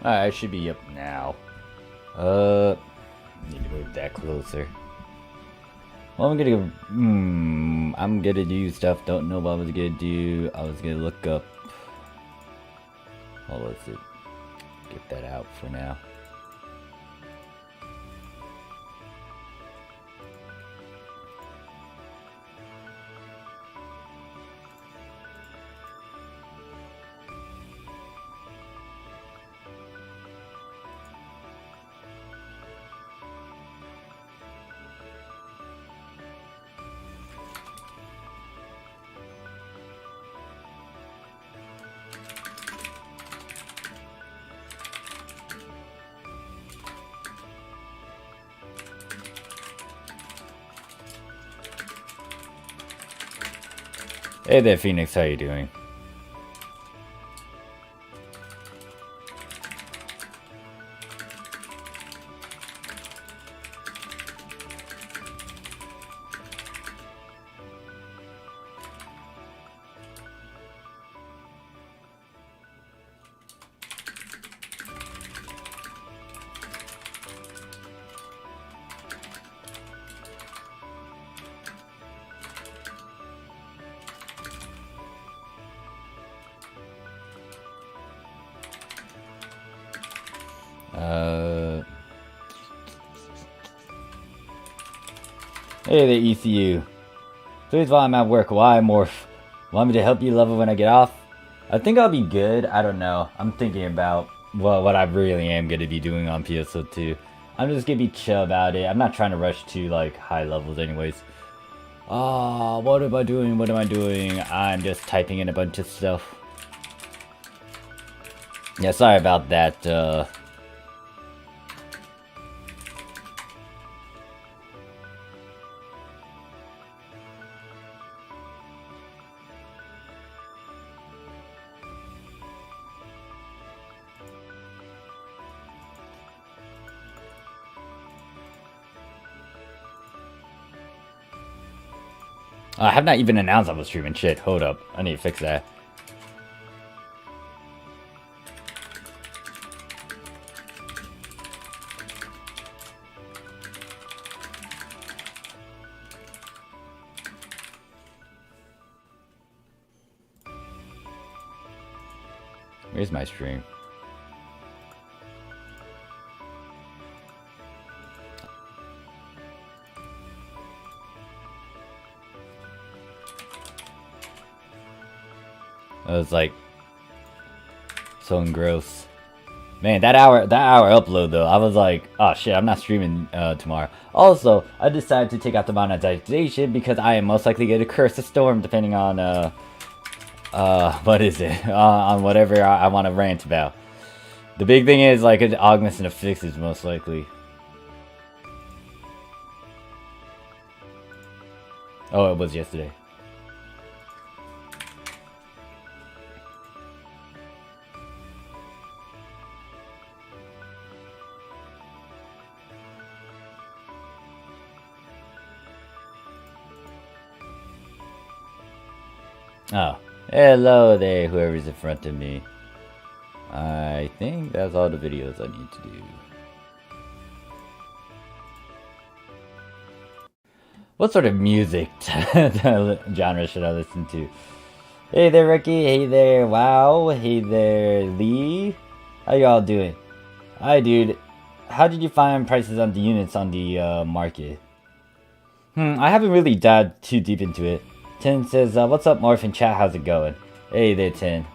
Alright, I should be up now. Need to move that closer. Well, I'm gonna do stuff. Don't know what I was gonna do. I was gonna look up. What was it? Get that out for now. Hey there, Phoenix. How you doing? Hey there, ECU. Please, while I'm at work, why Morph? Want me to help you level when I get off? I think I'll be good. I don't know. I'm thinking about what I really am going to be doing on PSO2. I'm just going to be chill about it. I'm not trying to rush to like high levels anyways. What am I doing? What am I doing? I'm just typing in a bunch of stuff. Yeah, sorry about that. I have not even announced I was streaming. Shit, hold up. I need to fix that. Where's my stream? It was like so engrossed. Man, that hour upload though, I was like, oh shit, I'm not streaming tomorrow. Also, I decided to take out the monetization because I am most likely going to curse a storm depending on what is it? On whatever I want to rant about. The big thing is like it augments and fixes most likely. Oh, it was yesterday. Oh, hello there, whoever's in front of me. I think that's all the videos I need to do. What sort of music genre should I listen to? Hey there, Ricky. Hey there, Wow. Hey there, Lee. How y'all doing? Hi, dude. How did you find prices on the units on the market? I haven't really dived too deep into it. Tin says, what's up, Morph in chat? How's it going? Hey there, Tin.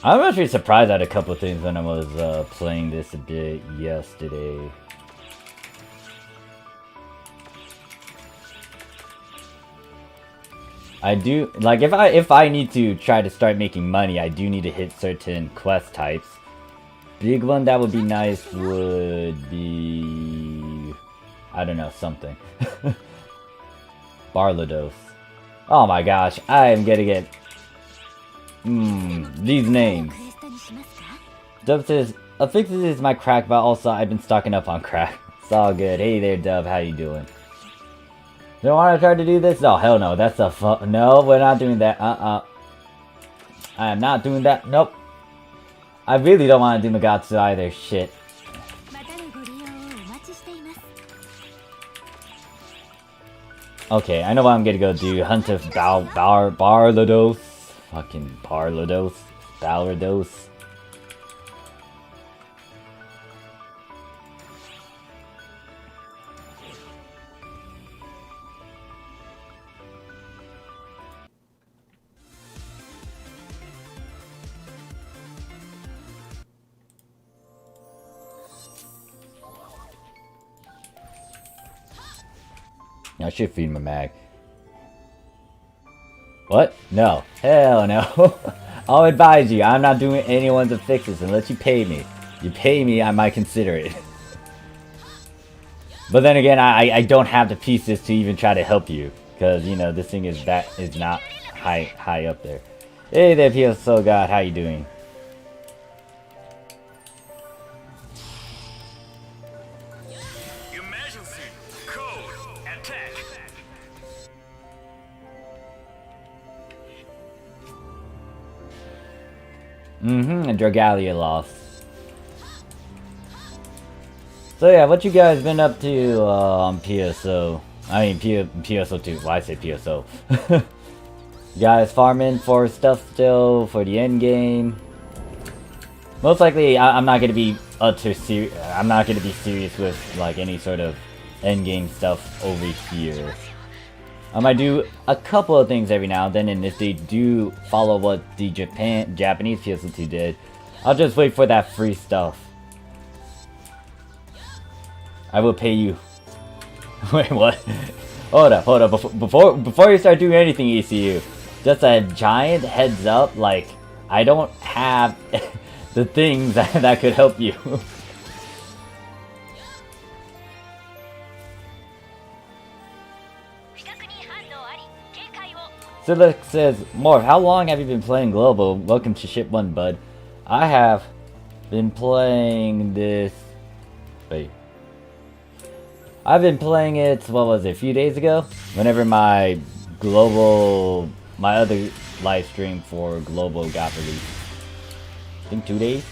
I'm actually surprised at a couple of things when I was playing this a bit yesterday. I do like if I need to try to start making money, I do need to hit certain quest types. Big one that would be nice would be, I don't know, something. Barlados. Oh my gosh, I am gonna get these names. Dub says, Affixes is my crack, but also I've been stocking up on crack. It's all good. Hey there, Dub, how you doing? Don't want to try to do this? No, hell no. That's a no, we're not doing that. I am not doing that. Nope. I really don't want to do Magatsu either. Shit. Okay, I know what I'm gonna go do. Hunt of Barlados. Fucking Barlados. Barlados. I should feed my mag. What? No. Hell no. I'll advise you, I'm not doing anyone's affixes unless you pay me. You pay me, I might consider it. But then again, I don't have the pieces to even try to help you. Because, you know, this thing is not high up there. Hey there, PSO God, how you doing? And Dragalia lost. So yeah, what you guys been up to on PSO? I mean PSO2. Why I say PSO? You guys farming for stuff still for the end game? Most likely, I'm not gonna be I'm not gonna be serious with like any sort of end game stuff over here. I might do a couple of things every now and then, and if they do follow what the Japanese PSO2 did, I'll just wait for that free stuff. I will pay you. Wait, what? Hold up. Before you start doing anything, ECU, just a giant heads up, like, I don't have the things that could help you. Silek says, Morph, how long have you been playing Global? Welcome to Ship 1, bud. I have been playing this... Wait. I've been playing it, what was it, a few days ago? Whenever my Global... my other live stream for Global got released. I think 2 days?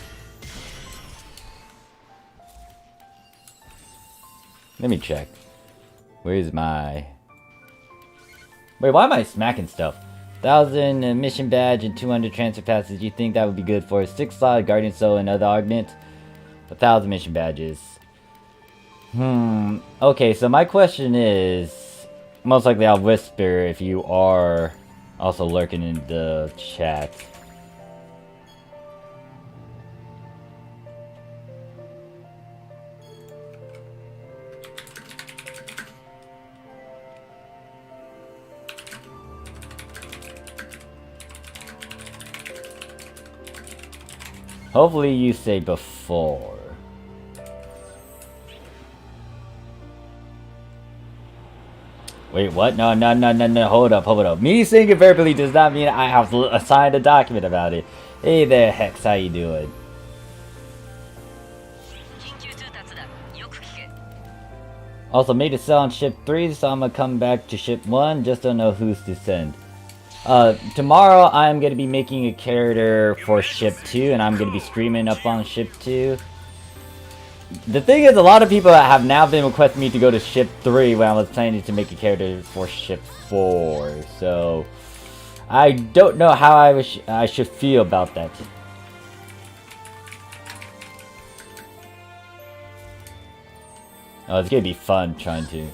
Let me check. Where's my... Wait, why am I smacking stuff? 1,000 mission badge and 200 transfer passes. You think that would be good for a 6-slot Guardian Soul and other augment? 1,000 mission badges. Okay, so my question is... most likely I'll whisper if you are also lurking in the chat. Hopefully you say before. Wait, what? No, hold up. Me saying it verbally does not mean I have signed a document about it. Hey there, Hex, how you doing? Also, made a sell on ship 3, so I'm gonna come back to ship 1, just don't know who's to send. Tomorrow I'm gonna be making a character for ship 2, and I'm gonna be streaming up on ship 2. The thing is, a lot of people have now been requesting me to go to ship 3 when I was planning to make a character for ship 4, so I don't know how I should feel about that. Oh, it's gonna be fun trying to.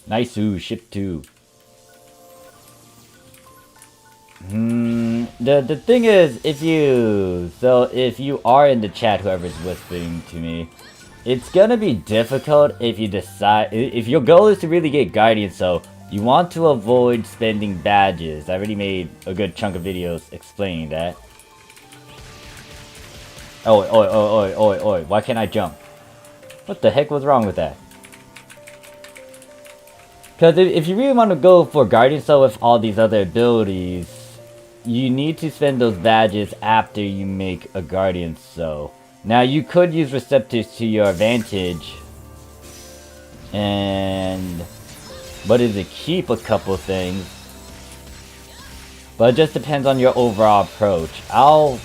Nice, ooh, ship 2. The thing is, if you are in the chat, whoever's whispering to me, it's gonna be difficult if you decide, if your goal is to really get Guardian, so you want to avoid spending badges. I already made a good chunk of videos explaining that. Oi, why can't I jump? What the heck was wrong with that? Because if you really want to go for Guardian Soul with all these other abilities, you need to spend those badges after you make a Guardian Soul. Now, you could use Receptors to your advantage, but it'll keep a couple things. But it just depends on your overall approach. I'll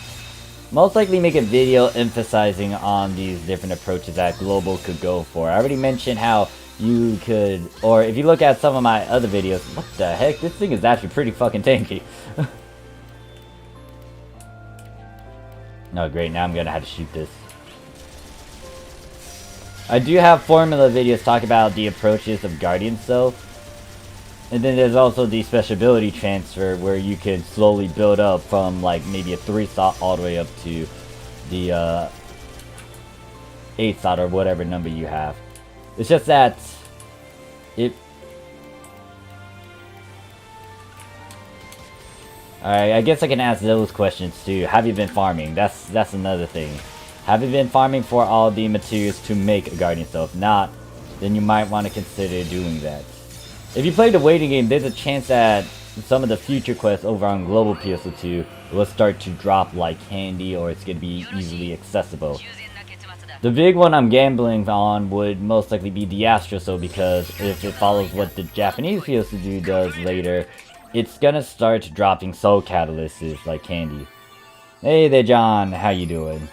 most likely make a video emphasizing on these different approaches that Global could go for. I already mentioned how you could, or if you look at some of my other videos, what the heck, this thing is actually pretty fucking tanky. No, great, now I'm gonna have to shoot this. I do have formula videos talking about the approaches of Guardian Soul. And then there's also the special ability transfer where you can slowly build up from like maybe a 3 slot all the way up to the 8 slot or whatever number you have. It's just that Alright, I guess I can ask those questions too. Have you been farming? That's another thing. Have you been farming for all the materials to make a Guardian Soul? If not, then you might want to consider doing that. If you play the waiting game, there's a chance that some of the future quests over on Global PSO2 will start to drop like candy, or it's going to be easily accessible. The big one I'm gambling on would most likely be the Astro Soul, because if it follows what the Japanese PSO2 does later, it's gonna start dropping Soul Catalysts like candy. Hey there, John, how you doing?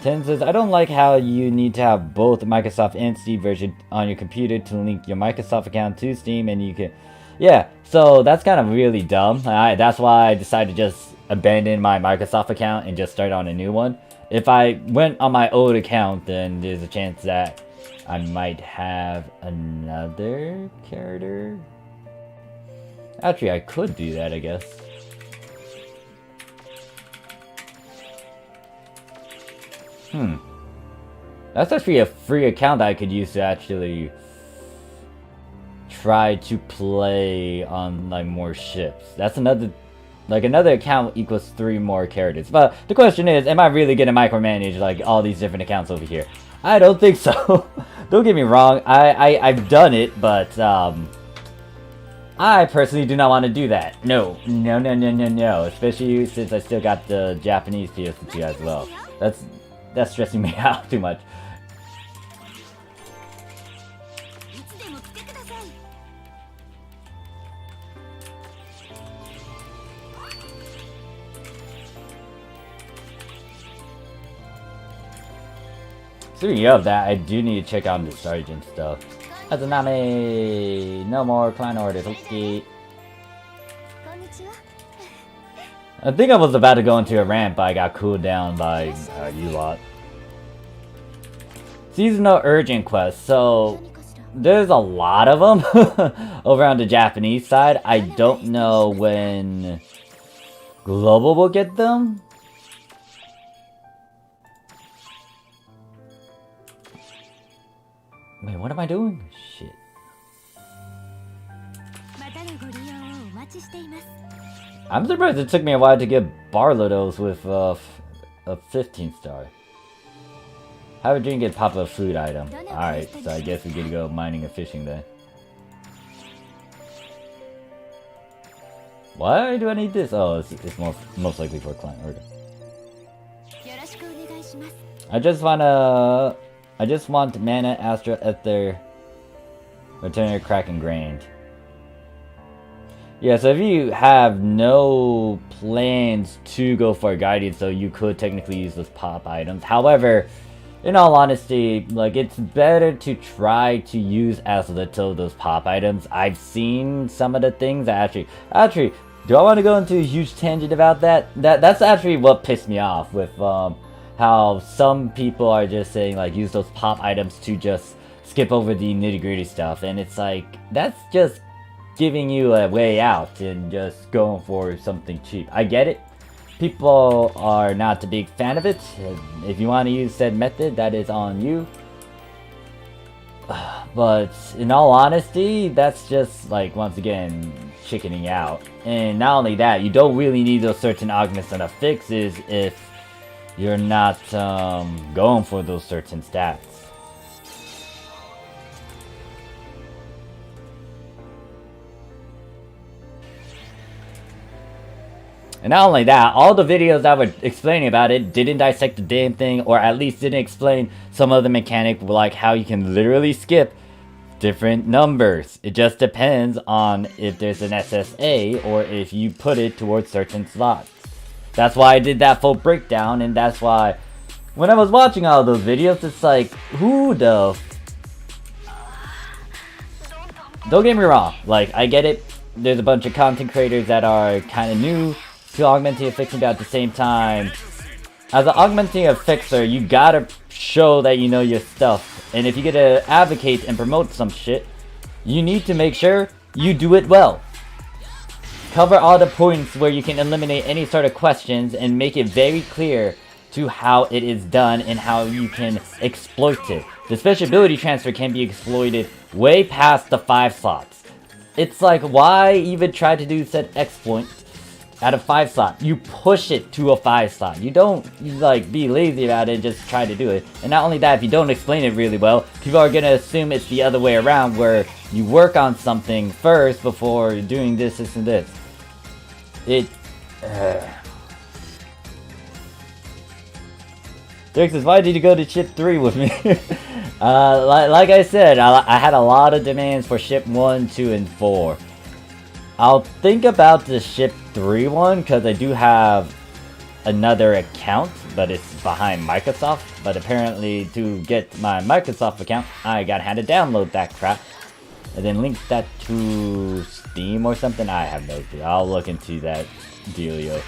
Ten says, I don't like how you need to have both Microsoft and Steam version on your computer to link your Microsoft account to Steam, and you can... Yeah, so that's kind of really dumb. That's why I decided to just abandon my Microsoft account and just start on a new one. If I went on my old account, then there's a chance that I might have another character. Actually, I could do that, I guess. That's actually a free account that I could use to actually try to play on like more ships. That's another account equals 3 more characters. But the question is, am I really gonna micromanage like all these different accounts over here? I don't think so. Don't get me wrong, I've done it, but I personally do not want to do that. No. Especially since I still got the Japanese PS2 as well. That's stressing me out too much. Speaking of that, I do need to check out the Sergeant stuff. Azunami! No more clan orders, okay. I think I was about to go into a rant, but I got cooled down by you lot. Seasonal urgent quests. So there's a lot of them over on the Japanese side. I don't know when Global will get them. Wait, what am I doing? Shit. I'm surprised it took me a while to get Barlodos with a 15 star. Have a drink and pop a food item. Alright, so I guess we get to go mining and fishing then. Why do I need this? Oh, it's most likely for a client order. I just want Mana, Astra, Ether, Returner, Crack, and Grained. Yeah, so if you have no plans to go for a Guardian, so you could technically use those pop items. However, in all honesty, like, it's better to try to use as little of those pop items. I've seen some of the things that actually, do I want to go into a huge tangent about that? That's actually what pissed me off with how some people are just saying, like, use those pop items to just skip over the nitty-gritty stuff, and it's like, that's just giving you a way out and just going for something cheap. I get it. People are not a big fan of it. If you want to use said method, that is on you. But in all honesty, that's just, like, once again, chickening out. And not only that, you don't really need those certain augments and fixes if you're not going for those certain stats. And not only that, all the videos that were explaining about it didn't dissect the damn thing, or at least didn't explain some of the mechanic, like how you can literally skip different numbers. It just depends on if there's an SSA or if you put it towards certain slots. That's why I did that full breakdown, and that's why when I was watching all those videos, it's like, who the Don't get me wrong, like, I get it. There's a bunch of content creators that are kind of new to augmenting and fixing, but at the same time, as an augmenting and fixer, you gotta show that you know your stuff. And if you're gonna advocate and promote some shit, you need to make sure you do it well. Cover all the points where you can eliminate any sort of questions and make it very clear to how it is done and how you can exploit it. The special ability transfer can be exploited way past the 5 slots. It's like, why even try to do said exploit at a 5 slot? You push it to a 5 slot. You don't like be lazy about it and just try to do it. And not only that, if you don't explain it really well, people are gonna assume it's the other way around, where you work on something first before doing this and this. Dirk says, why did you go to ship 3 with me? Like I said, I had a lot of demands for ship 1, 2, and 4. I'll think about the ship 3 one, because I do have another account, but it's behind Microsoft. But apparently, to get my Microsoft account, I gotta have to download that crap and then link that to Steam or something. I have no clue. I'll look into that dealio.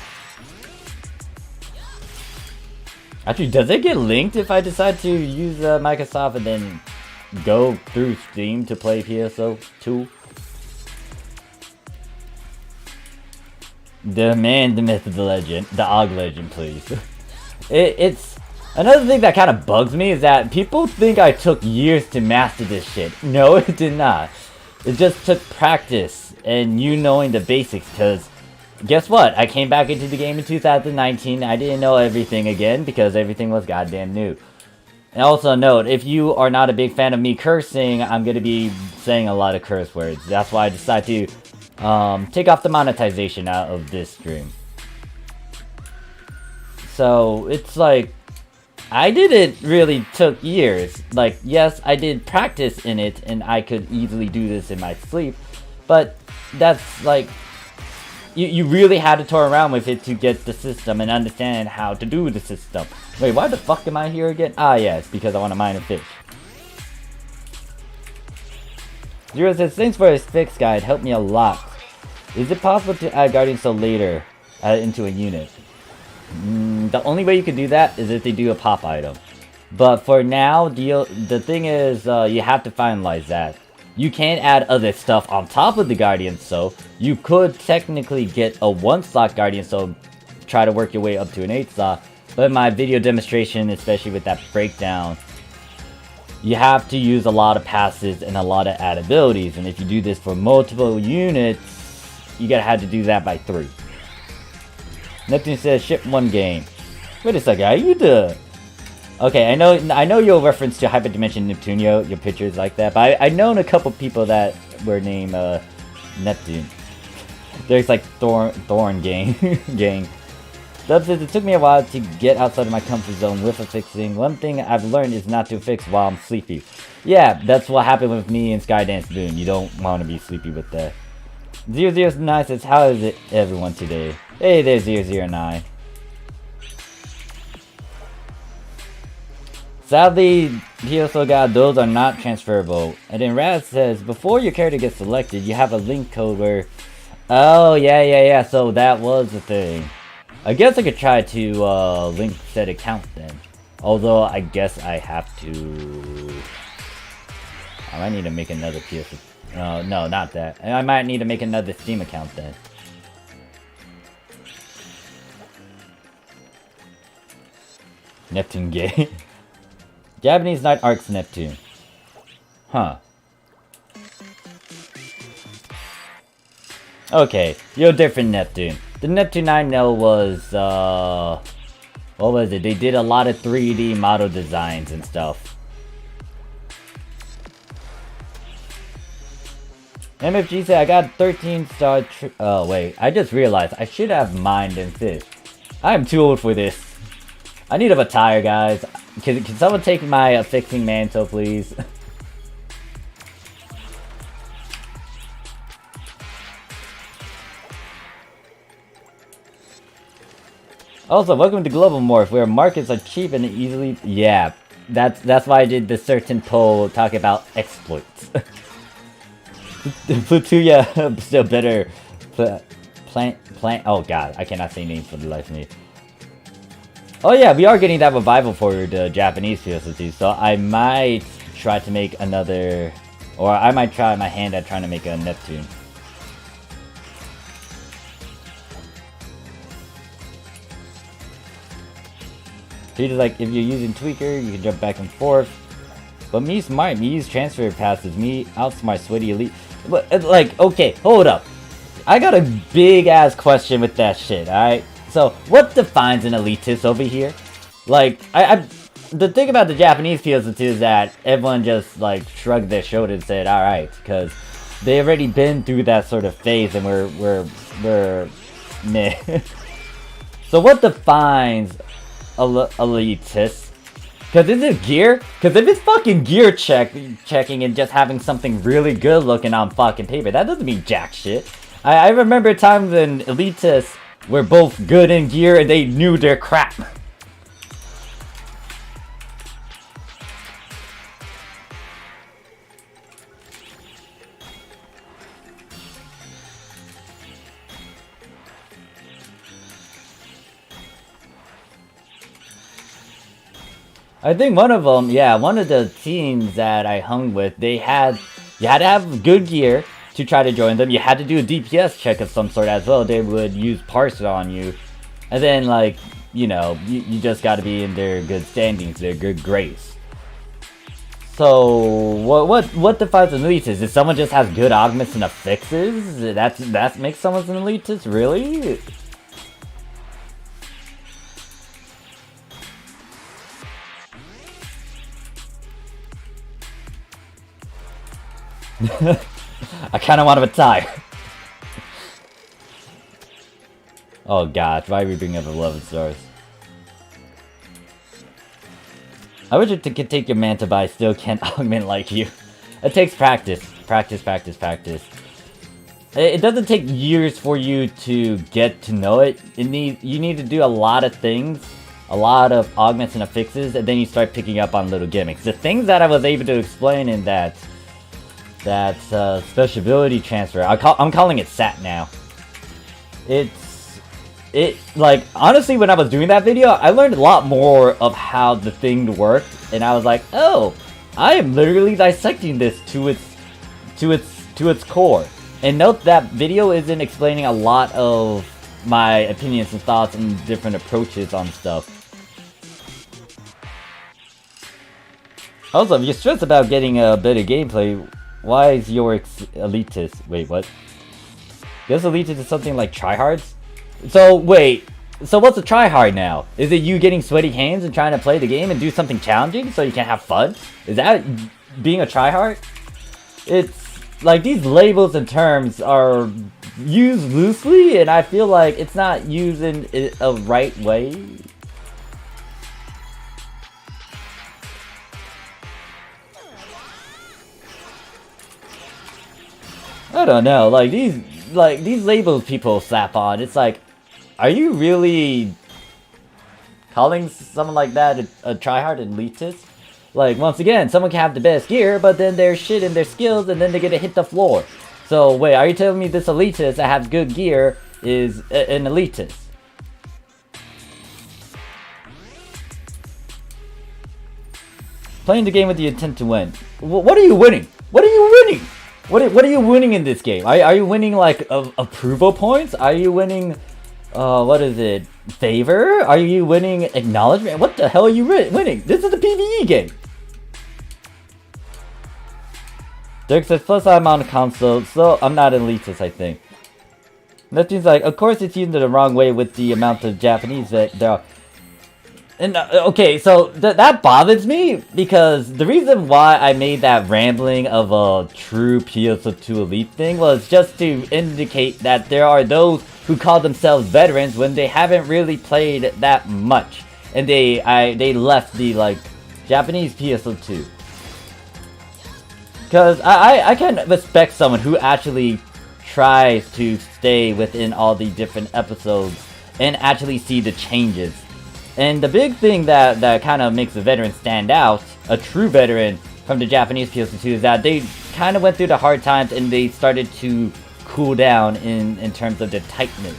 Actually, does it get linked if I decide to use Microsoft and then go through Steam to play PSO2? The man, the myth, the legend, the Og legend, please. It's another thing that kind of bugs me is that people think I took years to master this shit. No, it did not. It just took practice and you knowing the basics, because guess what? I came back into the game in 2019. I didn't know everything again because everything was goddamn new. And also note, if you are not a big fan of me cursing, I'm going to be saying a lot of curse words. That's why I decided to take off the monetization out of this stream. So it's like, I didn't really took years. Like, yes, I did practice in it and I could easily do this in my sleep, but that's like, you really had to tour around with it to get the system and understand how to do the system. Wait, why the fuck am I here again? Ah, yes, because I want to mine and fish. Zero says, thanks for his fix guide, helped me a lot. Is it possible to add Guardian Soul later? into a unit. The only way you can do that is if they do a pop item. But for now, the thing is, you have to finalize that. You can add other stuff on top of the Guardian Soul. You could technically get a 1-slot Guardian Soul, try to work your way up to an 8-slot. But in my video demonstration, especially with that breakdown, you have to use a lot of passes and a lot of add abilities. And if you do this for multiple units, you gotta have to do that by 3. Neptune says, ship 1 game. Wait a second, how you do? Okay, I know you'll reference to Hyperdimension Neptunio, your pictures like that, but I've known a couple people that were named Neptune. There's like Thorn gang. Dub says, it took me a while to get outside of my comfort zone with a fixing. One thing I've learned is not to fix while I'm sleepy. Yeah, that's what happened with me and Skydance Boon. You don't want to be sleepy with that. 009 says, how is it everyone today? Hey there, 009. Sadly, PSO God, those are not transferable. And then Raz says, before your character gets selected, you have a link code where... Oh, yeah, so that was the thing. I guess I could try to link said account then. Although, I guess I have to... I might need to make another PSO... no, not that. I might need to make another Steam account then. Neptune gay. Japanese Night Arcs Neptune. Huh. Okay, you're different Neptune. The Neptune I know was, what was it? They did a lot of 3D model designs and stuff. MFG said, I got 13 star oh wait, I just realized I should have Mind and Fist. I am too old for this. I need a retire, guys. Can someone take my fixing mantle, please? Also, welcome to Global Morph, where markets are cheap and easily... Yeah, that's why I did the certain poll talking about exploits. Plutuya, still better. Plant... Oh god, I cannot say names for the life of me. Oh yeah, we are getting that revival for the Japanese PSO2, so I might try to make another... Or I might try my hand at trying to make a Neptune. Peter's like, if you're using Tweaker, you can jump back and forth. But me smart, me use transfer passes, me outsmart Sweaty Elite. But, like, okay, hold up. I got a big ass question with that shit, alright? So, what defines an elitist over here? Like, the thing about the Japanese PSO2 is that everyone just, like, shrugged their shoulders and said, alright, because they've already been through that sort of phase and we're meh. So what defines elitist? Because is it gear? Because if it's fucking gear checking and just having something really good looking on fucking paper, that doesn't mean jack shit. I remember times when elitists were both good in gear and they knew their crap. I think one of them, yeah, one of the teams that I hung with, you had to have good gear to try to join them. You had to do a DPS check of some sort as well. They would use parse on you. And then, like, you know, you just got to be in their good standings, their good grace. So, what defines an elitist? If someone just has good augments and affixes, that makes someone an elitist? Really? I kind of want to retire. Oh god, why are we bringing up 11 stars? I wish it could take your manta, but I still can't augment like you. It takes practice. Practice. It doesn't take years for you to get to know it. You need to do a lot of things, a lot of augments and affixes, and then you start picking up on little gimmicks. The things that I was able to explain in that special ability transfer, I'm calling it SAT now. It's it, like, honestly, when I was doing that video, I learned a lot more of how the thing worked, and I was like, oh, I am literally dissecting this to its core. And note that video isn't explaining a lot of my opinions and thoughts and different approaches on stuff. Also, if you're stressed about getting a better gameplay, why is your elitist? Wait, what? Guess elitist is something like tryhards? So, wait. So what's a tryhard now? Is it you getting sweaty hands and trying to play the game and do something challenging so you can have fun? Is that being a tryhard? It's like these labels and terms are used loosely, and I feel like it's not used in a right way. I don't know, like these labels people slap on, it's like, are you really calling someone like that a tryhard elitist? Like, once again, someone can have the best gear, but then they're shit in their skills, and then they get to hit the floor. So, wait, are you telling me this elitist that has good gear is an elitist? Playing the game with the intent to win. What are you winning? What are you winning? What are you winning in this game? Are you winning, like, approval points? Are you winning, what is it? Favor? Are you winning acknowledgement? What the hell are you winning? This is a PvE game. Dirk says, plus I'm on a console, so I'm not an elitist, I think. Neptune's like, of course it's used the wrong way with the amount of Japanese that there are. And, okay, so that bothers me, because the reason why I made that rambling of a true PSO2 elite thing was just to indicate that there are those who call themselves veterans when they haven't really played that much. And they left the, like, Japanese PSO2. Because I can respect someone who actually tries to stay within all the different episodes and actually see the changes. And the big thing that kind of makes a veteran stand out, a true veteran from the Japanese PSO2, is that they kind of went through the hard times and they started to cool down in terms of the tightness.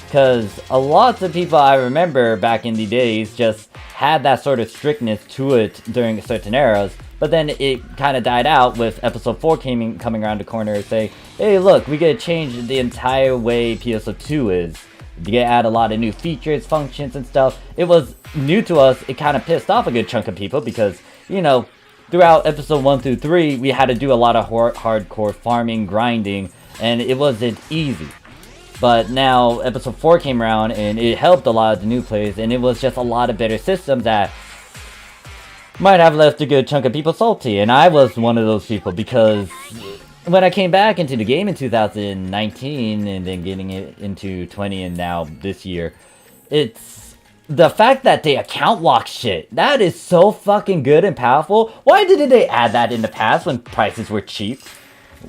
Because a lot of people I remember back in the days just had that sort of strictness to it during certain eras, but then it kind of died out with episode 4 coming around the corner and say, hey look, we gotta change the entire way PSO2 is. You gotta add a lot of new features, functions, and stuff. It was new to us. It kind of pissed off a good chunk of people because, you know, throughout episode 1 through 3, we had to do a lot of hardcore farming, grinding, and it wasn't easy. But now episode 4 came around and it helped a lot of the new players, and it was just a lot of better systems that might have left a good chunk of people salty. And I was one of those people, because when I came back into the game in 2019 and then getting it into 20 and now this year, it's the fact that they account lock shit. That is so fucking good and powerful. Why didn't they add that in the past when prices were cheap?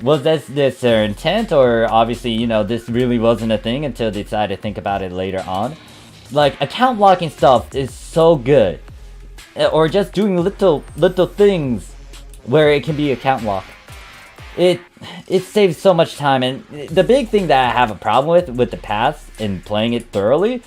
Was this their intent, or obviously, you know, this really wasn't a thing until they decided to think about it later on? Like, account locking stuff is so good. Or just doing little things where it can be account locked. It saves so much time. And the big thing that I have a problem with the past and playing it thoroughly,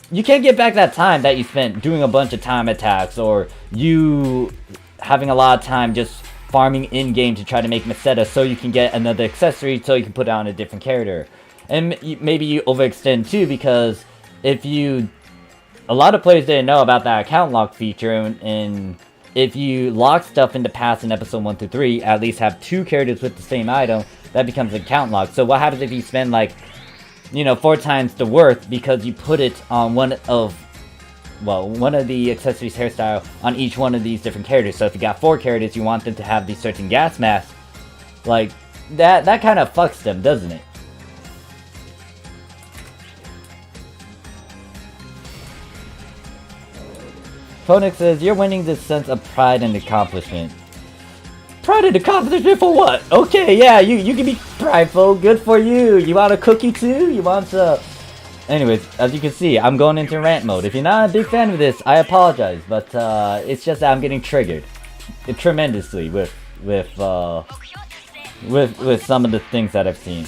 you can't get back that time that you spent doing a bunch of time attacks, or you having a lot of time just farming in-game to try to make Meseta so you can get another accessory so you can put on a different character. And maybe you overextend too, because a lot of players didn't know about that account lock feature, and if you lock stuff in the past in episode 1 through 3, at least have 2 characters with the same item, that becomes an account lock. So what happens if you spend, like, you know, 4 times the worth because you put it on one of the accessories hairstyle on each one of these different characters? So if you got 4 characters, you want them to have these certain gas masks, like, that kind of fucks them, doesn't it? Phoenix says, you're winning this sense of pride and accomplishment. Pride and accomplishment for what? Okay, yeah, you can be prideful. Good for you. You want a cookie too? You want to... Anyways, as you can see, I'm going into rant mode. If you're not a big fan of this, I apologize. But it's just that I'm getting triggered tremendously with some of the things that I've seen.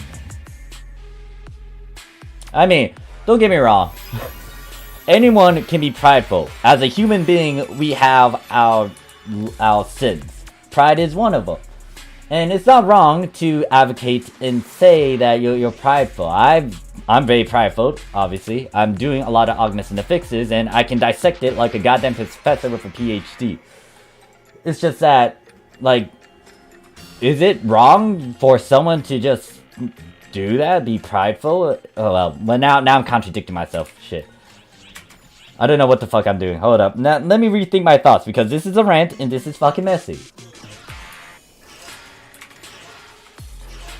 I mean, Don't get me wrong. Anyone can be prideful. As a human being, we have our sins. Pride is one of them. And it's not wrong to advocate and say that you're prideful. I'm very prideful, obviously. I'm doing a lot of augments and fixes, and I can dissect it like a goddamn professor with a PhD. It's just that, like, is it wrong for someone to just do that? Be prideful? Oh well, now I'm contradicting myself. Shit. I don't know what the fuck I'm doing. Hold up. Now, let me rethink my thoughts, because this is a rant, and this is fucking messy.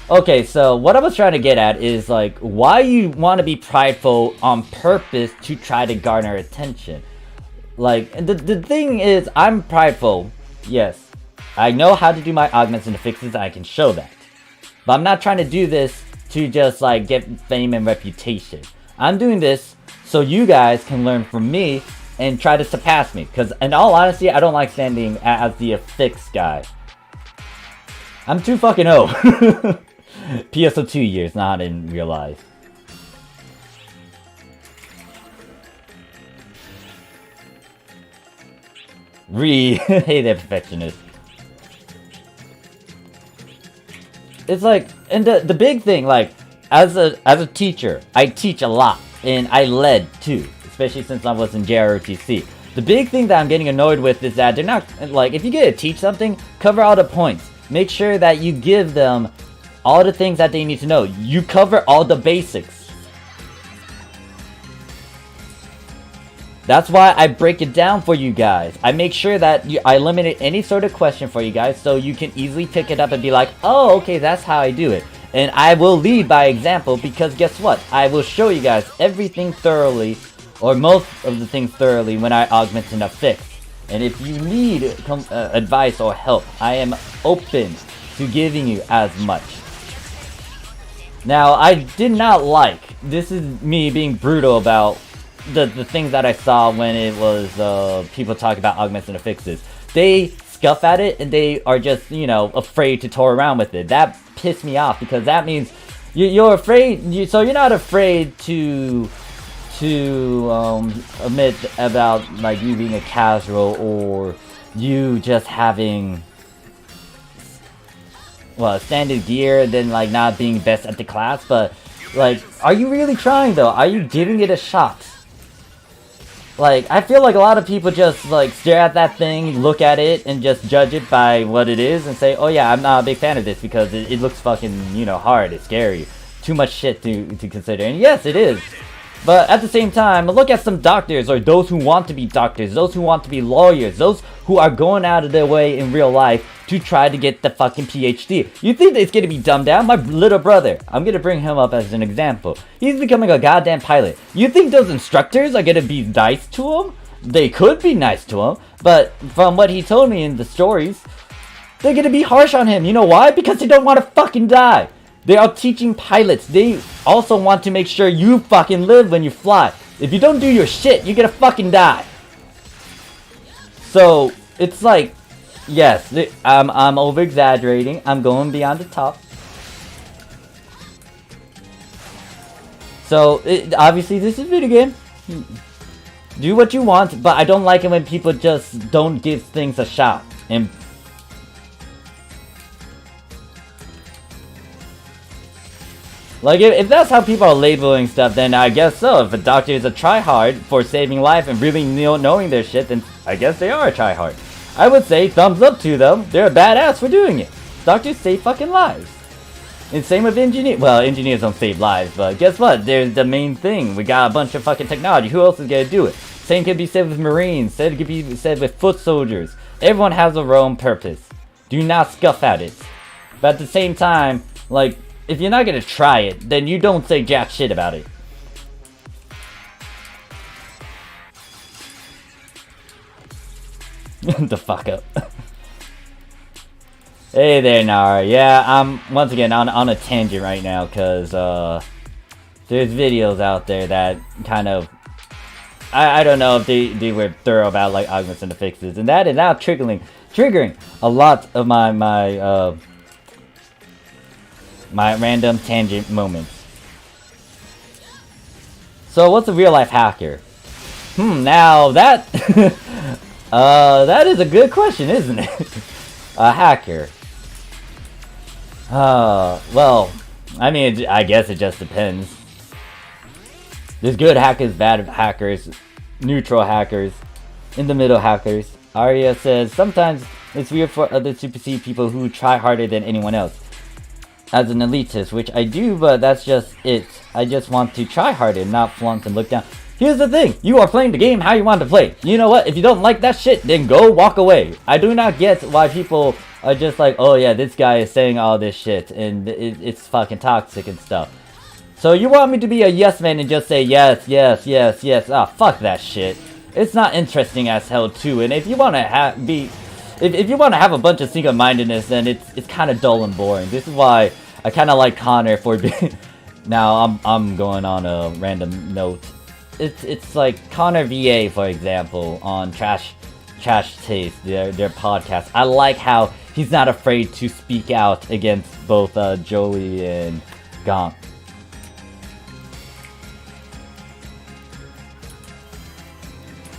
Okay, so what I was trying to get at is, like, why you want to be prideful on purpose to try to garner attention. Like, the thing is, I'm prideful. Yes. I know how to do my augments and fixes, I can show that. But I'm not trying to do this to just, like, get fame and reputation. I'm doing this so you guys can learn from me and try to surpass me. Because, in all honesty, I don't like standing as the affix guy. I'm too fucking old. PSO2 years, not in real life. Hey there, perfectionist. It's like, and the big thing, like, as a teacher, I teach a lot, and I led too, especially since I was in JROTC. The big thing that I'm getting annoyed with is that they're not, like, if you get to teach something, cover all the points. Make sure that you give them all the things that they need to know. You cover all the basics. That's why I break it down for you guys. I make sure that I eliminate any sort of question for you guys so you can easily pick it up and be like, oh, okay, that's how I do it. And I will lead by example, because guess what? I will show you guys everything thoroughly, or most of the things thoroughly, when I augment and affix. And if you need advice or help, I am open to giving you as much. Now, I did not like, this is me being brutal about the things that I saw when it was people talking about augments and affixes. They scuff at it and they are just, you know, afraid to toy around with it. That pissed me off, because that means you're afraid, so you're not afraid to admit about, like, you being a casual or you just having, well, standard gear and then, like, not being best at the class. But, like, are you really trying though? Are you giving it a shot? Like, I feel like a lot of people just, like, stare at that thing, look at it, and just judge it by what it is and say, oh yeah, I'm not a big fan of this because it looks fucking, you know, hard, it's scary. Too much shit to consider. And yes, it is. But at the same time, look at some doctors, or those who want to be doctors, those who want to be lawyers, those who are going out of their way in real life to try to get the fucking PhD. You think it's gonna be dumbed down? My little brother, I'm gonna bring him up as an example. He's becoming a goddamn pilot. You think those instructors are gonna be nice to him? They could be nice to him, but from what he told me in the stories, they're gonna be harsh on him. You know why? Because they don't want to fucking die. They are teaching pilots. They also want to make sure you fucking live when you fly. If you don't do your shit, you're gonna fucking die. So, it's like, yes, I'm over-exaggerating. I'm going beyond the top. So, obviously, this is a video game. Do what you want, but I don't like it when people just don't give things a shot. And like, if that's how people are labeling stuff, then I guess so. If a doctor is a tryhard for saving life and really knowing their shit, then I guess they are a tryhard. I would say thumbs up to them. They're a badass for doing it. Doctors save fucking lives. And same with engineers. Well, engineers don't save lives, but guess what? They're the main thing. We got a bunch of fucking technology. Who else is gonna do it? Same can be said with Marines. Same can be said with foot soldiers. Everyone has their own purpose. Do not scuff at it. But at the same time, like, if you're not gonna try it, then you don't say jack shit about it. The fuck up. Hey there, Nara. Yeah, I'm once again on a tangent right now, cause there's videos out there that kind of, I don't know if they were thorough about, like, augments and affixes, and that is now triggering a lot of my random tangent moments. So what's a real life hacker? Now that that is a good question, isn't it? A hacker. Well, I mean, I guess it just depends. There's good hackers, bad hackers, neutral hackers, in the middle hackers. Arya says, sometimes it's weird for others to perceive people who try harder than anyone else as an elitist, which I do, but that's just it. I just want to try harder, not flaunt and look down. Here's the thing, you are playing the game how you want to play. You know what, if you don't like that shit, then go walk away. I do not get why people are just like, oh yeah, this guy is saying all this shit, and it's fucking toxic and stuff. So you want me to be a yes man and just say yes, yes, yes, yes. Ah, fuck that shit. It's not interesting as hell too, and if you want to if you want to have a bunch of single-mindedness, then it's kind of dull and boring. This is why I kind of like Connor for being... Now, I'm going on a random note. It's like Connor VA, for example, on Trash Taste, their podcast. I like how he's not afraid to speak out against both Joey and Gonk.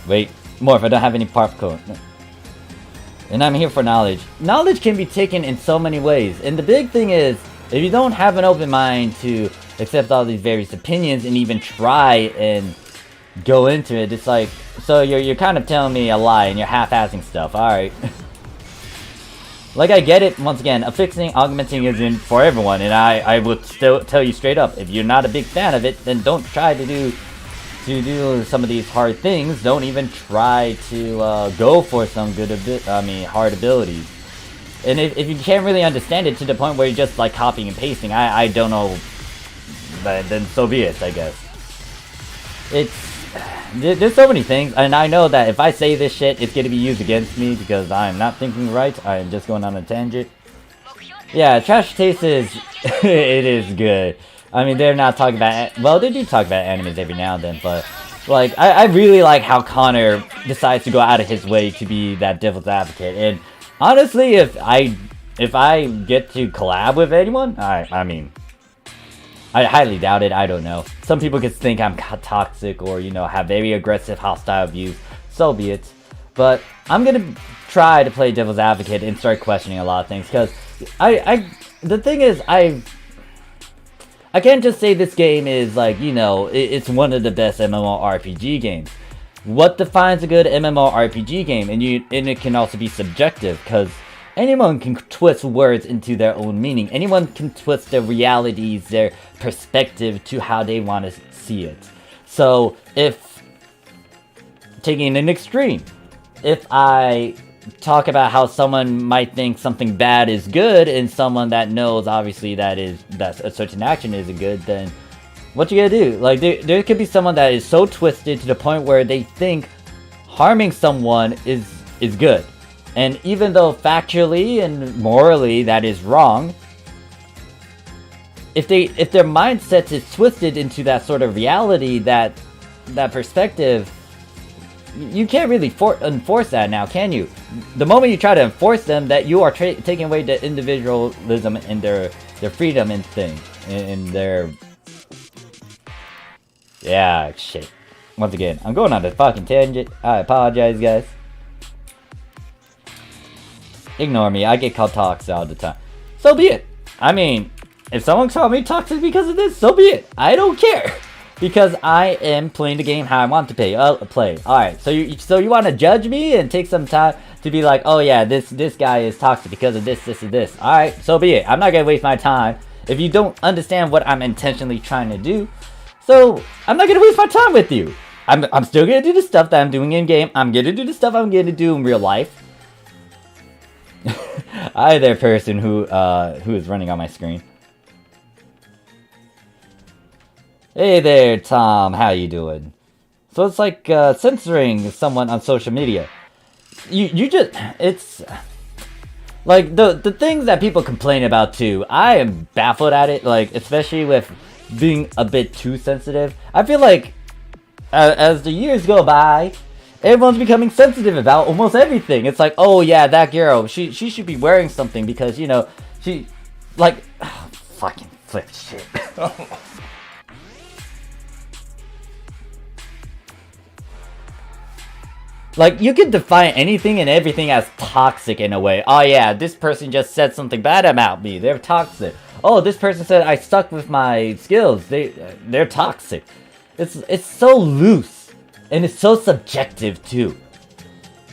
Wait, Morph, I don't have any popcorn. And I'm here for knowledge. Knowledge can be taken in so many ways. And the big thing is, if you don't have an open mind to accept all these various opinions and even try and go into it, it's like, so you're kind of telling me a lie and you're half-assing stuff. Alright. Like, I get it. Once again, affixing, augmenting isn't for everyone. And I will still tell you straight up, if you're not a big fan of it, then don't try to do some of these hard things. Don't even try to go for some hard abilities. And if you can't really understand it to the point where you're just like copying and pasting, I don't know, but then so be it, I guess. There's so many things, and I know that if I say this shit, it's gonna be used against me because I'm not thinking right. I'm just going on a tangent. Yeah, Trash Taste is it is good. I mean, they're not talking about... Well, they do talk about animes every now and then, but... Like, I really like how Connor decides to go out of his way to be that devil's advocate. And honestly, if I get to collab with anyone, I mean... I highly doubt it, I don't know. Some people could think I'm toxic or, you know, have very aggressive, hostile views. So be it. But I'm gonna try to play devil's advocate and start questioning a lot of things. Because the thing is, I can't just say this game is like, you know, it's one of the best MMORPG games. What defines a good MMORPG game? And it can also be subjective, because anyone can twist words into their own meaning. Anyone can twist their realities, their perspective to how they want to see it. So, if, taking an extreme, if I talk about how someone might think something bad is good and someone that knows obviously that a certain action isn't good, then what you gonna do? Like, there could be someone that is so twisted to the point where they think harming someone is good, and even though factually and morally that is wrong, if their mindset is twisted into that sort of reality, that perspective, you can't really enforce that now, can you? The moment you try to enforce them, that you are taking away the individualism and their freedom and thing, and their... Yeah, shit. Once again, I'm going on a fucking tangent. I apologize, guys. Ignore me, I get called toxic all the time. So be it. I mean, if someone called me toxic because of this, so be it. I don't care. Because I am playing the game how I want to play. Alright, so you want to judge me and take some time to be like, oh yeah, this guy is toxic because of this, and this. Alright, so be it. I'm not going to waste my time if you don't understand what I'm intentionally trying to do. So, I'm not going to waste my time with you. I'm still going to do the stuff that I'm doing in game. I'm going to do the stuff I'm going to do in real life. Hi there, person who is running on my screen. Hey there, Tom. How you doing? So it's like censoring someone on social media. You just... It's... Like, the things that people complain about, too. I am baffled at it, like, especially with being a bit too sensitive. I feel like, as the years go by, everyone's becoming sensitive about almost everything. It's like, oh yeah, that girl, she should be wearing something because, you know, she... Like... Oh, fucking flip shit. Like, you can define anything and everything as toxic in a way. Oh yeah, this person just said something bad about me. They're toxic. Oh, this person said I suck with my skills. They're toxic. It's so loose. And it's so subjective too.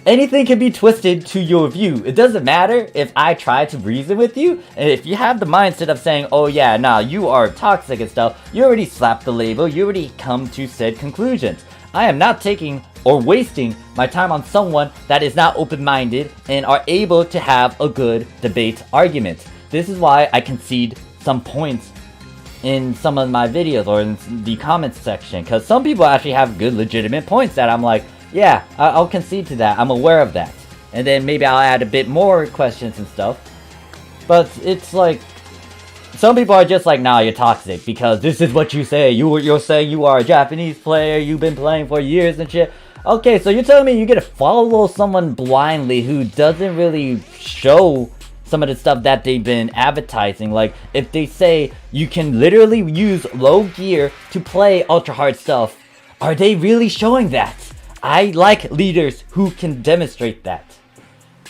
Anything can be twisted to your view. It doesn't matter if I try to reason with you, and if you have the mindset of saying, oh yeah, nah, you are toxic and stuff, you already slapped the label, you already come to said conclusions. I am not taking or wasting my time on someone that is not open-minded and are able to have a good debate argument. This is why I concede some points in some of my videos or in the comments section, because some people actually have good legitimate points that I'm like, yeah, I'll concede to that. I'm aware of that. And then maybe I'll add a bit more questions and stuff. But it's like, some people are just like, nah, you're toxic because this is what you say. You're saying you are a Japanese player. You've been playing for years and shit. Okay, so you're telling me you get to follow someone blindly who doesn't really show some of the stuff that they've been advertising. Like, if they say you can literally use low gear to play ultra hard stuff, are they really showing that? I like leaders who can demonstrate that.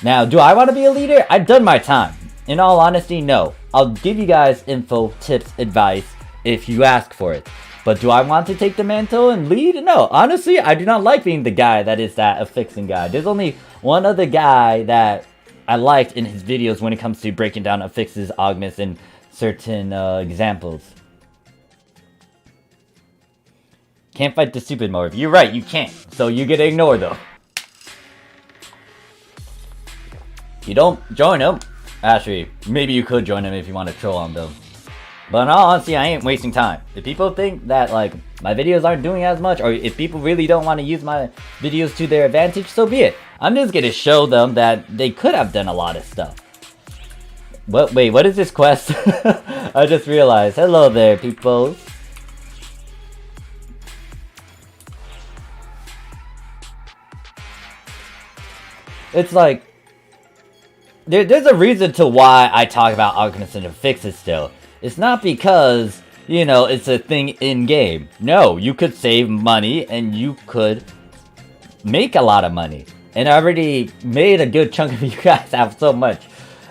Now, do I want to be a leader? I've done my time. In all honesty, no. I'll give you guys info, tips, advice if you ask for it. But do I want to take the mantle and lead? No. Honestly, I do not like being the guy that is that affixing guy. There's only one other guy that I liked in his videos when it comes to breaking down affixes, augments, and certain examples. Can't fight the stupid Morph. You're right, you can't. So you get ignored though. You don't join him. Actually, maybe you could join him if you want to troll on them. But in all honesty, I ain't wasting time. If people think that like my videos aren't doing as much, or if people really don't want to use my videos to their advantage, so be it. I'm just gonna show them that they could have done a lot of stuff. What? Wait, what is this quest? I just realized. Hello there, people. It's like, there's a reason to why I talk about augments and affixes still. It's not because, you know, it's a thing in-game. No, you could save money and you could make a lot of money. And I already made a good chunk of you guys have so much.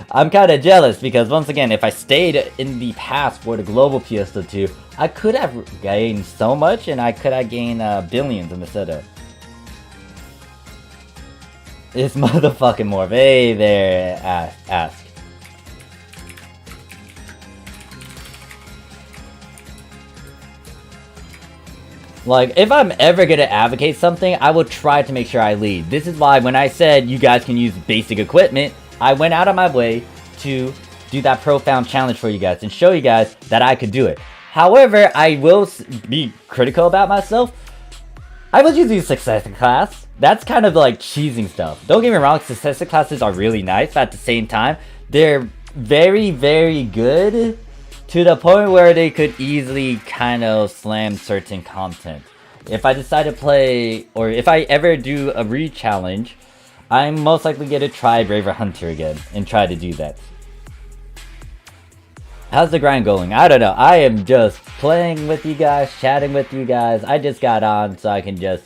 I'm kind of jealous because, once again, if I stayed in the past for the global PSO2, I could have gained so much and I could have gained billions instead of. It's motherfucking Morph. Hey there, Ask. Like, if I'm ever gonna advocate something, I will try to make sure I lead. This is why when I said you guys can use basic equipment, I went out of my way to do that profound challenge for you guys and show you guys that I could do it. However, I will be critical about myself. I was using success class. That's kind of like cheesing stuff. Don't get me wrong, success classes are really nice, but at the same time, they're very, very good to the point where they could easily kind of slam certain content. If I decide to play, or if I ever do a re-challenge, I'm most likely going to try Braver Hunter again and try to do that. How's the grind going? I don't know. I am just playing with you guys, chatting with you guys. I just got on so I can just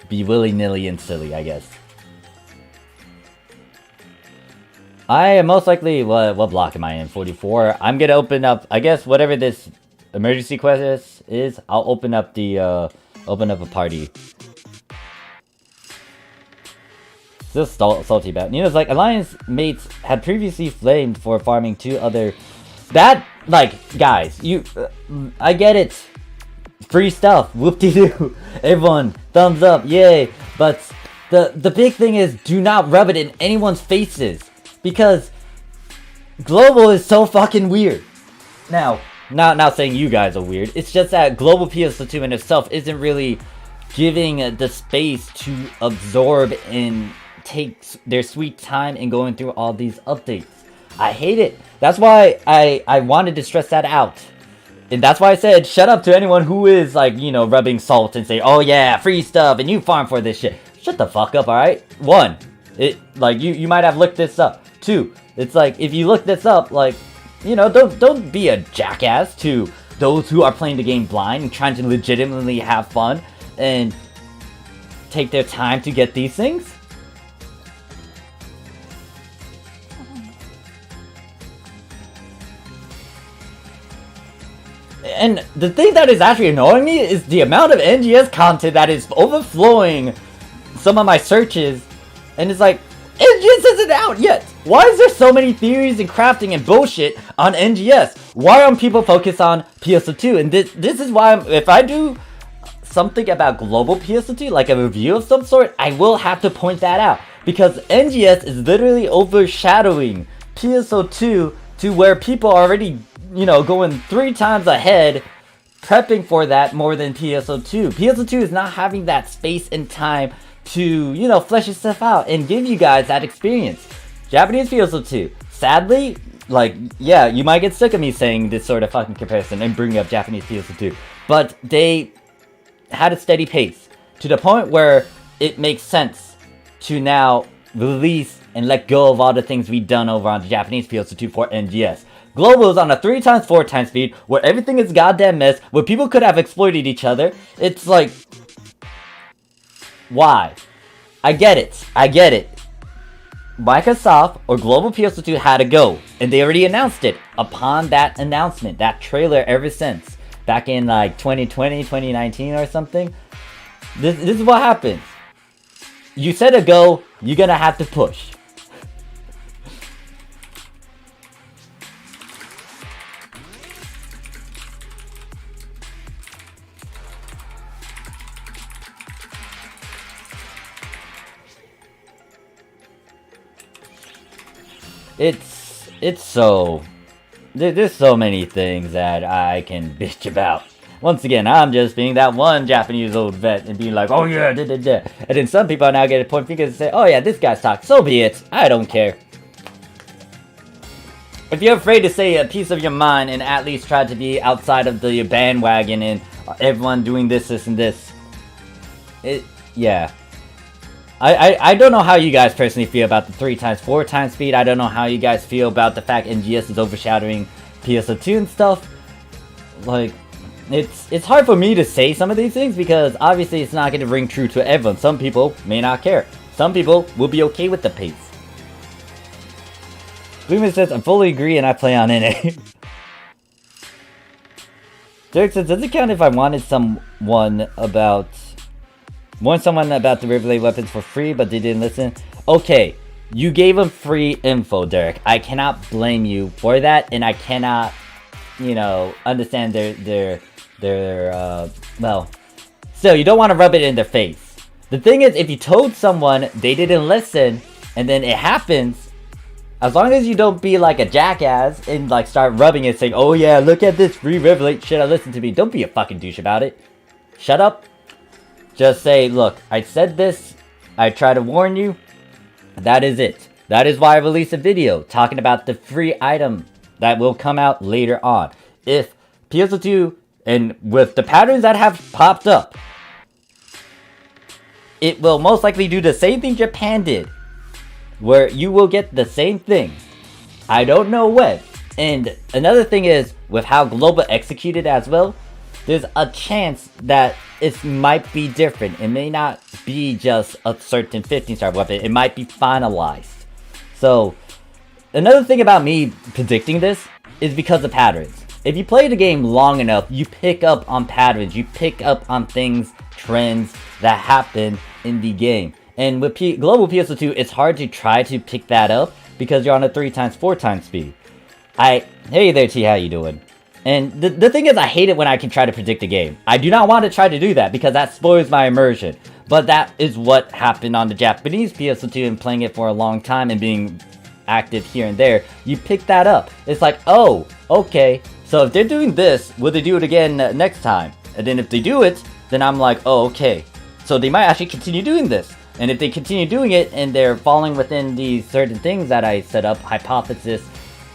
be willy-nilly and silly, I guess. I am most likely, what block am I in? 44. I'm gonna open up, I guess, whatever this emergency quest is. I'll open up the, open up a party. Just salty about. You know, it's like alliance mates had previously flamed for farming 2 other. That, like, guys, you, I get it. Free stuff, whoop-de-doo. Everyone, thumbs up, yay. But the big thing is, do not rub it in anyone's faces. Because global is so fucking weird. Now, not saying you guys are weird. It's just that global PSO2 in itself isn't really giving the space to absorb and take their sweet time in going through all these updates. I hate it. That's why I wanted to stress that out. And that's why I said, shut up to anyone who is, like, you know, rubbing salt and say, oh yeah, free stuff, and you farm for this shit. Shut the fuck up, alright? 1, like, you might have looked this up. 2, it's like, if you look this up, like, you know, don't be a jackass to those who are playing the game blind and trying to legitimately have fun. And take their time to get these things. And the thing that is actually annoying me is the amount of NGS content that is overflowing some of my searches. And it's like, NGS isn't out yet! Why is there so many theories and crafting and bullshit on NGS? Why aren't people focused on PSO2? And this is why if I do something about global PSO2, like a review of some sort, I will have to point that out. Because NGS is literally overshadowing PSO2 to where people are already, you know, going 3 times ahead, prepping for that more than PSO2. PSO2 is not having that space and time to, you know, flesh itself out and give you guys that experience. Japanese PSO2, sadly, like, yeah, you might get sick of me saying this sort of fucking comparison and bringing up Japanese PSO2, but they had a steady pace to the point where it makes sense to now release and let go of all the things we've done over on the Japanese PSO2 for NGS. Global is on a 3x, 4x speed, where everything is goddamn mess, where people could have exploited each other. It's like, why? I get it. Microsoft or Global PSO2 had to go, and they already announced it. Upon that announcement, that trailer ever since, back in like 2020, 2019 or something, this is what happens. You said a go, you're gonna have to push. It's so... There's so many things that I can bitch about. Once again, I'm just being that one Japanese old vet and being like, oh yeah, da da da. And then some people now get to point fingers and say, oh yeah, this guy's talking. So be it. I don't care. If you're afraid to say a piece of your mind and at least try to be outside of the bandwagon and everyone doing this, and this. Yeah. I don't know how you guys personally feel about the 3x, 4x speed. I don't know how you guys feel about the fact NGS is overshadowing PSO2 and stuff. Like, it's hard for me to say some of these things because obviously it's not going to ring true to everyone. Some people may not care. Some people will be okay with the pace. Gleeman says, I fully agree and I play on NA. Derek says, does it count if I wanted someone about the River Blade weapons for free, but they didn't listen? Okay, you gave them free info, Derek. I cannot blame you for that, and I cannot, you know, understand their well, still, you don't want to rub it in their face. The thing is, if you told someone they didn't listen, and then it happens, as long as you don't be like a jackass and like start rubbing it, saying, oh yeah, look at this free River Blade, should I listen to me? Don't be a fucking douche about it. Shut up. Just say, look, I said this, I try to warn you, that is it. That is why I released a video talking about the free item that will come out later on. If PSO2, and with the patterns that have popped up, it will most likely do the same thing Japan did, where you will get the same thing. I don't know when. And another thing is, with how Global executed as well, there's a chance that it might be different. It may not be just a certain 15-star weapon. It might be finalized. So, another thing about me predicting this is because of patterns. If you play the game long enough, you pick up on patterns. You pick up on things, trends that happen in the game. And with Global PSO2, it's hard to try to pick that up because you're on a 3x, 4x speed. Hey there T, how you doing? And the thing is, I hate it when I can try to predict a game. I do not want to try to do that because that spoils my immersion. But that is what happened on the Japanese PSO2 and playing it for a long time and being active here and there. You pick that up. It's like, oh, okay. So if they're doing this, will they do it again next time? And then if they do it, then I'm like, oh, okay. So they might actually continue doing this. And if they continue doing it and they're falling within these certain things that I set up, hypothesis,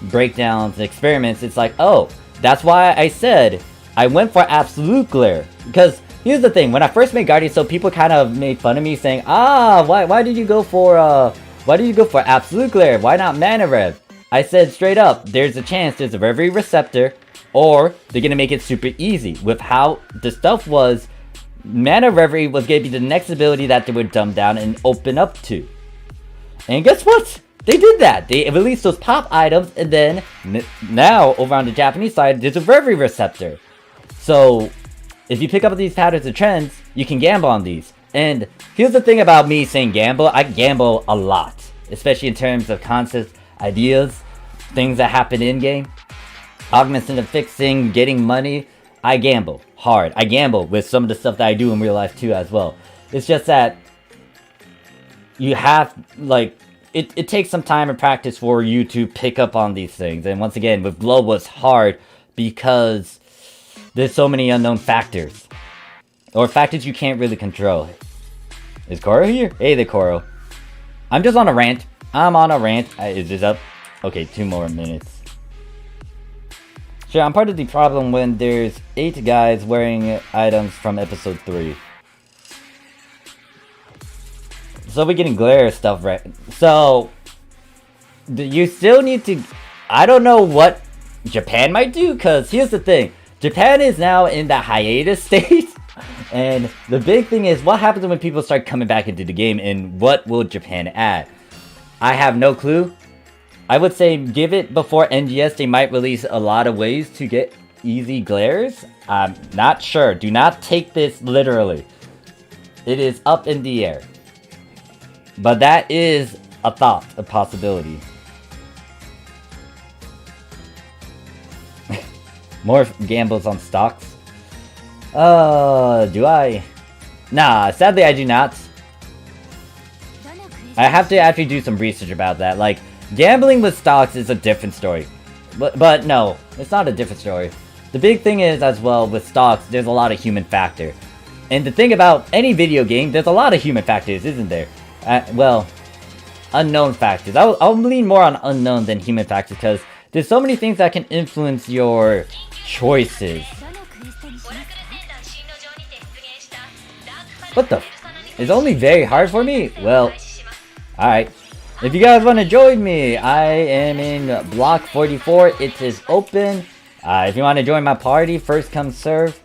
breakdowns, experiments, it's like, oh, that's why I said I went for Absolute Glare. Because here's the thing, when I first made Guardian, so people kind of made fun of me saying, why did you go for Absolute Glare? Why not Mana Rev? I said straight up, there's a chance there's a Reverie Receptor, or they're gonna make it super easy with how the stuff was Mana Reverie was going to be the next ability that they would dumb down and open up to. And guess what? They did that. They released those pop items, and then now over on the Japanese side, there's a Reverie receptor. So if you pick up these patterns and trends, you can gamble on these. And here's the thing about me saying gamble. I gamble a lot, especially in terms of concepts, ideas, things that happen in-game. Augmenting and fixing, getting money. I gamble hard. I gamble with some of the stuff that I do in real life too as well. It's just that you have, like, it takes some time and practice for you to pick up on these things. And once again, with Global, it's hard because there's so many unknown factors. Or factors you can't really control. Is Koro here? Hey there, Koro. I'm just on a rant. I'm on a rant. Is this up? Okay, 2 more minutes. Sure, I'm part of the problem when there's 8 guys wearing items from episode 3. So we're getting glare stuff right. So you still need to. I don't know what Japan might do, because here's the thing. Japan is now in the hiatus state. And the big thing is, what happens when people start coming back into the game, and what will Japan add? I have no clue. I would say give it before NGS. They might release a lot of ways to get easy glares. I'm not sure. Do not take this literally. It is up in the air. But that is a thought, a possibility. More gambles on stocks. Do I? Nah, sadly I do not. I have to actually do some research about that. Like, gambling with stocks is a different story. But no, it's not a different story. The big thing is, as well, with stocks, there's a lot of human factor. And the thing about any video game, there's a lot of human factors, isn't there? Well, unknown factors. I'll lean more on unknown than human factors, because there's so many things that can influence your choices. What the? It's only very hard for me? Well, alright. If you guys want to join me, I am in block 44. It is open. If you want to join my party, first come serve.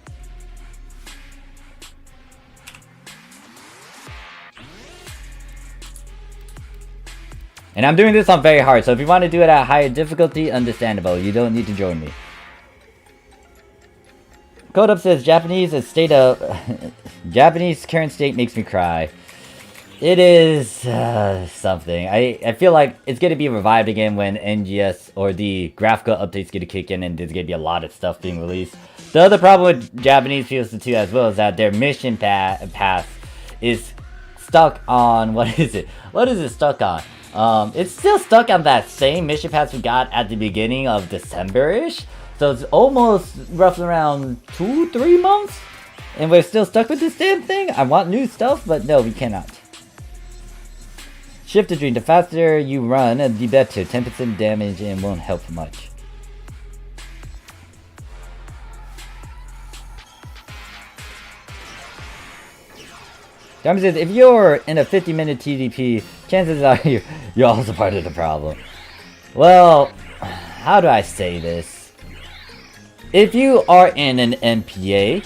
And I'm doing this on very hard, so if you want to do it at higher difficulty, understandable. You don't need to join me. Code Up says Japanese state of Japanese current state makes me cry. It is something. I feel like it's gonna be revived again when NGS or the graphical updates gonna kick in, and there's gonna be a lot of stuff being released. The other problem with Japanese PSO2 as well is that their mission path is stuck on, what is it? What is it stuck on? It's still stuck on that same mission pass we got at the beginning of December-ish. So it's almost roughly around 2-3 months. And we're still stuck with this damn thing. I want new stuff, but no, we cannot. Shift the dream. The faster you run, the better. 10% damage and won't help much. Diamond says, if you're in a 50-minute TDP, chances are you're also part of the problem. Well, how do I say this? If you are in an MPA,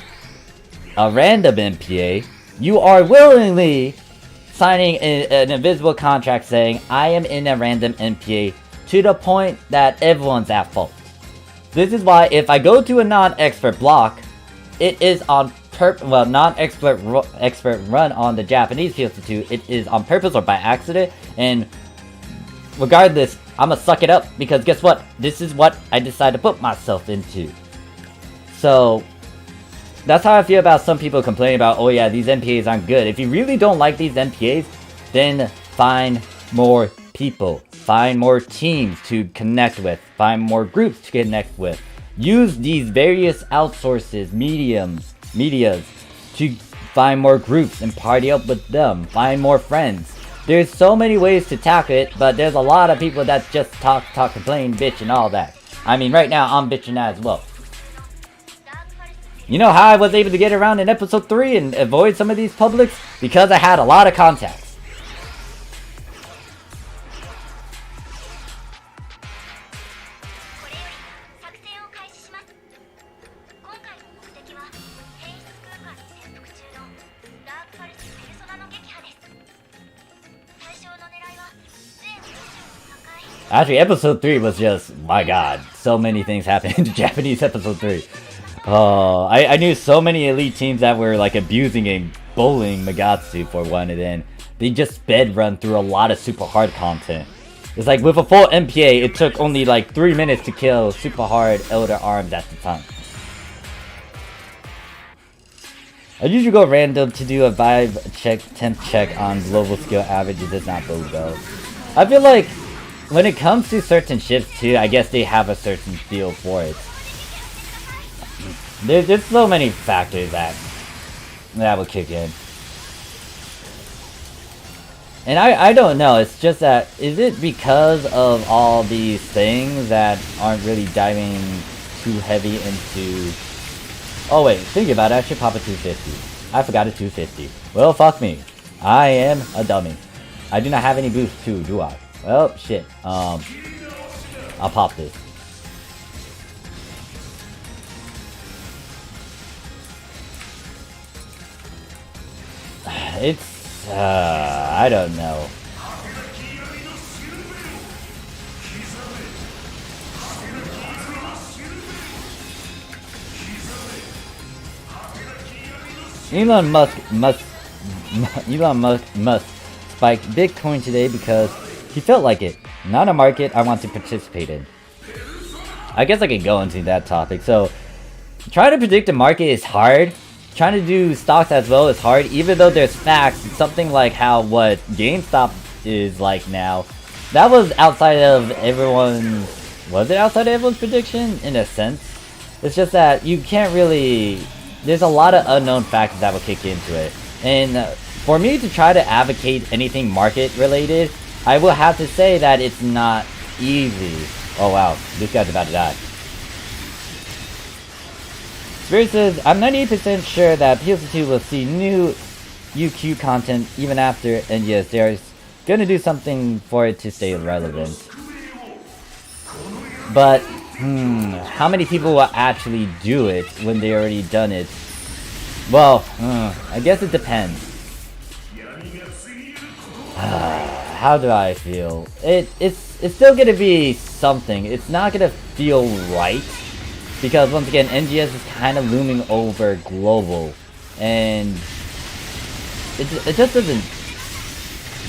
a random MPA, you are willingly signing an invisible contract saying, I am in a random MPA, to the point that everyone's at fault. This is why if I go to a non-expert block, it is on non-expert run on the Japanese PSO2, it is on purpose or by accident, and regardless, I'ma suck it up, because guess what? This is what I decided to put myself into. So, that's how I feel about some people complaining about, oh yeah, these MPAs aren't good. If you really don't like these MPAs, then find more people. Find more teams to connect with. Find more groups to connect with. Use these various outsources, medias, to find more groups and party up with them. Find more friends. There's so many ways to tackle it, but there's a lot of people that just talk, complain, bitch, and all that. I mean, right now, I'm bitching as well. You know how I was able to get around in episode 3 and avoid some of these publics? Because I had a lot of contacts. Actually, episode 3 was just, my god, so many things happened in Japanese episode 3. I knew so many elite teams that were like abusing and bullying Megatsu for one, and then they just sped run through a lot of super hard content. It's like with a full MPA, it took only like 3 minutes to kill super hard Elder Arms at the time. I usually go random to do a vibe check, temp check on global skill average. It does not bode well. I feel like when it comes to certain ships too, I guess they have a certain feel for it. There's so many factors that will kick in. And I don't know, it's just that, is it because of all these things that aren't really diving too heavy into... Oh wait, think about it, I should pop a 250. I forgot a 250. Well, fuck me. I am a dummy. I do not have any boost too, do I? Well, shit. I'll pop this. It's, I don't know. Elon Musk spiked Bitcoin today because he felt like it. Not a market I want to participate in. I guess I could go into that topic. So, trying to predict a market is hard. Trying to do stocks as well is hard, even though there's facts. Something like how what GameStop is like now. That was outside of everyone's... Was it outside of everyone's prediction? In a sense. It's just that you can't really... There's a lot of unknown factors that will kick into it. And for me to try to advocate anything market related, I will have to say that it's not easy. Oh wow, this guy's about to die. Spirit says, I'm 98% sure that PSO2 will see new UQ content even after, and yes, they're gonna do something for it to stay relevant. But, how many people will actually do it when they already done it? Well, I guess it depends. How do I feel? It's still gonna be something. It's not gonna feel right. Because once again, NGS is kind of looming over global. And it just doesn't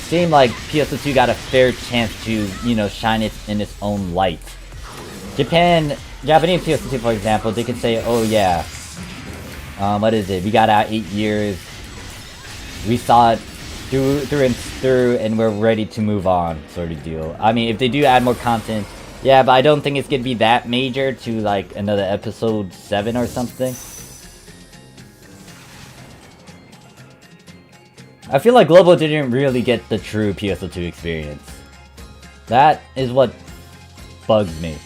seem like PSO2 got a fair chance to, you know, shine it in its own light. Japanese PSO2, for example, they could say, oh yeah, what is it? We got out 8 years. We saw it through and through, and we're ready to move on, sort of deal. I mean, if they do add more content, yeah, but I don't think it's gonna be that major to like another episode 7 or something. I feel like Global didn't really get the true PSO2 experience. That is what bugs me.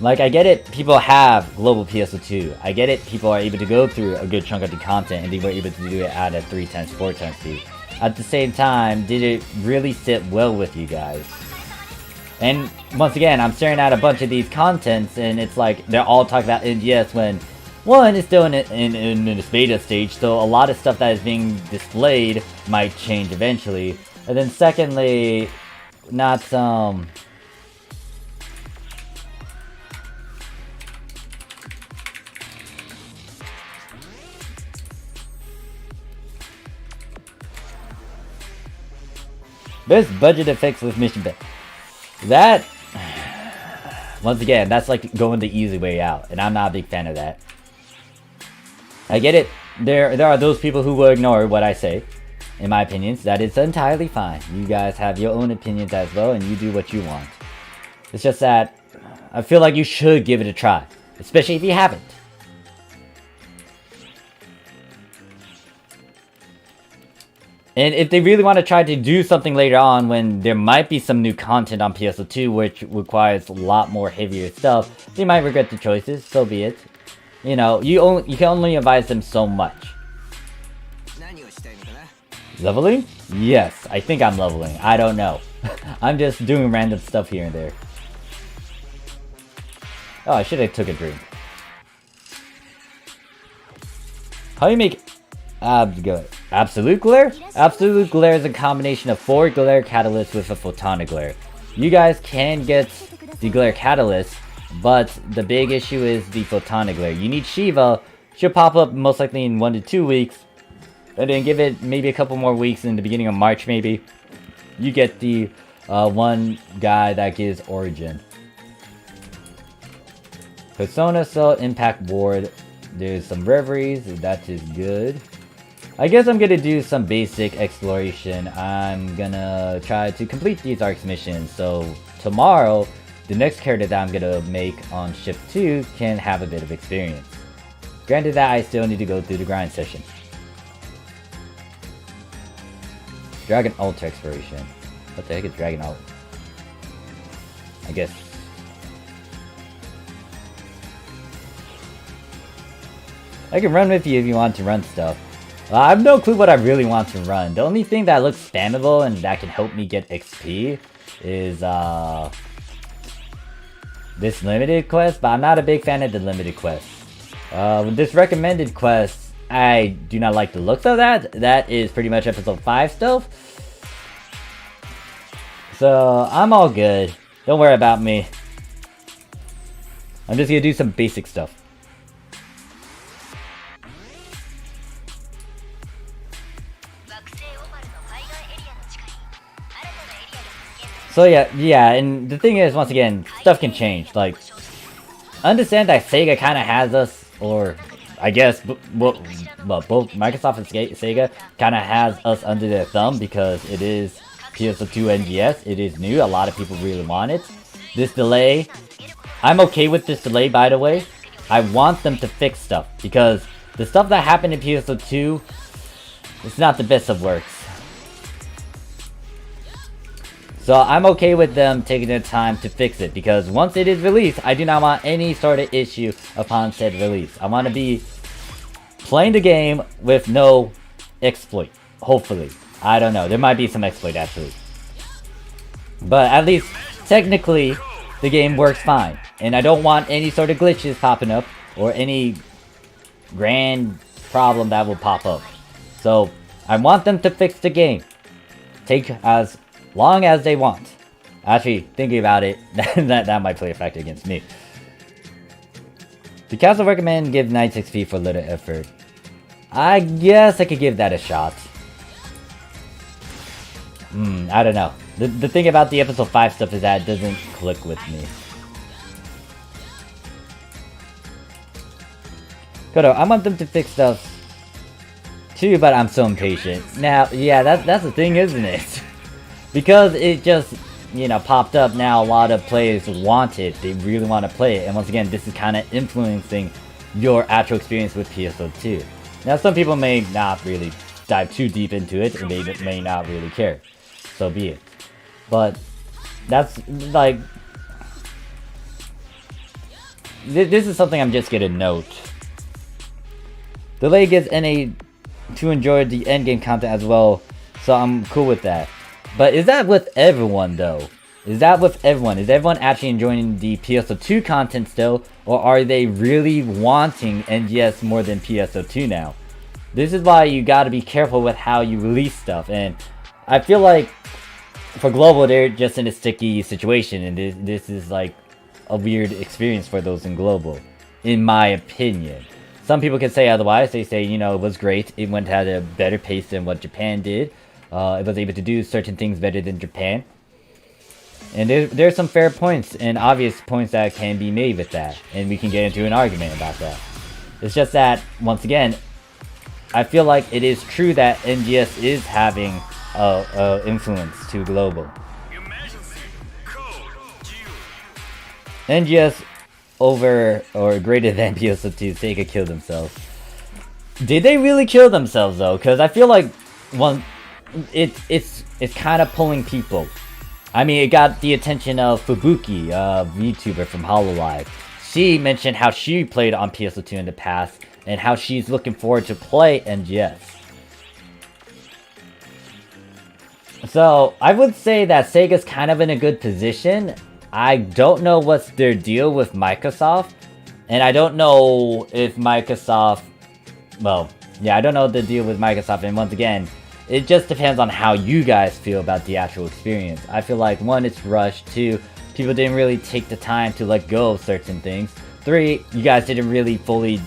Like, I get it, people have Global PSO2. I get it, people are able to go through a good chunk of the content and they were able to do it at a 3 times, 4 times speed. At the same time, did it really sit well with you guys? And once again, I'm staring at a bunch of these contents and it's like, they're all talking about NGS when one is still in its beta stage, so a lot of stuff that is being displayed might change eventually. And then secondly, not some... There's budget effects with mission bet. That, once again, that's like going the easy way out, and I'm not a big fan of that. I get it. There are those people who will ignore what I say, in my opinions. That is entirely fine. You guys have your own opinions as well, and you do what you want. It's just that I feel like you should give it a try, especially if you haven't. And if they really want to try to do something later on when there might be some new content on PSO2 which requires a lot more heavier stuff, they might regret the choices, so be it. You know, you can only advise them so much. Leveling? Yes, I think I'm leveling. I don't know. I'm just doing random stuff here and there. Oh, I should have took a drink. How do you make Absolute glare? Absolute glare is a combination of 4 glare catalysts with a photonic glare. You guys can get the Glare Catalyst, but the big issue is the Photonic Glare. You need Shiva. She'll pop up most likely in 1 to 2 weeks. And then give it maybe a couple more weeks in the beginning of March maybe. You get the one guy that gives Origin. Persona Cell, Impact Board. There's some Reveries, that is good. I guess I'm gonna do some basic exploration. I'm gonna try to complete these ARX missions. So tomorrow, the next character that I'm gonna make on Shift 2 can have a bit of experience. Granted that I still need to go through the grind session. Dragon Ult exploration. What the heck is Dragon Ult? I guess. I can run with you if you want to run stuff. I have no clue what I really want to run. The only thing that looks spammable and that can help me get XP is this limited quest, but I'm not a big fan of the limited quest. With this recommended quest, I do not like the looks of that. That is pretty much episode 5 stuff. So I'm all good. Don't worry about me. I'm just gonna do some basic stuff. So yeah, and the thing is, once again, stuff can change. Like, understand that Sega kind of has us, or I guess both Microsoft and Sega kind of has us under their thumb because it is PSO2 NGS. It is new. A lot of people really want it. This delay, I'm okay with this delay, by the way. I want them to fix stuff because the stuff that happened in PSO2, it's not the best of works. So I'm okay with them taking their time to fix it because once it is released, I do not want any sort of issue upon said release. I want to be playing the game with no exploit, hopefully. I don't know, there might be some exploit actually. But at least, technically, the game works fine. And I don't want any sort of glitches popping up or any grand problem that will pop up. So, I want them to fix the game. Take as long as they want. Actually, thinking about it, that might play a factor against me. The council recommend give Knights XP for little effort. I guess I could give that a shot. I don't know. The thing about the episode 5 stuff is that it doesn't click with me. Kodo, I want them to fix stuff too, but I'm so impatient. Now, yeah, that's the thing, isn't it? Because it just, you know, popped up now, a lot of players want it. They really want to play it. And once again, this is kind of influencing your actual experience with PSO2. Now, some people may not really dive too deep into it, and they may not really care. So be it. But that's, like, this is something I'm just gonna note. Delay gives NA to enjoy the endgame content as well, so I'm cool with that. But is that with everyone though? Is that with everyone? Is everyone actually enjoying the PSO2 content still? Or are they really wanting NGS more than PSO2 now? This is why you gotta be careful with how you release stuff. And I feel like for Global, they're just in a sticky situation. And this is like a weird experience for those in Global, in my opinion. Some people can say otherwise. They say, you know, it was great. It went at a better pace than what Japan did. It was able to do certain things better than Japan. And there's some fair points and obvious points that can be made with that. And we can get into an argument about that. It's just that, once again, I feel like it is true that NGS is having influence to Global. NGS over or greater than PSO2, Sega killed themselves. Did they really kill themselves though? Because I feel like it's kind of pulling people. I mean, it got the attention of Fubuki, a VTuber from HoloLive. She mentioned how she played on PSO2 in the past and how she's looking forward to play NGS. So I would say that Sega's kind of in a good position. I don't know what's their deal with Microsoft, and I don't know if Microsoft, well, yeah, I don't know the deal with Microsoft, and once again, It just depends on how you guys feel about the actual experience. I feel like 1, it's rushed. 2, people didn't really take the time to let go of certain things. 3, you guys didn't really fully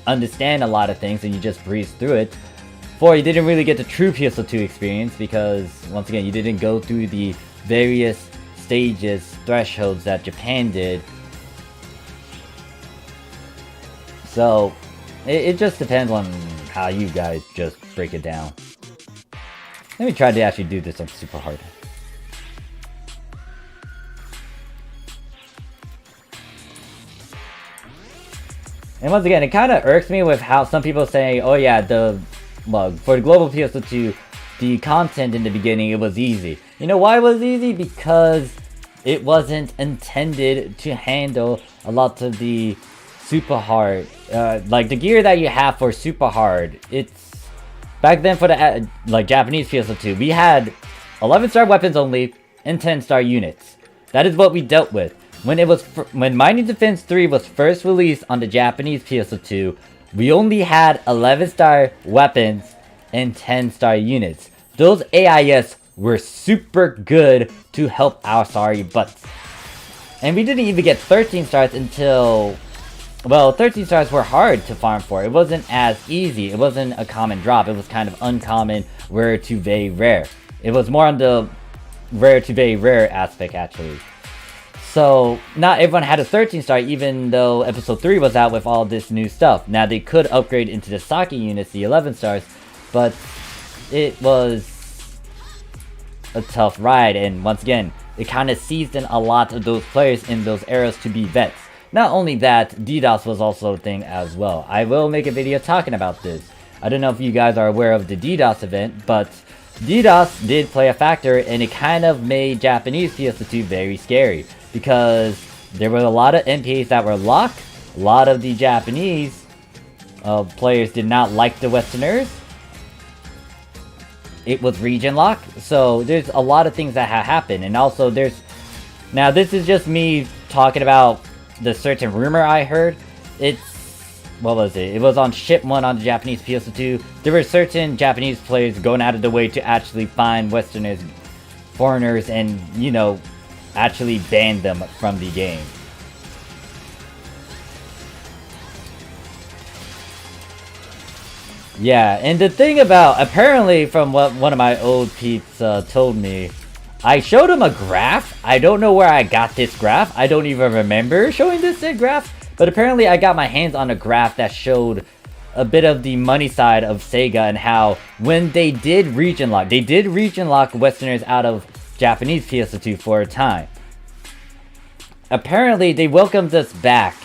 understand a lot of things and you just breezed through it. 4, you didn't really get the true PSO2 experience because, once again, you didn't go through the various stages, thresholds that Japan did. So, it just depends on how you guys just break it down. Let me try to actually do this on super hard. And once again, it kind of irks me with how some people say, oh yeah, for the global PSO2, the content in the beginning, it was easy. You know why it was easy? Because it wasn't intended to handle a lot of the super hard, like the gear that you have for super hard. It's back then for the Japanese PSO2, we had 11-star weapons only and 10-star units. That is what we dealt with. When Mighty Defense 3 was first released on the Japanese PSO2, we only had 11-star weapons and 10-star units. Those AIS were super good to help our sorry butts. And we didn't even get 13 stars until... Well, 13 stars were hard to farm for. It wasn't as easy. It wasn't a common drop. It was kind of uncommon, rare to very rare. It was more on the rare to very rare aspect, actually. So, not everyone had a 13 star, even though episode 3 was out with all this new stuff. Now, they could upgrade into the Sake units, the 11 stars, but it was a tough ride. And once again, it kind of seasoned a lot of those players in those eras to be vets. Not only that, DDoS was also a thing as well. I will make a video talking about this. I don't know if you guys are aware of the DDoS event, but DDoS did play a factor, and it kind of made Japanese PSO2 very scary. Because there were a lot of NPAs that were locked. A lot of the Japanese players did not like the Westerners. It was region lock. So there's a lot of things that have happened. And also there's... Now this is just me talking about the certain rumor I heard. It's... What was it? It was on Ship 1 on the Japanese PSO2. There were certain Japanese players going out of the way to actually find Westerners, foreigners, and, you know, actually ban them from the game. Yeah, and the thing about, apparently from what one of my old peeps told me, I showed him a graph. I don't know where I got this graph. I don't even remember showing this graph. But apparently I got my hands on a graph that showed a bit of the money side of Sega and how when they did region lock Westerners out of Japanese PSO2 for a time. Apparently they welcomed us back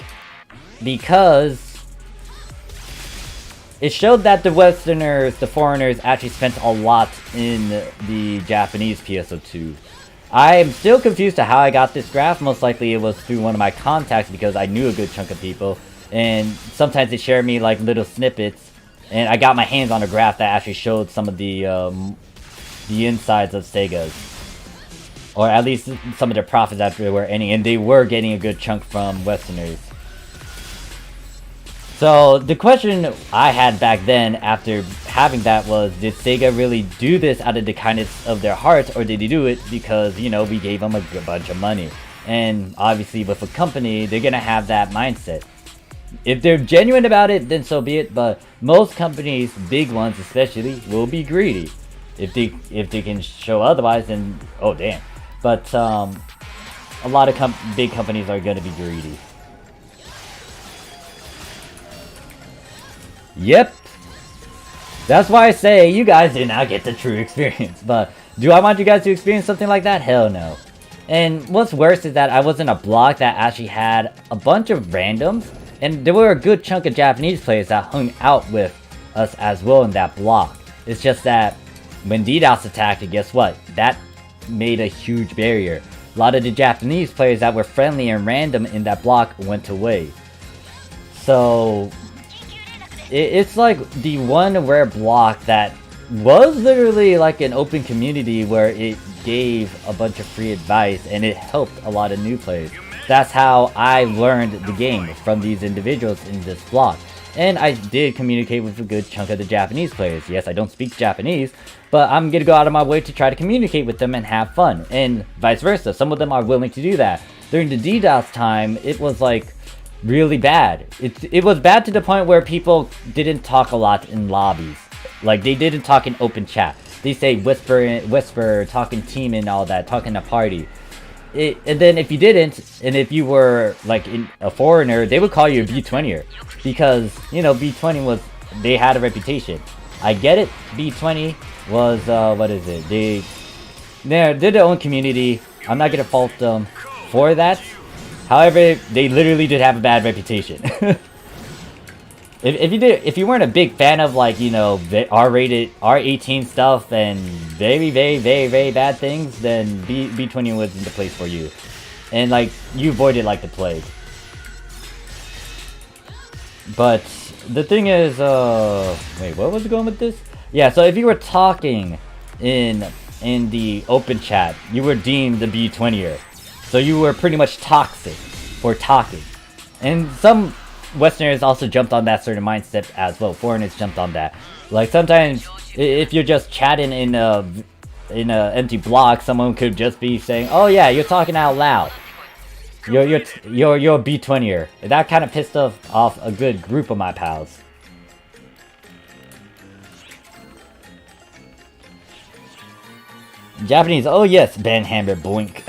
because it showed that the Westerners, the foreigners, actually spent a lot in the Japanese PSO2. I am still confused to how I got this graph. Most likely it was through one of my contacts because I knew a good chunk of people. And sometimes they share me like little snippets. And I got my hands on a graph that actually showed some of the insides of Sega's. Or at least some of their profits that they were any. And they were getting a good chunk from Westerners. So the question I had back then after having that was, did Sega really do this out of the kindness of their hearts, or did they do it because, you know, we gave them a bunch of money? And obviously with a company, they're gonna have that mindset. If they're genuine about it, then so be it, but most companies, big ones especially, will be greedy. If they can show otherwise, then oh damn. But a lot of big companies are gonna be greedy. Yep. That's why I say you guys did not get the true experience. But do I want you guys to experience something like that? Hell no. And what's worse is that I was in a block that actually had a bunch of randoms. And there were a good chunk of Japanese players that hung out with us as well in that block. It's just that when DDoS attacked, guess what? That made a huge barrier. A lot of the Japanese players that were friendly and random in that block went away. So... it's like the one rare block that was literally like an open community where it gave a bunch of free advice and it helped a lot of new players. That's how I learned the game, from these individuals in this block. And I did communicate with a good chunk of the Japanese players. Yes, I don't speak Japanese, but I'm gonna go out of my way to try to communicate with them and have fun. And vice versa, some of them are willing to do that. During the DDoS time, it was like really bad. It was bad to the point where people didn't talk a lot in lobbies. Like, they didn't talk in open chat. They say whisper, talking team and all that, talking a party. And then if you didn't, and if you were like a foreigner, they would call you a B20er. Because, you know, B20 was, they had a reputation. I get it, B20 was, what is it? They're their own community. I'm not gonna fault them for that. However, they literally did have a bad reputation. If you weren't a big fan of, like, you know, the R-rated, R18 stuff and very bad things, then B20 wasn't the place for you. And, like, you avoided like the plague. But the thing is, wait, what was it going with this? Yeah, so if you were talking in the open chat, you were deemed the B20er. So you were pretty much toxic for talking. And some Westerners also jumped on that certain mindset as well. Foreigners jumped on that. Like, sometimes if you're just chatting in a empty block, someone could just be saying, "Oh yeah, you're talking out loud. You're a B20er." That kind of pissed off a good group of my pals. Japanese, oh yes, banhammer boink.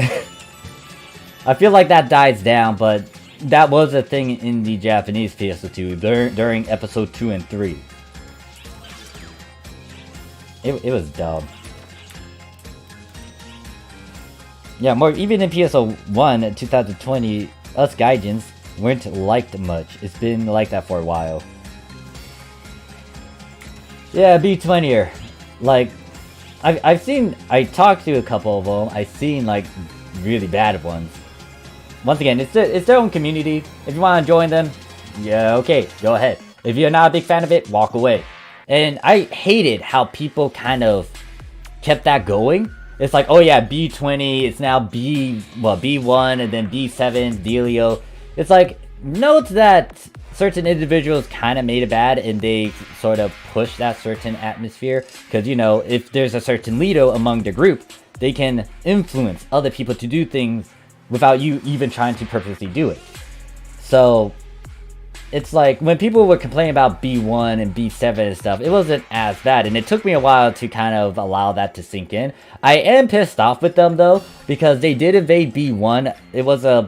I feel like that dies down, but that was a thing in the Japanese PSO2 during episode 2 and 3. It was dumb. Yeah, more even in PSO1 2020, us gaijins weren't liked much. It's been like that for a while. Yeah, B20er. Like, I talked to a couple of them. I've seen like really bad ones. Once again, it's their own community. If you want to join them, yeah, okay, go ahead. If you're not a big fan of it, walk away. And I hated how people kind of kept that going. It's like, oh yeah, B20, it's now B1, and then B7, Delio. It's like, note that certain individuals kind of made it bad, and they sort of push that certain atmosphere. Because, you know, if there's a certain leader among the group, they can influence other people to do things without you even trying to purposely do it. So it's like when people were complaining about B1 and B7 and stuff, it wasn't as bad, and it took me a while to kind of allow that to sink in. I am pissed off with them though, because they did invade B1. It was on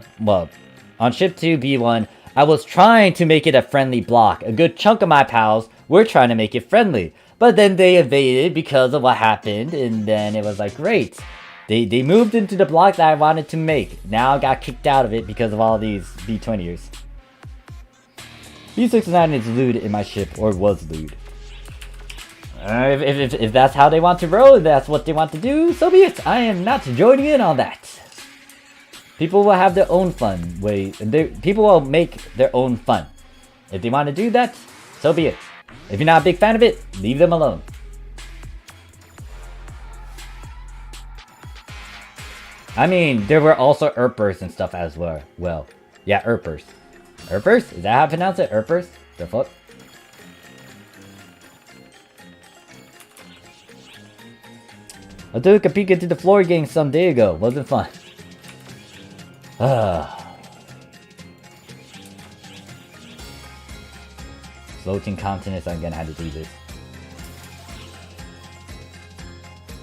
ship 2 B1, I was trying to make it a friendly block. A good chunk of my pals were trying to make it friendly, but then they invaded because of what happened, and then it was like, great. They moved into the block that I wanted to make. Now I got kicked out of it because of all these B20ers. B69 is lewd in my ship, or was lewd. If that's how they want to roll, if that's what they want to do, so be it. I am not joining in on that. People will have their own fun way. People will make their own fun. If they want to do that, so be it. If you're not a big fan of it, leave them alone. I mean, there were also Erpers and stuff as well. Yeah, Erpers. Erpers? Is that how I pronounce it? Erpers? The fuck? I took a peek into the floor game some day ago. Wasn't fun. Floating continents, I'm gonna have to do this.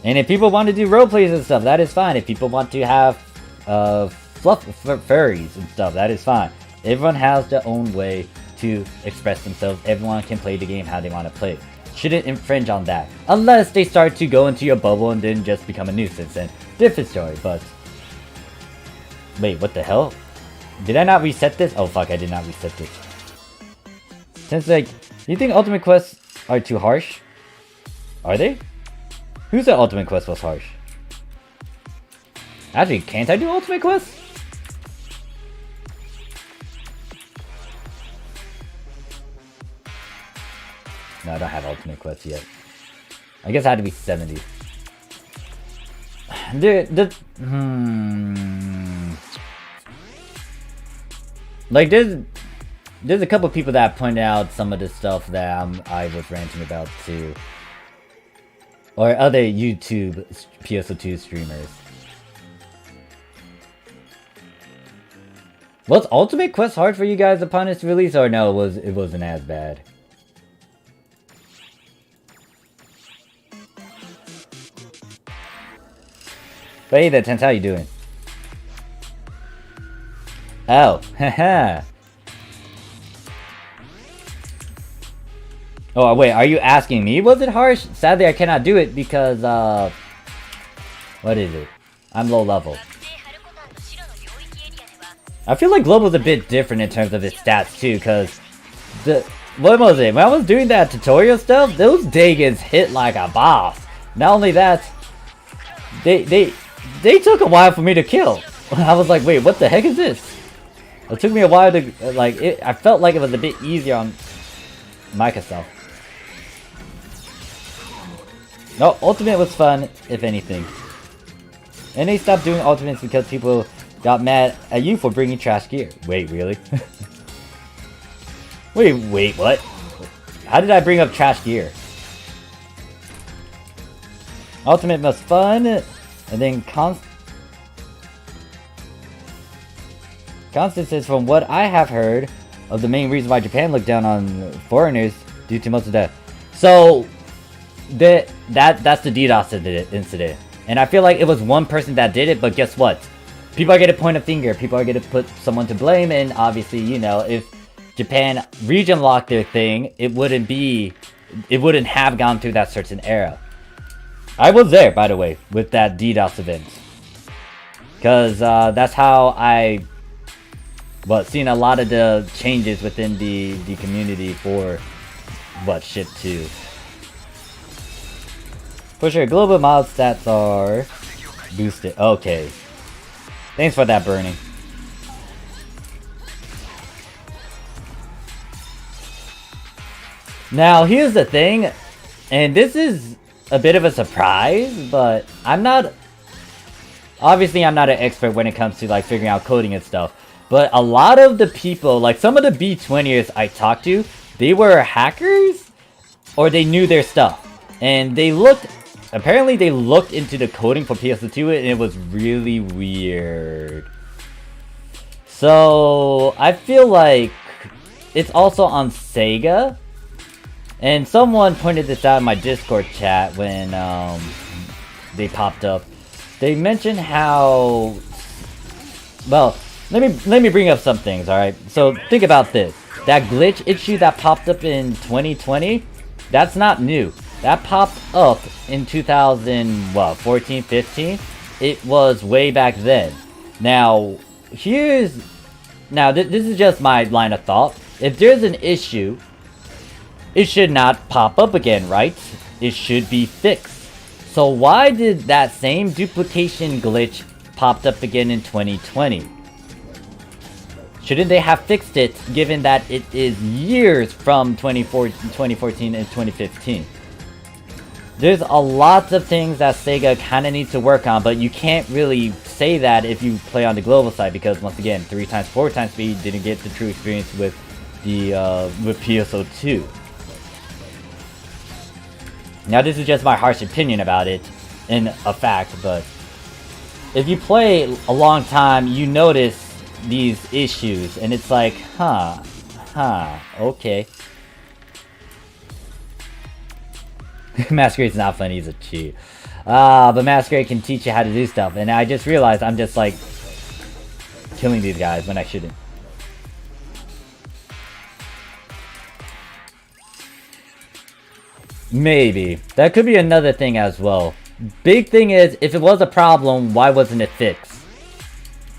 And if people want to do roleplays and stuff, that is fine. If people want to have fluff furries and stuff, that is fine. Everyone has their own way to express themselves. Everyone can play the game how they want to play. Shouldn't infringe on that. Unless they start to go into your bubble and then just become a nuisance. And different story, but... Wait, what the hell? Did I not reset this? Oh fuck, I did not reset this. Since like, you think Ultimate Quests are too harsh? Are they? Who said Ultimate Quest was harsh? Actually, can't I do Ultimate Quest? No, I don't have Ultimate Quest yet. I guess I had to be 70. Like, there's there's a couple people that pointed out some of the stuff that I was ranting about too. Or other YouTube PSO2 streamers. Was Ultimate Quest hard for you guys upon its release, or no, it wasn't as bad? But hey there, Tense, how you doing? Oh, haha. Oh, wait, are you asking me, was it harsh? Sadly, I cannot do it because, what is it? I'm low level. I feel like Global's a bit different in terms of its stats, too, because what was it? When I was doing that tutorial stuff, those Dagons hit like a boss. Not only that, they took a while for me to kill. I was like, wait, what the heck is this? It took me a while to, like, I felt like it was a bit easier on Microsoft. No, Ultimate was fun, if anything. And they stopped doing Ultimates because people got mad at you for bringing trash gear. Wait, really? wait, what? How did I bring up trash gear? Ultimate was fun, and then Constance says, from what I have heard of the main reason why Japan looked down on foreigners due to most of that. So that's the DDoS incident. And I feel like it was one person that did it, but guess what? People are going to point a finger, people are going to put someone to blame, and obviously, you know, if Japan region locked their thing, it wouldn't have gone through that certain era. I was there, by the way, with that DDoS event. Because that's how I seen a lot of the changes within the community for ship 2. For sure, global mod stats are boosted. Okay. Thanks for that, Burning. Now, here's the thing, and this is a bit of a surprise, but obviously I'm not an expert when it comes to like figuring out coding and stuff, but a lot of the people, like some of the B20ers I talked to, they were hackers, or they knew their stuff, and apparently they looked into the coding for PSO2 and it was really weird. So I feel like it's also on Sega. And someone pointed this out in my Discord chat when they popped up. They mentioned how, well, let me bring up some things, alright? So think about this. That glitch issue that popped up in 2020, that's not new. That popped up in 2014, 15. It was way back then. Now, this is just my line of thought. If there's an issue, it should not pop up again, right? It should be fixed. So why did that same duplication glitch pop up again in 2020? Shouldn't they have fixed it, given that it is years from 2014 and 2015? There's a lot of things that Sega kind of needs to work on, but you can't really say that if you play on the global side, because once again, 3x, 4x speed didn't get the true experience with the with PSO2. Now, this is just my harsh opinion about it, in a fact, but if you play a long time, you notice these issues, and it's like, okay. Masquerade's not funny, he's a cheat. But Masquerade can teach you how to do stuff, and I just realized I'm just like killing these guys when I shouldn't. Maybe. That could be another thing as well. Big thing is, if it was a problem, why wasn't it fixed?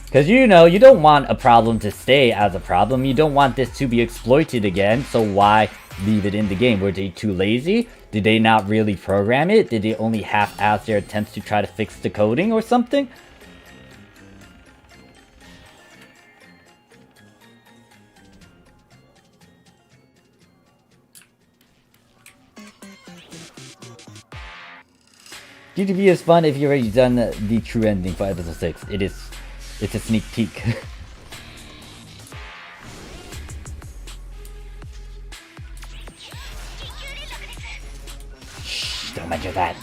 Because you know, you don't want a problem to stay as a problem. You don't want this to be exploited again, so why leave it in the game? Were they too lazy? Did they not really program it? Did they only half-ass their attempts to try to fix the coding or something? GTV is fun if you've already done the true ending for episode 6. It's a sneak peek. much of that.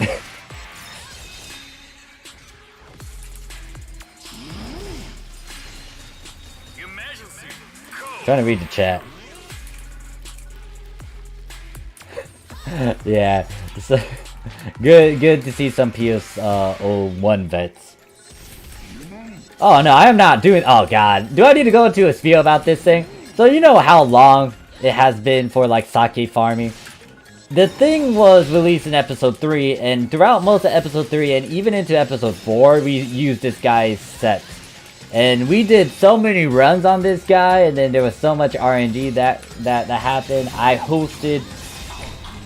Trying to read the chat. Yeah, so, good to see some PSO1 vets. Oh no, I am not doing. Oh god, do I need to go into a spiel about this thing? So you know how long it has been for like sake farming. The thing was released in episode 3, and throughout most of episode 3 and even into episode 4, we used this guy's set. And we did so many runs on this guy, and then there was so much RNG that happened. I hosted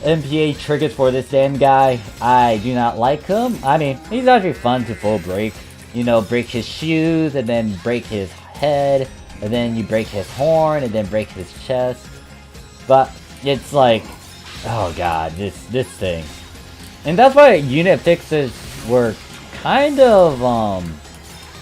MPA triggers for this damn guy. I do not like him. I mean, he's actually fun to full break. You know, break his shoes, and then break his head, and then you break his horn, and then break his chest. But it's like, oh god, this thing. And that's why unit fixes were kind of,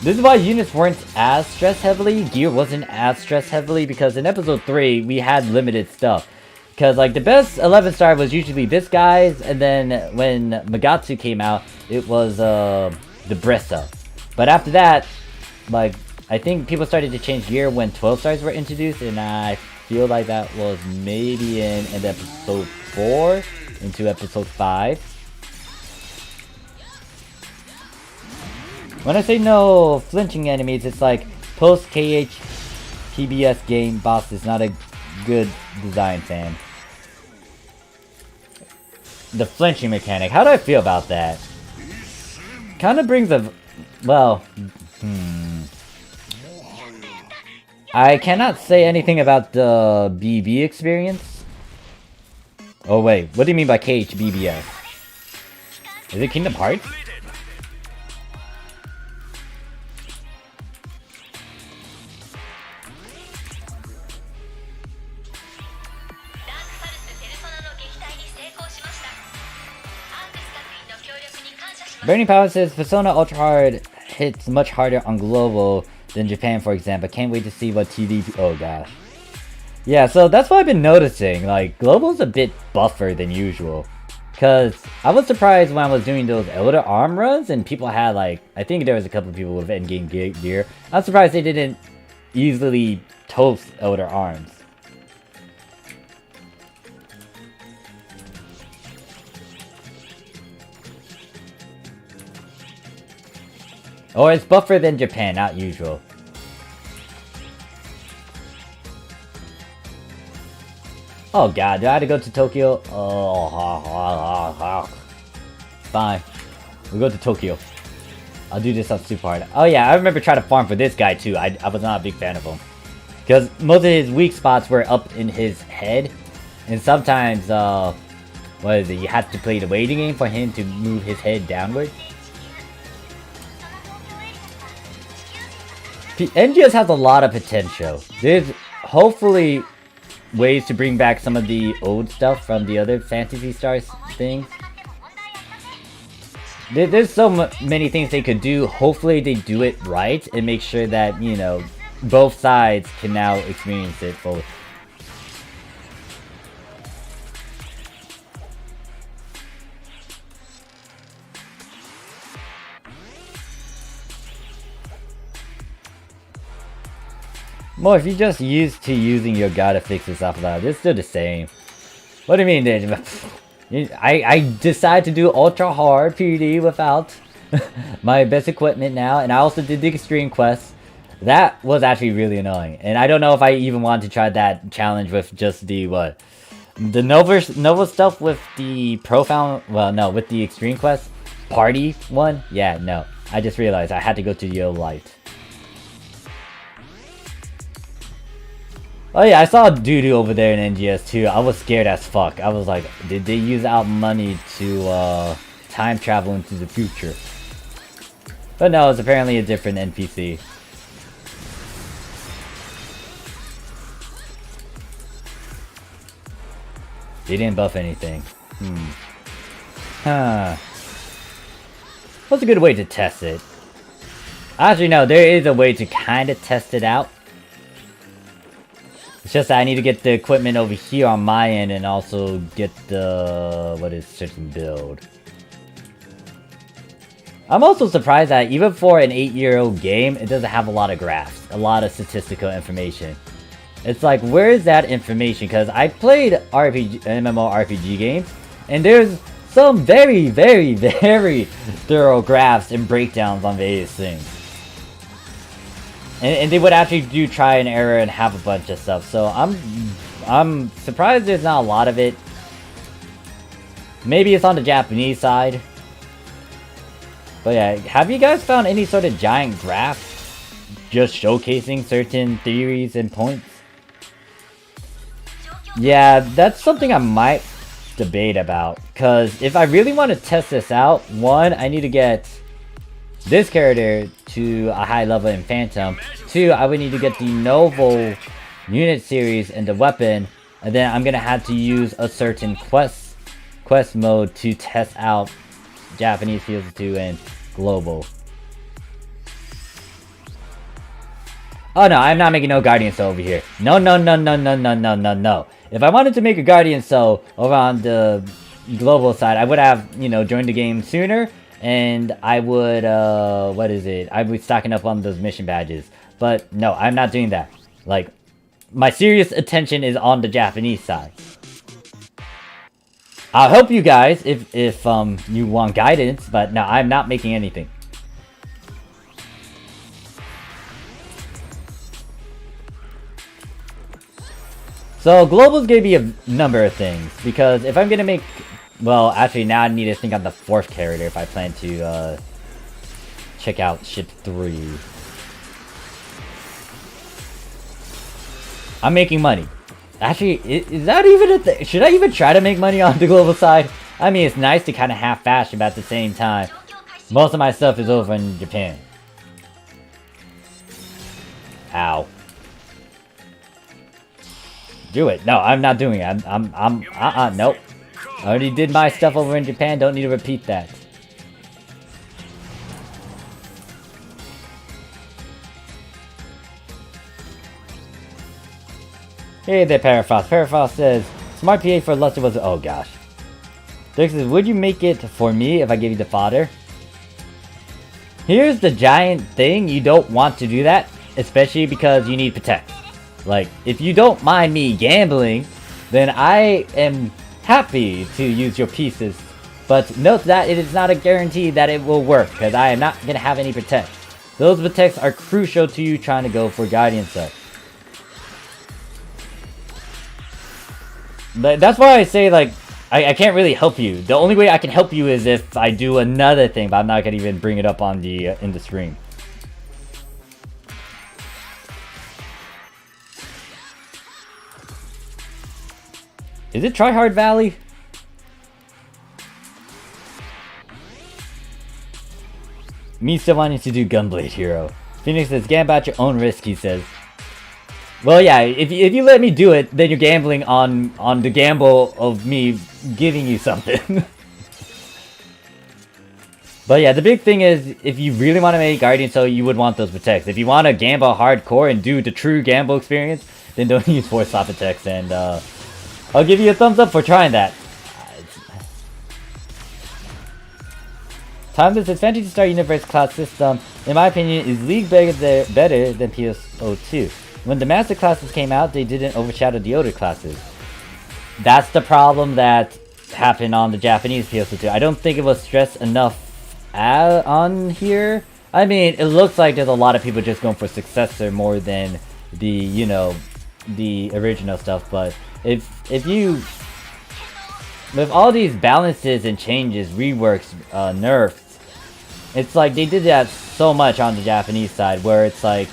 this is why units weren't as stress heavily, gear wasn't as stress heavily, because in episode 3, we had limited stuff. Because, like, the best 11 star was usually this guy's, and then when Magatsu came out, it was, the Brissa. But after that, like, I think people started to change gear when 12 stars were introduced, and I feel like that was maybe in episode 4 into episode 5. When I say no flinching enemies, it's like post KH PBS game boss is not a good design, fan. The flinching mechanic, how do I feel about that? Kind of brings a, well, I cannot say anything about the BB experience. Oh wait, what do you mean by KH BBS? Is it Kingdom Hearts? Burning Power says Persona Ultra Hard hits much harder on global than Japan, for example. Can't wait to see what TV. Oh gosh. Yeah, so that's what I've been noticing. Like, global's a bit buffer than usual. Cause I was surprised when I was doing those Elder Arm runs and people had like, I think there was a couple of people with endgame gear. I'm surprised they didn't easily toast Elder Arms. Or it's buffer than Japan, not usual. Oh god, do I have to go to Tokyo? Oh, fine. We go to Tokyo. I'll do this on super hard. Oh yeah, I remember trying to farm for this guy too. I was not a big fan of him. Because most of his weak spots were up in his head. And sometimes, what is it? You have to play the waiting game for him to move his head downward. NGS has a lot of potential. There's hopefully ways to bring back some of the old stuff from the other Fantasy Stars things. There's so many things they could do. Hopefully they do it right and make sure that, you know, both sides can now experience it fully. Well, if you're just used to using your gotta fix this off loud, it's still the same. What do you mean, dude? I decided to do ultra hard PD without my best equipment now, and I also did the extreme quest. That was actually really annoying, and I don't know if I even want to try that challenge with just the what, the Nova stuff with the profound. Well, no, with the extreme quest party one. Yeah, no, I just realized I had to go to Yo Light. Oh yeah, I saw Doodoo over there in NGS too. I was scared as fuck. I was like, did they use out money to time travel into the future? But no, it's apparently a different NPC. They didn't buff anything. Huh. What's a good way to test it? Actually no, there is a way to kind of test it out. It's just that I need to get the equipment over here on my end and also get the, what is certain build. I'm also surprised that even for an 8-year-old game, it doesn't have a lot of graphs, a lot of statistical information. It's like, where is that information? Because I played MMORPG games, and there's some very, very, very thorough graphs and breakdowns on various things. And they would actually do try and error and have a bunch of stuff. So I'm surprised there's not a lot of it. Maybe it's on the Japanese side. But yeah, have you guys found any sort of giant graph just showcasing certain theories and points? Yeah, that's something I might debate about. Because if I really want to test this out, one, I need to get this character to a high level in Phantom. Two, I would need to get the Novel unit series and the weapon. And then I'm going to have to use a certain quest mode to test out Japanese PSO2 and global. Oh no, I'm not making no Guardian Soul over here. No. If I wanted to make a Guardian Soul over on the global side, I would have, you know, joined the game sooner. And I would, I would stocking up on those mission badges. But no, I'm not doing that. Like, my serious attention is on the Japanese side. I'll help you guys if you want guidance, but no, I'm not making anything. So global's gonna be a number of things, because if I'm gonna make, well, actually now I need to think on the 4th character if I plan to check out ship 3. I'm making money. Actually, is that even a thing? Should I even try to make money on the global side? I mean, it's nice to kind of half-fashion, but at the same time, most of my stuff is over in Japan. Ow. Do it. No, I'm not doing it. Nope. I already did my stuff over in Japan. Don't need to repeat that. Hey there, Parafrost. Parafrost says, smart PA for Luster was... Oh, gosh. Dirk says, would you make it for me if I give you the fodder? Here's the giant thing. You don't want to do that, especially because you need Protect. Like, if you don't mind me gambling, then I am happy to use your pieces. But note that it is not a guarantee that it will work, because I am not going to have any Protect. Those Protects are crucial to you trying to go for Guardian Set. But that's why I say, like, I can't really help you. The only way I can help you is if I do another thing, but I'm not going to even bring it up on the in the stream. Is it Tryhard Valley? Me still wanting to do Gunblade Hero. Phoenix says, gamble at your own risk, he says. Well, yeah, if you let me do it, then you're gambling on the gamble of me giving you something. But yeah, the big thing is, if you really want to make Guardian Soul, you would want those Protects. If you want to gamble hardcore and do the true gamble experience, then don't use 4-slot Protects, and I'll give you a thumbs up for trying that. Timeless says, Fantasy Star Universe class system, in my opinion, is league better than PSO2. When the Master classes came out, they didn't overshadow the older classes. That's the problem that happened on the Japanese PSO2. I don't think it was stressed enough on here. I mean, it looks like there's a lot of people just going for Successor more than the, you know, the original stuff. But if you... with all these balances and changes, reworks, nerfs, it's like they did that so much on the Japanese side, where it's like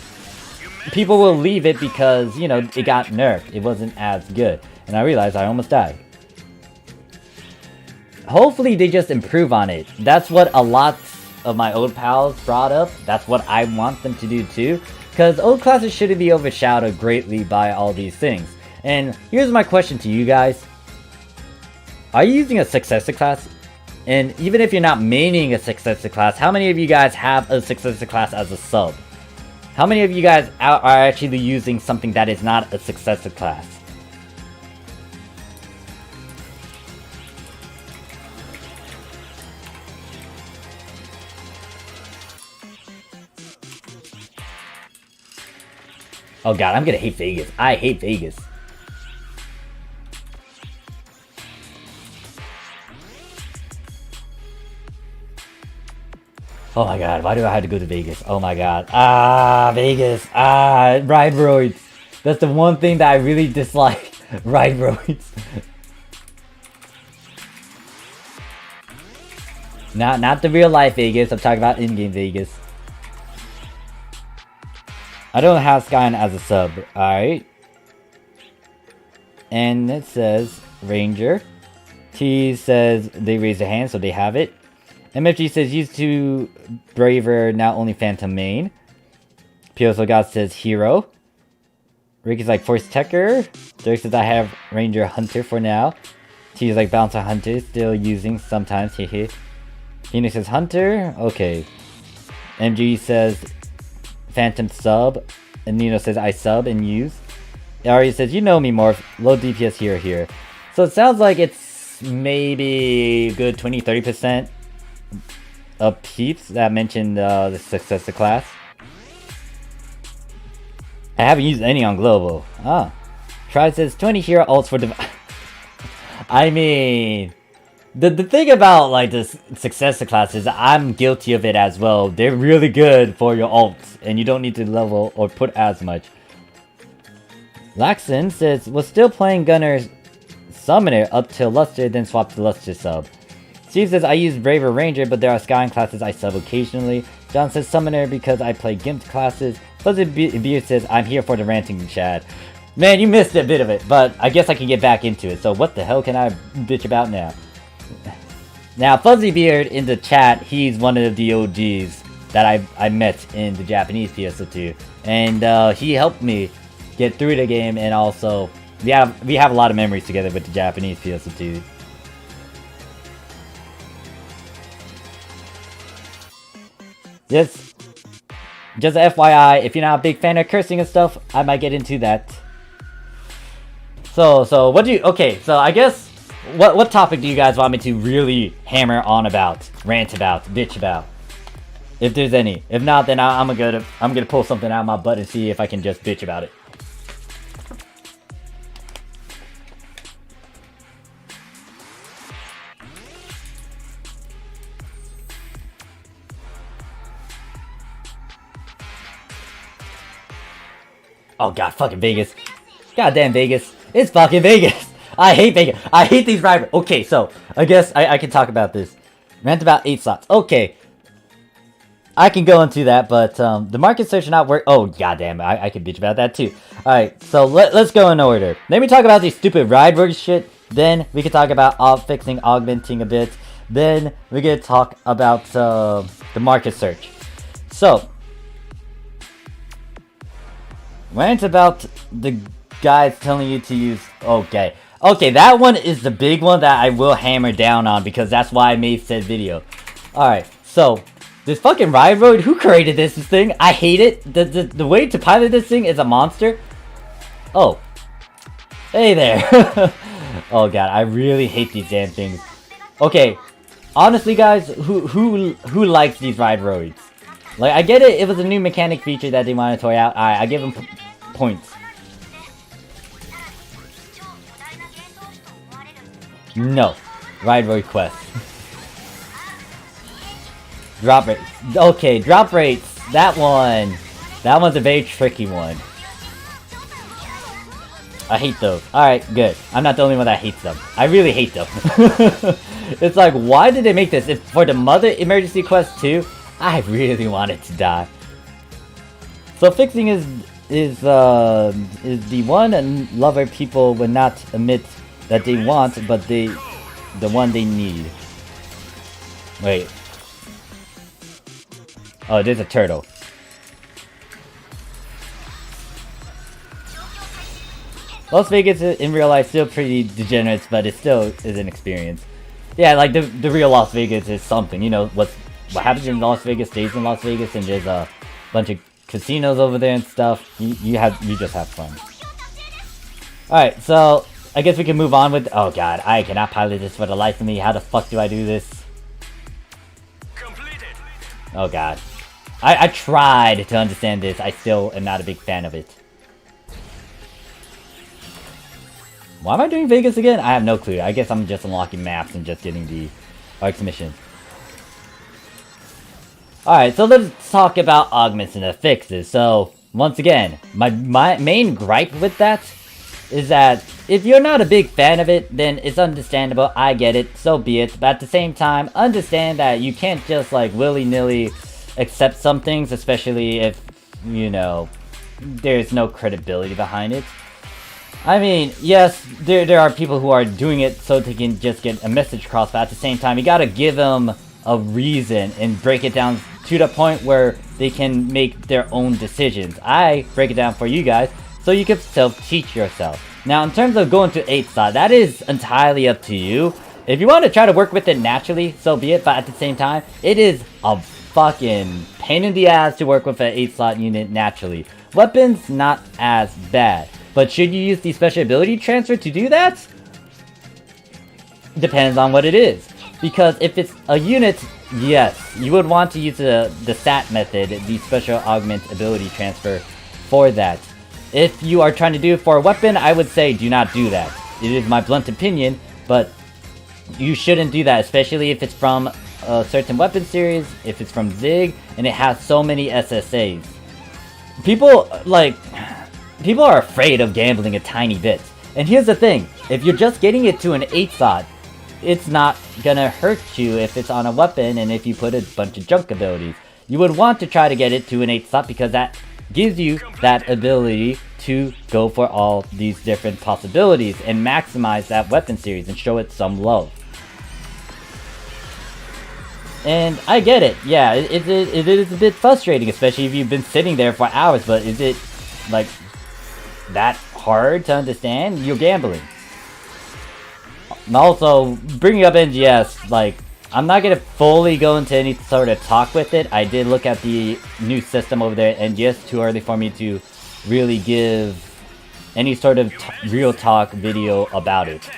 people will leave it because, you know, it got nerfed. It wasn't as good. And I realized I almost died. Hopefully they just improve on it. That's what a lot of my old pals brought up. That's what I want them to do too. Because old classes shouldn't be overshadowed greatly by all these things. And here's my question to you guys. Are you using a Successor class? And even if you're not maining a Successor class, how many of you guys have a Successor class as a sub? How many of you guys are actually using something that is not a Successor class? Oh god, I'm gonna hate Vegas. I hate Vegas. Oh my god, why do I have to go to Vegas? Oh my god. Ah, Vegas. Ah, ride roids. That's the one thing that I really dislike. Ride roids. Not the real life Vegas. I'm talking about in-game Vegas. I don't have Skyn as a sub. Alright. And it says Ranger. T says they raise their hand, so they have it. MFG says used to Braver, now only Phantom main. PSO God says Hero. Rick is like Force Techer. Dirk says I have Ranger Hunter for now. T is like Bouncer Hunter, still using sometimes. Hehe. Phoenix says Hunter. Okay. MG says Phantom sub. And Nino says I sub and use. Ari says you know me Morph. Low DPS here. So it sounds like it's maybe good 20-30% of peeps that mentioned the successor class. I haven't used any on global. Ah. Try says 20 hero ults for I mean, the thing about like the successor classes, I'm guilty of it as well. They're really good for your ults, and you don't need to level or put as much. Laxon says was still playing Gunner Summoner up till Luster, then swapped to Luster sub. Steve says I use Braver Ranger, but there are Skyn classes I sub occasionally. John says Summoner because I play Gimp classes. Fuzzy Beer says I'm here for the ranting chat. Man, you missed a bit of it, but I guess I can get back into it. So what the hell can I bitch about now? Now, Fuzzy Beard in the chat, he's one of the OGs that I met in the Japanese PSO2. And he helped me get through the game, and also we have a lot of memories together with the Japanese PSO2. Just a FYI, if you're not a big fan of cursing and stuff, I might get into that. So what do you... Okay, so I guess... What topic do you guys want me to really hammer on about? Rant about? Bitch about? If there's any. If not, then I'm gonna pull something out of my butt and see if I can just bitch about it. Oh god, fucking Vegas. Goddamn Vegas. It's fucking Vegas. I hate Vegas. I hate these rivals. Okay, so I guess I can talk about this. Rant about 8 slots. Okay. I can go into that, but the market search not work. Oh goddamn, I can bitch about that too. Alright, so let's go in order. Let me talk about these stupid ride shit. Then we can talk about fixing, augmenting a bit. Then we're gonna talk about the market search. So rant about the guys telling you to use... Okay, that one is the big one that I will hammer down on because that's why I made said video. Alright, so this fucking ride road, who created this thing? I hate it. The way to pilot this thing is a monster. Oh, hey there. Oh god, I really hate these damn things. Okay, honestly guys, who likes these ride roads? Like, I get it, it was a new mechanic feature that they wanted to toy out. I give them points. No. Ride road quest. Drop rates. Okay, drop rates. That one's a very tricky one. I hate those. Alright, good. I'm not the only one that hates them. I really hate them. It's like, why did they make this? If for the mother emergency quest too, I really wanted to die. So fixing is the one and lover people would not admit that they want, but the one they need. Wait. Oh, there's a turtle. Las Vegas in real life still pretty degenerate, but it still is an experience. Yeah, like the real Las Vegas is something. You know what happens in Las Vegas stays in Las Vegas, and there's a bunch of casinos over there and stuff. You just have fun. All right, so I guess we can move on with... Oh god, I cannot pilot this for the life of me. How the fuck do I do this? Completed. Oh god. I tried to understand this. I still am not a big fan of it. Why am I doing Vegas again? I have no clue. I guess I'm just unlocking maps and just getting the Arcs mission. Alright, so let's talk about augments and the fixes. So, once again, my main gripe with that is that if you're not a big fan of it, then it's understandable. I get it, so be it. But at the same time, understand that you can't just like willy-nilly accept some things, especially if, you know, there's no credibility behind it. I mean, yes, there are people who are doing it so they can just get a message across, but at the same time, you gotta give them a reason and break it down to the point where they can make their own decisions. I break it down for you guys so you can self-teach yourself. Now, in terms of going to 8 slot, that is entirely up to you. If you want to try to work with it naturally, so be it, but at the same time, it is a fucking pain in the ass to work with an 8 slot unit naturally. Weapons, not as bad. But should you use the special ability transfer to do that? Depends on what it is. Because if it's a unit, yes, you would want to use the SAT method, the special augment ability transfer, for that. If you are trying to do it for a weapon, I would say do not do that. It is my blunt opinion, but you shouldn't do that, especially if it's from a certain weapon series, if it's from Zig, and it has so many SSAs. People are afraid of gambling a tiny bit. And here's the thing, if you're just getting it to an 8 slot, it's not gonna hurt you if it's on a weapon and if you put a bunch of junk abilities. You would want to try to get it to an 8 slot because that gives you that ability to go for all these different possibilities and maximize that weapon series and show it some love. And I get it, yeah, it is a bit frustrating, especially if you've been sitting there for hours, but is it like that hard to understand? You're gambling. Also, bringing up NGS, like, I'm not gonna fully go into any sort of talk with it. I did look at the new system over there at NGS, too early for me to really give any sort of real talk video about it.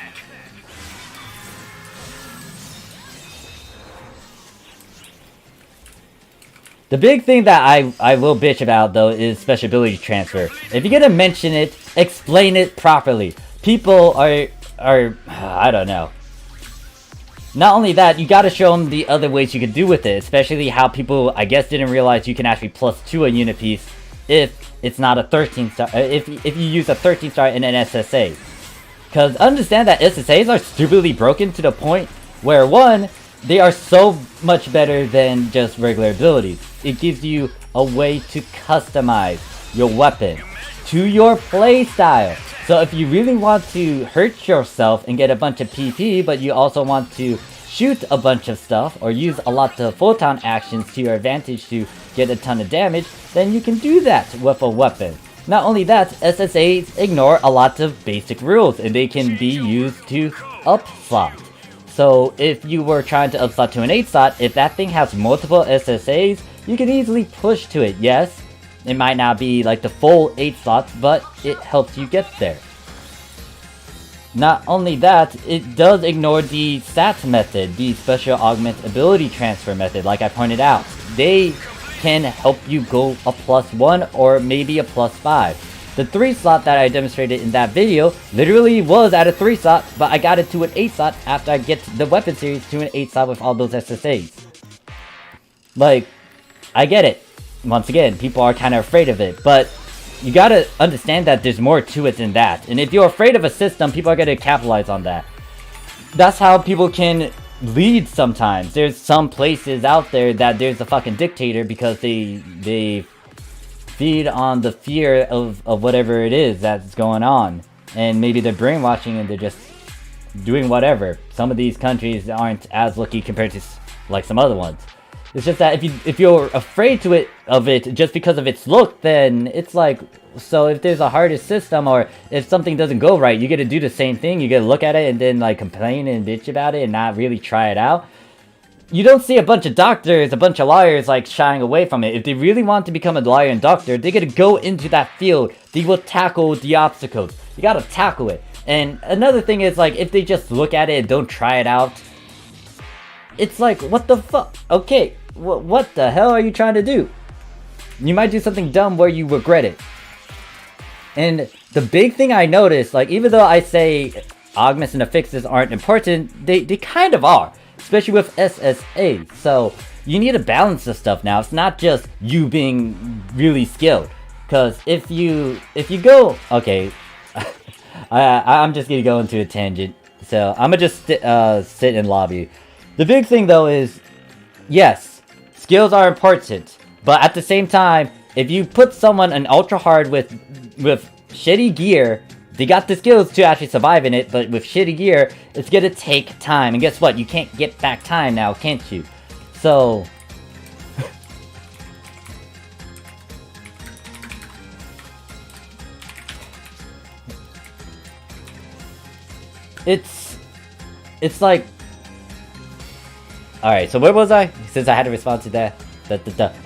The big thing that I will bitch about, though, is special ability transfer. If you're gonna mention it, explain it properly. People are I don't know. Not only that, you gotta show them the other ways you can do with it, especially how people, I guess, didn't realize you can actually +2 a unit piece if it's not a 13 star, if you use a 13 star in an SSA. Because understand that SSAs are stupidly broken to the point where, one, they are so much better than just regular abilities. It gives you a way to customize your weapon to your playstyle. So if you really want to hurt yourself and get a bunch of PP, but you also want to shoot a bunch of stuff or use a lot of photon actions to your advantage to get a ton of damage, then you can do that with a weapon. Not only that, SSAs ignore a lot of basic rules and they can be used to upslot. So if you were trying to upslot to an 8 slot, if that thing has multiple SSAs, you can easily push to it. Yes, it might not be like the full 8 slots, but it helps you get there. Not only that, it does ignore the SAT method, the special augment ability transfer method, like I pointed out. They can help you go a +1 or maybe a +5. The 3 slot that I demonstrated in that video literally was at a 3 slot, but I got it to an 8 slot after I get the weapon series to an 8 slot with all those SSAs. Like, I get it. Once again, people are kind of afraid of it, but you gotta understand that there's more to it than that. And if you're afraid of a system, people are gonna capitalize on that. That's how people can lead sometimes. There's some places out there that there's a fucking dictator because they feed on the fear of whatever it is that's going on. And maybe they're brainwashing and they're just doing whatever. Some of these countries aren't as lucky compared to like some other ones. It's just that if you're afraid of it just because of its look, then it's like, so if there's a harder system or if something doesn't go right, you get to do the same thing. You get to look at it and then like complain and bitch about it and not really try it out. You don't see a bunch of doctors, a bunch of lawyers like shying away from it. If they really want to become a lawyer and doctor, they're gonna go into that field. They will tackle the obstacles. You gotta tackle it. And another thing is like, if they just look at it and don't try it out, it's like, what the fuck? Okay, what the hell are you trying to do? You might do something dumb where you regret it. And the big thing I noticed, like, even though I say augments and affixes aren't important, they kind of are. Especially with SSA. So, you need to balance this stuff now. It's not just you being really skilled. Because if you go... Okay. I'm just gonna go into a tangent. So, I'm gonna just sit in lobby. The big thing, though, is... Yes, skills are important. But at the same time, if you put someone an ultra hard with shitty gear, they got the skills to actually survive in it, but with shitty gear, it's gonna take time. And guess what? You can't get back time now, can't you? So... It's like... Alright, so where was I? Since I had to respond to that.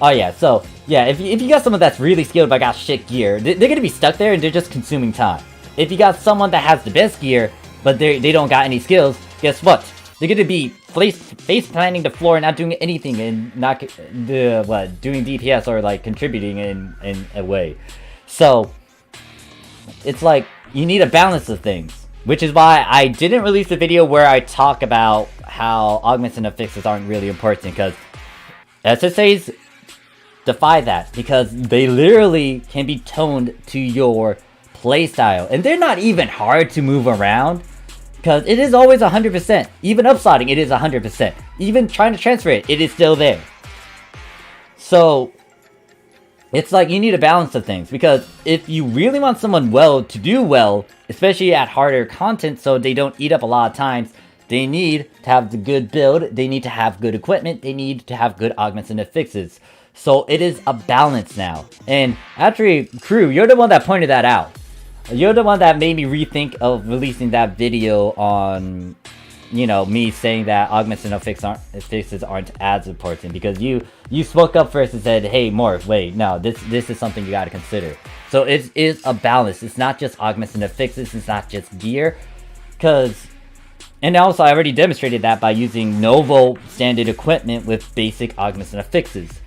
Oh yeah, so... Yeah, if you got someone that's really skilled but got shit gear, they're gonna be stuck there and they're just consuming time. If you got someone that has the best gear, but they don't got any skills, guess what? They're gonna be face planting the floor and not doing anything and not doing DPS or like contributing in a way. So it's like you need a balance of things, which is why I didn't release a video where I talk about how augments and affixes aren't really important, because SSAs defy that, because they literally can be toned to your playstyle, and they're not even hard to move around, because it is always 100%. Even upsliding, it is 100%. Even trying to transfer it, it is still there. So it's like you need a balance of things, because if you really want someone to do well, especially at harder content, so they don't eat up a lot of times, they need to have the good build, they need to have good equipment, they need to have good augments and affixes. So it is a balance now. And actually, Crew, you're the one that pointed that out. You're the one that made me rethink of releasing that video on, you know, me saying that augments and affixes aren't as important, because you spoke up first and said, hey Morph, wait, no, this is something you gotta consider. So it is a balance. It's not just augments and affixes, it's not just gear, and also I already demonstrated that by using Novo standard equipment with basic augments and affixes.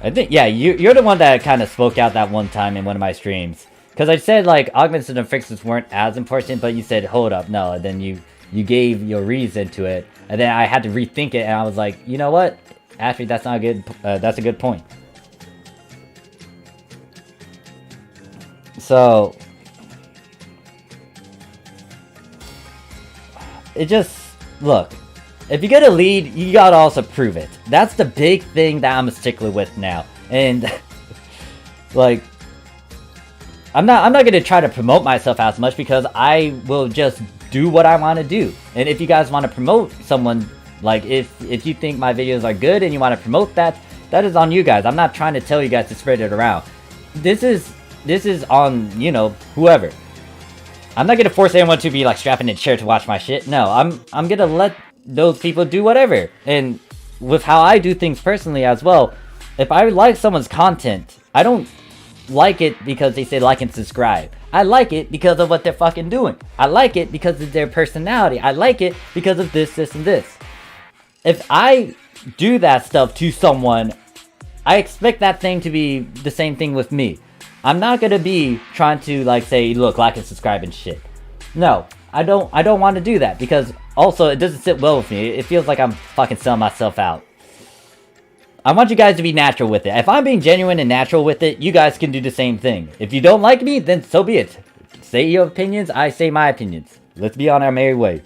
I think, yeah, you're the one that kind of spoke out that one time in one of my streams. Because I said, like, augments and affixes weren't as important, but you said, hold up, no. And then you gave your reason to it. And then I had to rethink it, and I was like, you know what? Actually, that's not good. That's a good point. So... It just... Look. If you get a lead, you gotta also prove it. That's the big thing that I'm a stickler with now. And... like... I'm not gonna try to promote myself as much, because I will just do what I want to do. And if you guys want to promote someone, like if you think my videos are good and you want to promote that, that is on you guys. I'm not trying to tell you guys to spread it around. This is on, you know, whoever. I'm not gonna force anyone to be like strapping a chair to watch my shit. No, I'm gonna let those people do whatever. And with how I do things personally as well, if I like someone's content, I don't like it because they say like and subscribe. I like it because of what they're fucking doing. I like it because of their personality. I like it because of this, and this. If I do that stuff to someone, I expect that thing to be the same thing with me. I'm not gonna be trying to like say, look, like and subscribe and shit. No, I don't want to do that, because also it doesn't sit well with me. It feels like I'm fucking selling myself out. I want you guys to be natural with it. If I'm being genuine and natural with it, you guys can do the same thing. If you don't like me, then so be it. Say your opinions, I say my opinions. Let's be on our merry way.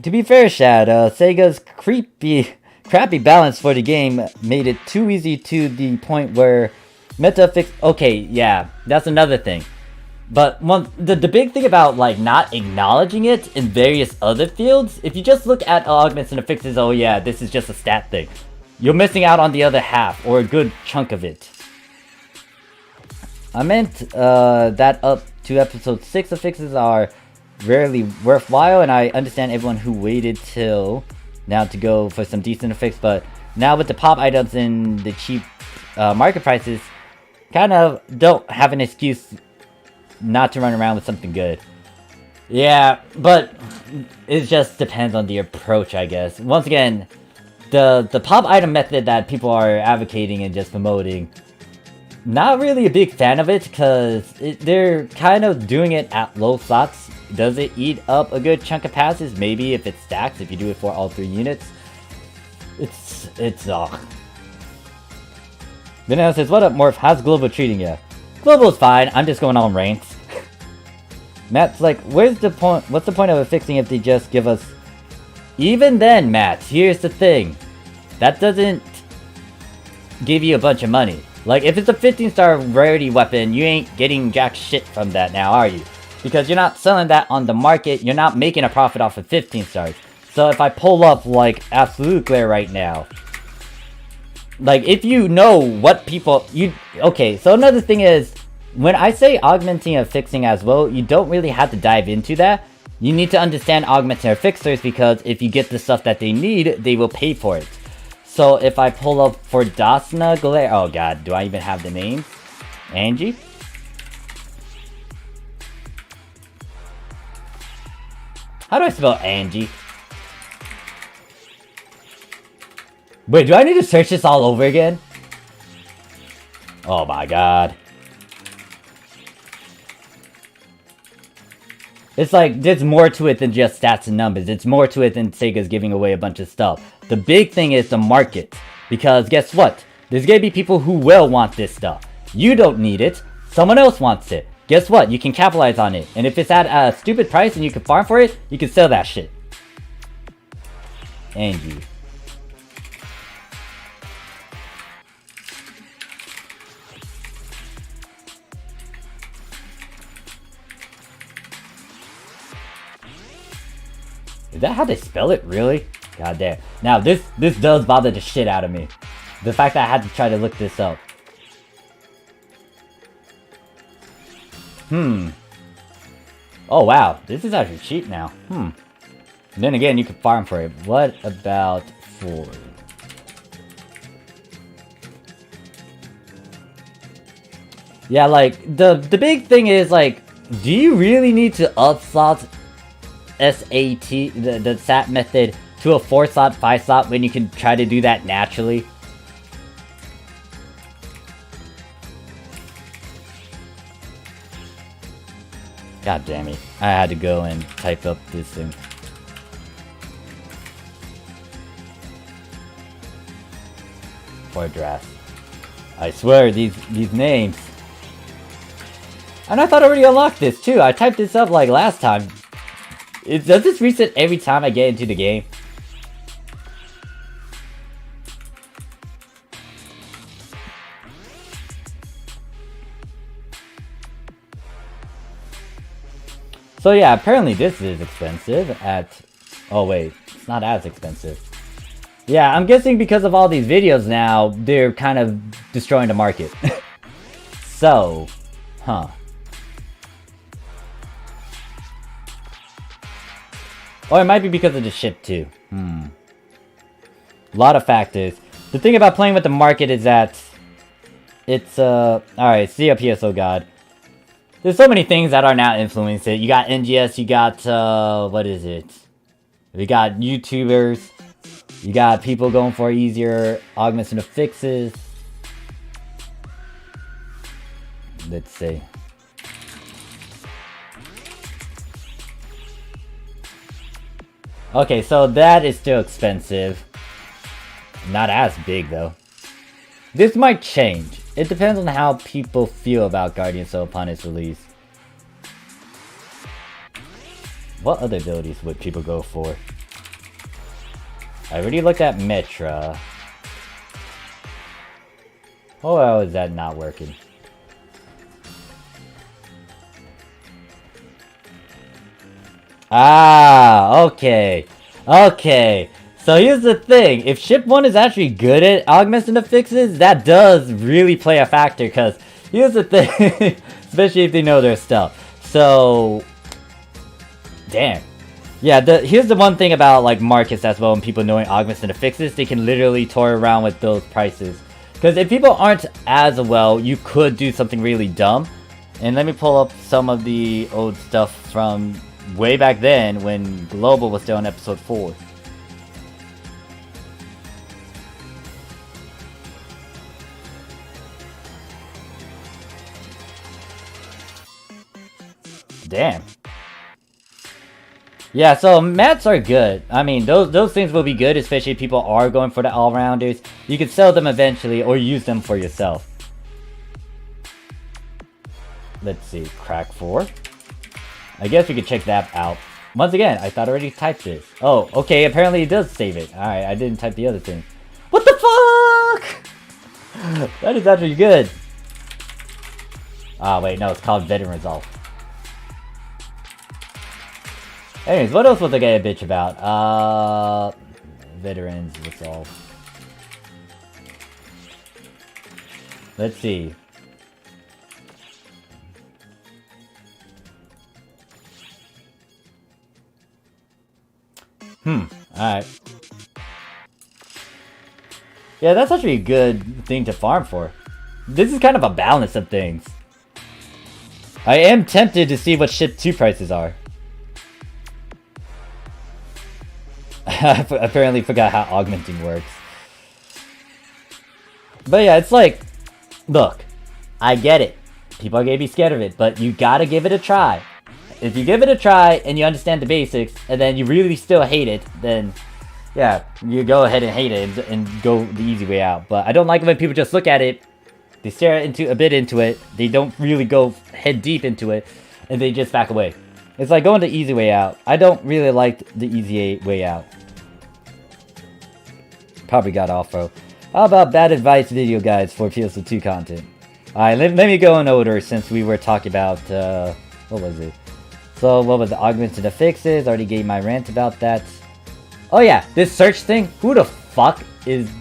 To be fair, Shad, Sega's crappy balance for the game made it too easy to the point where meta fix... Okay, yeah, that's another thing. But the big thing about like not acknowledging it in various other fields, if you just look at augments and affixes, oh yeah, this is just a stat thing. You're missing out on the other half, or a good chunk of it. I meant that up to episode 6 affixes are rarely worthwhile, and I understand everyone who waited till now to go for some decent affix, but now with the pop items and the cheap market prices, kind of don't have an excuse not to run around with something good. Yeah, but it just depends on the approach, I guess. Once again, the pop item method that people are advocating and just promoting, Not really a big fan of it because they're kind of doing it at low slots. Does it eat up a good chunk of passes? Maybe if it stacks, if you do it for all 3 units. It's Vanilla says, what up, Morph? How's Global treating you? Global's fine. I'm just going on rants. Matt's like, what's the point of fixing if they just give us... Even then, Matt, here's the thing. That doesn't give you a bunch of money. Like, if it's a 15-star rarity weapon, you ain't getting jack shit from that now, are you? Because you're not selling that on the market, you're not making a profit off of 15 stars. So if I pull up, like, Absolute Glare right now... Like, if you know what people... Okay, so another thing is... When I say augmenting and fixing as well, you don't really have to dive into that. You need to understand augmenting or fixers because if you get the stuff that they need, they will pay for it. So if I pull up for Dasna Glare... Oh god, do I even have the name? Angie? How do I spell Angie? Wait, do I need to search this all over again? Oh my god. It's like, there's more to it than just stats and numbers. It's more to it than Sega's giving away a bunch of stuff. The big thing is the market. Because guess what? There's gonna be people who will want this stuff. You don't need it. Someone else wants it. Guess what? You can capitalize on it. And if it's at a stupid price and you can farm for it, you can sell that shit. Angie. Is that how they spell it? Really? God damn. Now, this does bother the shit out of me. The fact that I had to try to look this up. Oh, wow. This is actually cheap now. And then again, you can farm for it. What about for... Yeah, like, the big thing is, like, do you really need to upslot SAT, the SAT method, to a 4-slot, 5-slot when you can try to do that naturally? God damn it. I had to go and type up this thing. For draft. I swear, these names. And I thought I already unlocked this too. I typed this up like last time. Does this reset every time I get into the game? So yeah, apparently this is expensive at... Oh wait, it's not as expensive. Yeah, I'm guessing because of all these videos now, they're kind of destroying the market. So, huh. Or it might be because of the ship too. A lot of factors. The thing about playing with the market is that it's alright, see a PSO god. There's so many things that are now influencing it. You got NGS, you got what is it? We got YouTubers. You got people going for easier augments and fixes. Let's see. Okay, so that is still expensive. Not as big, though. This might change. It depends on how people feel about Guardian Soul upon its release. What other abilities would people go for? I already looked at Metra. Oh, how is that not working? Ah, okay. Okay. So here's the thing. If Ship 1 is actually good at augments and fixes, that does really play a factor. Because here's the thing. Especially if they know their stuff. So... Damn. Yeah, here's the one thing about like markets as well and people knowing augments and fixes. They can literally toy around with those prices. Because if people aren't as well, you could do something really dumb. And let me pull up some of the old stuff from way back then when Global was still in episode 4. Damn. Yeah, so mats are good. I mean, those things will be good, especially if people are going for the all-rounders. You can sell them eventually or use them for yourself. Let's see, crack 4. I guess we could check that out. Once again, I thought I already typed this. Oh, okay, apparently it does save it. Alright, I didn't type the other thing. What the fuck? That is actually good. Ah, wait, no, it's called Veteran Resolve. Anyways, what else was I gonna bitch about? Veterans Resolve. Let's see. Alright. Yeah, that's actually a good thing to farm for. This is kind of a balance of things. I am tempted to see what ship 2 prices are. I apparently forgot how augmenting works. But yeah, it's like, look, I get it. People are gonna be scared of it, but you gotta give it a try. If you give it a try and you understand the basics, and then you really still hate it, then yeah, you go ahead and hate it and go the easy way out. But I don't like it when people just look at it, they stare a bit into it, they don't really go head deep into it, and they just back away. It's like going the easy way out. I don't really like the easy way out. Probably got off, bro. How about bad advice video guides for PSO2 content? Alright, let me go in order since we were talking about, what was it? So, what was the augments and the fixes? Already gave my rant about that. Oh yeah, this search thing? Who the fuck is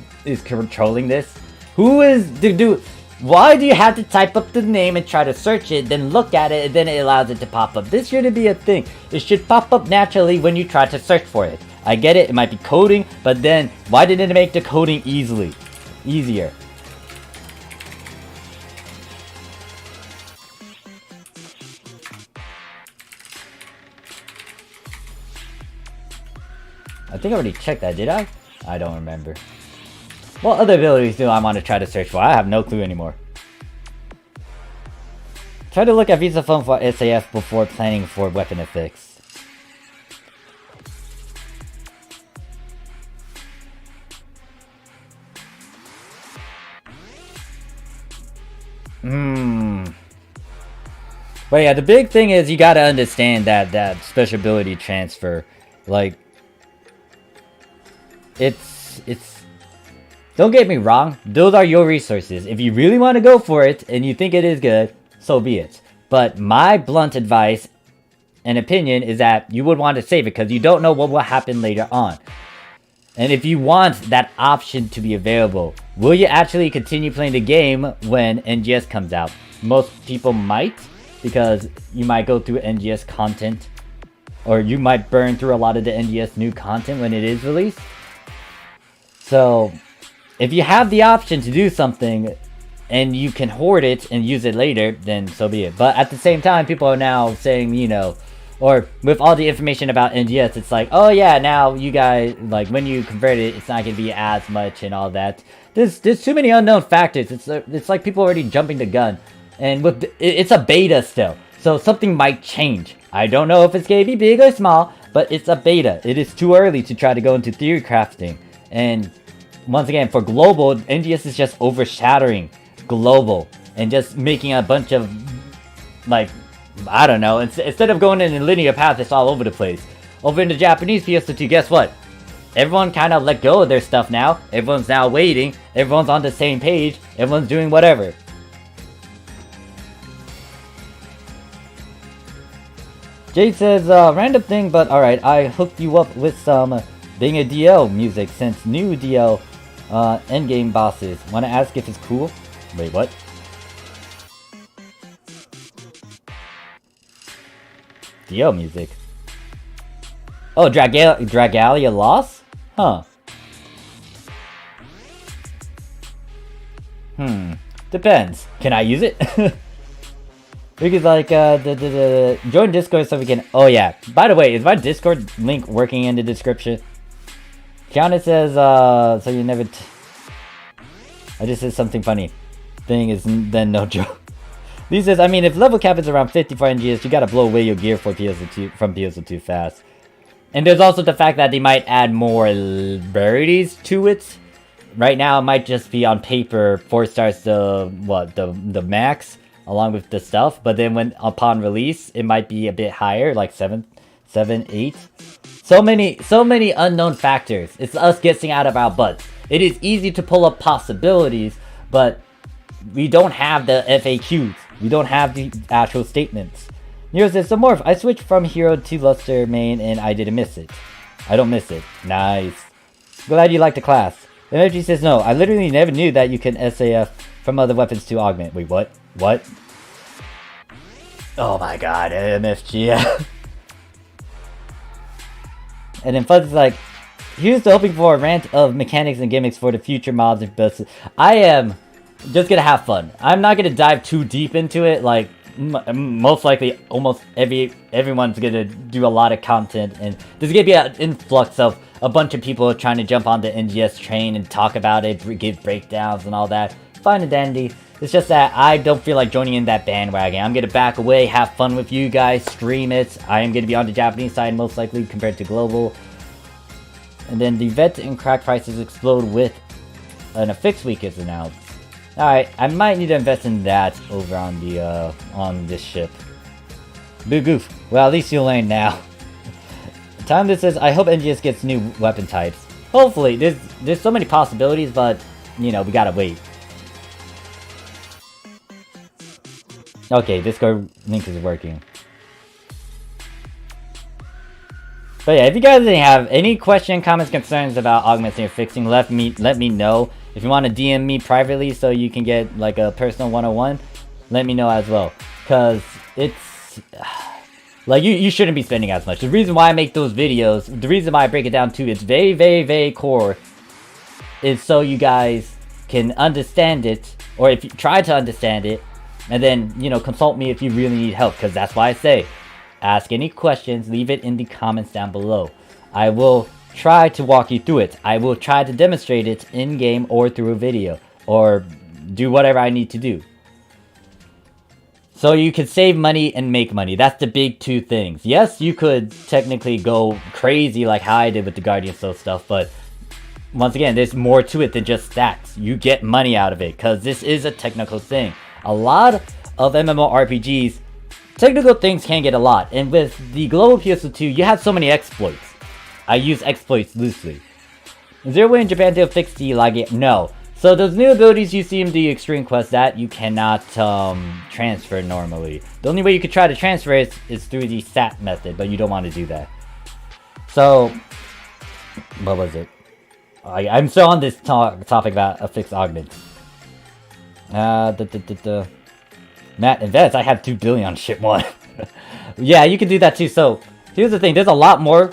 controlling this? Who is, dude, why do you have to type up the name and try to search it, then look at it, and then it allows it to pop up? This shouldn't be a thing. It should pop up naturally when you try to search for it. I get it, it might be coding, but then, why didn't it make the coding easier? I think I already checked that, did I? I don't remember. What other abilities do I want to try to search for? I have no clue anymore. Try to look at Visa Phone for SAF before planning for weapon effects. But yeah, the big thing is you gotta understand that special ability transfer. Like, it's don't get me wrong, those are your resources. If you really want to go for it and you think it is good, so be it. But my blunt advice and opinion is that you would want to save it because you don't know what will happen later on. And if you want that option to be available, will you actually continue playing the game when NGS comes out? Most people might, because you might go through NGS content, or you might burn through a lot of the NGS new content when it is released. So, if you have the option to do something, and you can hoard it and use it later, then so be it. But at the same time, people are now saying, you know, or with all the information about NGS, it's like, oh yeah, now you guys, like, when you convert it, it's not going to be as much and all that. There's too many unknown factors. It's like people already jumping the gun. And with it's a beta still, so something might change. I don't know if it's going to be big or small, but it's a beta. It is too early to try to go into theory crafting. And once again, for global, NGS is just overshadowing global and just making a bunch of, like, I don't know, instead of going in a linear path, it's all over the place. Over in the Japanese PSO2, guess what? Everyone kind of let go of their stuff now. Everyone's now waiting. Everyone's on the same page. Everyone's doing whatever. Jay says, random thing, but alright, I hooked you up with some Being a DL music since new DL endgame bosses. Wanna ask if it's cool? Wait, what? DL music? Oh, Dragalia Loss? Huh. Depends. Can I use it? Because like join Discord so we can. Oh yeah. By the way, is my Discord link working in the description? Kiana says so you never. I just said something funny. Thing is then no joke. Lee says, I mean, if level cap is around 50 for NGS, you gotta blow away your gear for PSO2 from PSO2 fast. And there's also the fact that they might add more rarities to it. Right now, it might just be on paper 4 stars the max, along with the stuff. But then upon release, it might be a bit higher, like 7, 8. So many unknown factors. It's us guessing out of our butts. It is easy to pull up possibilities, but we don't have the FAQs. We don't have the actual statements. Nero says, so Morph, I switched from hero to Luster main and I didn't miss it. I don't miss it. Nice. Glad you liked the class. MFG says, no, I literally never knew that you can SAF from other weapons to augment. Wait, what? What? Oh my god, MFG. And then Fuzz is like, here's the hoping for a rant of mechanics and gimmicks for the future mobs and busts. I am just gonna have fun. I'm not gonna dive too deep into it. Like, most likely, almost everyone's gonna do a lot of content, and there's gonna be an influx of a bunch of people trying to jump on the NGS train and talk about it, give breakdowns and all that. Fine and dandy. It's just that I don't feel like joining in that bandwagon. I'm gonna back away, have fun with you guys, stream it. I am gonna be on the Japanese side most likely compared to global. And then the vet and crack prices explode with an affix week is announced. Alright, I might need to invest in that over on the on this ship. Boo goof. Well, at least you'll learn now. Time that says, I hope NGS gets new weapon types. Hopefully, there's so many possibilities, but you know, we gotta wait. Okay, Discord link is working. But yeah, if you guys have any question, comments, concerns about augmenting or fixing, let me know. If you want to DM me privately so you can get like a personal 101, let me know as well. Cause it's like you shouldn't be spending as much. The reason why I make those videos, the reason why I break it down to its very, very, very core, is so you guys can understand it, or if you try to understand it, and then, you know, consult me if you really need help. Cause that's why I say, ask any questions, leave it in the comments down below. I will try to walk you through it. I will try to demonstrate it in-game or through a video. Or do whatever I need to do. So you can save money and make money. That's the big two things. Yes, you could technically go crazy like how I did with the Guardian Soul stuff. But once again, there's more to it than just stats. You get money out of it. Because this is a technical thing. A lot of MMORPGs, technical things can get a lot, and with the global PSO2, you have so many exploits. I use exploits loosely. Is there a way in Japan to fix the lag? No. So those new abilities you see in the Extreme Quest, that you cannot transfer normally. The only way you could try to transfer it is through the SAT method, but you don't want to do that. So, what was it? I'm still on this topic about a fixed augment. Matt invest. I have 2 billion on ship 1. Yeah, you can do that too. So here's the thing. There's a lot more.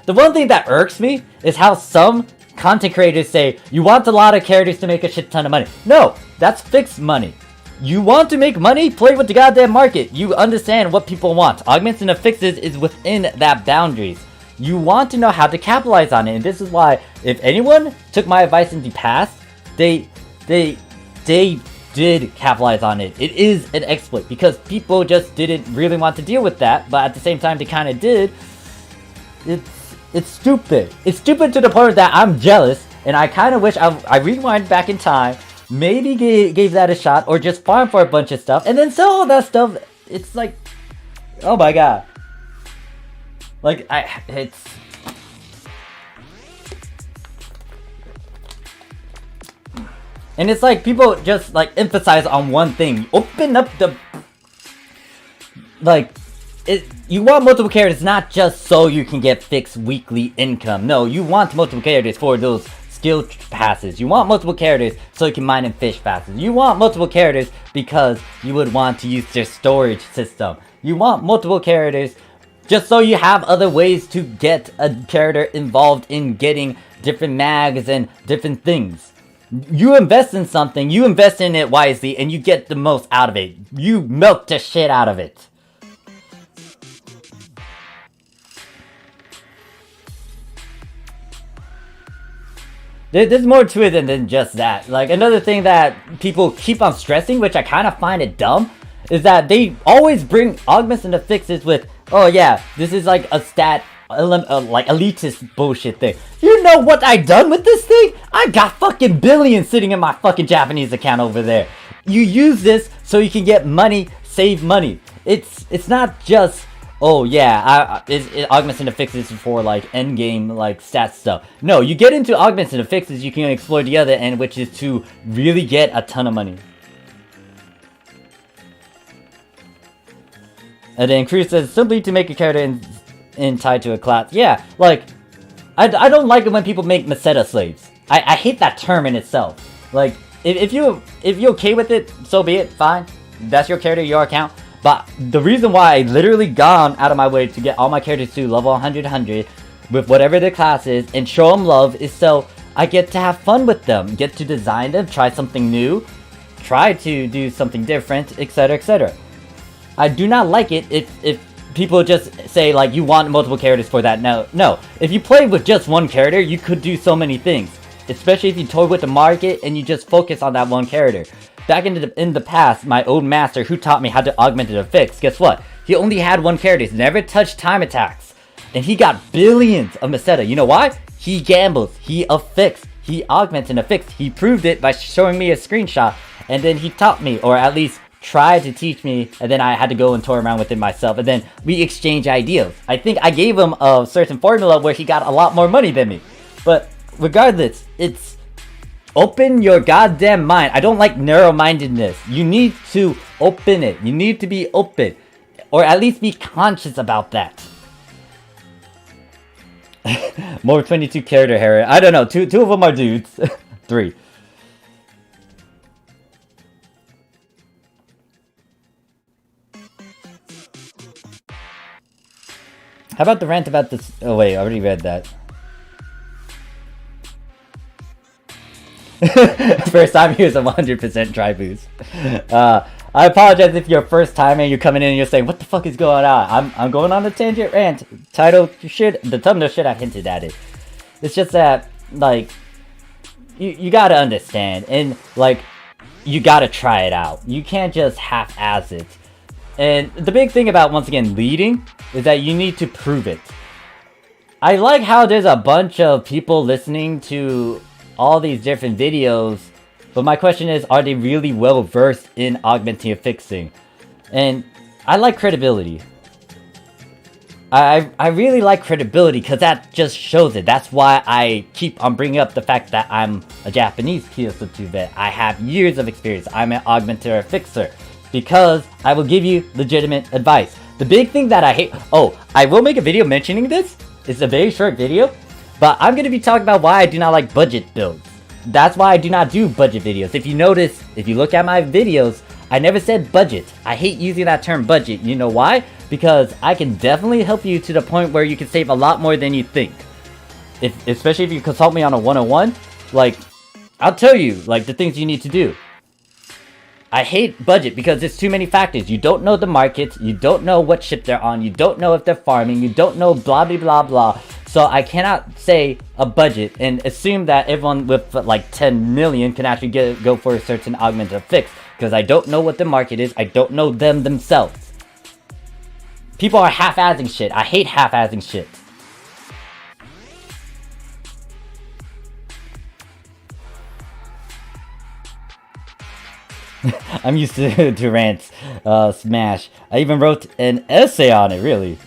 The one thing that irks me is how some content creators say you want a lot of characters to make a shit ton of money. No, that's fixed money. You want to make money? Play with the goddamn market. You understand what people want. Augments and affixes is within that boundaries. You want to know how to capitalize on it, and this is why if anyone took my advice in the past, they did capitalize on it. It is an exploit because people just didn't really want to deal with that, but at the same time they kind of did. It's stupid. It's stupid to the point that I'm jealous, and I kind of wish I rewind back in time, maybe gave that a shot, or just farm for a bunch of stuff and then sell all that stuff. It's like, oh my god. Like, it's... And it's like people just like emphasize on one thing. Open up the... Like, you want multiple characters not just so you can get fixed weekly income. No, you want multiple characters for those skill passes. You want multiple characters so you can mine and fish passes. You want multiple characters because you would want to use their storage system. You want multiple characters just so you have other ways to get a character involved in getting different mags and different things. You invest in something, you invest in it wisely, and you get the most out of it. You milk the shit out of it. There's more to it than just that. Like, another thing that people keep on stressing, which I kind of find it dumb, is that they always bring augments into fixes with, oh yeah, this is like a stat, like elitist bullshit thing. You know what I done with this thing? I got fucking billions sitting in my fucking Japanese account over there. You use this so you can get money, save money. It's not just, oh yeah, it augments into fixes for like end game like stat stuff. No, you get into augments into fixes, you can explore the other end, which is to really get a ton of money. And then Cruz says, simply to make a character in tied to a class. Yeah, like, I don't like it when people make Meseta slaves. I hate that term in itself. Like, if you're okay with it, so be it, fine. That's your character, your account. But the reason why I literally gone out of my way to get all my characters to level 100 with whatever their class is and show them love is so I get to have fun with them, get to design them, try something new, try to do something different, etc, etc. I do not like it if people just say like you want multiple characters for that. No. If you play with just one character, you could do so many things. Especially if you toy with the market and you just focus on that one character. Back in the past, my old master who taught me how to augment and fix, guess what? He only had one character. He never touched time attacks. And he got billions of Meseta. You know why? He gambles. He affixed. He augments and affixed. He proved it by showing me a screenshot. And then he taught me, or at least tried to teach me, and then I had to go and toy around with it myself, and then we exchange ideas. I think I gave him a certain formula where he got a lot more money than me. But regardless, it's open your goddamn mind. I don't like narrow-mindedness. You need to open it. You need to be open, or at least be conscious about that. More 22 character hair. I don't know. Two of them are dudes. 3. How about the rant about this? Oh wait, I already read that. First time he was a 100% try boost. I apologize if you're first time and you're coming in and you're saying, what the fuck is going on? I'm going on a tangent rant. The thumbnail should have hinted at it. It's just that, like, you gotta understand, and like, you gotta try it out. You can't just half-ass it. And the big thing about, once again, leading is that you need to prove it. I like how there's a bunch of people listening to all these different videos, but my question is, are they really well versed in augmenting and fixing? And I like credibility. I really like credibility because that just shows it. That's why I keep on bringing up the fact that I'm a Japanese PSO2 vet. I have years of experience. I'm an augmenter or fixer. Because I will give you legitimate advice. The big thing that I hate... Oh, I will make a video mentioning this. It's a very short video. But I'm going to be talking about why I do not like budget builds. That's why I do not do budget videos. If you notice, if you look at my videos, I never said budget. I hate using that term budget. You know why? Because I can definitely help you to the point where you can save a lot more than you think. Especially if you consult me on a 101. Like, I'll tell you, like, the things you need to do. I hate budget because there's too many factors. You don't know the markets, you don't know what ship they're on, you don't know if they're farming, you don't know blah blah blah blah. So I cannot say a budget and assume that everyone with like 10 million can actually go for a certain augment or fix. Because I don't know what the market is, I don't know them themselves. People are half-assing shit. I hate half-assing shit. I'm used to rants, smash. I even wrote an essay on it, really.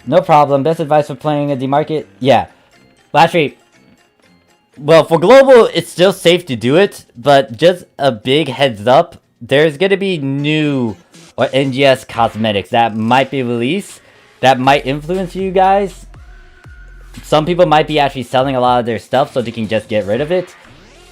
No problem. Best advice for playing a D-Market? Yeah. Well, actually, well, for global, it's still safe to do it, but just a big heads up, there's gonna be new or NGS cosmetics that might be released that might influence you guys. Some people might be actually selling a lot of their stuff so they can just get rid of it.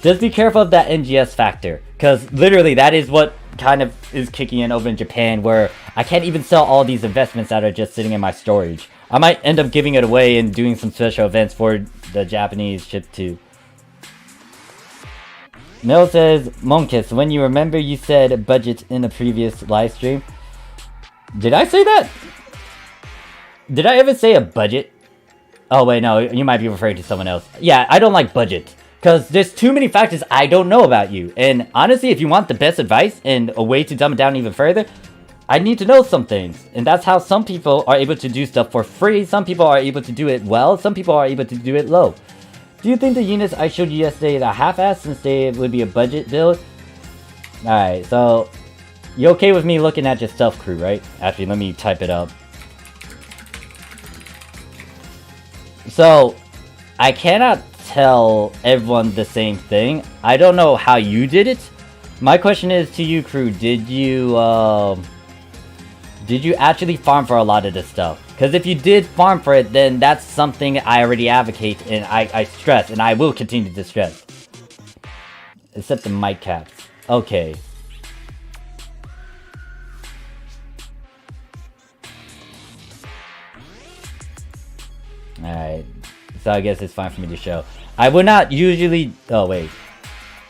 Just be careful of that NGS factor, because literally that is what kind of is kicking in over in Japan, where I can't even sell all these investments that are just sitting in my storage. I might end up giving it away and doing some special events for the Japanese ship too. Mel says, Monkus, when you remember you said budget in the previous live stream. Did I say that? Did I ever say a budget? Oh wait, no, you might be referring to someone else. Yeah, I don't like budget. Because there's too many factors I don't know about you. And honestly, if you want the best advice and a way to dumb it down even further, I need to know some things. And that's how some people are able to do stuff for free. Some people are able to do it well. Some people are able to do it low. Do you think the units I showed you yesterday are half-assed since they would be a budget build? Alright, so you okay with me looking at your stealth crew, right? Actually, let me type it up. So, I cannot tell everyone the same thing. I don't know how you did it. My question is to you, crew, did you actually farm for a lot of this stuff? Because if you did farm for it, then that's something I already advocate and I stress, and I will continue to stress. Except the mic caps. Okay. Alright. So I guess it's fine for me to show. I will not usually... Oh, wait.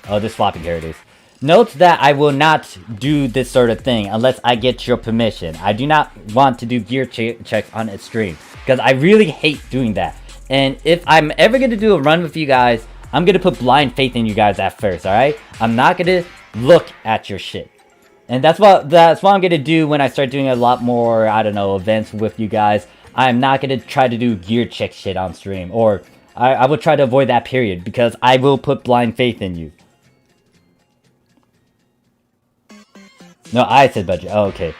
Oh, this flopping, here it is. Note that I will not do this sort of thing unless I get your permission. I do not want to do gear checks on a stream, because I really hate doing that. And if I'm ever going to do a run with you guys, I'm going to put blind faith in you guys at first, alright? I'm not going to look at your shit. And that's what I'm going to do when I start doing a lot more, I don't know, events with you guys. I'm not going to try to do gear check shit on stream. Or I will try to avoid that period, because I will put blind faith in you. No, I said budget. Oh, okay.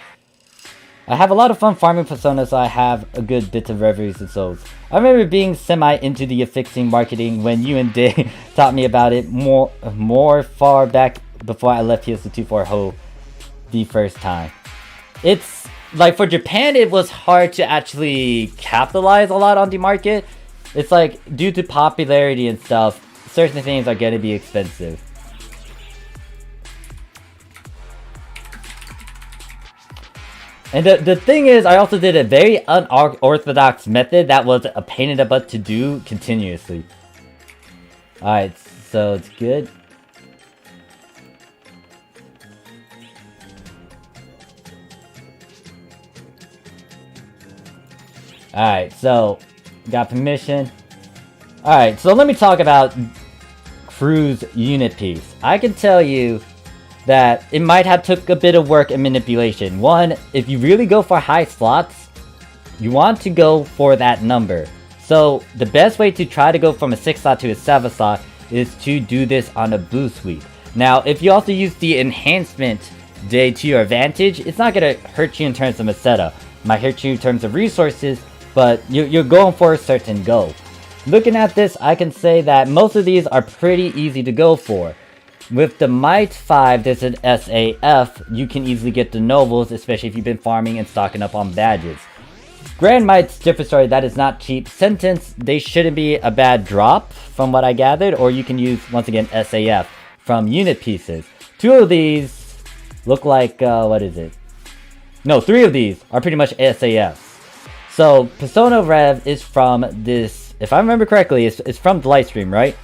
I have a lot of fun farming Persona, so I have a good bit of reveries and souls. I remember being semi into the affixing marketing when you and Day taught me about it more far back before I left PSO2 for Ho the first time. It's like, for Japan, it was hard to actually capitalize a lot on the market. It's like, due to popularity and stuff, certain things are going to be expensive. And the thing is, I also did a very unorthodox method that was a pain in the butt to do continuously. Alright, so it's good. Alright, so got permission. Alright, so let me talk about Crew's unit piece. I can tell you that it might have took a bit of work and manipulation. One, if you really go for high slots, you want to go for that number. So the best way to try to go from a 6 slot to a 7 slot is to do this on a boost week. Now, if you also use the enhancement day to your advantage, it's not going to hurt you in terms of a setup. It might hurt you in terms of resources, but you're going for a certain goal. Looking at this, I can say that most of these are pretty easy to go for. With the Might 5, there's an SAF, you can easily get the Nobles, especially if you've been farming and stocking up on badges. Grand Might's different story, that is not cheap. Sentence, they shouldn't be a bad drop from what I gathered, or you can use, once again, SAF from unit pieces. 2 of these look like, what is it? No, 3 of these are pretty much SAFs. So, Persona Rev is from this, if I remember correctly, it's from the live stream, right?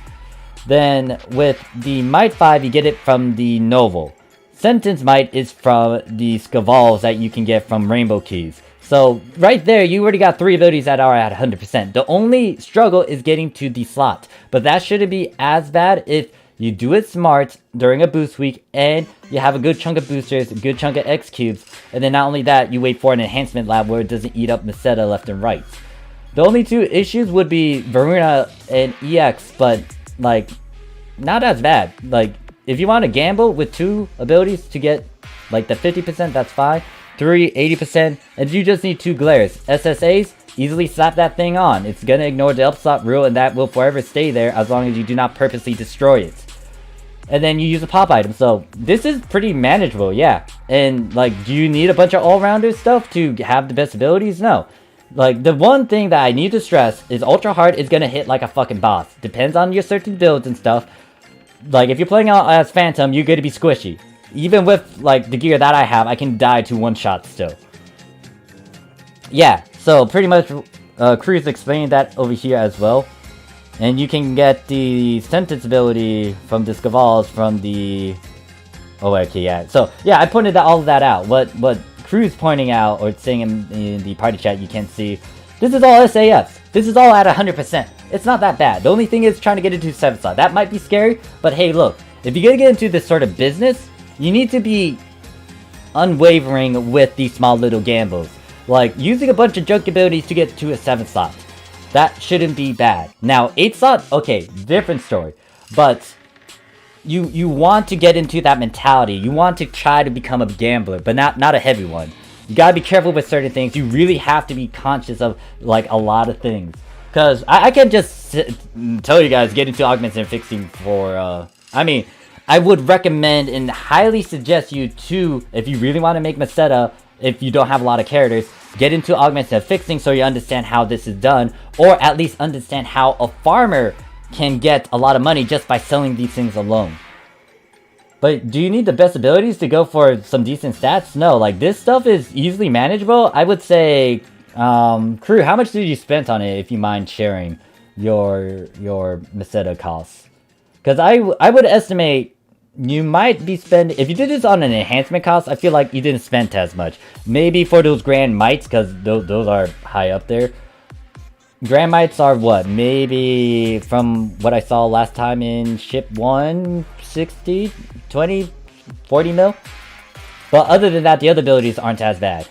Then with the Might 5, you get it from the Novel. Sentence Might is from the Scavals that you can get from Rainbow Keys. So right there, you already got 3 abilities that are at 100%. The only struggle is getting to the slot. But that shouldn't be as bad if you do it smart during a boost week and you have a good chunk of boosters, a good chunk of X cubes. And then not only that, you wait for an enhancement lab where it doesn't eat up Meseta left and right. The only 2 issues would be Varuna and EX, but like, not as bad. Like, if you want to gamble with 2 abilities to get like the 50%, that's fine. 3, 80%, and you just need 2 glares. SSAs, easily slap that thing on. It's gonna ignore the upslot rule, and that will forever stay there as long as you do not purposely destroy it. And then you use a pop item, so this is pretty manageable, yeah. And like, do you need a bunch of all-rounder stuff to have the best abilities? No. Like, the one thing that I need to stress is Ultra Hard is gonna hit like a fucking boss. Depends on your certain builds and stuff. Like, if you're playing out as Phantom, you're gonna be squishy. Even with, like, the gear that I have, I can die to 1 shot still. Yeah, so pretty much, Cruz explained that over here as well. And you can get the Sentence ability from the Scavals from the... Oh, okay, yeah. So, yeah, I pointed all of that out. What Cruz pointing out, or saying in the party chat you can't see, this is all SAFs. This is all at 100%. It's not that bad. The only thing is trying to get into 7 slot. That might be scary, but hey, look, if you're gonna get into this sort of business, you need to be unwavering with these small little gambles. Like, using a bunch of junk abilities to get to a 7 slot. That shouldn't be bad. Now, 8 slot, okay, different story. But you want to get into that mentality. You want to try to become a gambler, but not a heavy one. You gotta be careful with certain things. You really have to be conscious of, like, a lot of things. Because I can't just tell you guys, get into augmented fixing for, I mean, I would recommend and highly suggest you to, if you really want to make Meseta, if you don't have a lot of characters, get into augmented fixing so you understand how this is done, or at least understand how a farmer can get a lot of money just by selling these things alone. But do you need the best abilities to go for some decent stats? No, like, this stuff is easily manageable. I would say, Crew, how much did you spend on it, if you mind sharing your Meseta costs? Because I would estimate you might be spending, if you did this on an enhancement cost, I feel like you didn't spend as much. Maybe for those Grand Mites, because those are high up there. Grand Mites are what? Maybe from what I saw last time in Ship 1, 60, 20, 40 mil? But other than that, the other abilities aren't as bad.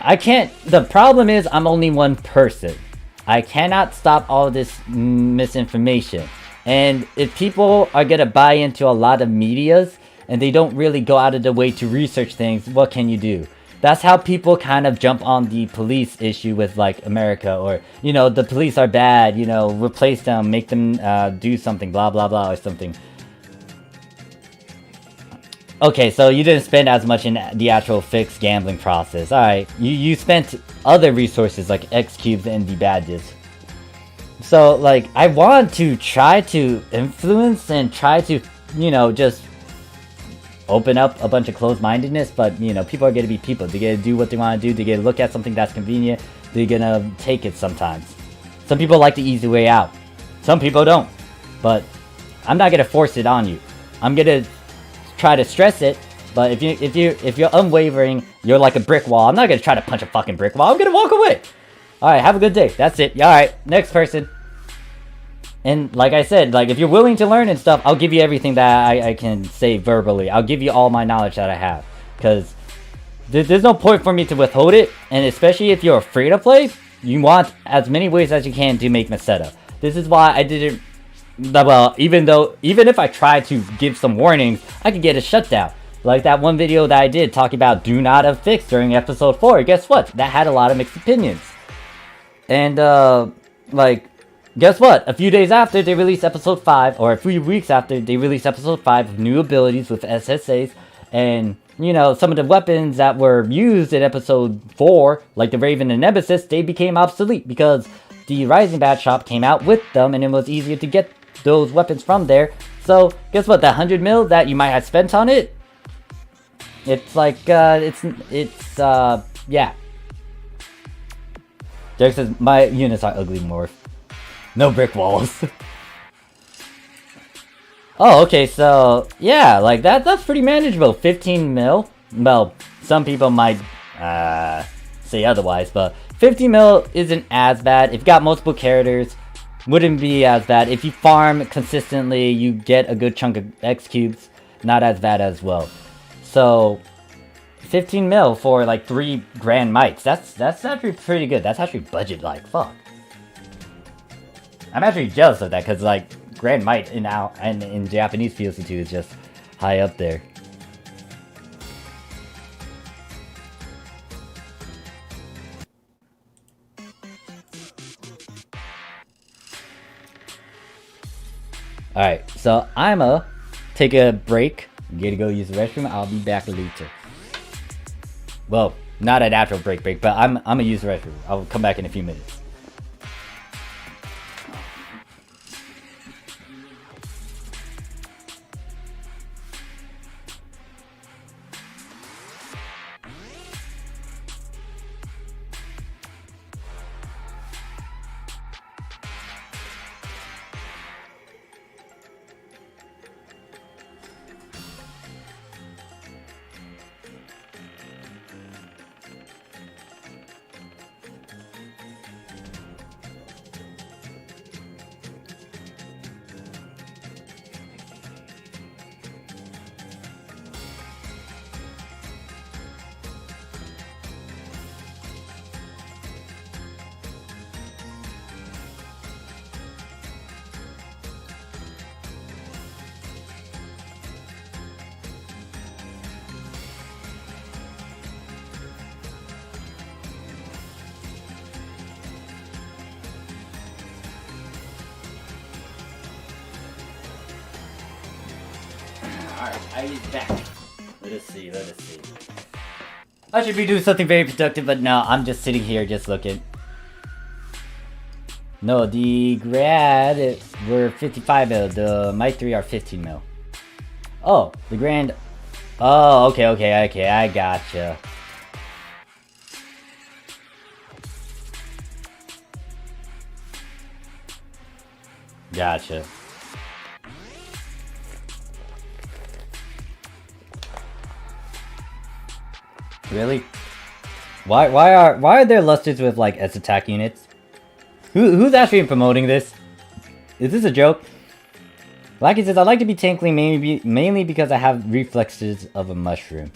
I can't, the problem is I'm only one person. I cannot stop all this misinformation. And if people are gonna buy into a lot of medias and they don't really go out of the way to research things, what can you do? That's how people kind of jump on the police issue with, like, America, or, you know, the police are bad, you know, replace them, make them do something, blah blah blah, or something. Okay, so you didn't spend as much in the actual fixed gambling process. Alright, you spent other resources like X cubes and the badges. So, like, I want to try to influence and try to, you know, just open up a bunch of closed-mindedness, but, you know, people are gonna be people. They're gonna do what they want to do. They're gonna look at something that's convenient. They're gonna take it sometimes. Some people like the easy way out. Some people don't. But I'm not gonna force it on you. I'm gonna try to stress it, but if you're unwavering, you're like a brick wall. I'm not gonna try to punch a fucking brick wall. I'm gonna walk away. Alright, have a good day. That's it. Alright, next person. And like I said, like, if you're willing to learn and stuff, I'll give you everything that I can say verbally. I'll give you all my knowledge that I have. Because there's no point for me to withhold it. And especially if you're free to play, you want as many ways as you can to make Meseta. This is why I didn't, well, even if I tried to give some warnings, I could get a shutdown. Like that one video that I did talking about do not affix during episode 4. Guess what? That had a lot of mixed opinions. And, like, guess what? A few days after they released episode 5, or a few weeks after they released episode 5 of new abilities with SSAs, and, you know, some of the weapons that were used in episode 4, like the Raven and Nemesis, they became obsolete because the Rising Bat shop came out with them and it was easier to get those weapons from there. So, guess what? That 100 mil that you might have spent on it, it's like, yeah. Derek says, my units are ugly, Morph. No brick walls. Oh, okay, so, yeah, like, that's pretty manageable. 15 mil. Well, some people might, say otherwise, but 15 mil isn't as bad. If you got multiple characters, wouldn't be as bad. If you farm consistently, you get a good chunk of X cubes. Not as bad as well. So, 15 mil for, like, 3 Grand Mites. That's actually pretty good. That's actually budget-like. Fuck. I'm actually jealous of that, because, like, Grand Mite in Japanese PSO2 is just high up there. Alright, so I'ma take a break. I'm gonna go use the restroom. I'll be back later. Well, not an actual break, but I'm gonna use the restroom. I'll come back in a few minutes. Alright, I is back. Let us see. I should be doing something very productive, but no, I'm just sitting here just looking. No, the grad were 55 mil, the Mic 3 are 15 mil. Oh, the grand. Oh, okay, I gotcha. Gotcha. Really? Why are there lusters with like S attack units? Who's actually promoting this? Is this a joke? Lackey says I like to be tankly mainly because I have reflexes of a mushroom.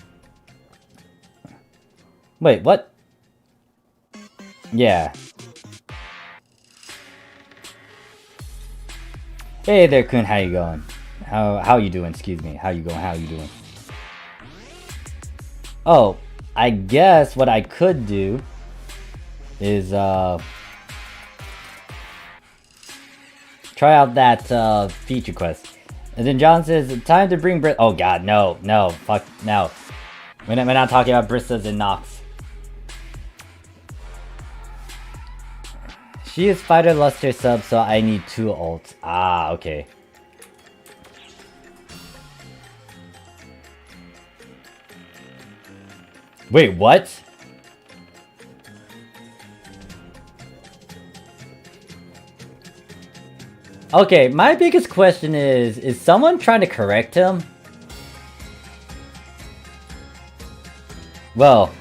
Wait, what? Yeah. Hey there, Kun. How you going? How you doing? Excuse me. How you doing? Oh, I guess what I could do is try out that feature quest. And then John says, time to bring oh god, no, fuck, no. We're not talking about Bristas and Nox. She is fighter luster sub, so I need 2 ults. Ah, okay. Wait, what? Okay, my biggest question is someone trying to correct him? Well...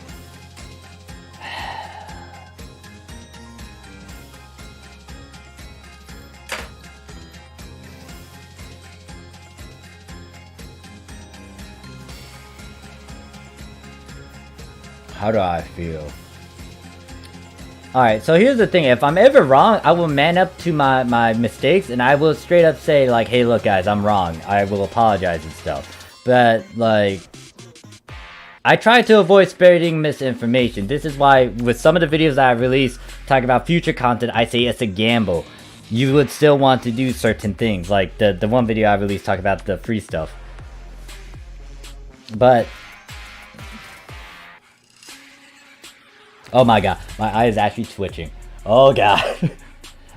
How do I feel? Alright, so here's the thing. If I'm ever wrong, I will man up to my mistakes and I will straight up say, like, hey, look, guys, I'm wrong. I will apologize and stuff. But, like, I try to avoid spreading misinformation. This is why, with some of the videos that I release, talking about future content, I say it's a gamble. You would still want to do certain things. Like, the one video I released talking about the free stuff. But... Oh my god, my eye is actually twitching. Oh god.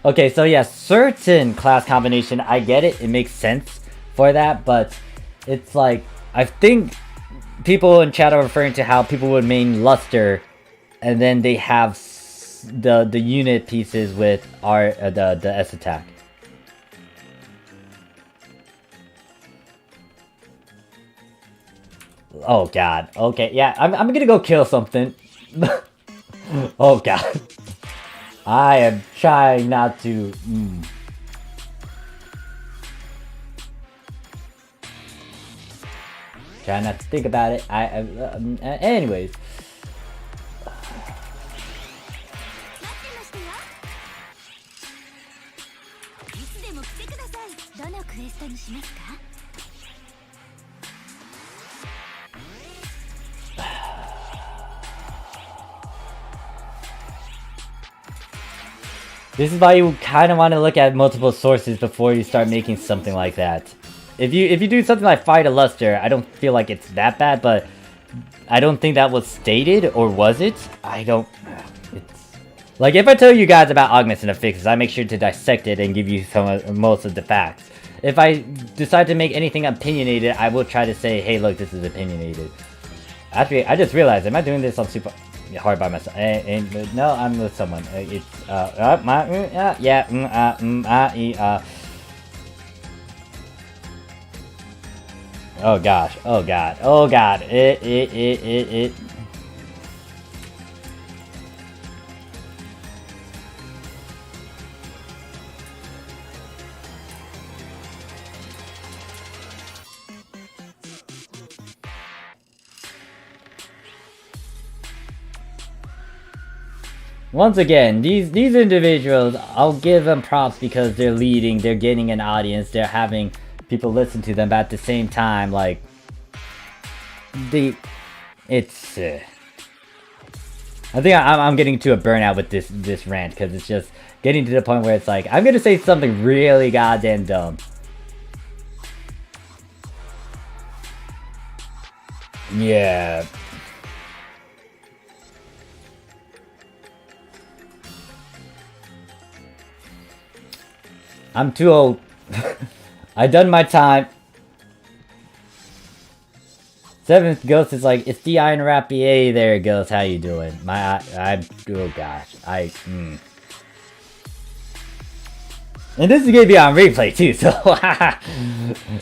Okay, so yeah, certain class combination, I get it. It makes sense for that, but it's like, I think people in chat are referring to how people would main Luster, and then they have the unit pieces with the S attack. Oh god. Okay, yeah, I'm gonna go kill something. Oh god. I am trying not to... Try not to think about it. Anyways. This is why you kind of want to look at multiple sources before you start making something like that. If you do something like Fight a Luster, I don't feel like it's that bad, but I don't think that was stated, or was it? I don't... It's... Like, if I tell you guys about augments and affixes, I make sure to dissect it and give you most of the facts. If I decide to make anything opinionated, I will try to say, hey, look, this is opinionated. Actually, I just realized, am I doing this on super... hard by myself? No, I'm with someone. It's oh gosh, oh god, oh god, it. Once again, these individuals, I'll give them props because they're leading, they're getting an audience, they're having people listen to them, but at the same time, like, it's... I think I'm getting to a burnout with this rant, because it's just getting to the point where it's like, I'm gonna say something really goddamn dumb. Yeah. I'm too old. I done my time. Seventh Ghost is like, it's the Iron Rappy. Hey there, Ghost. How you doing? Oh gosh. And this is gonna be on replay too, so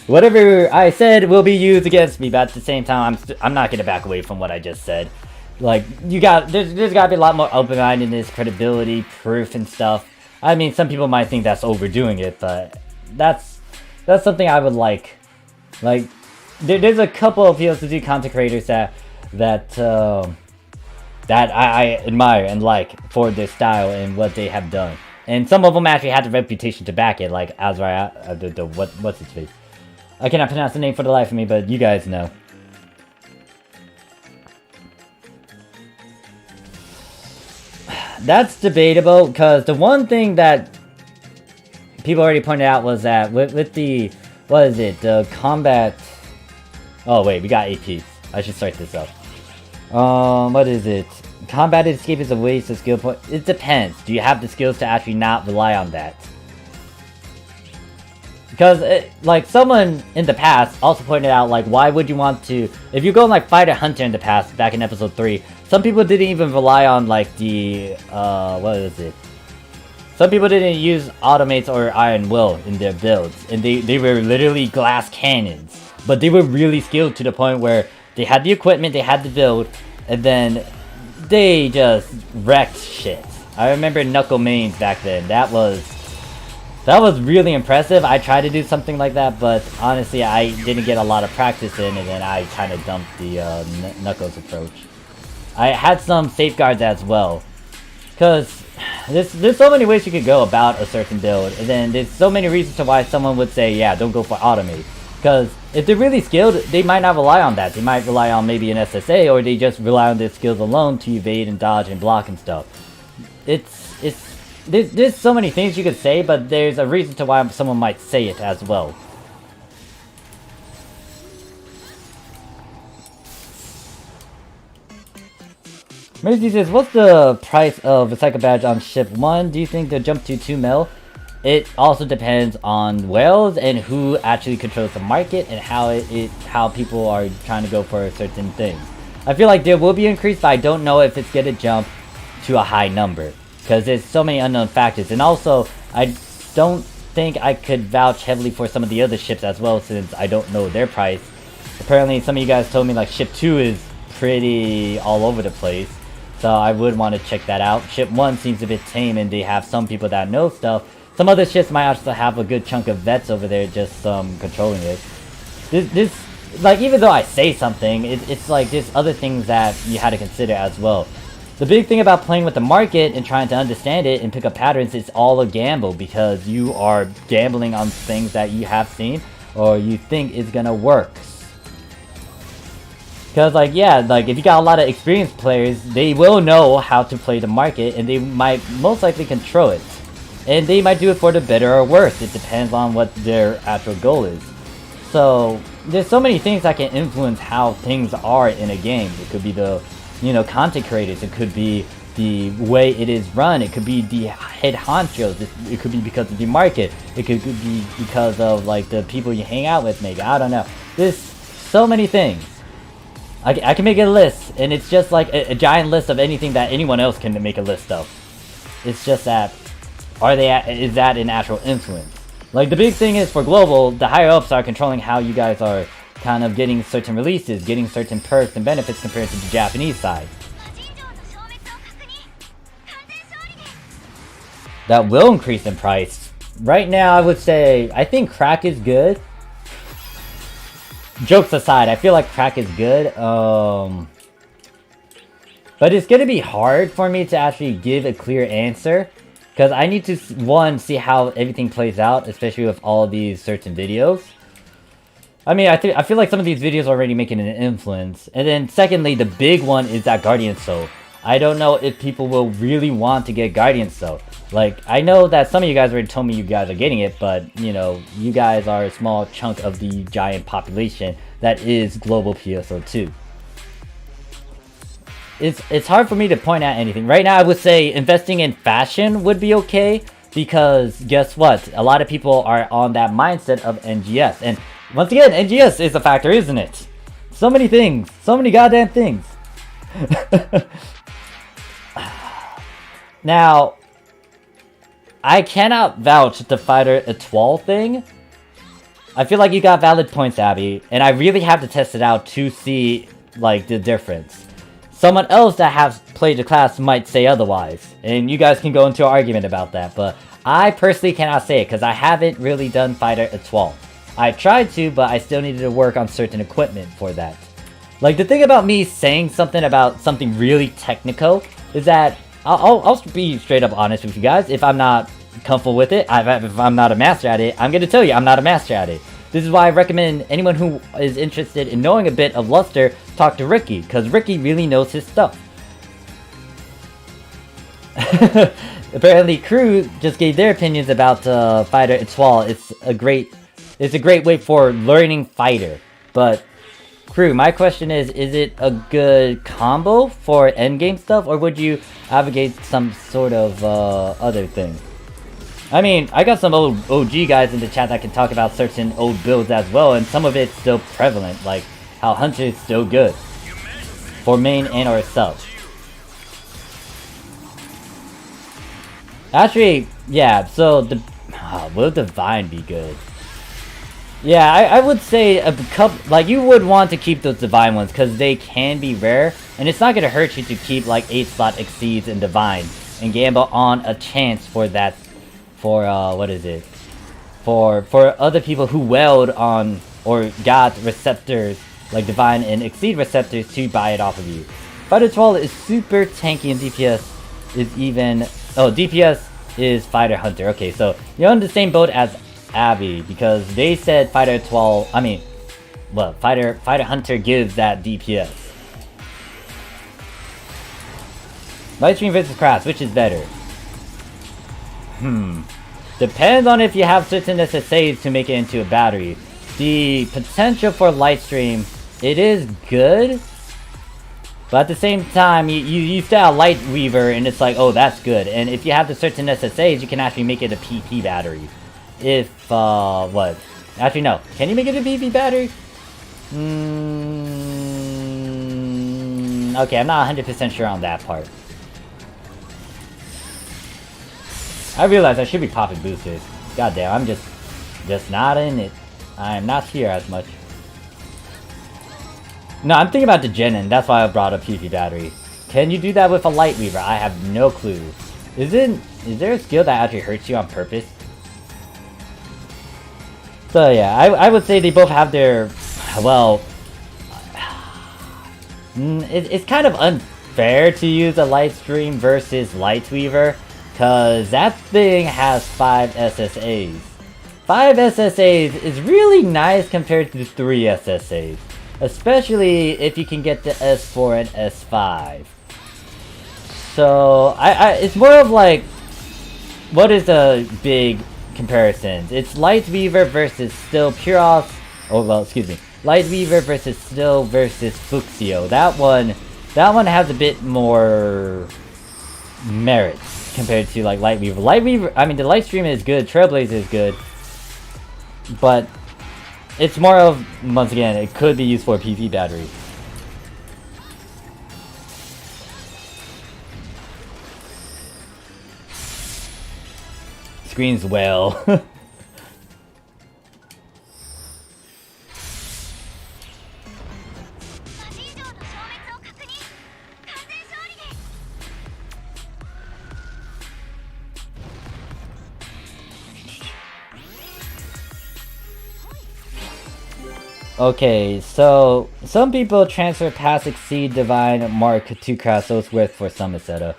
whatever I said will be used against me. But at the same time, I'm not gonna back away from what I just said. Like, there's gotta be a lot more open-mindedness, credibility, proof, and stuff. I mean, some people might think that's overdoing it, but that's something I would like. Like, there's a couple of PSO2 content creators that I admire and like for their style and what they have done. And some of them actually had the reputation to back it, like Azrai, what's his face? I cannot pronounce the name for the life of me, but you guys know. That's debatable, because the one thing that people already pointed out was that with the, what is it, the combat... Oh wait, we got APs. I should start this up. What is it? Combat escape is a waste of skill point. It depends. Do you have the skills to actually not rely on that? Because, like, someone in the past also pointed out, like, why would you want to... If you go and, like, fight a hunter in the past, back in episode 3, some people didn't even rely on, like, the, what is it? Some people didn't use automates or iron will in their builds, and they were literally glass cannons. But they were really skilled to the point where they had the equipment, they had the build, and then they just wrecked shit. I remember Knuckle Mains back then. That was really impressive. I tried to do something like that, but honestly, I didn't get a lot of practice in, and then I kind of dumped the Knuckles approach. I had some safeguards as well, because there's so many ways you could go about a certain build, and then there's so many reasons to why someone would say, yeah, don't go for automate. Because if they're really skilled, they might not rely on that. They might rely on maybe an SSA, or they just rely on their skills alone to evade and dodge and block and stuff. There's so many things you could say, but there's a reason to why someone might say it as well. Mercy says, what's the price of a Psycho Badge on ship 1? Do you think they'll jump to 2 mil? It also depends on whales and who actually controls the market and how people are trying to go for certain things. I feel like there will be an increase, but I don't know if it's going to jump to a high number, because there's so many unknown factors. And also, I don't think I could vouch heavily for some of the other ships as well, since I don't know their price. Apparently, some of you guys told me like ship 2 is pretty all over the place, so I would want to check that out. Ship 1 seems a bit tame, and they have some people that know stuff. Some other ships might also have a good chunk of vets over there just controlling it. This, like, even though I say something, it's like there's other things that you had to consider as well. The big thing about playing with the market and trying to understand it and pick up patterns, it's all a gamble, because you are gambling on things that you have seen or you think is gonna work. Because, like, yeah, like, if you got a lot of experienced players, they will know how to play the market, and they might most likely control it. And they might do it for the better or worse. It depends on what their actual goal is. So, there's so many things that can influence how things are in a game. It could be the, content creators. It could be the way it is run. It could be the head honchos. It could be because of the market. It could be because of, like, the people you hang out with, maybe. I don't know. There's so many things. I can make a list, and it's just like a giant list of anything that anyone else can make a list of. It's just that... is that an actual influence? Like, the big thing is for global, the higher ups are controlling how you guys are kind of getting certain releases, getting certain perks and benefits compared to the Japanese side. That will increase in price. Right now, I would say, I think crack is good. Jokes aside, I feel like crack is good. But it's gonna be hard for me to actually give a clear answer. Because I need to, one, see how everything plays out, especially with all these certain videos. I mean, I feel like some of these videos are already making an influence. And then, secondly, the big one is that Guardian Soul. I don't know if people will really want to get Guardian Soul. Like, I know that some of you guys already told me you guys are getting it, but, you guys are a small chunk of the giant population that is global PSO2. it's hard for me to point at anything. Right now I would say investing in fashion would be okay, because guess what? A lot of people are on that mindset of NGS. And once again, NGS is a factor, isn't it? So many things. So many goddamn things. Now, I cannot vouch the fighter étoile thing. I feel like you got valid points, Abby, and I really have to test it out to see, like, the difference. Someone else that has played the class might say otherwise, and you guys can go into an argument about that, but I personally cannot say it because I haven't really done fighter étoile. I tried to, but I still needed to work on certain equipment for that. Like, the thing about me saying something about something really technical is that I'll be straight up honest with you guys. If I'm not comfortable with it, if I'm not a master at it, I'm gonna tell you I'm not a master at it. This is why I recommend anyone who is interested in knowing a bit of Luster talk to Ricky, because Ricky really knows his stuff. Apparently, Crew just gave their opinions about Fighter étoile. It's a great way for learning Fighter. But Crew, my question is it a good combo for endgame stuff, or would you advocate some sort of other thing? I mean, I got some old OG guys in the chat that can talk about certain old builds as well, and some of it's still prevalent, like how Hunter is still good for main and or sub. Actually, yeah, so will Divine be good? Yeah, I would say a couple, like, you would want to keep those Divine ones because they can be rare, and it's not going to hurt you to keep like 8 slot Exceeds and Divine and gamble on a chance for that, for what is it, for other people who weld on or got receptors like Divine and Exceed receptors to buy it off of you. Fighter étoile is super tanky, and DPS is even, DPS is Fighter Hunter. Okay, so you're on the same boat as Abby, because they said Fighter étoile, I mean, well, Fighter Hunter gives that DPS. Lightstream versus Craft, which is better? Depends on if you have certain SSAs to make it into a battery. The potential for Lightstream, it is good, but at the same time, you still have Light Weaver, and it's like, oh, that's good. And if you have the certain SSAs, you can actually make it a PP battery. If, what? Actually, no. Can you make it a PP battery? Okay, I'm not 100% sure on that part. I realize I should be popping boosters. God damn, I'm just not in it. I'm not here as much. No, I'm thinking about the Genin. That's why I brought a PP battery. Can you do that with a Light Weaver? I have no clue. Is there a skill that actually hurts you on purpose? So yeah, I would say they both have their, well, it's kind of unfair to use a Lightstream versus Light Weaver, because that thing has 5 SSAs. 5 SSAs is really nice compared to 3 SSAs, especially if you can get the S4 and S5. So it's more of like, what is a big comparisons? It's Light Weaver versus Still Puros. Oh well, excuse me. Light Weaver versus Still versus Fuxio. That one has a bit more merit compared to like Light Weaver. Light Weaver, I mean, the Lightstream is good, Trailblazer is good, but it's more of, once again, it could be used for a PP battery. Screens well. Okay, so some people transfer past Exceed Divine Mark to Kratos Worth for some, etc.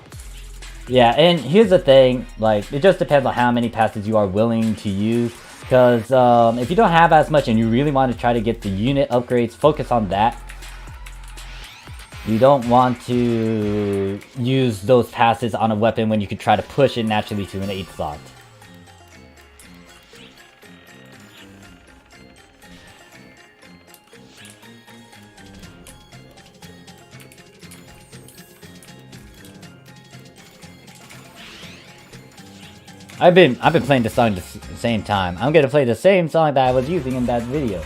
Yeah, and here's the thing, like, it just depends on how many passes you are willing to use, because if you don't have as much and you really want to try to get the unit upgrades, focus on that. You don't want to use those passes on a weapon when you could try to push it naturally to an 8 slot. I've been playing the song at the same time. I'm gonna play the same song that I was using in that video.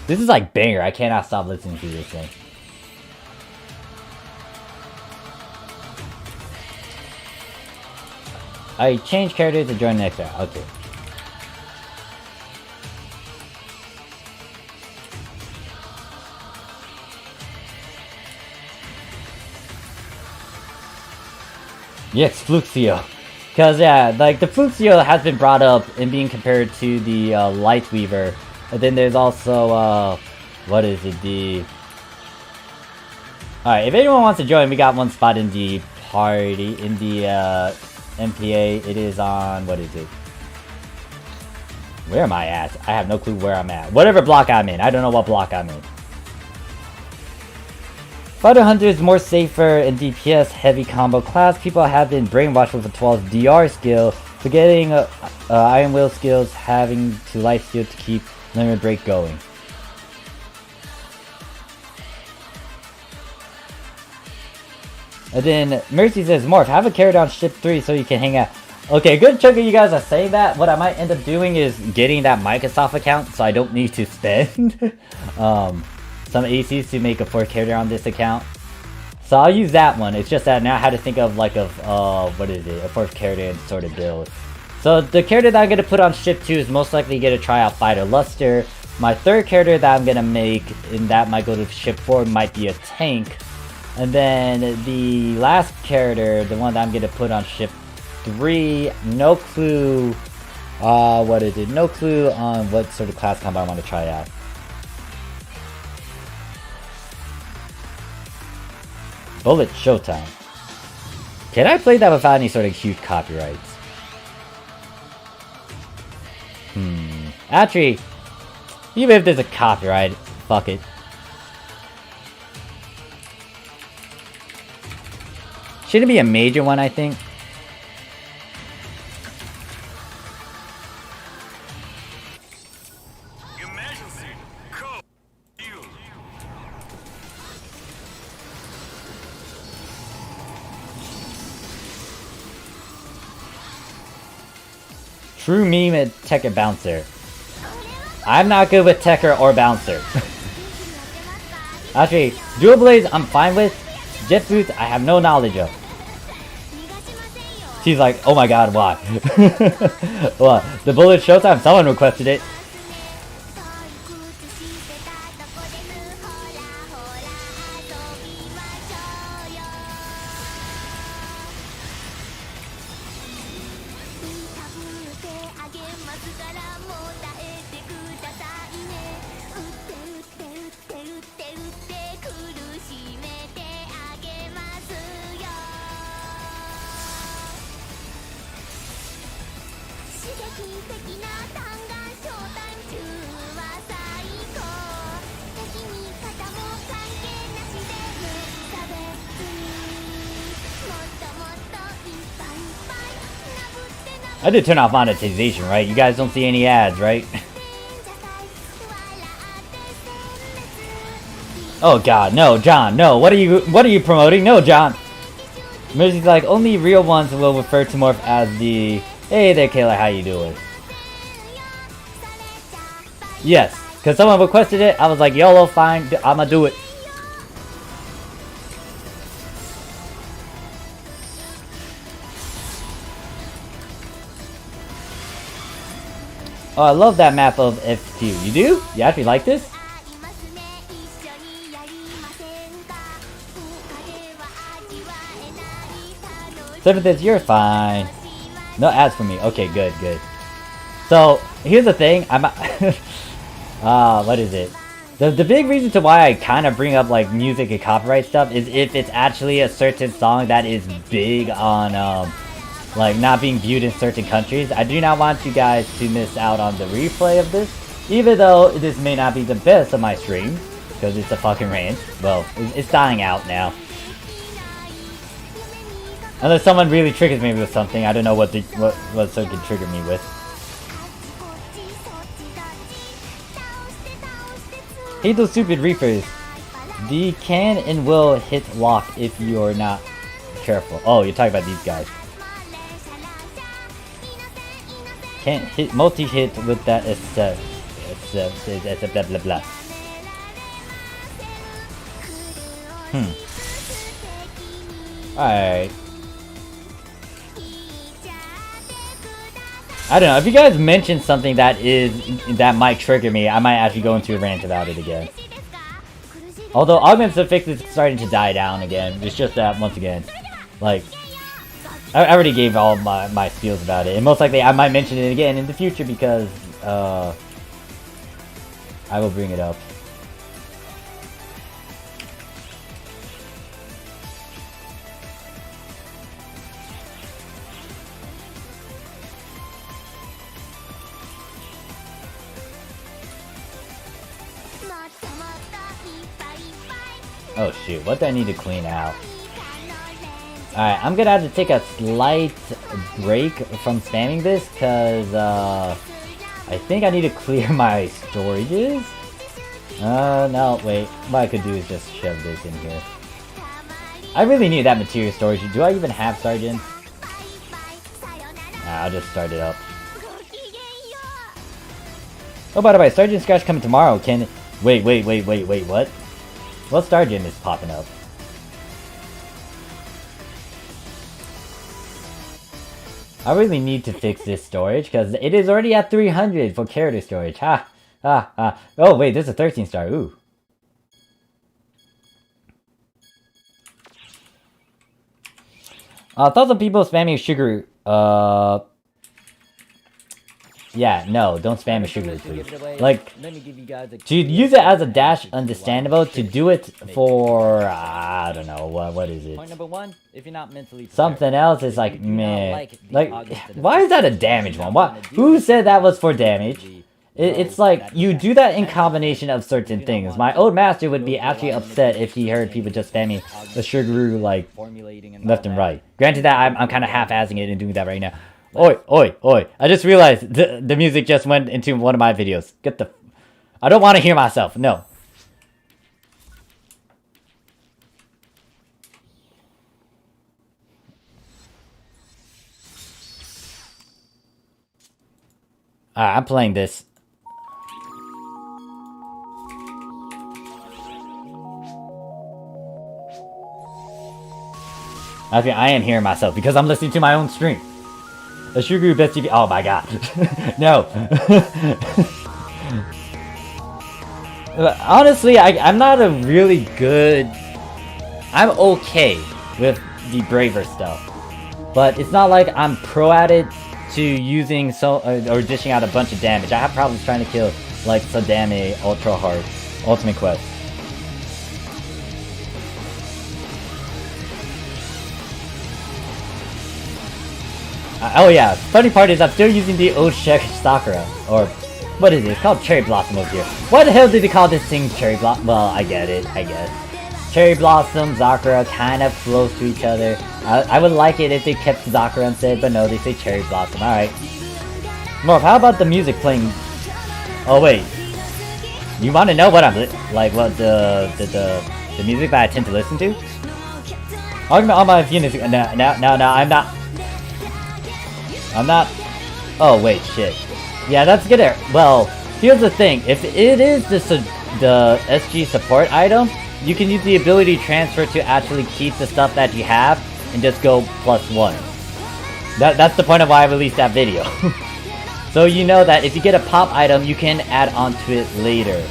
This is like banger. I cannot stop listening to this thing. I changed characters to join the next round. Okay. Yes, Fluxio. Because, yeah, like, the Fluxio has been brought up in being compared to the Lightweaver. And then there's also, what is it, the... Alright, if anyone wants to join, we got one spot in the party, in the, MPA. It is on, what is it? Where am I at? I have no clue where I'm at. Whatever block I'm in. I don't know what block I'm in. Fighter Hunter is more safer in DPS heavy combo class. People have been brainwashed with a 12 DR skill, forgetting Iron Will skills, having to life steal to keep limit break going. And then Mercy says, Morph, have a character on ship 3 so you can hang out. Okay, a good chunk of you guys are saying that. What I might end up doing is getting that Microsoft account so I don't need to spend some ACs to make a 4th character on this account. So I'll use that one. It's just that now I had to think of like a, what is it, a 4th character and sort of build. So the character that I'm going to put on ship 2 is most likely going to try out Fighter Luster. My 3rd character that I'm going to make, and that might go to ship 4, might be a tank. And then the last character, the one that I'm going to put on ship 3, no clue, what is it? No clue on what sort of class combo I want to try out. Bullet Showtime. Can I play that without any sort of huge copyrights? Actually, even if there's a copyright, fuck it. Shouldn't be a major one, I think. True meme at Tekker Bouncer. I'm not good with Tekker or Bouncer. Actually, Dual Blades I'm fine with. Jet Boots I have no knowledge of. She's like, oh my god, why? What? The Bullet Showtime? Someone requested it. I did turn off monetization, right? You guys don't see any ads, right? Oh god, no, John, no. What are you promoting? No, John. Mercy's like, only real ones will refer to Morph as the hey there, Kayla, how you doing? Yes, because someone requested it. I was like, YOLO, fine, I'ma do it. Oh, I love that map of F2. You do? You actually like this? Seventh, you're fine. No ads for me. Okay, good, good. So, here's the thing. I'm what is it? The big reason to why I kind of bring up like music and copyright stuff is if it's actually a certain song that is big on like not being viewed in certain countries. I do not want you guys to miss out on the replay of this, even though this may not be the best of my streams because it's a fucking rant. Well, it's dying out now. Unless someone really triggers me with something, I don't know what so can trigger me with. Hate those stupid reapers. The can and will hit lock if you're not careful. Oh, you're talking about these guys. can't hit multi-hit with that blah blah blah. Alright. I don't know, if you guys mention something that might trigger me, I might actually go into a rant about it again. Although augmented fix is starting to die down again. It's just that, once again, like, I already gave all my spiels about it. And most likely I might mention it again in the future because, I will bring it up. Oh shoot, what do I need to clean out? Alright, I'm gonna have to take a slight break from spamming this, cause, I think I need to clear my storages? No, wait, what I could do is just shove this in here. I really need that material storage. Do I even have Sergeant? Nah, I'll just start it up. Oh, by the way, Sergeant Scratch coming tomorrow. Wait, what? What star gem is popping up? I really need to fix this storage because it is already at 300 for character storage. Oh wait, there's a 13 star. Ooh. Thoughts on people spamming sugar. Yeah, no, don't spam a sugar, please. Like, to use it as a dash, understandable. To do it for, I don't know, what is it? Point number one, if you're not mentally prepared. Something else is like, meh. Like, why is that a damage one? Who said that was for damage? It's like, you do that in combination of certain things. My old master would be actually upset if he heard people just spamming the sugar, like, left and right. Granted that I'm kind of half-assing it and doing that right now. Oi. I just realized the music just went into one of my videos. I don't want to hear myself. No. Alright, I'm playing this. Actually, I am hearing myself because I'm listening to my own stream. A Sugar Best TV. Oh my god. No. Honestly, I'm not a really good... I'm okay with the braver stuff. But it's not like I'm pro at it to using or dishing out a bunch of damage. I have problems trying to kill like Sadame Ultra Hard Ultimate Quest. Oh yeah, funny part is I'm still using the old Sakura, or what is it? It's called Cherry Blossom over here. Why the hell did they call this thing Cherry Blossom? Well, I get it, I guess. Cherry Blossom, Sakura, kind of close to each other. I would like it if they kept Sakura instead, but no, they say Cherry Blossom. Alright. Morph, how about the music playing? Oh wait, you want to know what I'm what the music that I tend to listen to? Argument on my units. No, I'm not. Oh wait, shit. Yeah, that's good. Well, here's the thing. If it is the SG support item, you can use the ability transfer to actually keep the stuff that you have and just go +1. That's the point of why I released that video. So you know that if you get a pop item, you can add onto it later.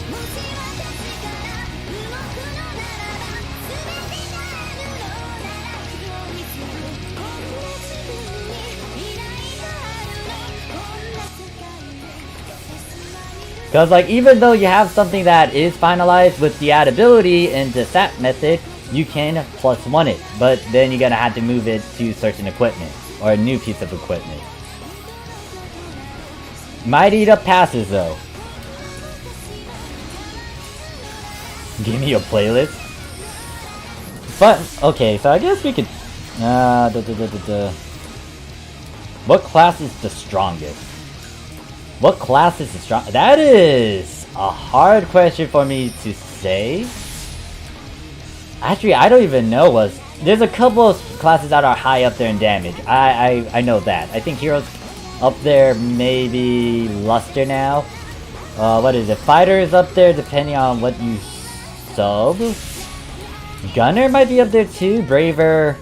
Because, like, even though you have something that is finalized with the add ability and the SAT method, you can +1 it. But then you're gonna have to move it to certain equipment, or a new piece of equipment. Might eat up passes, though. Give me a playlist? But, okay, so I guess we could... What class is the strongest? What class is the strong? That is a hard question for me to say. Actually, I don't even know there's a couple of classes that are high up there in damage. I know that. I think heroes Up there, maybe Luster now. What is it? Fighter is up there depending on what you sub. Gunner might be up there too. Braver.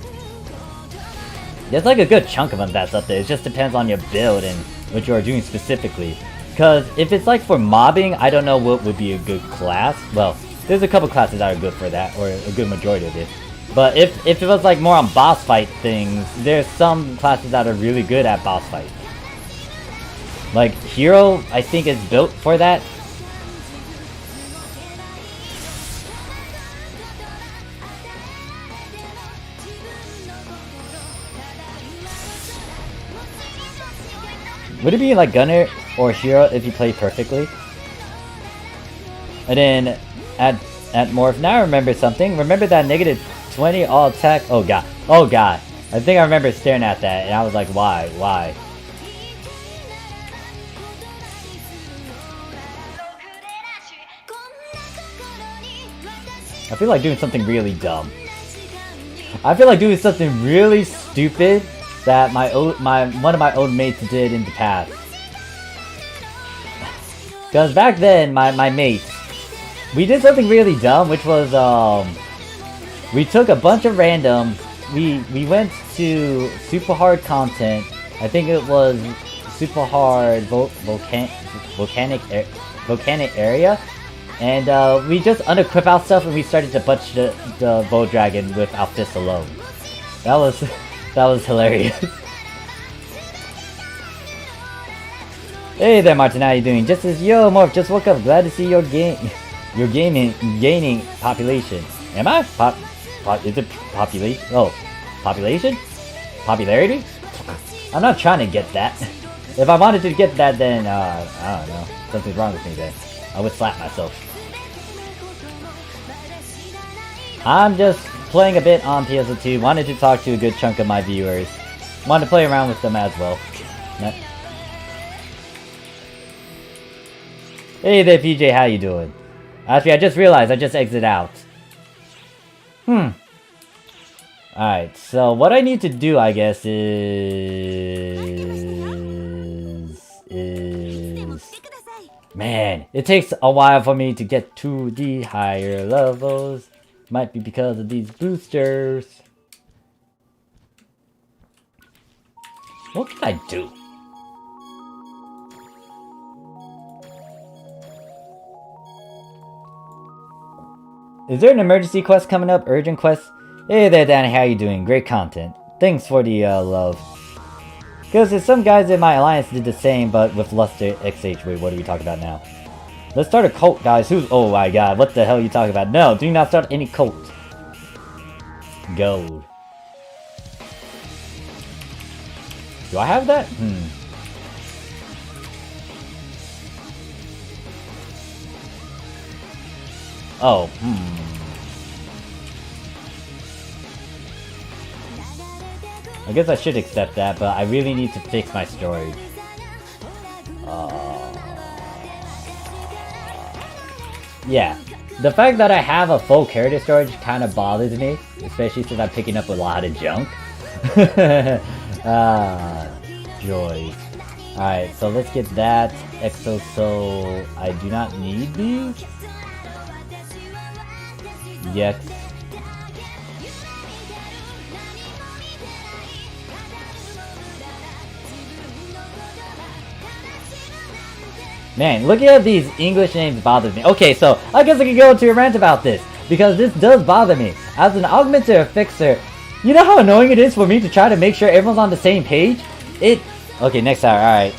There's like a good chunk of them that's up there. It just depends on your build and what you are doing specifically. Because if it's like for mobbing, I don't know what would be a good class. Well, there's a couple classes that are good for that, or a good majority of it. But if it was like more on boss fight things, there's some classes that are really good at boss fight. Like Hero, I think is built for that. Would it be like Gunner or Hero if you play perfectly? And then at Morph, now I remember something. Remember that -20 all attack? Oh god. Oh god. I think I remember staring at that and I was like, why? Why? I feel like doing something really dumb. I feel like doing something really stupid that one of my old mates did in the past. Because back then, my mates, we did something really dumb, which was, we took a bunch of random, we went to super hard content, I think it was super hard volcanic area, and we just unequip our stuff and we started to butch the bow dragon with our fists alone. That was hilarious. Hey there, Martin, how you doing? Just as yo, Morph, just woke up. Glad to see your gaining population. Am I? Is it population? Oh, population? Popularity? I'm not trying to get that. If I wanted to get that, then I don't know. Something's wrong with me then. I would slap myself. I'm just playing a bit on PSO2. Wanted to talk to a good chunk of my viewers. Wanted to play around with them as well. Hey there, PJ, how you doing? Actually, I just realized I just exited out. Alright, so what I need to do, I guess, is... Man, it takes a while for me to get to the higher levels. Might be because of these boosters. What can I do? Is there an emergency quest coming up? Urgent quest? Hey there, Danny, how you doing? Great content. Thanks for the love. Because there's some guys in my alliance did the same, but with Luster XH. Wait, what are we talking about now? Let's start a cult, guys. Oh my god, what the hell are you talking about? No, do not start any cult. Gold. Do I have that? Oh, I guess I should accept that, but I really need to fix my storage. Yeah. The fact that I have a full character storage kind of bothers me, especially since I'm picking up a lot of junk. Joy. Alright, so let's get that. So I do not need these. Yet. Man, looking at these English names bothers me. Okay, so I guess I can go into a rant about this, because this does bother me. As an augmenter or fixer, you know how annoying it is for me to try to make sure everyone's on the same page? Okay, next hour, alright.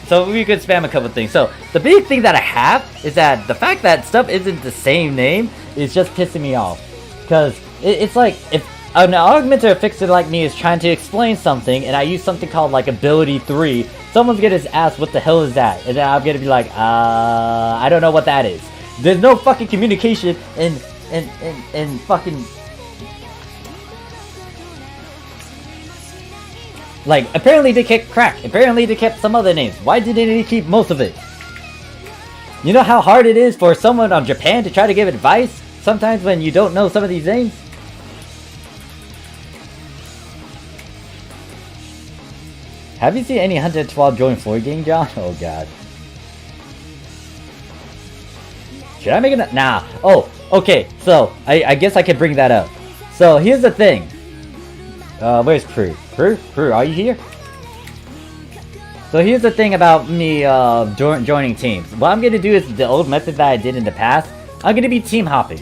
So we could spam a couple things. So, the big thing that I have is that the fact that stuff isn't the same name is just pissing me off. Because it's like, if an augmenter or fixer like me is trying to explain something, and I use something called like ability 3, someone's gonna ask what the hell is that? And then I'm gonna be like, I don't know what that is. There's no fucking communication in fucking... Like, apparently they kept crack. Apparently they kept some other names. Why didn't they keep most of it? You know how hard it is for someone on Japan to try to give advice? Sometimes when you don't know some of these names? Have you seen any 112 join 4 game, John? Oh god. Should I make it? Nah. Oh, okay. So, I guess I could bring that up. So, here's the thing. Where's Crew? Crew, are you here? So, here's the thing about me joining teams. What I'm going to do is the old method that I did in the past. I'm going to be team hopping.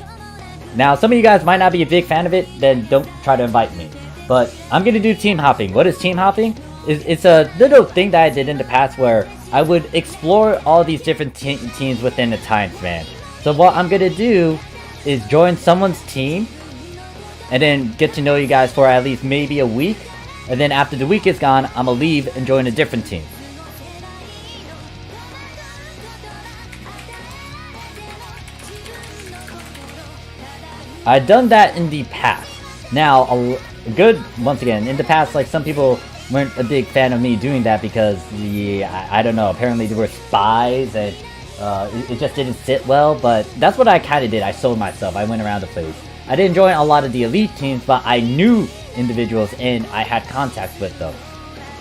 Now, some of you guys might not be a big fan of it. Then don't try to invite me. But I'm going to do team hopping. What is team hopping? It's a little thing that I did in the past where I would explore all these different teams within a time span. So what I'm gonna do is join someone's team and then get to know you guys for at least maybe a week, and then after the week is gone, I'm gonna leave and join a different team. I've done that in the past. Now, once again, in the past, like some people weren't a big fan of me doing that because I don't know, apparently there were spies and it just didn't sit well, but that's what I kind of did. I sold myself. I went around the place. I didn't join a lot of the elite teams, but I knew individuals and I had contacts with them.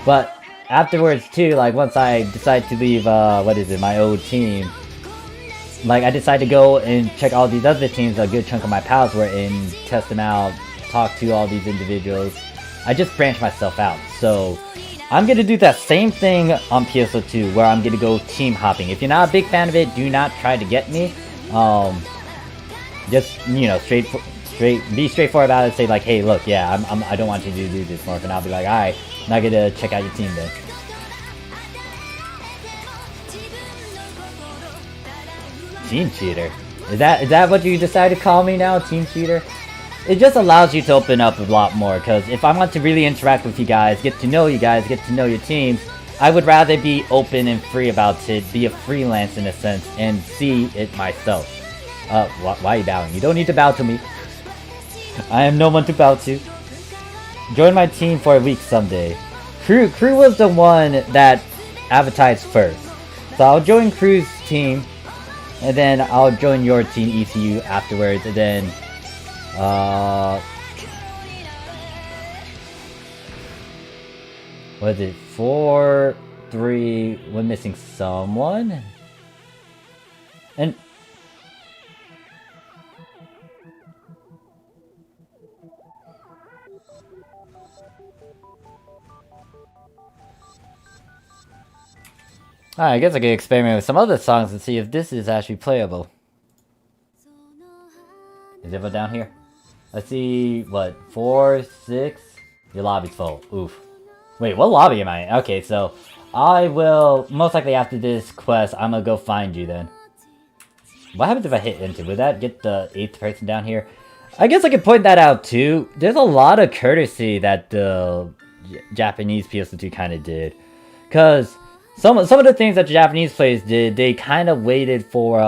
But afterwards too, like once I decided to leave, my old team, like I decided to go and check all these other teams a good chunk of my pals were in, test them out, talk to all these individuals. I just branched myself out. So I'm going to do that same thing on PSO2 where I'm going to go team hopping. If you're not a big fan of it, do not try to get me. Just, you know, be straightforward about it. Say like, hey, look, yeah, I don't want you to do this, Morph. And I'll be like, alright, not going to check out your team then. Team cheater. Is that what you decided to call me now? Team cheater? It just allows you to open up a lot more, because if I want to really interact with you guys, get to know you guys, get to know your teams, I would rather be open and free about it, be a freelance in a sense, and see it myself. Why are you bowing? You don't need to bow to me. I am no one to bow to. Join my team for a week someday. Crew was the one that advertised first. So I'll join Crew's team, and then I'll join your team, ECU, afterwards, and then what is it? 4, 3, we're missing someone? And I guess I could experiment with some other songs and see if this is actually playable. Is everyone down here? Let's see, what, 4, 6? Your lobby's full. Oof. Wait, what lobby am I in? Okay, so I will, most likely after this quest, I'm gonna go find you then. What happens if I hit enter? Would that get the 8th person down here? I guess I could point that out too. There's a lot of courtesy that the Japanese PSO2 kind of did. Because some of the things that the Japanese players did, they kind of waited for,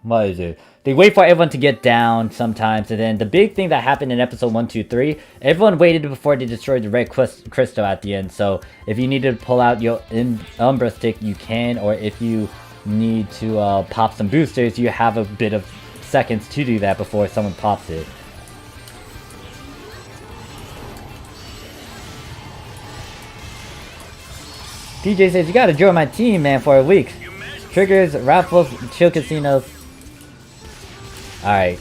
what is it? They wait for everyone to get down sometimes, and then the big thing that happened in episode 1, 2, 3, everyone waited before they destroyed the red crystal at the end. So if you need to pull out your Umbra stick, you can, or if you need to pop some boosters, you have a bit of seconds to do that before someone pops it. DJ says, you gotta join my team, man, for a week. Triggers, raffles, chill casinos. Alright.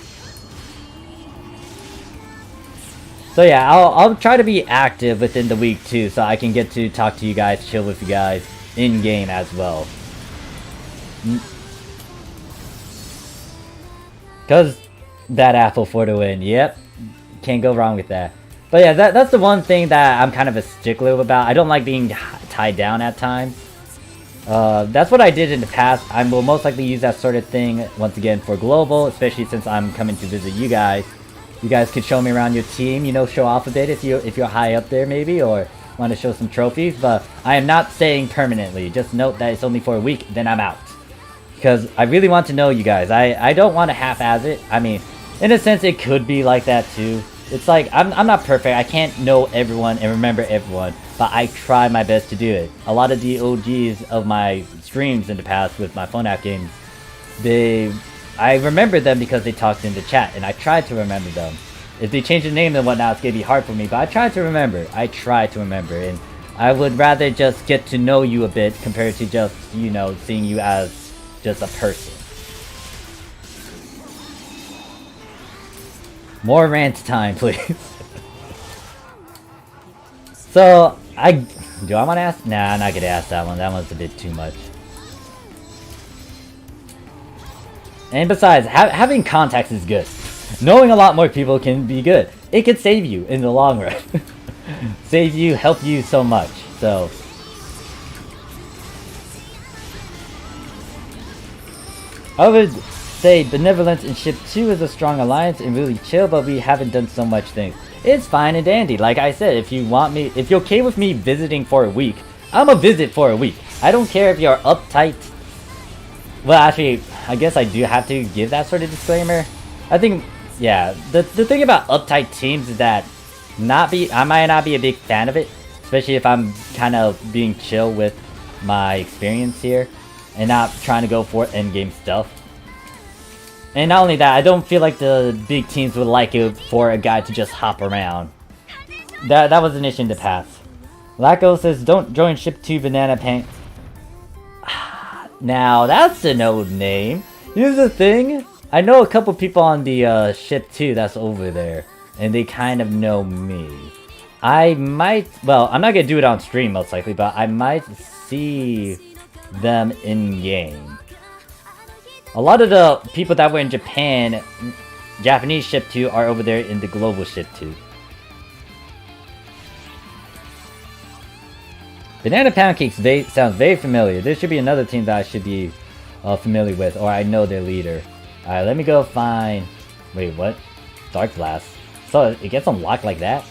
So yeah, I'll try to be active within the week too, so I can get to talk to you guys, chill with you guys in-game as well. Because that apple for the win, yep. Can't go wrong with that. But yeah, that's the one thing that I'm kind of a stickler about. I don't like being tied down at times. That's what I did in the past. I will most likely use that sort of thing once again for global, especially since I'm coming to visit you guys. You guys could show me around your team, you know, show off a bit if you're high up there maybe, or want to show some trophies. But I am not staying permanently. Just note that it's only for a week, then I'm out. Because I really want to know you guys. I don't want to half-ass it. I mean, in a sense, it could be like that too. It's like, I'm not perfect. I can't know everyone and remember everyone. But I try my best to do it. A lot of the OGs of my streams in the past with my phone app games, I remember them because they talked in the chat, and I tried to remember them. If they change the name and whatnot, it's gonna be hard for me, but I try to remember. And I would rather just get to know you a bit compared to just, you know, seeing you as just a person. More rant time, please. So, do I want to ask? Nah, I'm not gonna ask that one. That one's a bit too much. And besides, having contacts is good. Knowing a lot more people can be good. It could save you in the long run. Save you, help you so much. So, I would say Benevolence and Ship 2 is a strong alliance and really chill, but we haven't done so much things. It's fine and dandy. Like I said, if you're okay with me visiting for a week, I'm a visit for a week. I don't care if you're uptight. Well, actually, I guess I do have to give that sort of disclaimer. I think, yeah, the thing about uptight teams is that I might not be a big fan of it, especially if I'm kind of being chill with my experience here and not trying to go for endgame stuff. And not only that, I don't feel like the big teams would like it for a guy to just hop around. That was an issue in the past. Lacko says, don't join Ship 2 Banana Paint. Now, that's an old name. Here's the thing. I know a couple people on the Ship 2 that's over there. And they kind of know me. I might... Well, I'm not going to do it on stream most likely, but I might see them in-game. A lot of the people that were in Japan, Japanese Ship 2, are over there in the global Ship 2. Banana Pancakes sounds very familiar. There should be another team that I should be familiar with, or I know their leader. Alright, let me go find... Wait, what? Dark Blast. So it gets unlocked like that?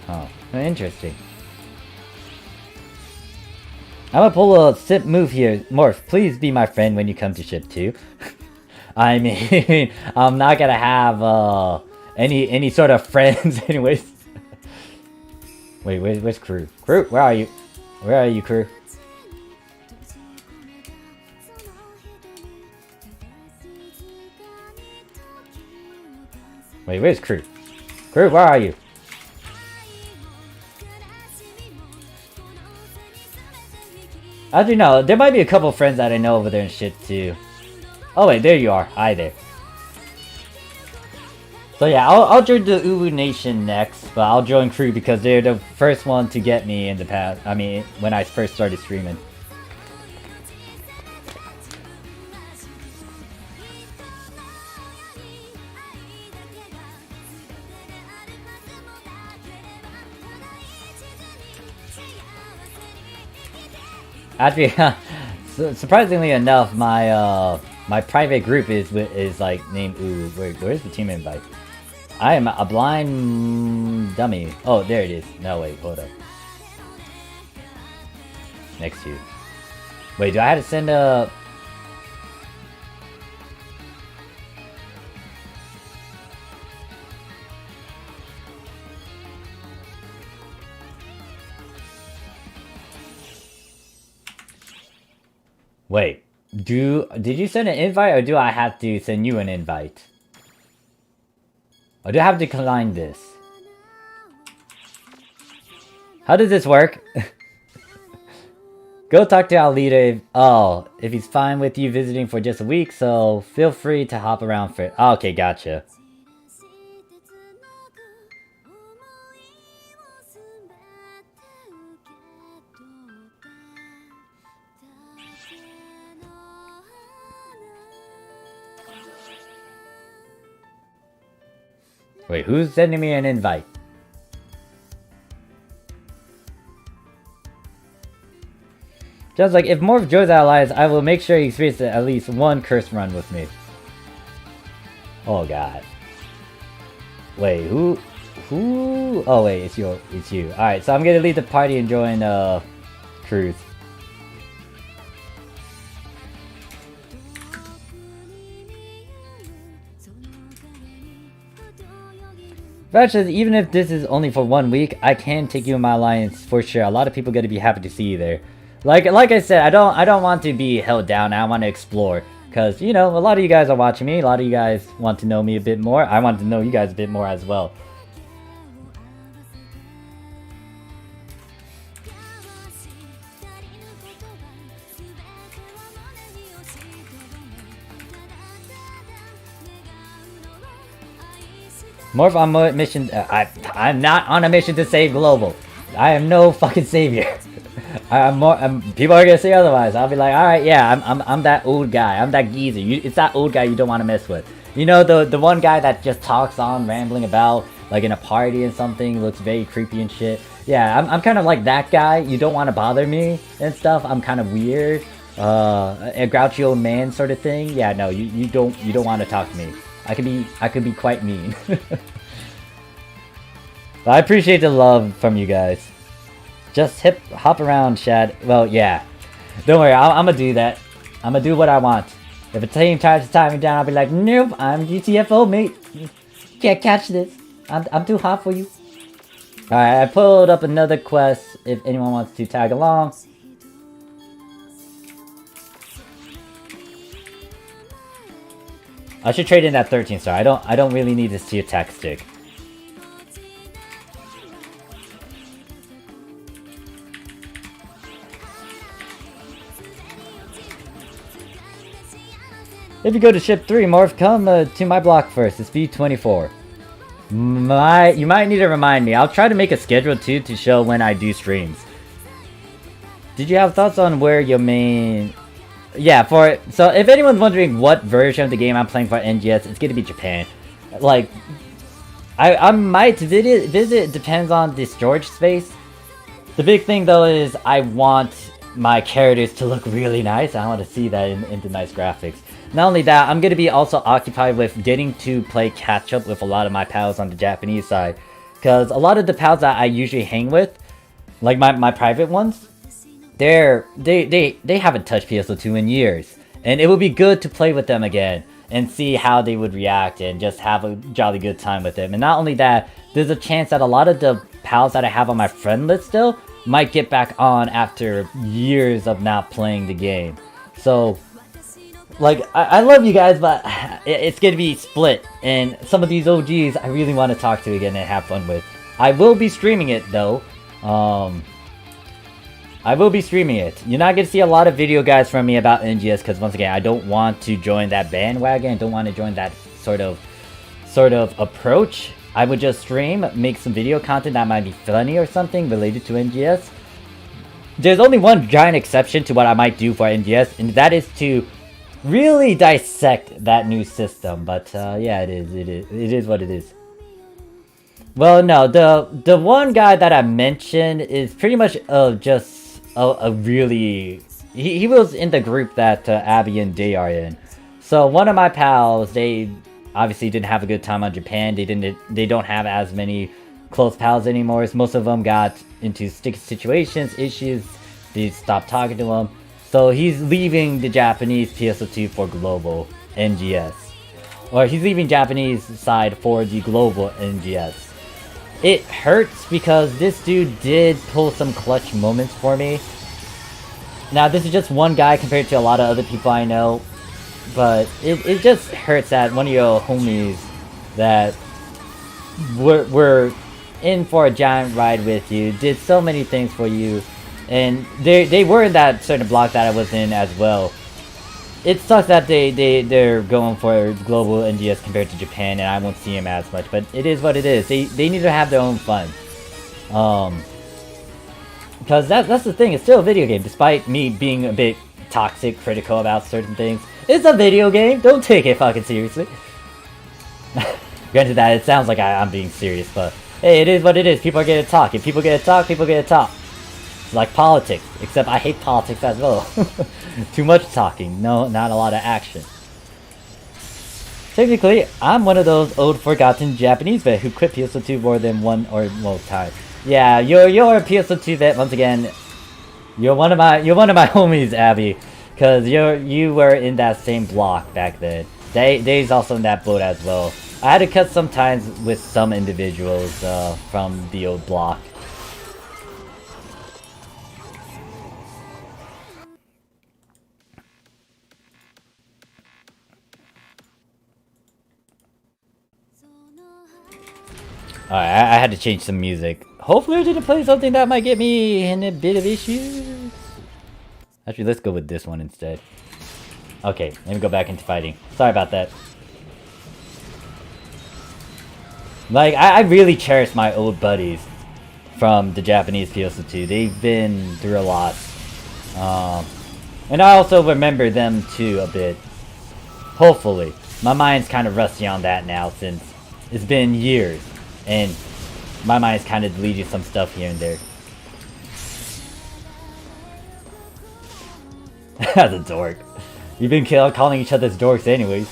Oh, interesting. I'm gonna pull a sip move here. Morph, please be my friend when you come to Ship 2. I mean, I'm not gonna have any sort of friends anyways. Wait, where's Crew? Crew, where are you? Where are you, Crew? Wait, where's Crew? Crew, where are you? Actually, no, there might be a couple friends that I know over there and shit too. Oh wait, there you are. Hi there. So yeah, I'll join the Uwu Nation next, but I'll join Crew because they're the first one to get me in the past. I mean, when I first started streaming. Actually, surprisingly enough, my private group is like named Uwu. Wait, where's the team invite? I am a blind dummy. Oh, there it is. No, wait, hold up. Next to you. Wait, do I have to send a... Wait, did you send an invite or do I have to send you an invite? Or do I have to decline this? How does this work? Go talk to our leader if he's fine with you visiting for just a week, so feel free to hop around for... Oh, okay, gotcha. Wait, who's sending me an invite? Just like, if Morph joins our alliance, I will make sure he experiences at least one curse run with me. Oh god. Wait, who? Oh wait, it's you. Alright, so I'm gonna leave the party and join, Cruise. Actually, even if this is only for 1 week, I can take you in my alliance for sure. A lot of people are gonna be happy to see you there. Like I said, I don't want to be held down. I want to explore, cause you know a lot of you guys are watching me. A lot of you guys want to know me a bit more. I want to know you guys a bit more as well. Morph on a mission. I'm not on a mission to save global. I am no fucking savior. People are gonna say otherwise. I'll be like, all right, yeah, I'm that old guy. I'm that geezer. It's that old guy you don't want to mess with. You know, the one guy that just talks on, rambling about, like in a party and something, looks very creepy and shit. Yeah, I'm kind of like that guy. You don't want to bother me and stuff. I'm kind of weird, a grouchy old man sort of thing. Yeah, no, you don't want to talk to me. I could be quite mean. But I appreciate the love from you guys. Just hop around, Shad. Well, yeah. Don't worry, I'm gonna do that. I'm gonna do what I want. If a team tries to tie me down, I'll be like, nope, I'm GTFO, mate. You can't catch this. I'm too hot for you. Alright, I pulled up another quest if anyone wants to tag along. I should trade in that 13 star. I don't really need this tier attack stick. If you go to ship 3, Morph, come to my block first. It's B24. You might need to remind me. I'll try to make a schedule too to show when I do streams. Did you have thoughts on where your main... Yeah, so if anyone's wondering what version of the game I'm playing for NGS, it's gonna be Japan. Like, I might visit, depends on the storage space. The big thing though is I want my characters to look really nice. I want to see that in the nice graphics. Not only that, I'm going to be also occupied with getting to play catch up with a lot of my pals on the Japanese side. Because a lot of the pals that I usually hang with, like my private ones, they haven't touched PSO2 in years. And it would be good to play with them again and see how they would react and just have a jolly good time with them. And not only that, there's a chance that a lot of the pals that I have on my friend list still might get back on after years of not playing the game. So... like, I love you guys, but it's gonna be split. And some of these OGs I really want to talk to again and have fun with. I will be streaming it, though. I will be streaming it. You're not gonna see a lot of video guys from me about NGS, because once again, I don't want to join that bandwagon. I don't want to join that sort of approach. I would just stream, make some video content that might be funny or something related to NGS. There's only one giant exception to what I might do for NGS, and that is to really dissect that new system. But yeah, it is what it is. Well, no, the one guy that I mentioned is pretty much just a really... He was in the group that Abby and Day are in. So one of my pals, they obviously didn't have a good time on Japan. They don't have as many close pals anymore. Most of them got into sticky situations, issues. They stopped talking to him. So he's leaving the Japanese PSO2 for global NGS. Or he's leaving Japanese side for the global NGS. It hurts because this dude did pull some clutch moments for me. Now this is just one guy compared to a lot of other people I know. But it just hurts that one of your homies that were in for a giant ride with you, did so many things for you, and they were in that certain block that I was in as well. It sucks that they're going for global NGS compared to Japan, and I won't see them as much, but it is what it is. They need to have their own fun. Because that's the thing, it's still a video game, despite me being a bit toxic, critical about certain things. It's a video game, don't take it fucking seriously. Granted that it sounds like I'm being serious, but hey, it is what it is. People are gonna talk. If people get to talk, people get to talk. It's like politics, except I hate politics as well. Too much talking, no, not a lot of action. Technically, I'm one of those old forgotten Japanese vet who quit PSO2 more than one or more times. Yeah, you're a PSO2 vet once again. You're one of my homies, Abby, because you were in that same block back then. They's also in that boat as well. I had to cut some ties with some individuals from the old block. Alright, I had to change some music. Hopefully I didn't play something that might get me in a bit of issues. Actually, let's go with this one instead. Okay, let me go back into fighting. Sorry about that. Like, I really cherish my old buddies from the Japanese PSO2. They've been through a lot. And I also remember them too a bit. Hopefully. My mind's kind of rusty on that now since it's been years. And my mind's kind of deleted some stuff here and there. As a dork. You've been calling each other's dorks anyways.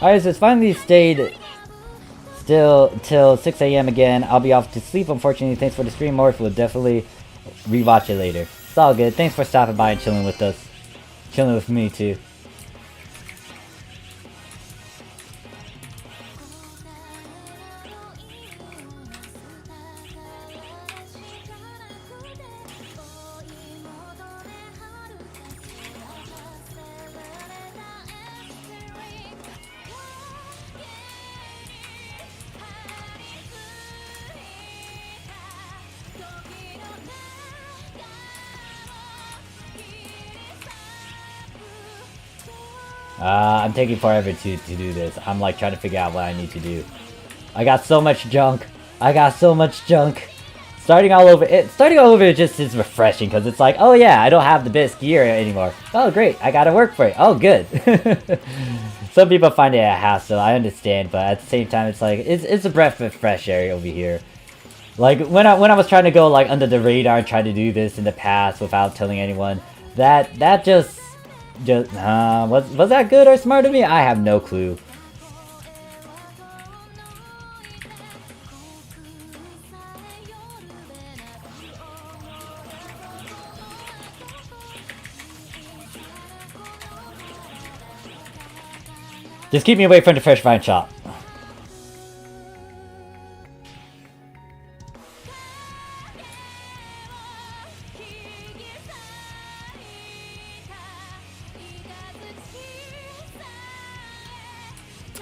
Alright, so it's finally stayed still till 6 AM again. I'll be off to sleep, unfortunately. Thanks for the stream, Morph. We'll definitely rewatch it later. It's all good. Thanks for stopping by and chilling with us. Chilling with me, too. I'm taking forever to do this. I'm like trying to figure out what I need to do. I got so much junk. Starting all over just is refreshing because it's like, oh yeah, I don't have the best gear anymore. Oh great, I gotta work for it. Oh good. Some people find it a hassle, I understand, but at the same time it's like, it's a breath of fresh air over here. Like when I was trying to go like under the radar and try to do this in the past without telling anyone, that just was that good or smart of me? I have no clue. Just keep me away from the fresh vine shop.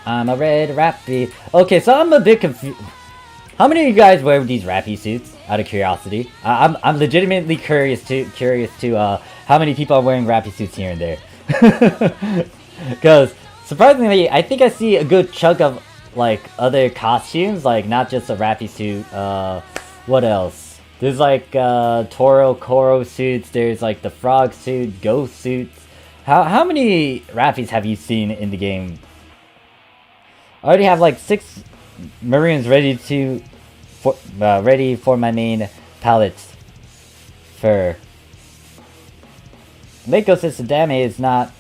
I'm a red rappy. Okay, so I'm a bit confused. How many of you guys wear these rappy suits? Out of curiosity, I'm legitimately curious to how many people are wearing rappy suits here and there. Because surprisingly, I think I see a good chunk of like other costumes, like not just a rappy suit. What else? There's like Toro Koro suits. There's like the frog suit, ghost suits. How many rappies have you seen in the game? I already have like 6 Marines ready for my main palettes for Mako says Sadame is not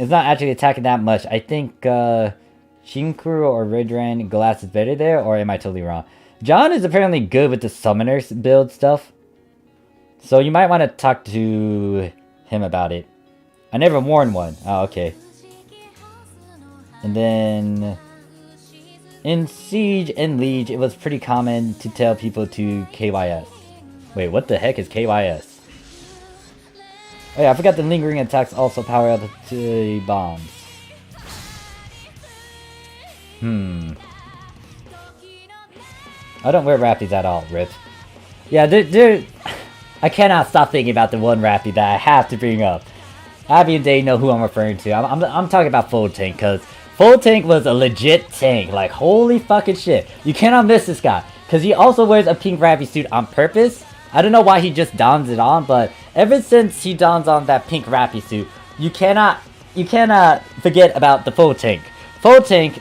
actually attacking that much. I think Shinkuru or Ridran Glass is better there, or am I totally wrong? John is apparently good with the summoners build stuff, so you might want to talk to him about it. I never worn one. Oh, okay. And then in Siege and Liege, it was pretty common to tell people to KYS. Wait, what the heck is KYS? Oh yeah, I forgot the lingering attacks also power up to bombs. I don't wear rappies at all, Rip. Yeah, I cannot stop thinking about the one rappy that I have to bring up. Abby and Day know who I'm referring to. I'm talking about Full Tank, because Full Tank was a legit tank. Like, holy fucking shit. You cannot miss this guy. Because he also wears a pink rappy suit on purpose. I don't know why he just dons it on, but ever since he dons on that pink rappy suit, you cannot forget about the Full Tank. Full Tank,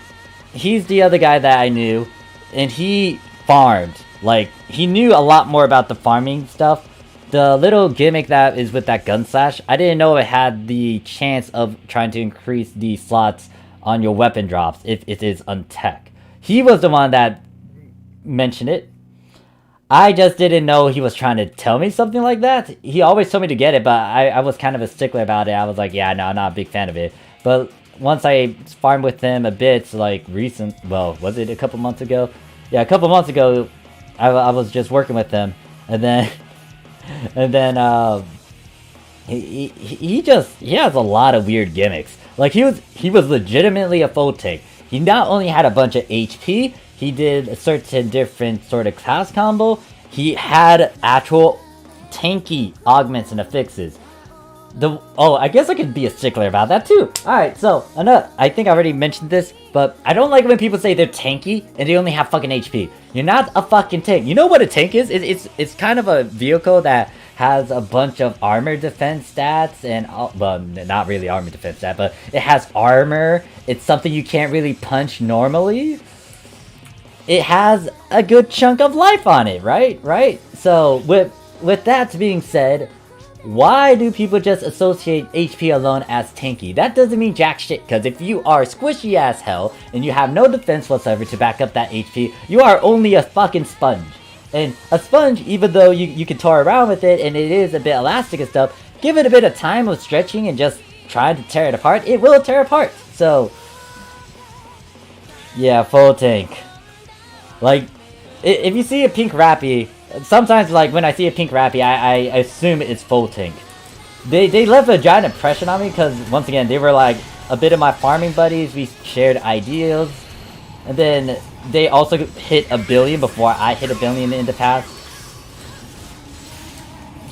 he's the other guy that I knew, and he farmed. Like, he knew a lot more about the farming stuff. The little gimmick that is with that gun slash, I didn't know it had the chance of trying to increase the slots on your weapon drops if it is untech. He was the one that mentioned it. I just didn't know he was trying to tell me something like that. He always told me to get it, but I was kind of a stickler about it. I was like, yeah, no, I'm not a big fan of it. But once I farmed with him a bit, like well, was it a couple months ago? Yeah, a couple months ago, I was just working with him, and then he has a lot of weird gimmicks. Like he was legitimately a full tank. He not only had a bunch of HP, he did a certain different sort of class combo. He had actual tanky augments and affixes. I guess I could be a stickler about that too. Alright, so, I think I already mentioned this, but I don't like when people say they're tanky and they only have fucking HP. You're not a fucking tank. You know what a tank is? It's kind of a vehicle that has a bunch of armor defense stats and, well, not really armor defense stat, but it has armor. It's something you can't really punch normally. It has a good chunk of life on it, right? So, with that being said, why do people just associate HP alone as tanky? That doesn't mean jack shit, because if you are squishy as hell, and you have no defense whatsoever to back up that HP, you are only a fucking sponge. And a sponge, even though you can toy around with it, and it is a bit elastic and stuff, give it a bit of time of stretching and just trying to tear it apart, it will tear apart. So, yeah, full tank. Like, if you see a pink Rappy, sometimes, like, when I see a pink Rappy, I assume it's full tank. They left a giant impression on me, because, once again, they were, like, a bit of my farming buddies. We shared ideals. And then, they also hit 1 billion before I hit 1 billion in the past.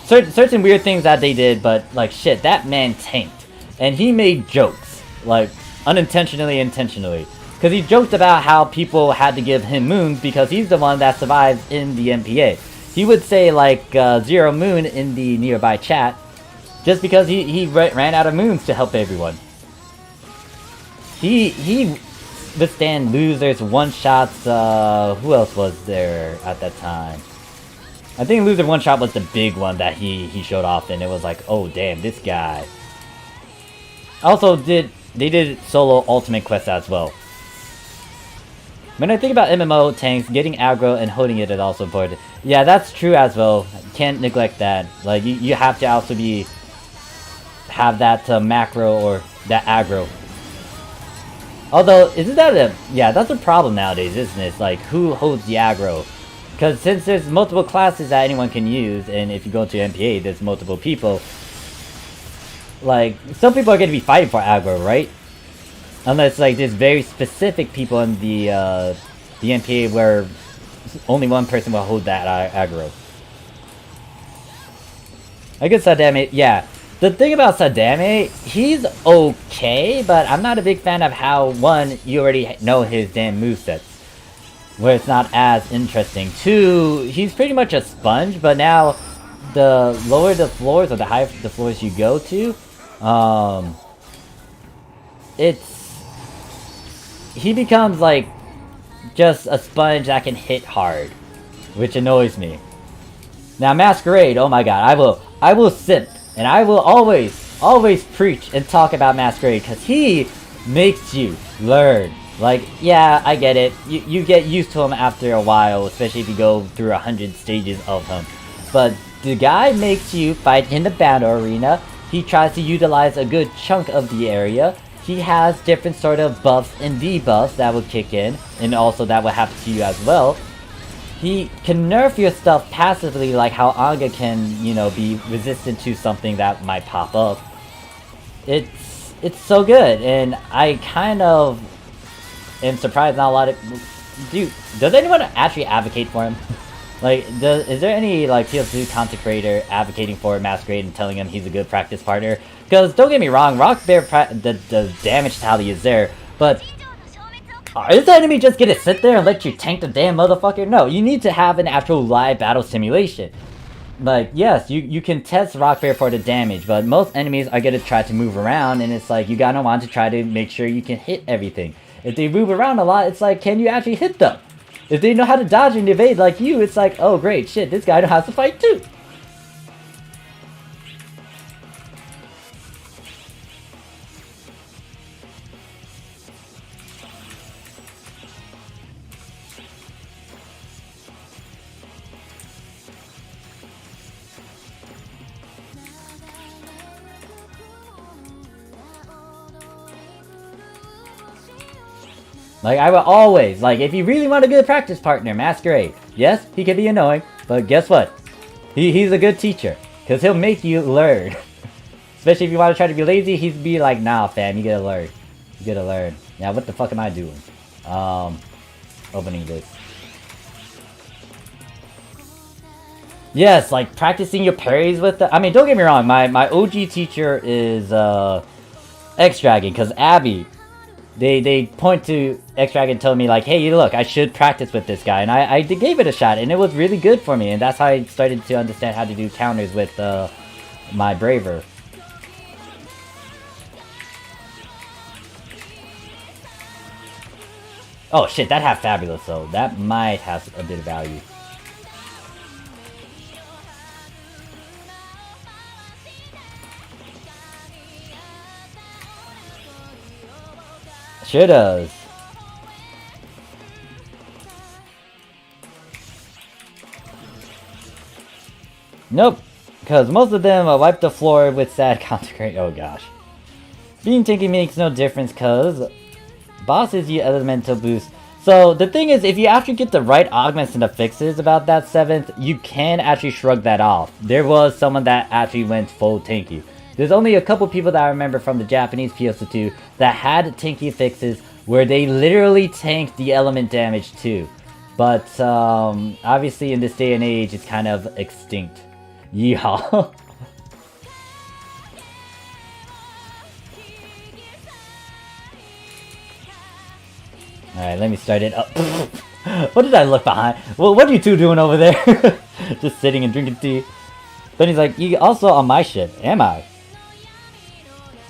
Certain weird things that they did, but, like, shit, that man tanked. And he made jokes. Like, unintentionally, intentionally. Because he joked about how people had to give him moons because he's the one that survives in the MPA. He would say, like, 0 moon in the nearby chat, just because he ran out of moons to help everyone. He withstand losers, one-shots, who else was there at that time? I think loser one-shot was the big one that he showed off, and it was like, oh damn, this guy. Also, they did solo ultimate quests as well. When I think about MMO tanks, getting aggro and holding it is also important. Yeah, that's true as well. Can't neglect that. Like, you have to also have that macro or that aggro. Although, isn't that yeah, that's a problem nowadays, isn't it? It's like, who holds the aggro? Because since there's multiple classes that anyone can use, and if you go to MPA, there's multiple people. Like, some people are going to be fighting for aggro, right? Unless, like, there's very specific people in the MPA where only one person will hold that aggro. I guess Sadame, yeah. The thing about Sadame, he's okay, but I'm not a big fan of how, one, you already know his damn movesets, where it's not as interesting. Two, he's pretty much a sponge, but now, the lower the floors, or the higher the floors you go to, he becomes like just a sponge that can hit hard, which annoys me. Now Masquerade, oh my god, I will simp, and I will always preach and talk about Masquerade, because he makes you learn. Like, yeah, I get it, you get used to him after a while, especially if you go through 100 stages of him. But the guy makes you fight in the battle arena. He tries to utilize a good chunk of the area. He has different sort of buffs and debuffs that will kick in, and also that will happen to you as well. He can nerf your stuff passively, like how Anga can, you know, be resistant to something that might pop up. It's so good, and I kind of am surprised not a lot of... Dude, does anyone actually advocate for him? Like, is there any, like, PSO2 content creator advocating for Masquerade and telling him he's a good practice partner? Because, don't get me wrong, Rock Bear, the damage tally is there, but... is the enemy just gonna sit there and let you tank the damn motherfucker? No, you need to have an actual live battle simulation. Like, yes, you can test Rock Bear for the damage, but most enemies are gonna try to move around, and it's like, you gotta want to try to make sure you can hit everything. If they move around a lot, it's like, can you actually hit them? If they know how to dodge and evade like you, it's like, oh great, shit, this guy knows how to fight too. Like, I will always, like, if you really want a good practice partner, Masquerade. Yes, he can be annoying, but guess what? He's a good teacher, because he'll make you learn. Especially if you want to try to be lazy, he'd be like, nah, fam, you gotta learn. You gotta learn. Now, what the fuck am I doing? Opening this. Yes, like practicing your parries with the. I mean, don't get me wrong. My OG teacher is X Dragon, because Abby, they point to X Dragon, telling me like, hey, look, I should practice with this guy, and I gave it a shot, and it was really good for me, and that's how I started to understand how to do counters with my Braver. Oh shit, that half fabulous though. That might have a bit of value. Sure does. Nope, because most of them wipe the floor with sad consecrate. Oh gosh. Being tanky makes no difference because bosses use elemental boost. So the thing is, if you actually get the right augments and the fixes about that 7th, you can actually shrug that off. There was someone that actually went full tanky. There's only a couple people that I remember from the Japanese PSO2 that had tanky fixes where they literally tanked the element damage too. But obviously in this day and age, it's kind of extinct. Yeehaw. Alright, let me start it up. What did I look behind? Well, what are you two doing over there? Just sitting and drinking tea. Then he's like, you also on my ship, am I?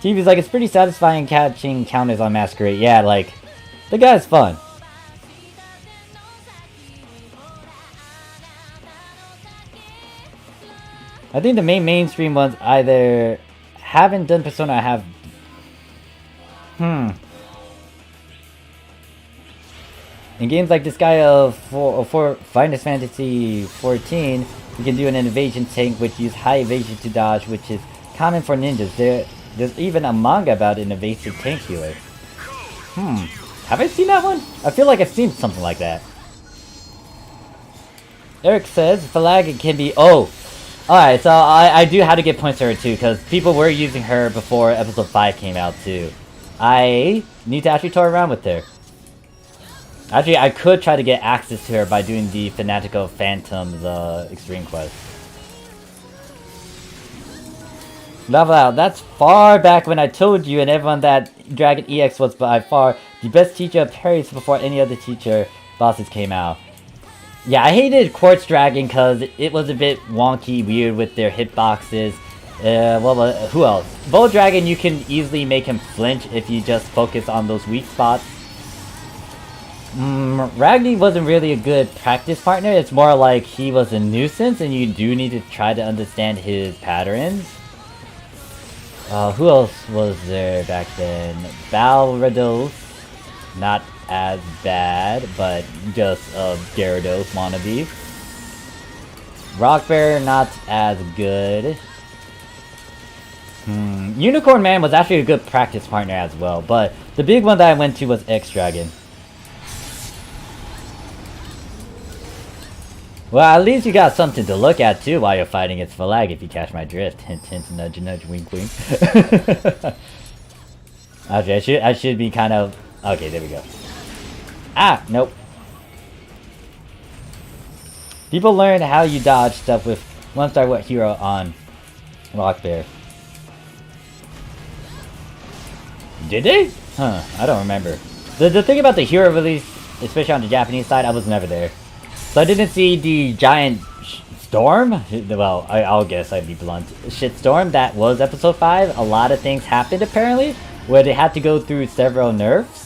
TV's like, it's pretty satisfying catching counters on Masquerade. Yeah, like, the guy's fun. I think the mainstream ones either haven't done Persona or have... In games like this guy of Final Fantasy 14, you can do an evasion tank which uses high evasion to dodge, which is common for ninjas. There's even a manga about an evasive tank healer. Have I seen that one? I feel like I've seen something like that. Eric says Phalag can be... Oh! Alright, so I do have to get points to her too, because people were using her before episode 5 came out too. I need to actually toy around with her. Actually, I could try to get access to her by doing the Fanatical Phantoms Extreme Quest. Level out. That's far back when I told you and everyone that Dragon EX was by far the best teacher of parries before any other teacher bosses came out. Yeah, I hated Quartz Dragon because it was a bit wonky, weird with their hitboxes. Who else? Bull Dragon, you can easily make him flinch if you just focus on those weak spots. Ragni wasn't really a good practice partner. It's more like he was a nuisance and you do need to try to understand his patterns. Who else was there back then? Balrados, not as bad, but just a Gyarados wannabe. Rockbear, not as good. Unicorn Man was actually a good practice partner as well, but the big one that I went to was X-Dragon. Well, at least you got something to look at too while you're fighting its Phalag, if you catch my drift. Hint, hint, nudge, nudge, wink, wink. Okay, I should be kind of... Okay, there we go. Ah, nope. People learn how you dodge stuff with 1-star what hero on Rockbear. Did they? Huh, I don't remember. The thing about the hero release, especially on the Japanese side, I was never there. So I didn't see the giant storm. Well, I'll guess I'd be blunt. Shitstorm, that was episode 5. A lot of things happened apparently, where they had to go through several nerfs.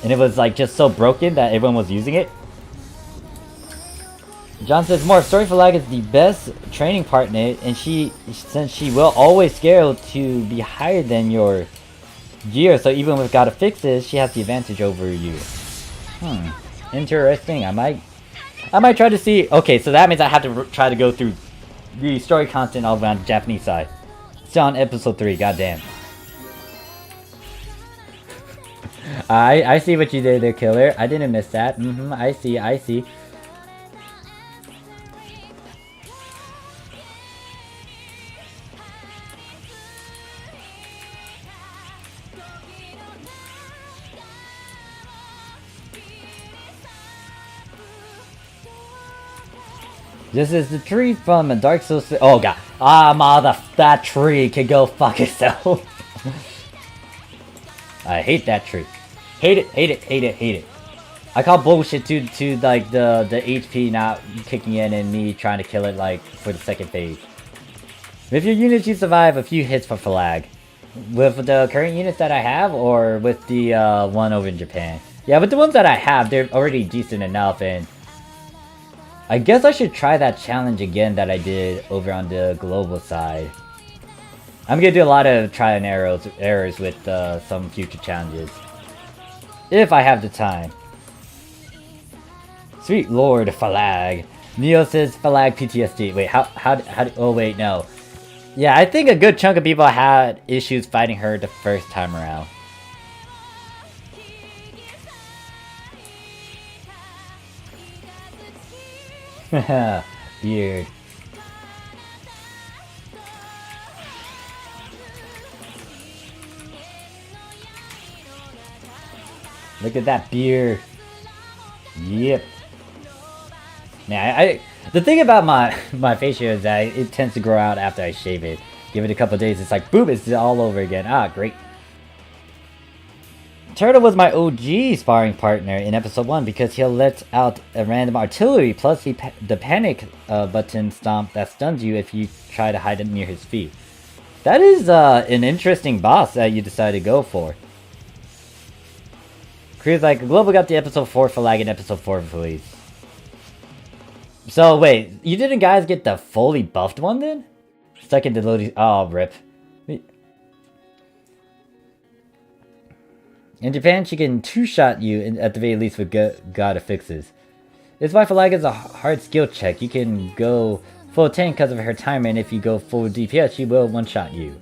And it was like just so broken that everyone was using it. John says, more Story Flag is the best training partner, and since she will always scale to be higher than your gear, so even with gotta fixes, she has the advantage over you. Interesting. I might try to see. Okay, so that means I have to try to go through the story content all around the Japanese side. Still on episode 3, goddamn. I see what you did there, Killer. I didn't miss that. I see. This is the tree from a Dark Souls. Oh god. Ah, that tree can go fuck itself. I hate that tree. Hate it, hate it, hate it, hate it. I call bullshit to like the HP not kicking in and me trying to kill it like for the second phase. With your units, you survive a few hits for flag. With the current units that I have, or with the one over in Japan. Yeah, with the ones that I have, they're already decent enough, and I guess I should try that challenge again that I did over on the global side. I'm gonna do a lot of trial and errors with some future challenges. If I have the time. Sweet Lord Falag. Neo says Falag PTSD. Wait, how oh wait, no. Yeah, I think a good chunk of people had issues fighting her the first time around. Haha, beard. Look at that beard. Yep. Man, the thing about my facial is that it tends to grow out after I shave it. Give it a couple days, it's like boom, it's all over again. Ah, great. Turtle was my OG sparring partner in episode 1 because he'll let out a random artillery plus the panic button stomp that stuns you if you try to hide it near his feet. That is an interesting boss that you decided to go for. Crew's like, Global got the episode 4 for lag in episode 4 please. So wait, you didn't guys get the fully buffed one then? Second to loading. Oh, rip. In Japan, she can two-shot you at the very least with God fixes. This why Falag is a hard skill check. You can go full tank because of her timer, and if you go full DPS, she will one-shot you.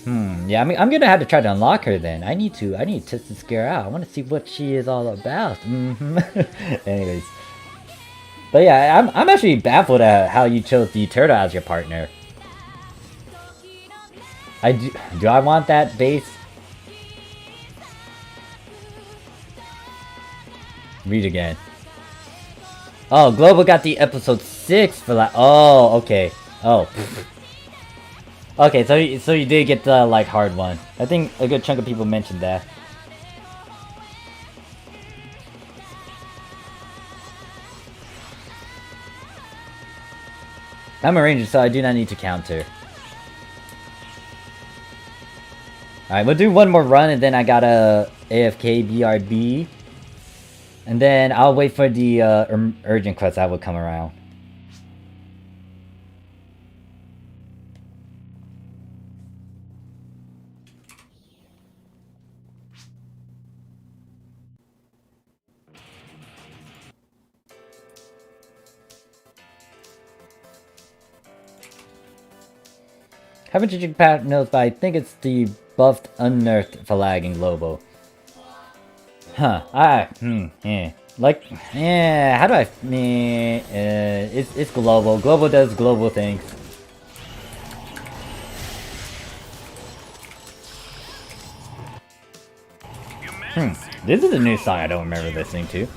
Yeah, I'm gonna have to try to unlock her then. I need to test this girl out. I want to see what she is all about. Anyways. But yeah, I'm actually baffled at how you chose the turtle as your partner. Do I want that base? Read again. Oh, Global got the episode 6 for that. Oh, okay. Oh. Okay, so you did get the like hard one. I think a good chunk of people mentioned that. I'm a ranger, so I do not need to counter. Alright, we'll do one more run, and then I got a AFK BRB. And then I'll wait for the urgent quest that will come around. Haven't you checked notes, but I think it's the buffed unnerfed Falag and Globo. Huh, yeah. Like, yeah, how do I, it's global. Global does global things. This is a new song I don't remember listening to.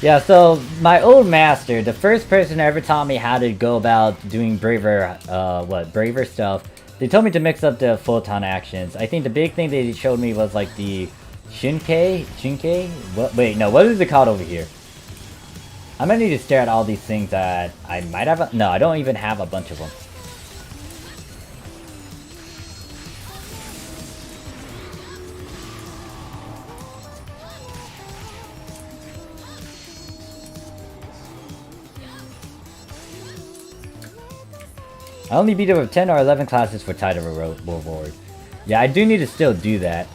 Yeah, so my old master, the first person who ever taught me how to go about doing braver stuff, they told me to mix up the full-ton actions. I think the big thing they showed me was like the Shinke? What? Wait, no, what is it called over here? I'm gonna need to stare at all these things that I might have. No, I don't even have a bunch of them. I only beat it with 10 or 11 classes for title reward. Yeah, I do need to still do that.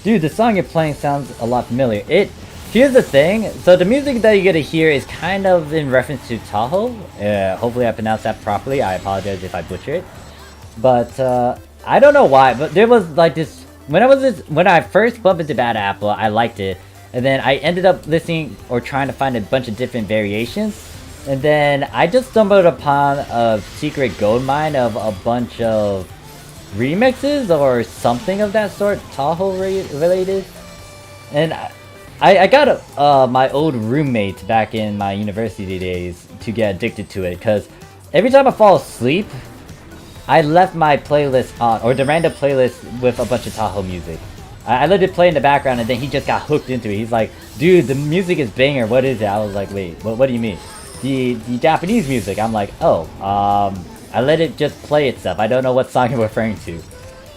Dude, the song you're playing sounds a lot familiar. Here's the thing. So the music that you're gonna hear is kind of in reference to Tahoe. Hopefully I pronounced that properly. I apologize if I butcher it. But I don't know why, but there was like this when I first bumped into Bad Apple, I liked it. And then I ended up listening or trying to find a bunch of different variations. And then I just stumbled upon a secret gold mine of a bunch of remixes or something of that sort, Tahoe related. And I got my old roommate back in my university days to get addicted to it, because every time I fall asleep, I left my playlist on, or the random playlist with a bunch of Tahoe music. I let it play in the background, and then he just got hooked into it. He's like, dude, the music is banger, what is it? I was like, wait, what do you mean? The Japanese music. I'm like, oh, I let it just play itself. I don't know what song you're referring to.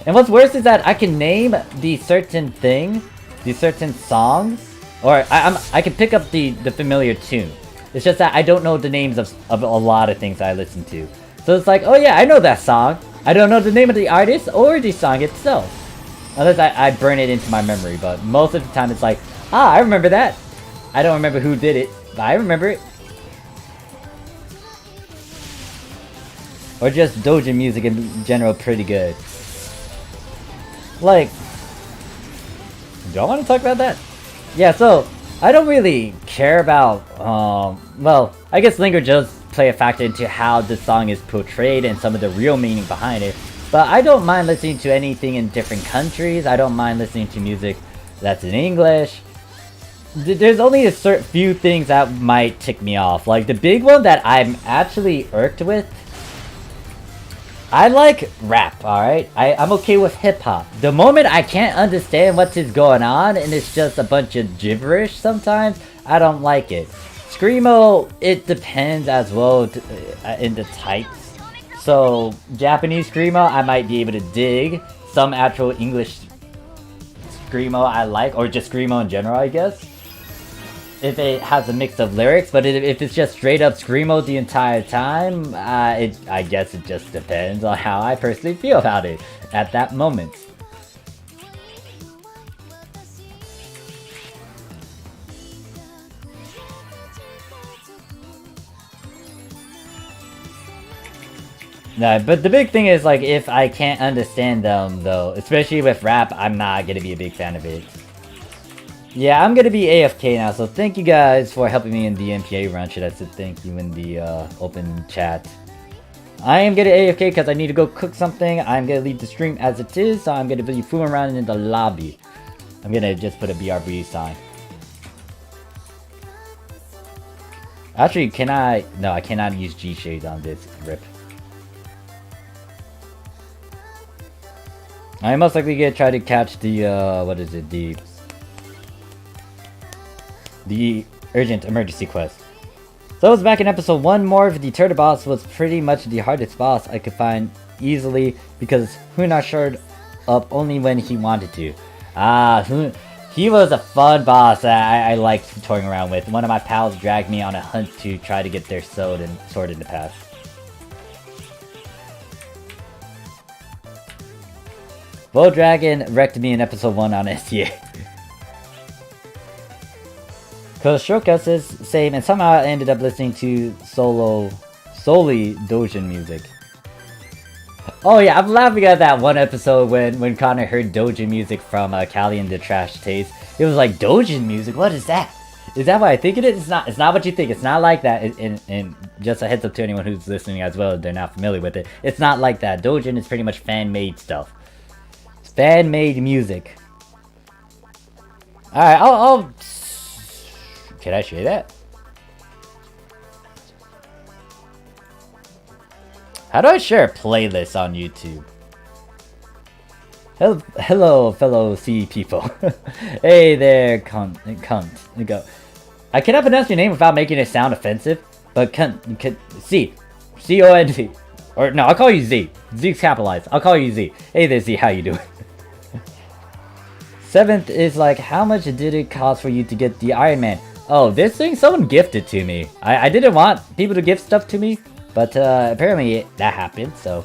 And what's worse is that I can name the certain thing, the certain songs, or I can pick up the familiar tune. It's just that I don't know the names of a lot of things I listen to. So it's like, oh yeah, I know that song. I don't know the name of the artist or the song itself. Unless I burn it into my memory, but most of the time it's like, ah, I remember that. I don't remember who did it, but I remember it. Or just doujin music in general pretty good. Like, do I want to talk about that? Yeah, so, I don't really care about, well, I guess language does play a factor into how the song is portrayed and some of the real meaning behind it. But I don't mind listening to anything in different countries. I don't mind listening to music that's in English. There's only a certain few things that might tick me off. Like, the big one that I'm actually irked with, I like rap, alright? I'm okay with hip-hop. The moment I can't understand what is going on and it's just a bunch of gibberish sometimes, I don't like it. Screamo, it depends as well in the types. So, Japanese Screamo, I might be able to dig. Some actual English Screamo I like, or just Screamo in general, I guess. If it has a mix of lyrics, but if it's just straight up Screamo the entire time, I guess it just depends on how I personally feel about it at that moment. No, but the big thing is, like, if I can't understand them, though, especially with rap, I'm not gonna be a big fan of it. Yeah, I'm gonna be AFK now, so thank you guys for helping me in the MPA run. Should I say thank you in the open chat? I am gonna AFK because I need to go cook something. I'm gonna leave the stream as it is, so I'm gonna be fooling around in the lobby. I'm gonna just put a BRB sign. Actually, can I? No, I cannot use G shades on this. RIP. I'm most likely gonna try to catch the what is it? The urgent emergency quest. So I was back in episode 1. Morph, the turtle boss, was pretty much the hardest boss I could find easily because Huna showed up only when he wanted to. He was a fun boss that I liked toying around with. One of my pals dragged me on a hunt to try to get their sword in the past. Bull Dragon wrecked me in episode 1 on SEA. Cause Showcase is same, and somehow I ended up listening to solely doujin music. Oh yeah, I'm laughing at that one episode when Connor heard doujin music from Callie and the Trash Taste. It was like, doujin music? What is that? Is that what I think it is? It's not what you think. It's not like that. And just a heads up to anyone who's listening as well, they're not familiar with it. It's not like that. Doujin is pretty much fan-made stuff. It's fan-made music. Alright, I'll can I share that? How do I share a playlist on YouTube? Hello, fellow C people. Hey there, cunt. Go. I cannot pronounce your name without making it sound offensive, but cunt, C-O-N-T. Or no, I'll call you Z. Z's capitalized. I'll call you Z. Hey there, Z. How you doing? 7th is like, how much did it cost for you to get the Iron Man? Oh, this thing, someone gifted to me. I didn't want people to gift stuff to me, but apparently that happened, so.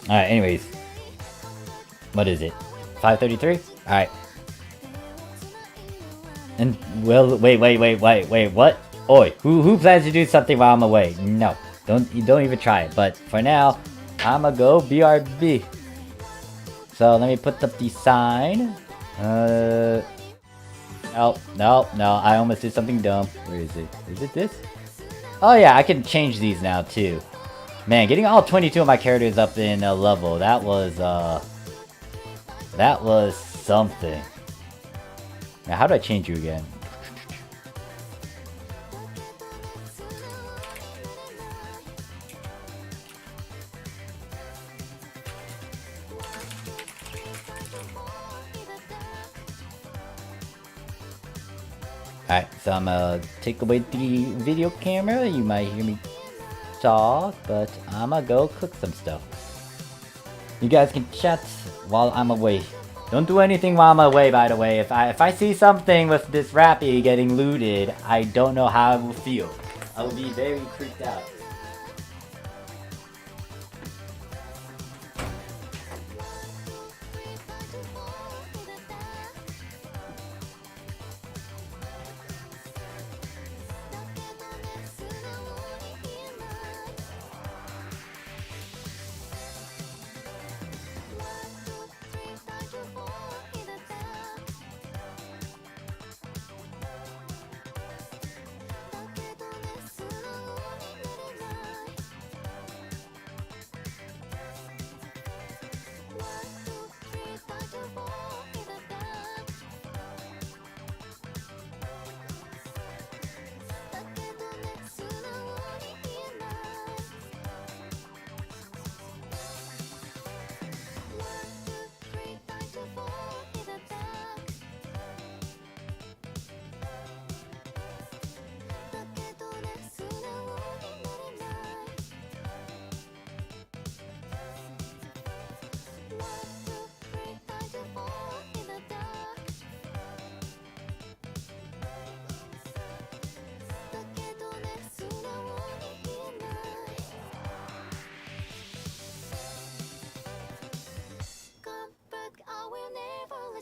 Alright, anyways. What is it? 5:33? Alright. And wait, what? Oi, who plans to do something while I'm away? No, don't even try it. But for now, I'ma go BRB. So let me put up the sign. No, I almost did something dumb. Where is it? Is it this? Oh yeah, I can change these now too. Man, getting all 22 of my characters up in a level, that was something. Now, how do I change you again? Alright, so I'm gonna take away the video camera. You might hear me talk, but I'm gonna go cook some stuff. You guys can chat while I'm away. Don't do anything while I'm away, by the way. If I see something with this Rappy getting looted, I don't know how I will feel. I will be very creeped out.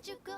You go.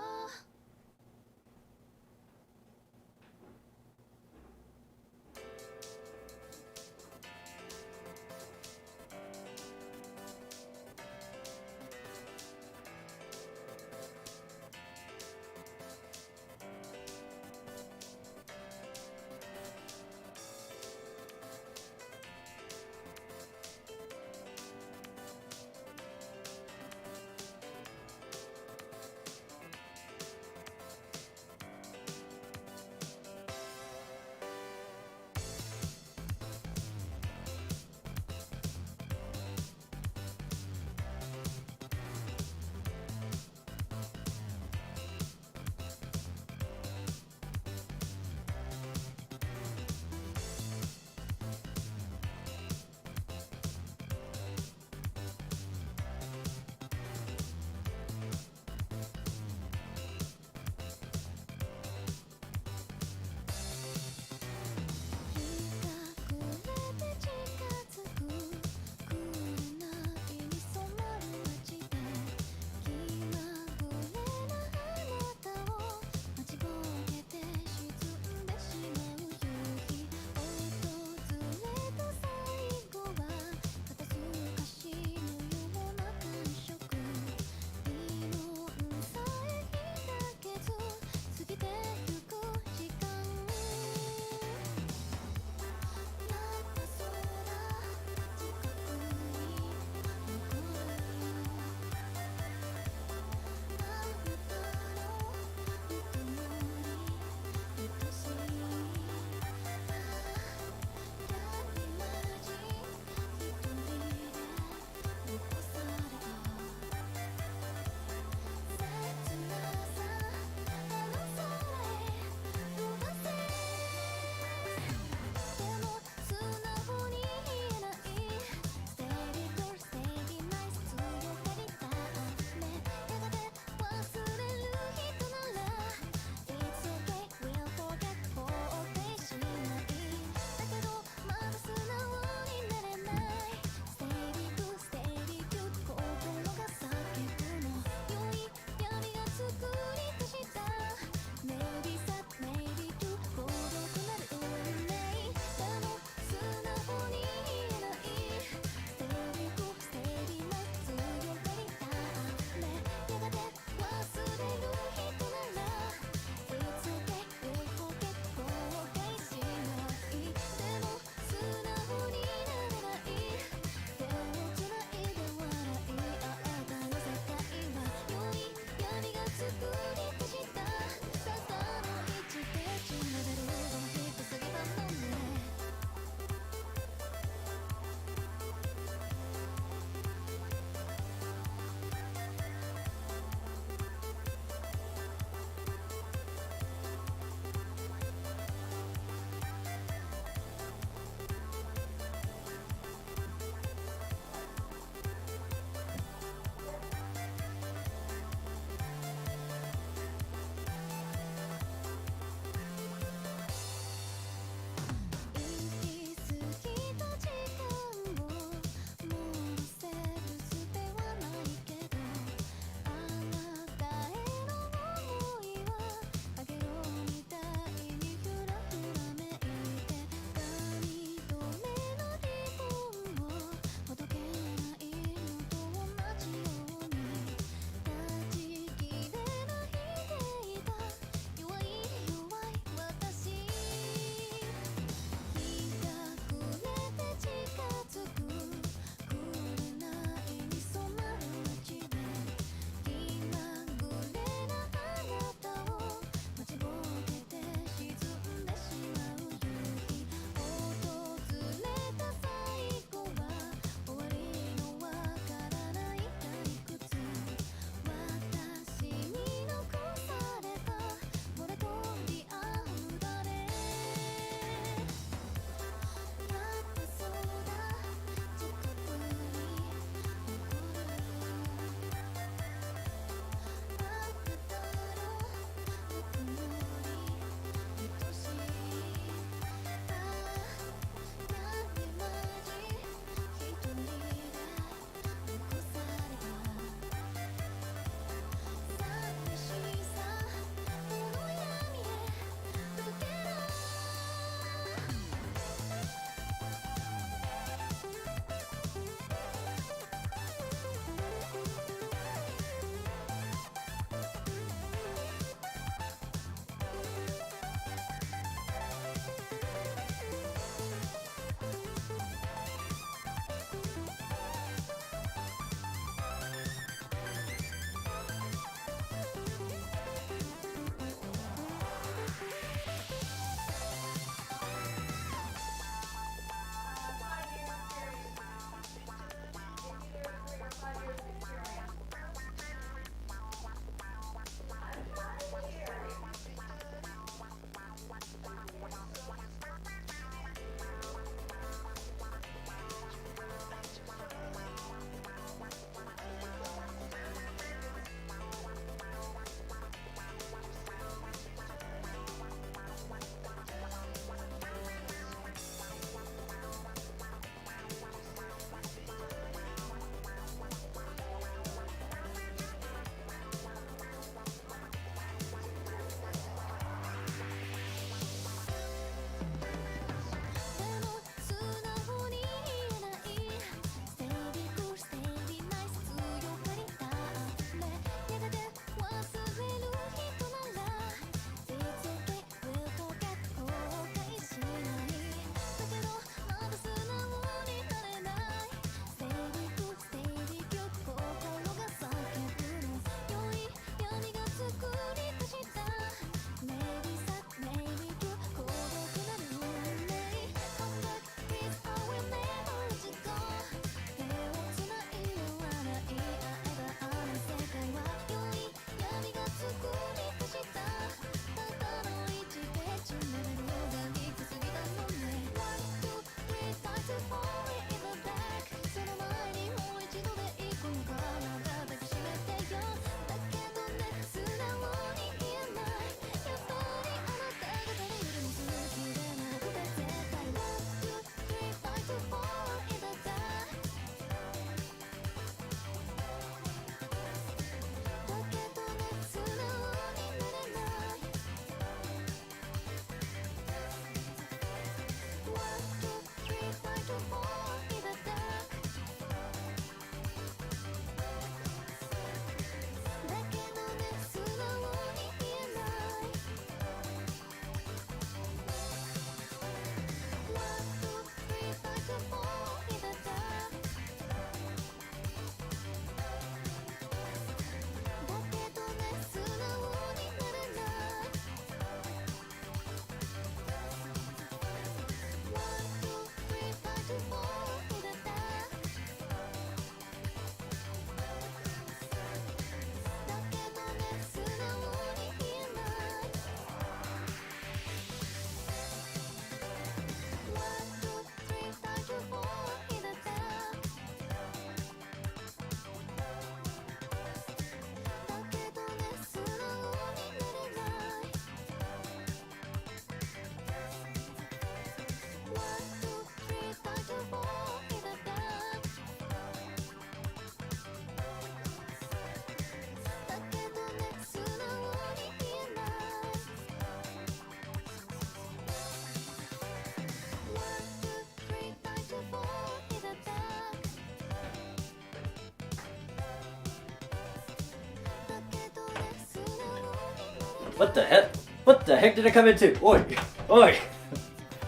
What the heck? What the heck did I come into? Oi! Oi!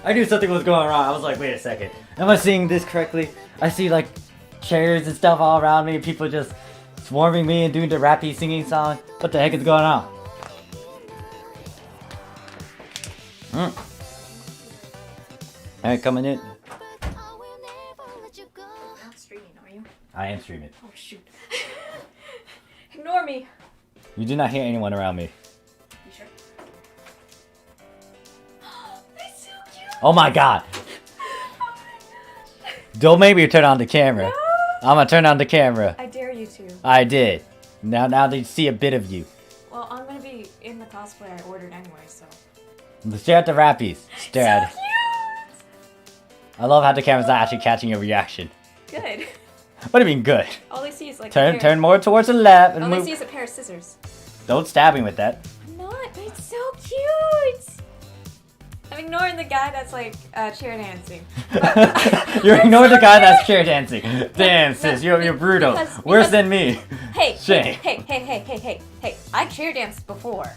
I knew something was going wrong. I was like, wait a second. Am I seeing this correctly? I see like chairs and stuff all around me. People just swarming me and doing the rappy singing song. What the heck is going on? Alright, coming in. Not streaming, are you? I am streaming. Oh shoot. Ignore me. You do not hear anyone around me. You sure? That's so cute. Oh my god! Oh my gosh. Don't make me turn on the camera. No. I'm gonna turn on the camera. I dare you to. I did. Now they see a bit of you. Well, I'm gonna be in the cosplay I ordered anyway, so. Stare at the rappies. Stare at it. So cute. I love how the camera's not actually catching your reaction. Good. What do you mean good? All I see is like. Turn more towards the left and All I move. see is a pair of scissors. Don't stab me with that. I'm not. It's so cute. I'm ignoring the guy that's like chair dancing. You're ignoring the guy that's chair dancing. Damn, sis, you're brutal. Worse than me. Hey, Shame. hey. I chair danced before,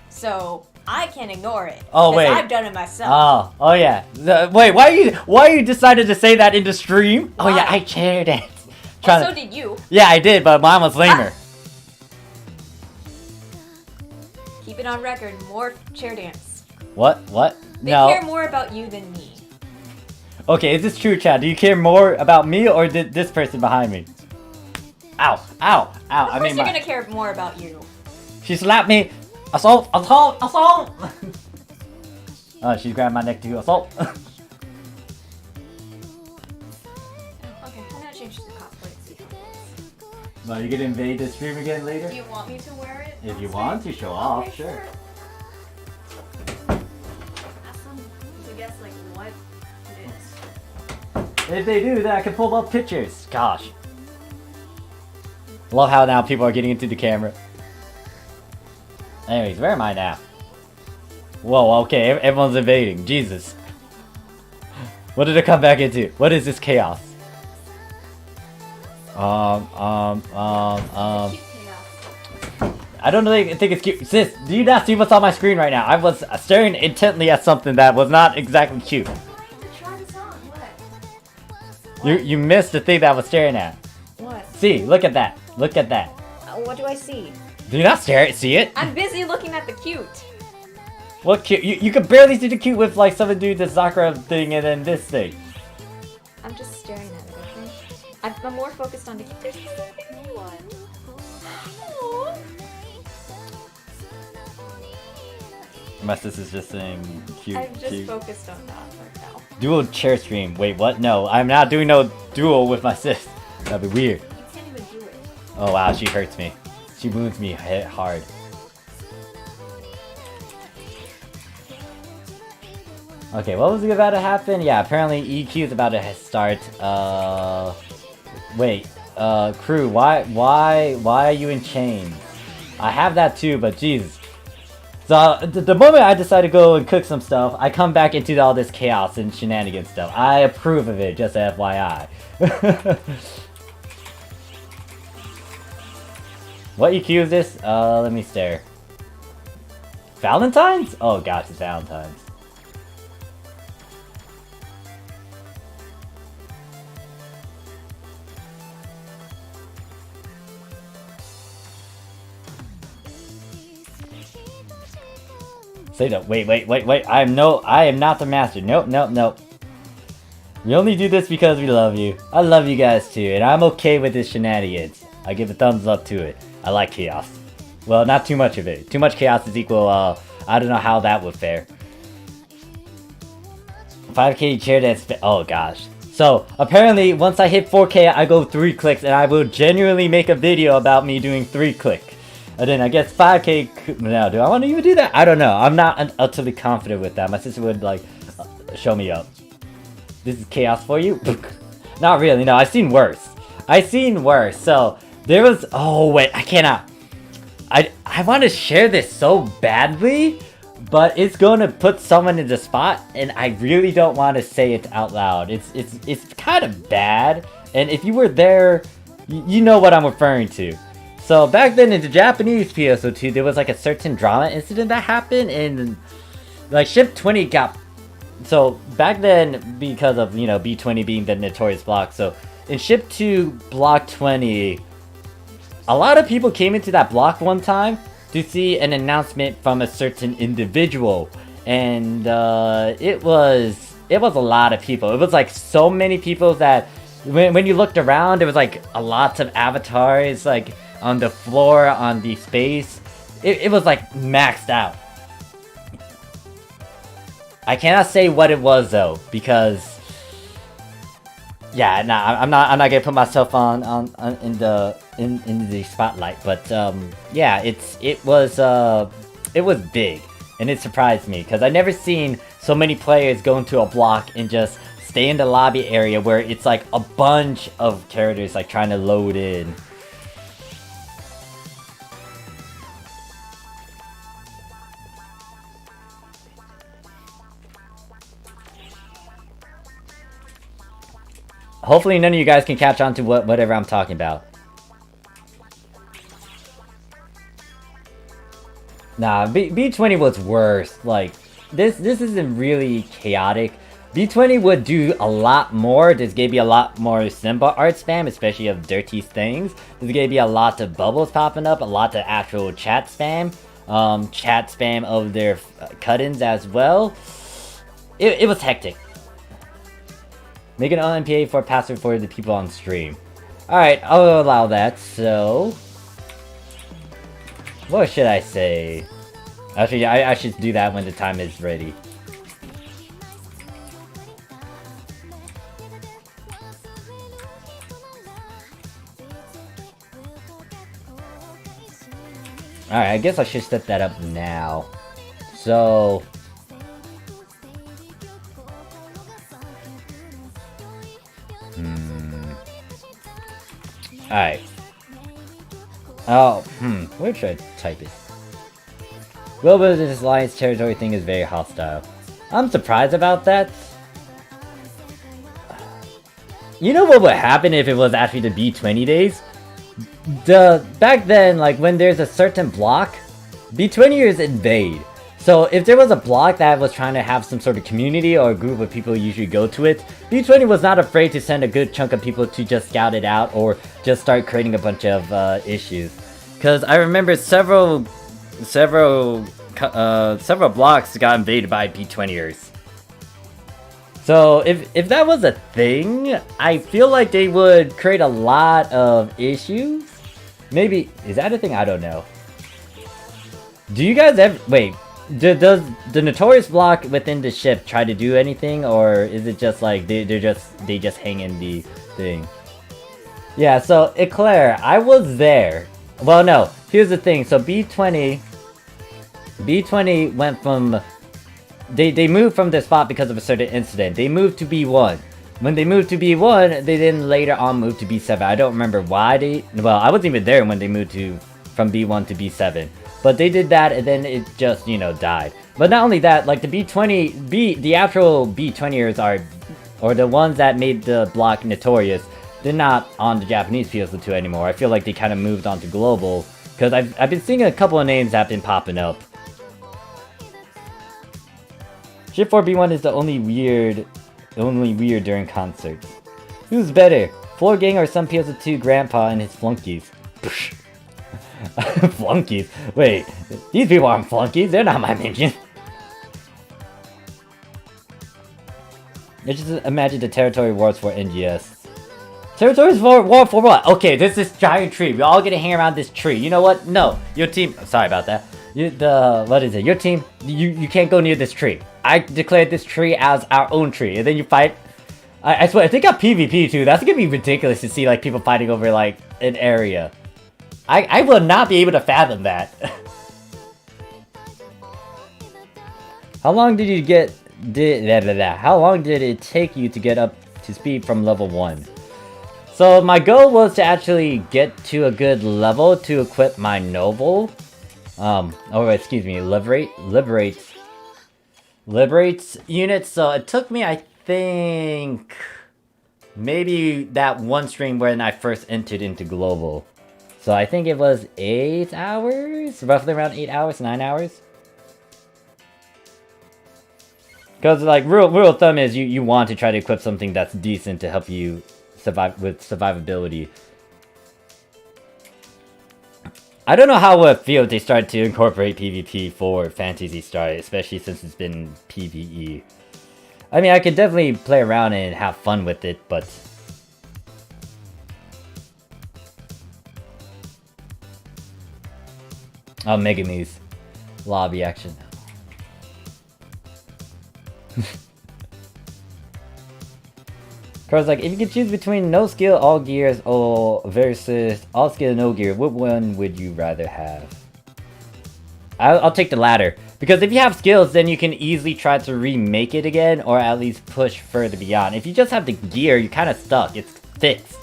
so I can't ignore it. Oh, 'cause wait. I've done it myself. Oh yeah. Wait, why you decided to say that in the stream? Oh yeah, Why? I chair danced. Well, so did you. Yeah, I did, but mine was lamer. Keep it on record. More chair dance. What? They No. care more about you than me. Okay, is this true, Chad? Do you care more about me or this person behind me? Ow! Of course they're gonna care more about you. She slapped me. Assault! Assault! Assault! Oh, she grabbed my neck too. Assault! Okay, I'm gonna change to the cosplay and see how it looks. Well, you gonna invade the stream again later? Do you want me to wear it? If you want to show off, sure. Ask them to guess like what it is. If they do, then I can pull up pictures. Gosh. Love how now people are getting into the camera. Anyways, where am I now? Whoa, okay, everyone's invading. Jesus. What did it come back into? What is this chaos? Cute chaos. I don't really think it's cute. Sis, do you not see what's on my screen right now? I was staring intently at something that was not exactly cute. I'm trying to try this on. What? You missed the thing that I was staring at. What? See, look at that. Look at that. What do I see? Do you not stare at see it? I'm busy looking at the cute. What cute? You can barely see the cute with like some dude the Sakura thing and then this thing. I'm just staring at it, okay? I'm more focused on the cute. There's a new one. Aww. My sister's just saying cute. I'm just cute. focused on that right now. Dual chair stream. Wait, what? No, I'm not doing no duel with my sis. That'd be weird. You can't even do it. Oh wow, she hurts me. She wounds me hard. Okay, what was about to happen? Yeah, apparently EQ is about to start. Wait. Crew, why are you in chains? I have that too, but Jesus. So the moment I decide to go and cook some stuff, I come back into all this chaos and shenanigans stuff. I approve of it, just FYI. What EQ is this? Let me stare. Valentine's? Oh gosh, it's Valentine's. Say that. Wait. I am not the master. Nope. We only do this because we love you. I love you guys too, and I'm okay with this shenanigans. I give a thumbs up to it. I like chaos. Well, not too much of it. Too much chaos is equal, I don't know how that would fare. 5K chair dance. Oh gosh. So, apparently, once I hit 4K, I go 3 clicks, and I will genuinely make a video about me doing 3 click. And then I guess 5K. No, do I want to even do that? I don't know. I'm not utterly confident with that. My sister would like show me up. This is chaos for you? Not really. No, I've seen worse. So there was. Oh wait, I cannot. I want to share this so badly, but it's going to put someone in the spot, and I really don't want to say it out loud. It's kind of bad, and if you were there, you know what I'm referring to. So back then in the Japanese PSO2, there was like a certain drama incident that happened, and like ship 20 got. So back then, because of B20 being the notorious block, so in ship 2 block 20, a lot of people came into that block one time to see an announcement from a certain individual, and it was a lot of people. It was like so many people that when you looked around, there was like a lot of avatars like on the floor, on the space. It was like maxed out. I cannot say what it was though, because yeah, nah, I'm not gonna put myself on in the spotlight. But yeah, it was big, and it surprised me because I never seen so many players go into a block and just stay in the lobby area where it's like a bunch of characters like trying to load in. Hopefully none of you guys can catch on to whatever I'm talking about. Nah, B20 was worse. Like, this isn't really chaotic. B20 would do a lot more. There's gonna be a lot more symbol art spam, especially of dirty things. There's gonna be a lot of bubbles popping up, a lot of actual chat spam. Chat spam of their cut-ins as well. It was hectic. Make an LMPA for password for the people on stream. Alright, I'll allow that, so... what should I say? Actually, I should do that when the time is ready. Alright, I guess I should set that up now. So... alright. Oh, where should I type it? Will this alliance territory thing is very hostile. I'm surprised about that. You know what would happen if it was actually the B20 days? Back then, like when there's a certain block, B20ers invade. So if there was a block that was trying to have some sort of community or a group of people usually go to it, B20 was not afraid to send a good chunk of people to just scout it out or just start creating a bunch of issues. Because I remember several blocks got invaded by B20ers. So if that was a thing, I feel like they would create a lot of issues. Maybe, is that a thing? I don't know. Do you guys ever, wait, does the notorious block within the ship try to do anything, or is it just like they just hang in the thing? Yeah, so Eclair, I was there. Well, no, here's the thing. So B20 went from, they moved from their spot because of a certain incident. They moved to B1. When they moved to B1, they then later on moved to B7. I don't remember why well, I wasn't even there when they moved from B1 to B7. But they did that, and then it just, died. But not only that, like the the actual B20ers or the ones that made the block notorious, they're not on the Japanese PSO2 anymore. I feel like they kind of moved on to global, because I've been seeing a couple of names that have been popping up. Ship 4B1 is the only weird during concerts. Who's better, Floor Gang or some PSO2 grandpa and his flunkies? Flunkies? Wait, these people aren't flunkies, they're not my minion. Let's just imagine the territory wars for NGS. Territories for war for what? Okay, there's this giant tree. We're all gonna hang around this tree. You know what? No, your team. Sorry about that. What is it? Your team. You can't go near this tree. I declared this tree as our own tree, and then you fight. I swear, if they got PvP too, that's gonna be ridiculous to see like people fighting over like an area. I will not be able to fathom that. How long did you get? How long did it take you to get up to speed from level 1? So my goal was to actually get to a good level to equip my noble. Excuse me, liberates units. So it took me, I think, maybe that one stream when I first entered into global. So I think it was 8 hours? Roughly around 8 hours, 9 hours? Because, like, rule of thumb is you want to try to equip something that's decent to help you survive with survivability. I don't know how it would feel if they started to incorporate PvP for Phantasy Star, especially since it's been PvE. I mean, I could definitely play around and have fun with it, but... Oh, Megamuse. Lobby action. Car's like, if you could choose between no skill, all gears, or versus all skill, no gear, what one would you rather have? I'll take the latter. Because if you have skills, then you can easily try to remake it again, or at least push further beyond. If you just have the gear, you're kind of stuck. It's fixed.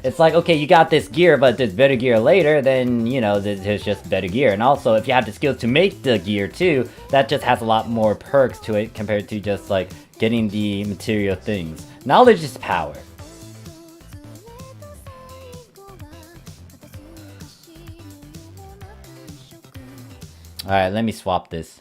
It's like, okay, you got this gear, but there's better gear later, then, you know, there's just better gear. And also, if you have the skills to make the gear too, that just has a lot more perks to it compared to just, like, getting the material things. Knowledge is power. Alright, let me swap this.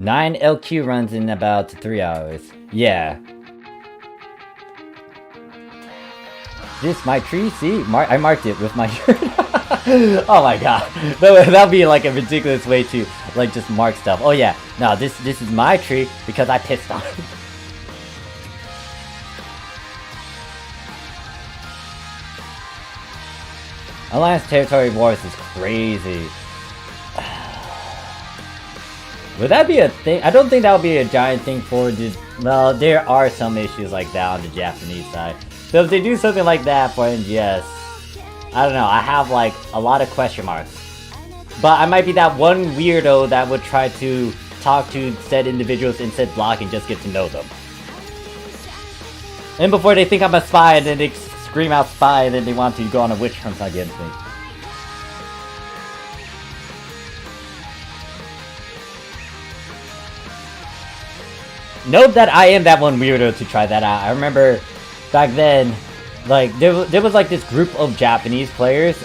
Nine LQ runs in about 3 hours. Yeah. This my tree? See? I marked it with my shirt. Oh my god. That'd be like a ridiculous way to like just mark stuff. Oh yeah. No, this is my tree because I pissed on it. Alliance Territory Wars is crazy. Would that be a thing? I don't think that would be a giant thing for the... Well, there are some issues like that on the Japanese side. So if they do something like that for NGS, I don't know, I have like a lot of question marks. But I might be that one weirdo that would try to talk to said individuals in said block and just get to know them. And before they think I'm a spy and then they scream out spy and then they want to go on a witch hunt against me. Note that I am that one weirdo to try that out. I remember back then, like, there was like this group of Japanese players,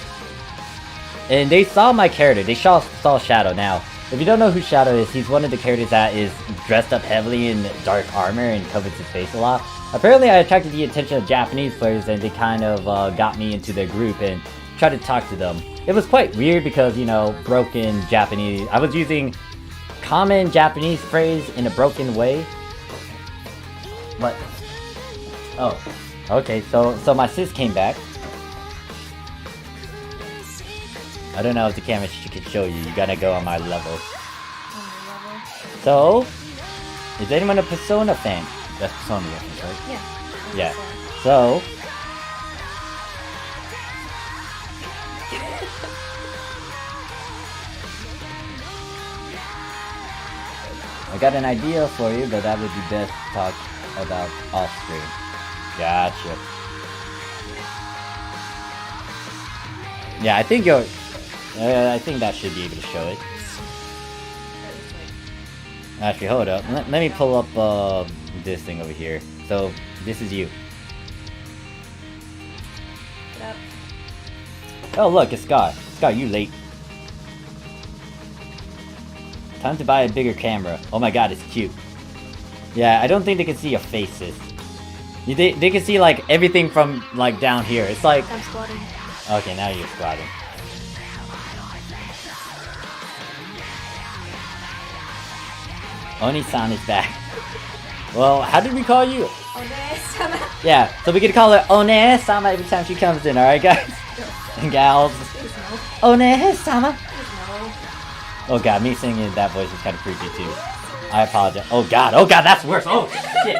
and they saw my character. They saw Shadow. Now, if you don't know who Shadow is, he's one of the characters that is dressed up heavily in dark armor and covers his face a lot. Apparently, I attracted the attention of Japanese players, and they kind of got me into their group and tried to talk to them. It was quite weird because, you know, broken Japanese. I was using common Japanese phrase in a broken way. What? Oh, okay. So my sis came back. I don't know if the camera could show you. You gotta go on my level. So, is anyone a Persona fan? That's Persona reference, right? Yeah. Yeah. So. I got an idea for you, but that would be best to talk about off screen. Gotcha. Yeah, I think you're... I think that should be able to show it. Actually, hold up. Let me pull up this thing over here. So, this is you. Yep. Oh, look, it's Scott. Scott, you late. Time to buy a bigger camera. Oh my god, it's cute. Yeah, I don't think they can see your faces. They can see, like, everything from, like, down here. It's like... I'm squatting. Okay, now you're squatting. Oni-san is back. Well, how did we call you? One-sama. Yeah, so we could call her One-sama every time she comes in, alright, guys? And gals. One-sama. No. Oh god, me singing that voice is kind of creepy too. I apologize. Oh god, that's worse. Oh shit.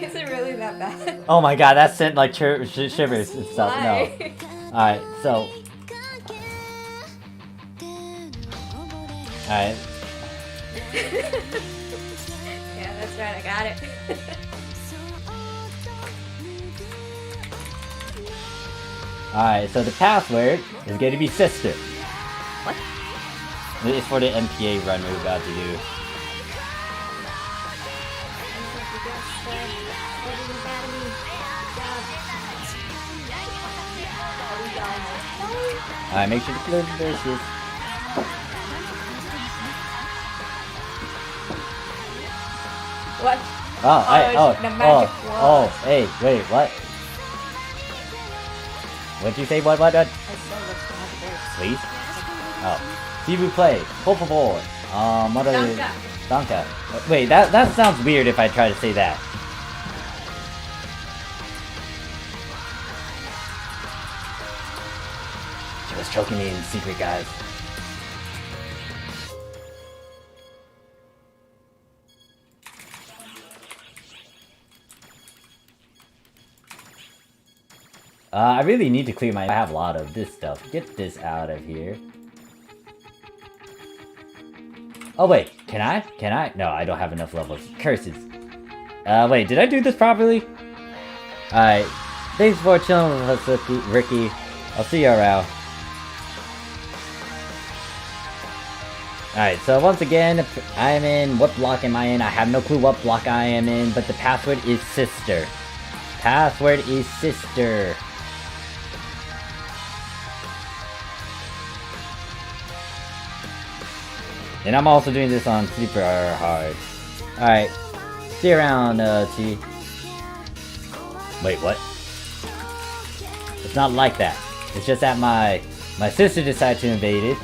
Is it really that bad? Oh my god, that sent like shivers and stuff. Why? No. Alright, so. Alright. Yeah, that's right, I got it. Alright, so the password is going to be sister. What? It's for the MPA run we're about to do. Alright, make sure to clear the verses. What? The magic wall. Hey, wait, what? What'd you say? What? I said what's the magic words. Please? Oh. See we play. Por favor. What are Danka. Danka. Wait, that sounds weird if I try to say that. She was choking me in secret, guys. I really need to clear my... I have a lot of this stuff. Get this out of here. Oh wait, can I? Can I? No, I don't have enough levels. Curses. Wait, did I do this properly? Alright. Thanks for chilling with us, Ricky. I'll see you around. Alright, so once again, I'm in... What block am I in? I have no clue what block I am in, but the password is sister. Password is sister. And I'm also doing this on super hard. Alright. See you around, T. Wait, what? It's not like that. It's just that my sister decided to invade,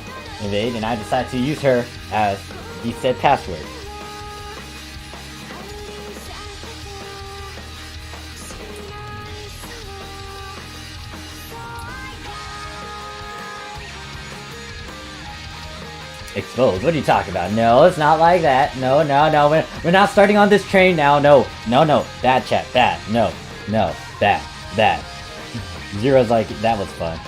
and I decided to use her as the said password. Exposed? What are you talking about? No, it's not like that. No, we're not starting on this train now. No. That chat, that. No, that. Zero's like, that was fun.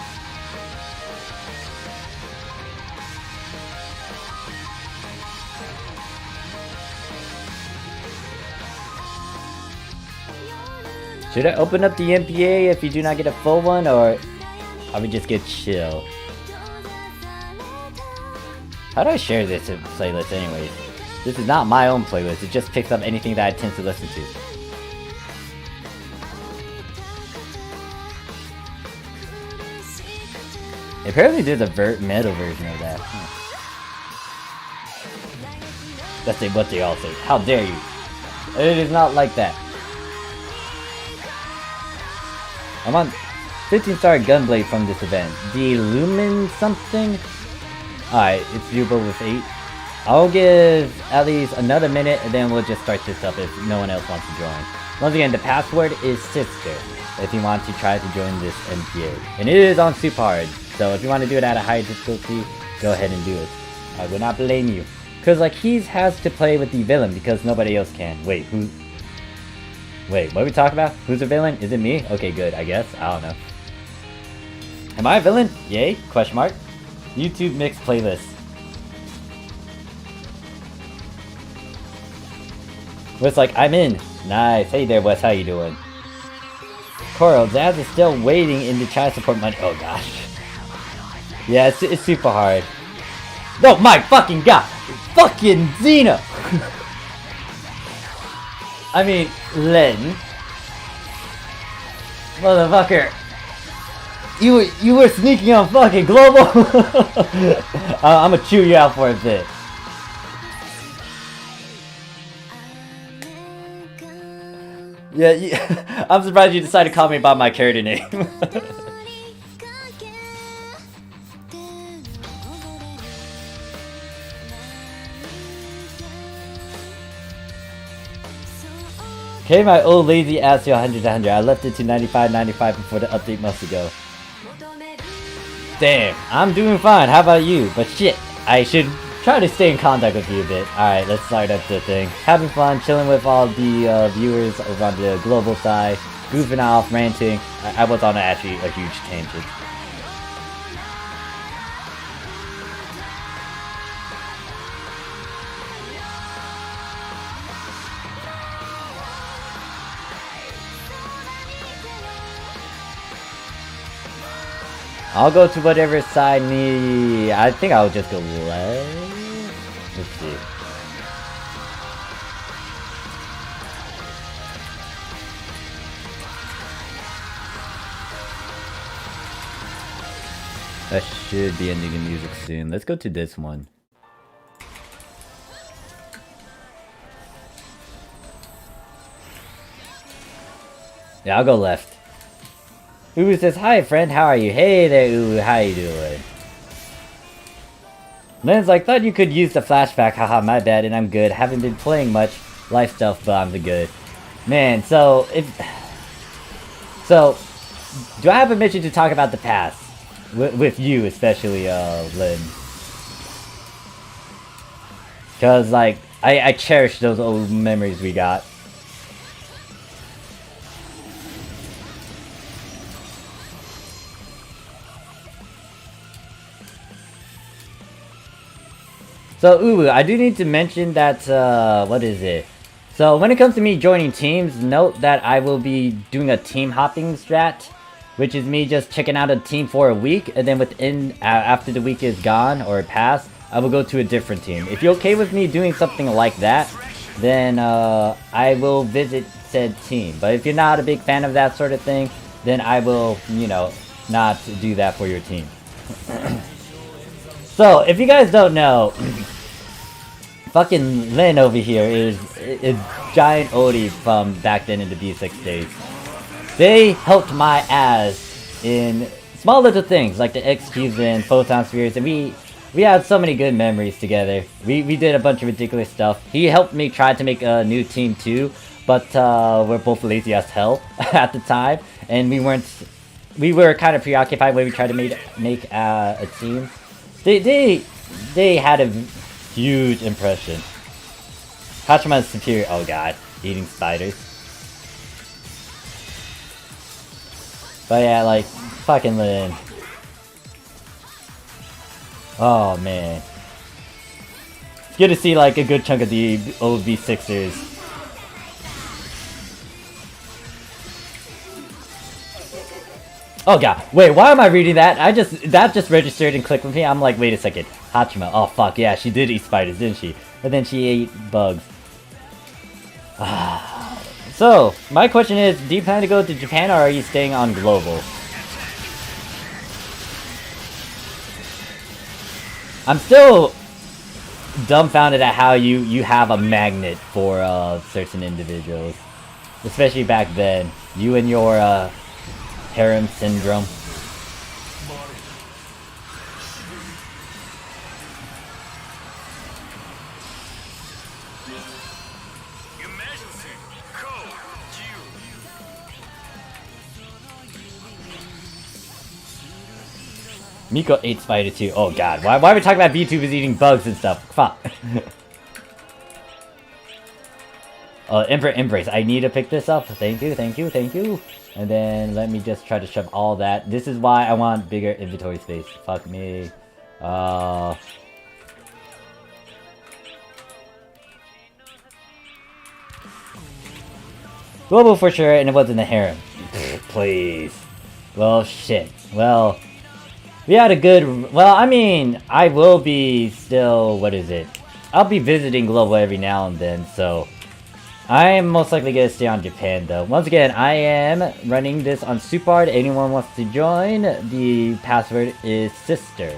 Should I open up the MPA if you do not get a full one, or are we just get chill? How do I share this playlist anyways? This is not my own playlist, it just picks up anything that I tend to listen to. Apparently there's a metal version of that. That's what they all say. How dare you? It is not like that. I'm on 15-star Gunblade from this event. The Lumen something? Alright, it's viewable with 8. I'll give at least another minute and then we'll just start this up if no one else wants to join. Once again, the password is sister if you want to try to join this MPA. And it is on super hard, so if you want to do it at a high difficulty, go ahead and do it. I will not blame you. Because like, he has to play with the villain because nobody else can. Wait, what are we talking about? Who's the villain? Is it me? Okay, good, I guess. I don't know. Am I a villain? Yay? Question mark. YouTube mix playlist. Wes like, I'm in. Nice. Hey there, Wes. How you doing? Coral, Zaz is still waiting in the child support money. Oh gosh. Yeah, it's super hard. No, my fucking god! Fucking Xena! I mean, Len. Motherfucker. You were sneaking on fucking global. I'ma chew you out for a bit. Yeah, I'm surprised you decided to call me by my character name. Okay, my old lazy ass to 100. I left it to 95 before the update months ago. Damn, I'm doing fine. How about you? But shit, I should try to stay in contact with you a bit. Alright, let's start up the thing. Having fun, chilling with all the viewers over on the global side, goofing off, ranting. I was on actually a huge tangent. I'll go to whatever side me. I think I'll just go left. Let's see. That should be ending the music soon. Let's go to this one. Yeah, I'll go left. Uwu says, "Hi friend, how are you?" Hey there, Uwu, how you doing? Len's like, "Thought you could use the flashback, haha, my bad, and I'm good. Haven't been playing much life stuff, but I'm the good." Man, so, do I have permission to talk about the past? With you, especially, Len. Cause, like, I cherish those old memories we got. So, Uwu, I do need to mention that, what is it? So, when it comes to me joining teams, note that I will be doing a team hopping strat, which is me just checking out a team for a week, and then after the week is gone, or passed, I will go to a different team. If you're okay with me doing something like that, then, I will visit said team. But if you're not a big fan of that sort of thing, then I will, you know, not do that for your team. So, if you guys don't know, fucking Lin over here is giant Odie from back then in the B6 days. They helped my ass in small little things like the X-Cubes and Photon Spheres, and we had so many good memories together. We did a bunch of ridiculous stuff. He helped me try to make a new team too, but we're both lazy as hell at the time, and we were kind of preoccupied when we tried to make a team. They had a huge impression. Hachima's superior. Oh god, eating spiders. But yeah, like fucking Lin. Oh man, it's good to see like a good chunk of the old V6ers. Oh god, wait, why am I reading that? That just registered and clicked with me. I'm like, wait a second. Hachima, oh fuck, yeah, she did eat spiders, didn't she? And then she ate bugs. So, my question is, do you plan to go to Japan or are you staying on global? I'm still dumbfounded at how you have a magnet for certain individuals. Especially back then. You and your harem syndrome. Miko ate spider too. Oh god, why are we talking about VTubers eating bugs and stuff? Fuck. Embrace. I need to pick this up. Thank you, thank you, thank you. And then let me just try to shove all that. This is why I want bigger inventory space. Fuck me. Global for sure, and it wasn't a harem. Please. Well, shit. Well, we had a good... Well, I mean, I will be still... What is it? I'll be visiting Global every now and then, so... I am most likely going to stay on Japan, though. Once again, I am running this on Supard. Anyone wants to join, the password is sister.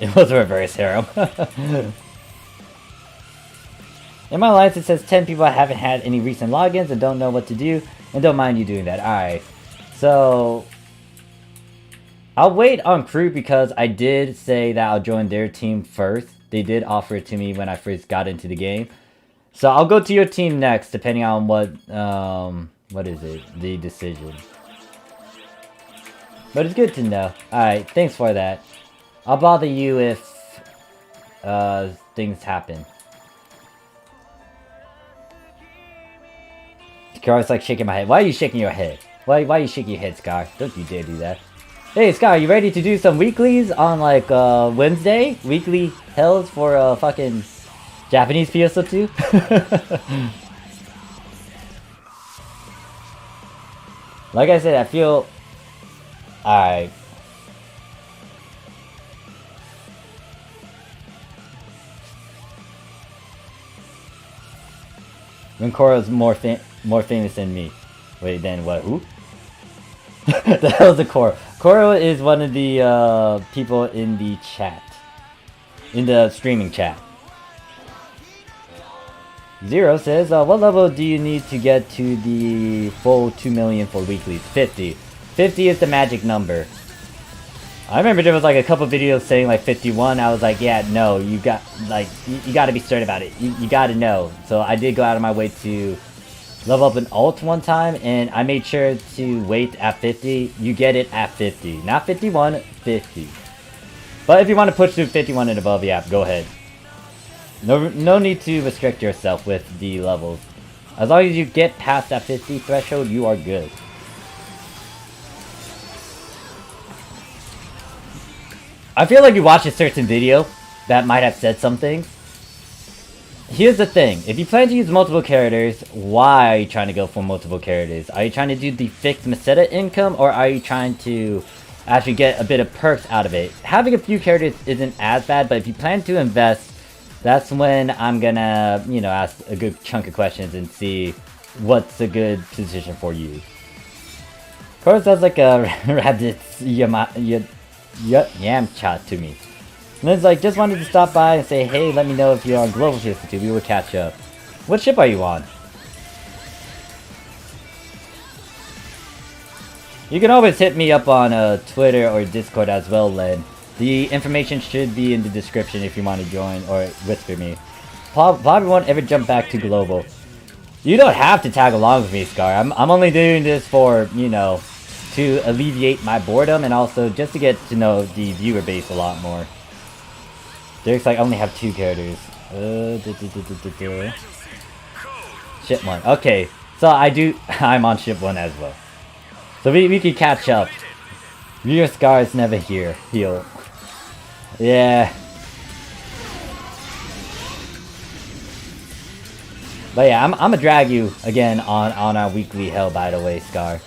It was a reverse harem. In my alliance, it says 10 people haven't had any recent logins and don't know what to do, and don't mind you doing that. Alright, so... I'll wait on crew because I did say that I'll join their team first. They did offer it to me when I first got into the game. So I'll go to your team next, depending on what is it? The decision. But it's good to know. Alright, thanks for that. I'll bother you if things happen. Scar's like shaking my head. Why are you shaking your head? Why are you shaking your head, Scar? Don't you dare do that. Hey, Scar, you ready to do some weeklies on, like, Wednesday? Weekly hells for, fucking Japanese PSO2? Like I said, I feel... Alright. Rincoro's more famous than me. Wait, then what? Who? The hell's a Koro? Koro is one of the people in the chat. In the streaming chat. Zero says, what level do you need to get to the full 2 million for weeklies? 50. 50 is the magic number. I remember there was like a couple videos saying like 51. I was like, yeah, no, you got like you got to be certain about it. You got to know. So I did go out of my way to level up an alt one time, and I made sure to wait at 50. You get it at 50, not 51, 50. But if you want to push to 51 and above, yeah, go ahead. No need to restrict yourself with the levels. As long as you get past that 50 threshold, you are good. I feel like you watched a certain video that might have said something. Here's the thing. If you plan to use multiple characters, why are you trying to go for multiple characters? Are you trying to do the fixed Meseta income, or are you trying to actually get a bit of perks out of it? Having a few characters isn't as bad, but if you plan to invest, that's when I'm gonna, you know, ask a good chunk of questions and see what's a good position for you. Of course, that's like a Raditz Yamcha to me. And it's like, just wanted to stop by and say, hey, let me know if you're on Global PS2. We will catch up. What ship are you on? You can always hit me up on Twitter or Discord as well, Len. The information should be in the description if you want to join or whisper me. Probably won't ever jump back to Global. You don't have to tag along with me, Scar. I'm only doing this for, you know, to alleviate my boredom and also just to get to know the viewer base a lot more. Derek's like, I only have 2 characters. Ship 1. Okay, so I'm on ship 1 as well. So we can catch up. Your Scar is never here. Heal. Yeah. But yeah, I'm gonna drag you again on our weekly hell, by the way, Scar.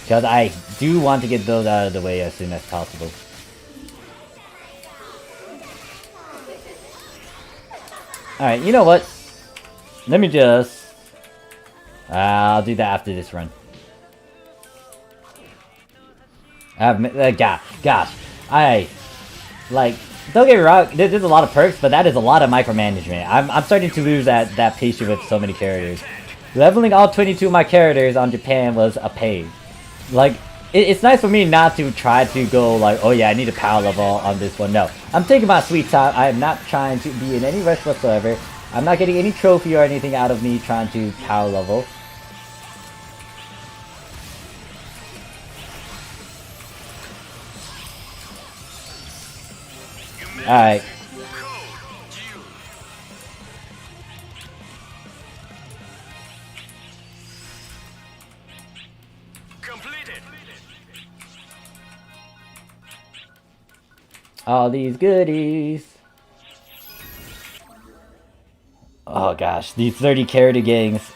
Because I do want to get those out of the way as soon as possible. Alright, you know what? Let me just... I'll do that after this run. Gosh. Like, don't get me wrong, there's a lot of perks, but that is a lot of micromanagement. I'm starting to lose that patience with so many characters. Leveling all 22 of my characters on Japan was a pain. Like, it's nice for me not to try to go like, oh yeah, I need a power level on this one. No, I'm taking my sweet time. I am not trying to be in any rush whatsoever. I'm not getting any trophy or anything out of me trying to power level. Alright. All these goodies. Oh gosh, these 30 character gangs.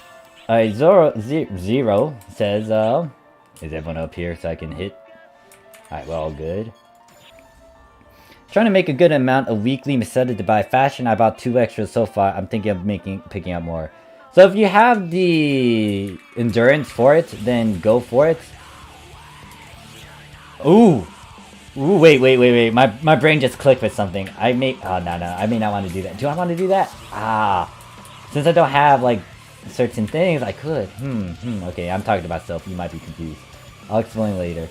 Alright, Zero says, is everyone up here so I can hit? Alright, well, all good. Trying to make a good amount of weekly Meseta to buy fashion. I bought 2 extras so far. I'm thinking of picking up more. So if you have the endurance for it, then go for it. Ooh, wait. My brain just clicked with something. No. I may not want to do that. Do I want to do that? Since I don't have like certain things, I could. Okay, I'm talking to myself. You might be confused. I'll explain later.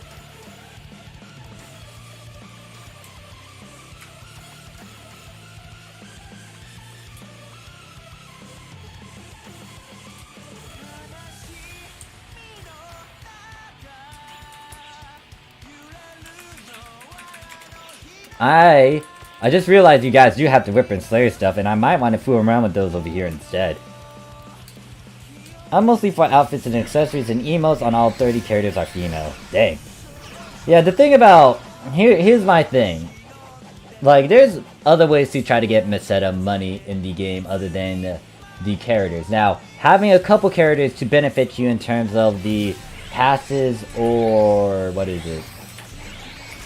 I just realized you guys do have the Whipper and Slayer stuff, and I might want to fool around with those over here instead. I'm mostly for outfits and accessories, and emotes on all 30 characters are female. Dang. Yeah, the thing about... Here's my thing. Like, there's other ways to try to get Meseta money in the game other than the characters. Now, having a couple characters to benefit you in terms of the passes or... what is it?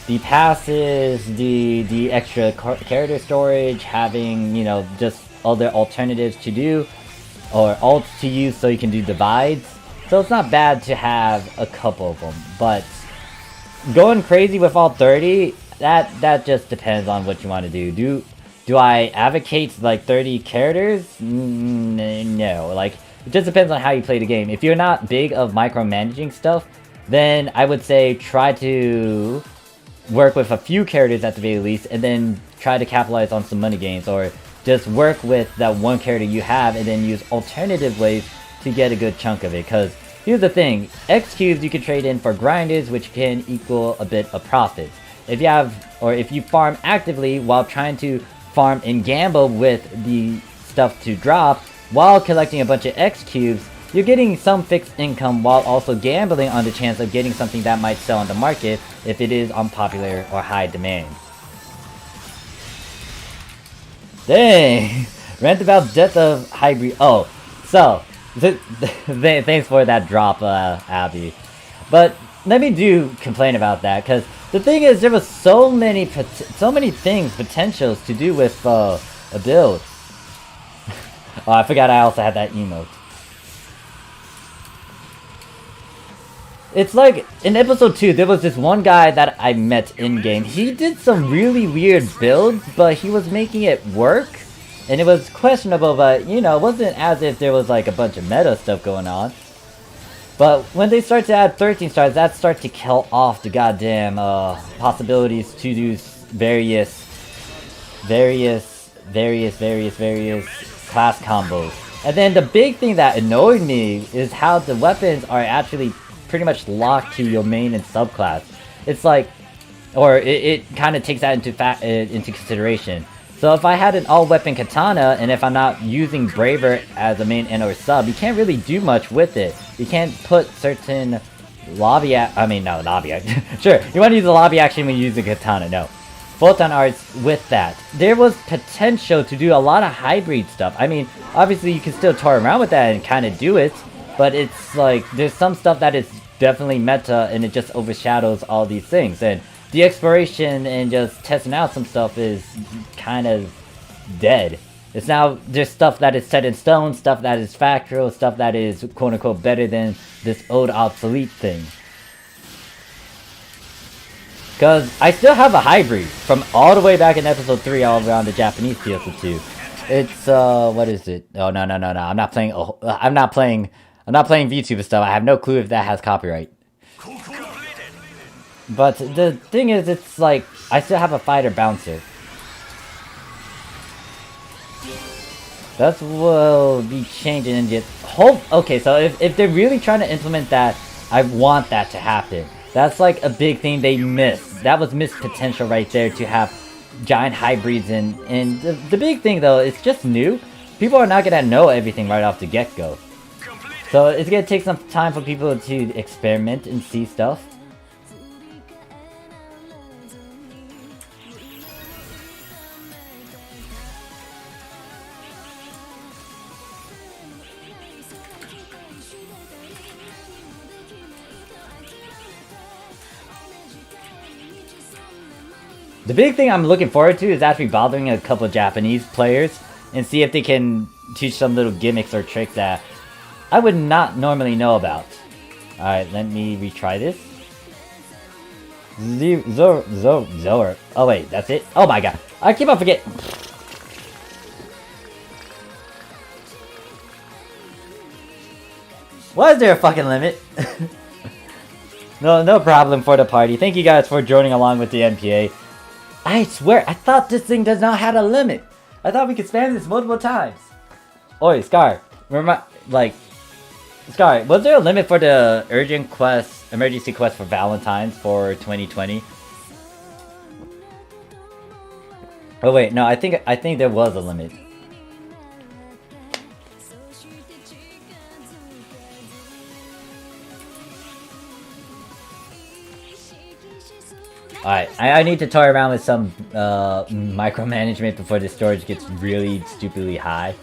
The passes, the extra character storage, having, you know, just other alternatives to do, or alts to use so you can do divides. So it's not bad to have a couple of them, but going crazy with all 30, that just depends on what you want to do. Do I advocate like 30 characters? No, like it just depends on how you play the game. If you're not big of micromanaging stuff, then I would say try to work with a few characters at the very least, and then try to capitalize on some money gains, or just work with that one character you have and then use alternative ways to get a good chunk of it. Because here's the thing, X cubes you can trade in for grinders, which can equal a bit of profit. If you farm actively while trying to farm and gamble with the stuff to drop while collecting a bunch of X cubes, you're getting some fixed income while also gambling on the chance of getting something that might sell on the market if it is on popular or high demand. Dang! Rant about death of hybrid. Oh, so thanks for that drop, Abby. But let me do complain about that, because the thing is, there was so many things, potentials to do with a build. Oh, I forgot I also had that emote. It's like, in episode 2, there was this one guy that I met in-game. He did some really weird builds, but he was making it work. And it was questionable, but, you know, it wasn't as if there was like a bunch of meta stuff going on. But when they start to add 13 stars, that starts to kill off the goddamn possibilities to do various class combos. And then the big thing that annoyed me is how the weapons are actually pretty much locked to your main and subclass. It's like, or it kind of takes that into consideration. So if I had an all-weapon katana, and if I'm not using Braver as a main and or sub, you can't really do much with it. You can't put certain lobby sure, you want to use the lobby action when you use the katana, no. Photon arts with that. There was potential to do a lot of hybrid stuff. I mean, obviously you can still toy around with that and kind of do it, but it's like, there's some stuff that is definitely meta and it just overshadows all these things. And the exploration and just testing out some stuff is kind of dead. It's now just stuff that is set in stone, stuff that is factual, stuff that is quote-unquote better than this old obsolete thing. Because I still have a hybrid from all the way back in episode 3 all around the Japanese PSO2. It's, what is it? Oh, no. I'm not playing VTuber stuff. I have no clue if that has copyright. But the thing is, it's like, I still have a fighter bouncer. That will be changing and just okay, so if they're really trying to implement that, I want that to happen. That's like a big thing they missed. That was missed potential right there to have giant hybrids and the big thing though, it's just new. People are not gonna know everything right off the get-go. So it's gonna take some time for people to experiment and see stuff. The big thing I'm looking forward to is actually bothering a couple Japanese players and see if they can teach some little gimmicks or tricks that I would not normally know about. Alright, let me retry this. Zor. Oh wait, that's it? Oh my god. I keep on forgetting. Why is there a fucking limit? No problem for the party. Thank you guys for joining along with the NPA. I swear, I thought this thing does not have a limit. I thought we could spam this multiple times. Oi, Scar. Remember, like, Scar, was there a limit for the urgent quest, emergency quest for Valentine's for 2020? Oh wait, no, I think there was a limit. Alright, I need to toy around with some micromanagement before the storage gets really stupidly high.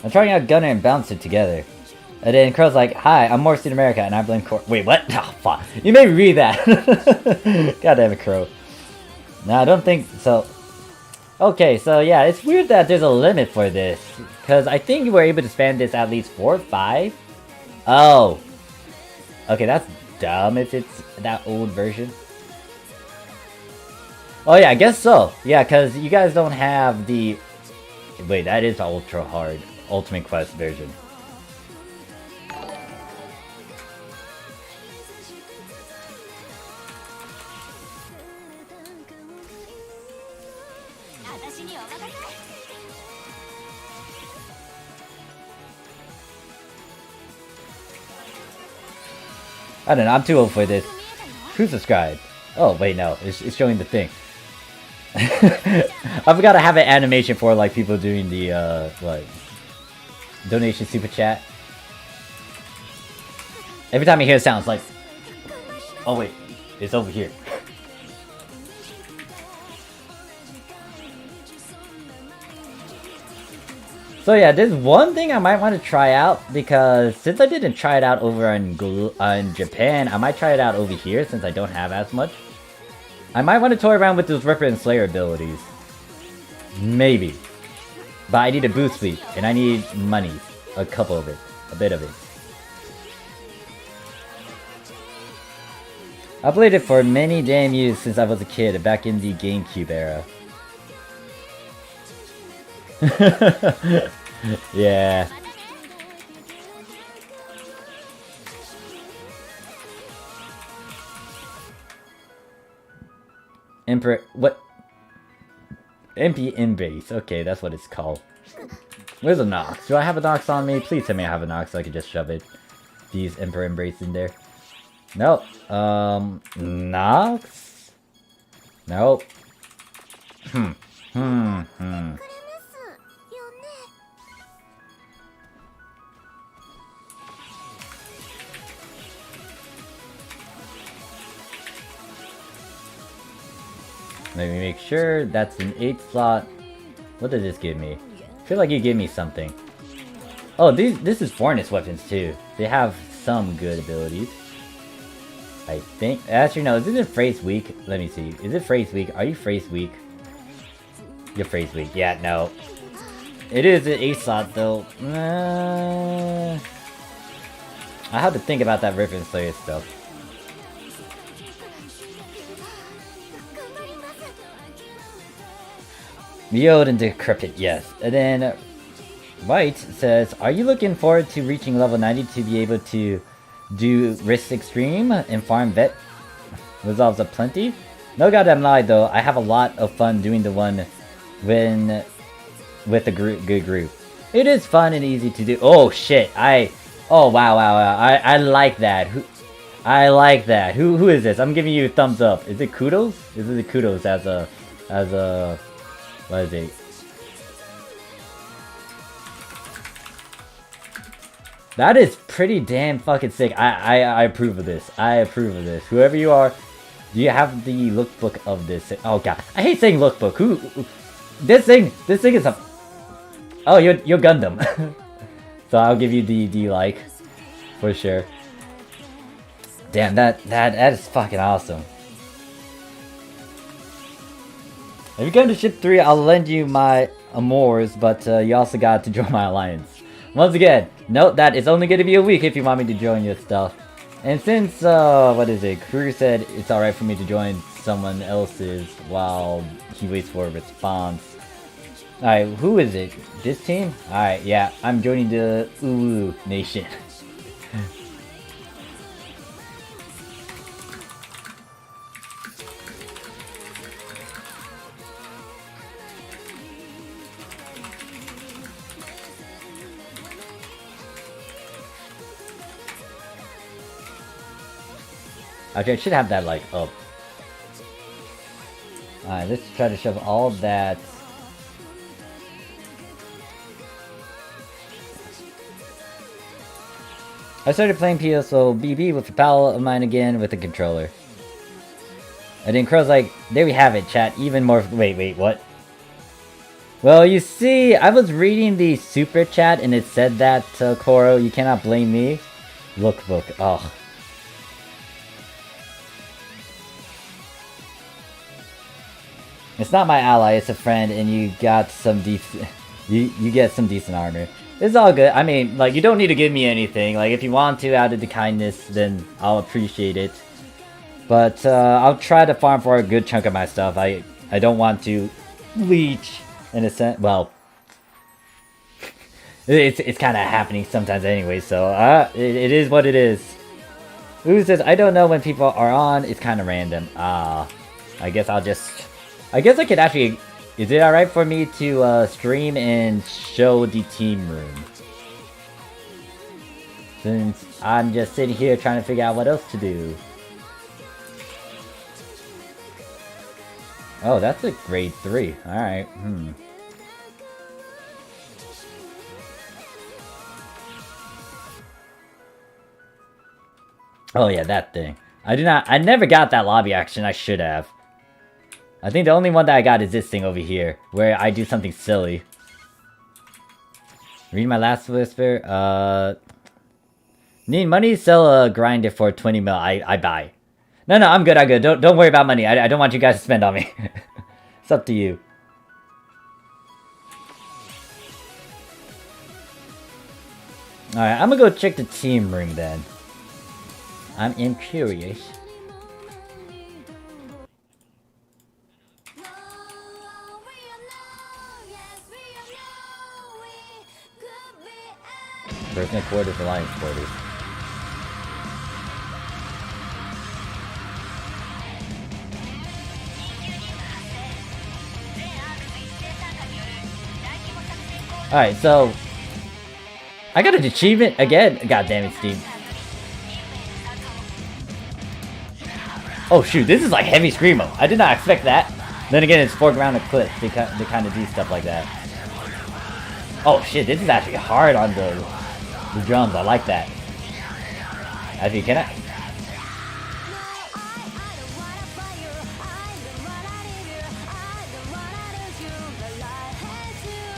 I'm trying out Gunner and Bounce it together. And then Crow's like, hi, I'm Morphsuit America, and I blame Cor- Wait, what? Oh, fuck. You made me read that! God damn it, Crow. No, I don't think so. Okay, so yeah, it's weird that there's a limit for this. Because I think you were able to spam this at least 4 or 5. Oh. Okay, that's dumb if it's that old version. Oh yeah, I guess so. Yeah, because you guys don't have the... Wait, that is the ultra hard Ultimate Quest version. I don't know, I'm too old for this. Who subscribed? Oh, wait, no. It's showing the thing. I forgot to have an animation for, like, people doing the, what? Donation super chat. Every time I hear it sounds like... Oh, wait. It's over here. So yeah, there's one thing I might want to try out, because since I didn't try it out over in Japan, I might try it out over here since I don't have as much. I might want to toy around with those Ripper and Slayer abilities. Maybe. But I need a boost sleep, and I need money. A couple of it. A bit of it. I played it for many damn years since I was a kid, back in the GameCube era. Yeah. Emperor, what? MP Embrace, okay, that's what it's called. Where's a Nox? Do I have a Nox on me? Please tell me I have a Nox so I can just shove it. These Emperor Embrace in there. Nope. Nox? Nope. Let me make sure that's an 8 slot. What did this give me? I feel like you gave me something. Oh, this is Fornus weapons too. They have some good abilities. I think. Actually, no. Is it phrase weak? Let me see. Is it phrase weak? Are you phrase weak? You're phrase weak. Yeah, no. It is an 8 slot though. I have to think about that Ripper and Slayer stuff. Meowed and Decrepit, yes. And then White says, are you looking forward to reaching level 90 to be able to do Risk Extreme and farm vet resolves of plenty? No goddamn lie though, I have a lot of fun doing the one when with a good group. It is fun and easy to do. Oh shit, oh wow. I like that. I like that. Who is this? I'm giving you a thumbs up. Is it Kudos? Is it Kudos as a what is it? That is pretty damn fucking sick. I approve of this. I approve of this. Whoever you are, do you have the lookbook of this? Oh god, I hate saying lookbook. Who? This thing is a. Oh, you're Gundam. So I'll give you the like, for sure. Damn, that is fucking awesome. If you come to ship 3, I'll lend you my Amours, but you also got to join my alliance. Once again, note that it's only going to be a week if you want me to join your stuff. And since, what is it, Kruger said it's alright for me to join someone else's while he waits for a response. Alright, who is it? This team? Alright, yeah, I'm joining the Uwu Nation. Okay, I should have that, like, up. Alright, let's try to shove all that. I started playing PSO2 with a pal of mine again with a controller. And then Crow's like, there we have it, chat, even more- wait, what? Well, you see, I was reading the super chat and it said that, Koro, you cannot blame me. Lookbook, oh. It's not my ally, it's a friend, and you got some decent... You get some decent armor. It's all good. I mean, like, you don't need to give me anything. Like, if you want to out of the kindness, then I'll appreciate it. But, I'll try to farm for a good chunk of my stuff. I don't want to leech, in a sense. Well, it's kind of happening sometimes anyway, so, it is what it is. Who says, I don't know when people are on, it's kind of random. I guess I'll just... I guess I could actually... Is it alright for me to stream and show the team room? Since I'm just sitting here trying to figure out what else to do. Oh, that's a grade 3. Alright, Oh yeah, that thing. I never got that lobby action, I should have. I think the only one that I got is this thing over here, where I do something silly. Read my last whisper, need money? Sell a grinder for 20 mil, I buy. No, I'm good, don't worry about money, I don't want you guys to spend on me. It's up to you. Alright, I'm gonna go check the team room then. I'm curious. Personal quarters, alliance quarters. Alright, so... I got an achievement again! God damn it, Steam. Oh shoot, this is like heavy Screamo. I did not expect that. Then again, it's foreground eclipse. They kind of do stuff like that. Oh shit, this is actually hard on the drums. I like that. Actually, can I?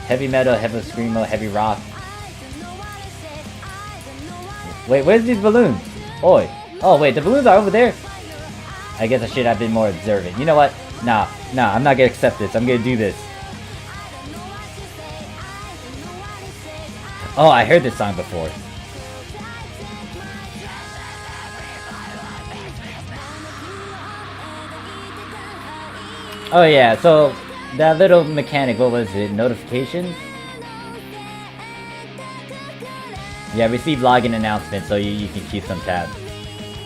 Heavy metal, heavy screamo, heavy rock. Wait, where's these balloons? Oi. Oh wait, the balloons are over there. I guess I should have been more observant. You know what? Nah, I'm not gonna accept this. I'm gonna do this. Oh, I heard this song before. Oh yeah, so that little mechanic, what was it? Notifications? Yeah, receive login announcement so you can keep some tabs.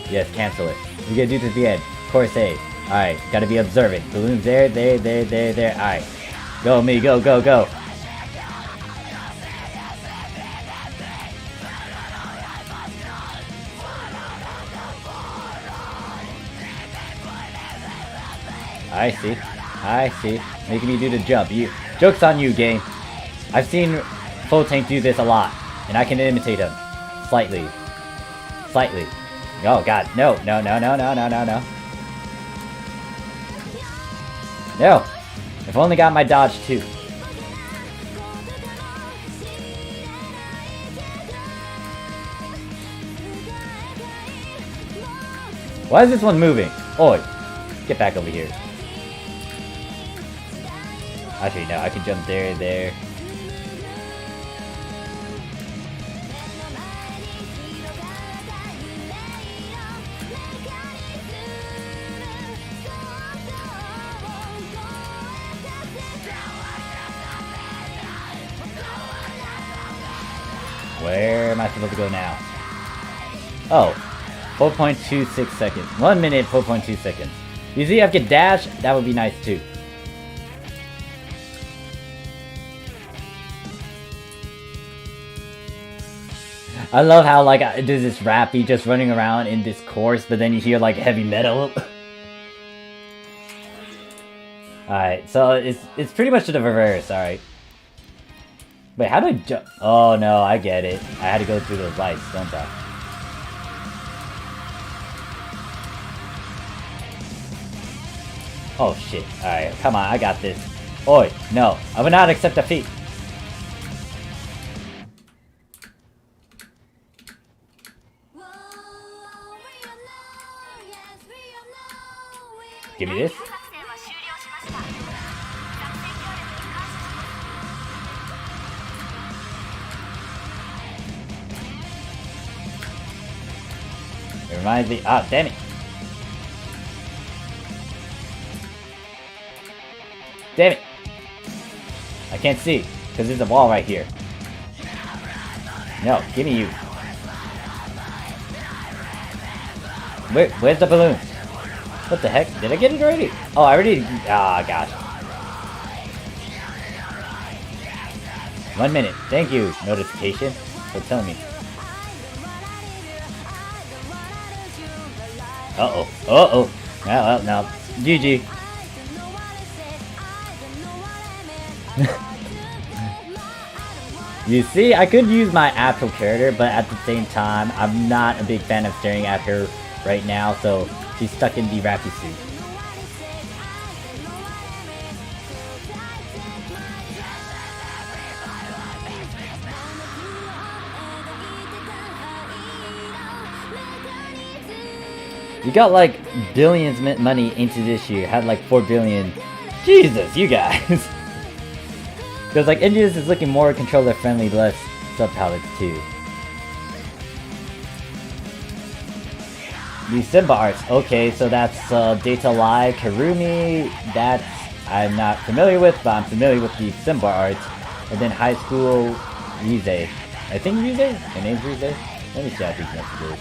Yes, cancel it. We gotta do this at the end. Course A. Alright, gotta be observant. Balloons there. Alright. Go, me, go. I see. Making me do the jump. Joke's on you, game. I've seen Full Tank do this a lot, and I can imitate him. Slightly. Oh god, no. No! I've only got my dodge too. Why is this one moving? Oi! Get back over here. Actually, no, I can jump there. Where am I supposed to go now? Oh, 4.26 seconds. 1 minute, 4.2 seconds. You see, I could dash. That would be nice too. I love how like there's this rappy just running around in this course, but then you hear like heavy metal. Alright, so it's pretty much the reverse. All right. Wait, how do I jump? Oh no, I get it. I had to go through those lights, don't I? Oh shit. Alright, come on, I got this. Oi, no. I will not accept defeat. Give me this. It reminds me. Ah, damn it. Damn it. I can't see because there's a wall right here. No, give me you. Where's the balloon? What the heck? Did I get it already? Oh, I already... Ah, gosh. 1 minute. Thank you. Notification. So tell me. Uh-oh. Uh-oh. Well, no. GG. You see, I could use my actual character, but at the same time, I'm not a big fan of staring at her right now, so she's stuck in the Rappy suit. You got like billions money into this year, had like 4 billion. Jesus, you guys. Because like India's is looking more controller friendly, less sub-palettes too. The Simba arts, okay, so that's Data Live, Karumi, that's I'm not familiar with, but I'm familiar with the Simba arts. And then High School, Rize. I think Rize? Her name's Rize? Let me see how these messages.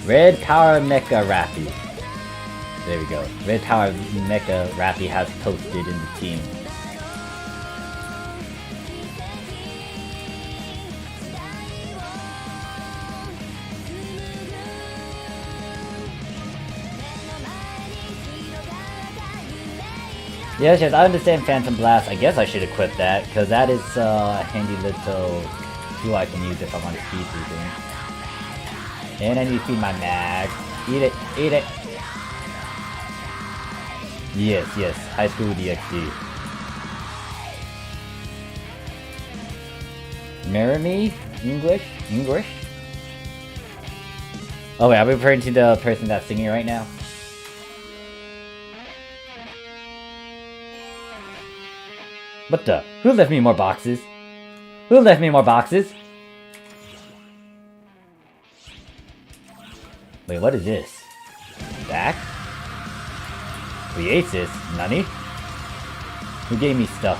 Red Power Mecha Rappy. There we go. Red Power Mecha Rappy has posted in the team. Yes, I understand Phantom Blast. I guess I should equip that, because that is a handy little tool I can use if I want to speed through things. And I need to feed my mag. Eat it, eat it. Yes, yes. High School DxD. Marry me? English? English? Oh wait, are we referring to the person that's singing right now? What the? Who left me more boxes? Who left me more boxes? Wait, what is this? Back? Creates this? Nani? Who gave me stuff?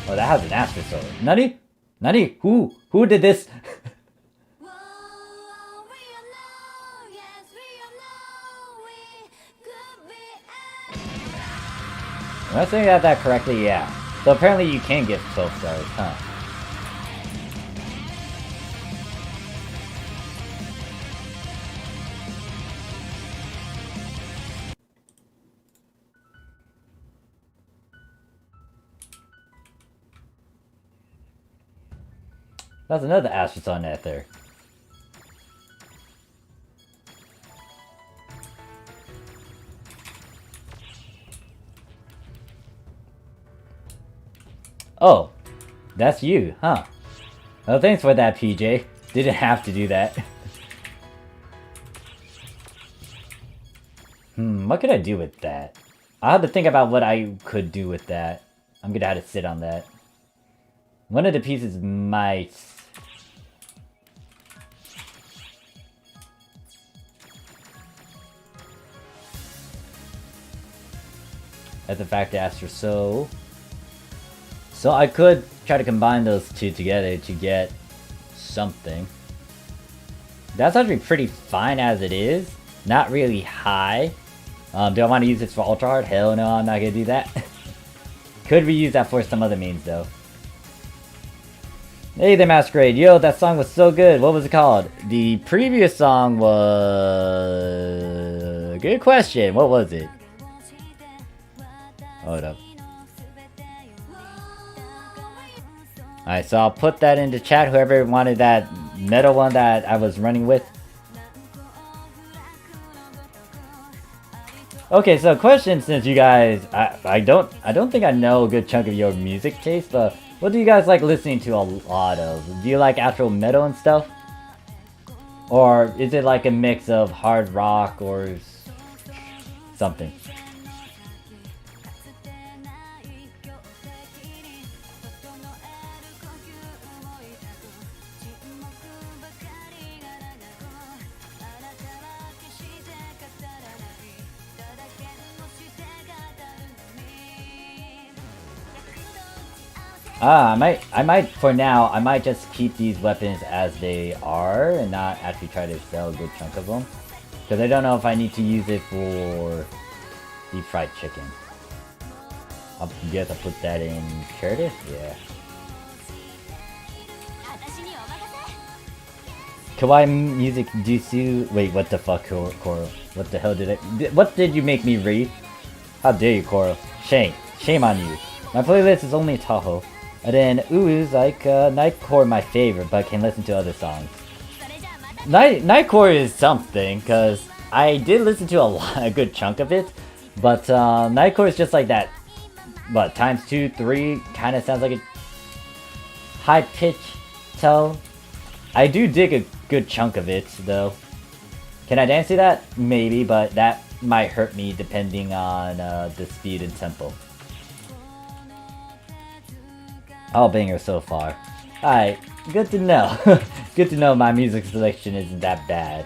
Oh, that has an asterisk over it. Nani? Nani? Who did this? Am I saying that correctly? Yeah. So apparently you can get 12 stars, huh? That's another asterisk on that there. Oh, that's you, huh? Well, thanks for that, PJ. Didn't have to do that. What could I do with that? I'll have to think about what I could do with that. I'm gonna have to sit on that. One of the pieces might... That's a factor aster, so I could try to combine those two together to get something. That's actually pretty fine as it is. Not really high. Do I want to use this for ultra hard? Hell no, I'm not gonna do that. Could reuse that for some other means though. Hey there, Masquerade. Yo, that song was so good. What was it called? The previous song was... Good question. What was it? Hold up. Alright, so I'll put that into chat. Whoever wanted that metal one that I was running with. Okay, so question, since you guys, I don't think I know a good chunk of your music taste, but what do you guys like listening to a lot of? Do you like actual metal and stuff? Or is it like a mix of hard rock or something? I might, for now, I might just keep these weapons as they are and not actually try to sell a good chunk of them. Because I don't know if I need to use it for deep fried chicken. I guess I'll put that in Curtis? Yeah. Kawaii music Dusu. Wait, what the fuck, Coral? What the hell did I. What did you make me read? How dare you, Coral? Shame. Shame on you. My playlist is only Tahoe. And then Uwu's like, Nightcore my favorite, but can listen to other songs. Nightcore is something, because I did listen to a good chunk of it, but Nightcore is just like that, what, times 2, 3, kind of sounds like a high pitch tone. I do dig a good chunk of it, though. Can I dance to that? Maybe, but that might hurt me depending on the speed and tempo. All bangers so far. Alright, good to know. Good to know my music selection isn't that bad.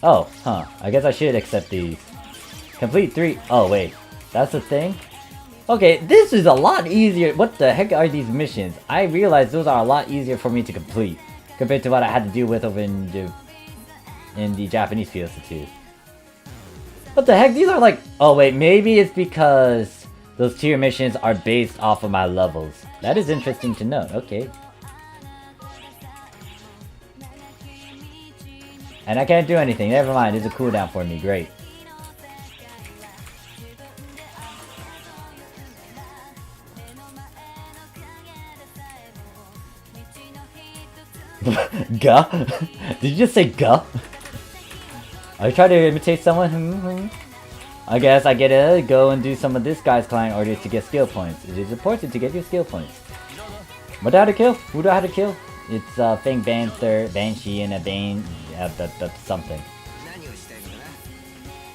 Oh, huh. I guess I should accept these. Complete 3. Oh, wait. That's the thing? Okay, this is a lot easier. What the heck are these missions? I realize those are a lot easier for me to complete compared to what I had to deal with over in the Japanese PSO2. What the heck? These are like... Oh, wait. Maybe it's because those tier missions are based off of my levels. That is interesting to note. Okay. And I can't do anything. Never mind. There's a cooldown for me. Great. Guh? Did you just say guh? Are you trying to imitate someone? I guess I get to go and do some of this guy's client orders to get skill points. It is important to get your skill points. What do I have to kill? Who do I have to kill? It's Fang Banster, Banshee, and a Bane, something.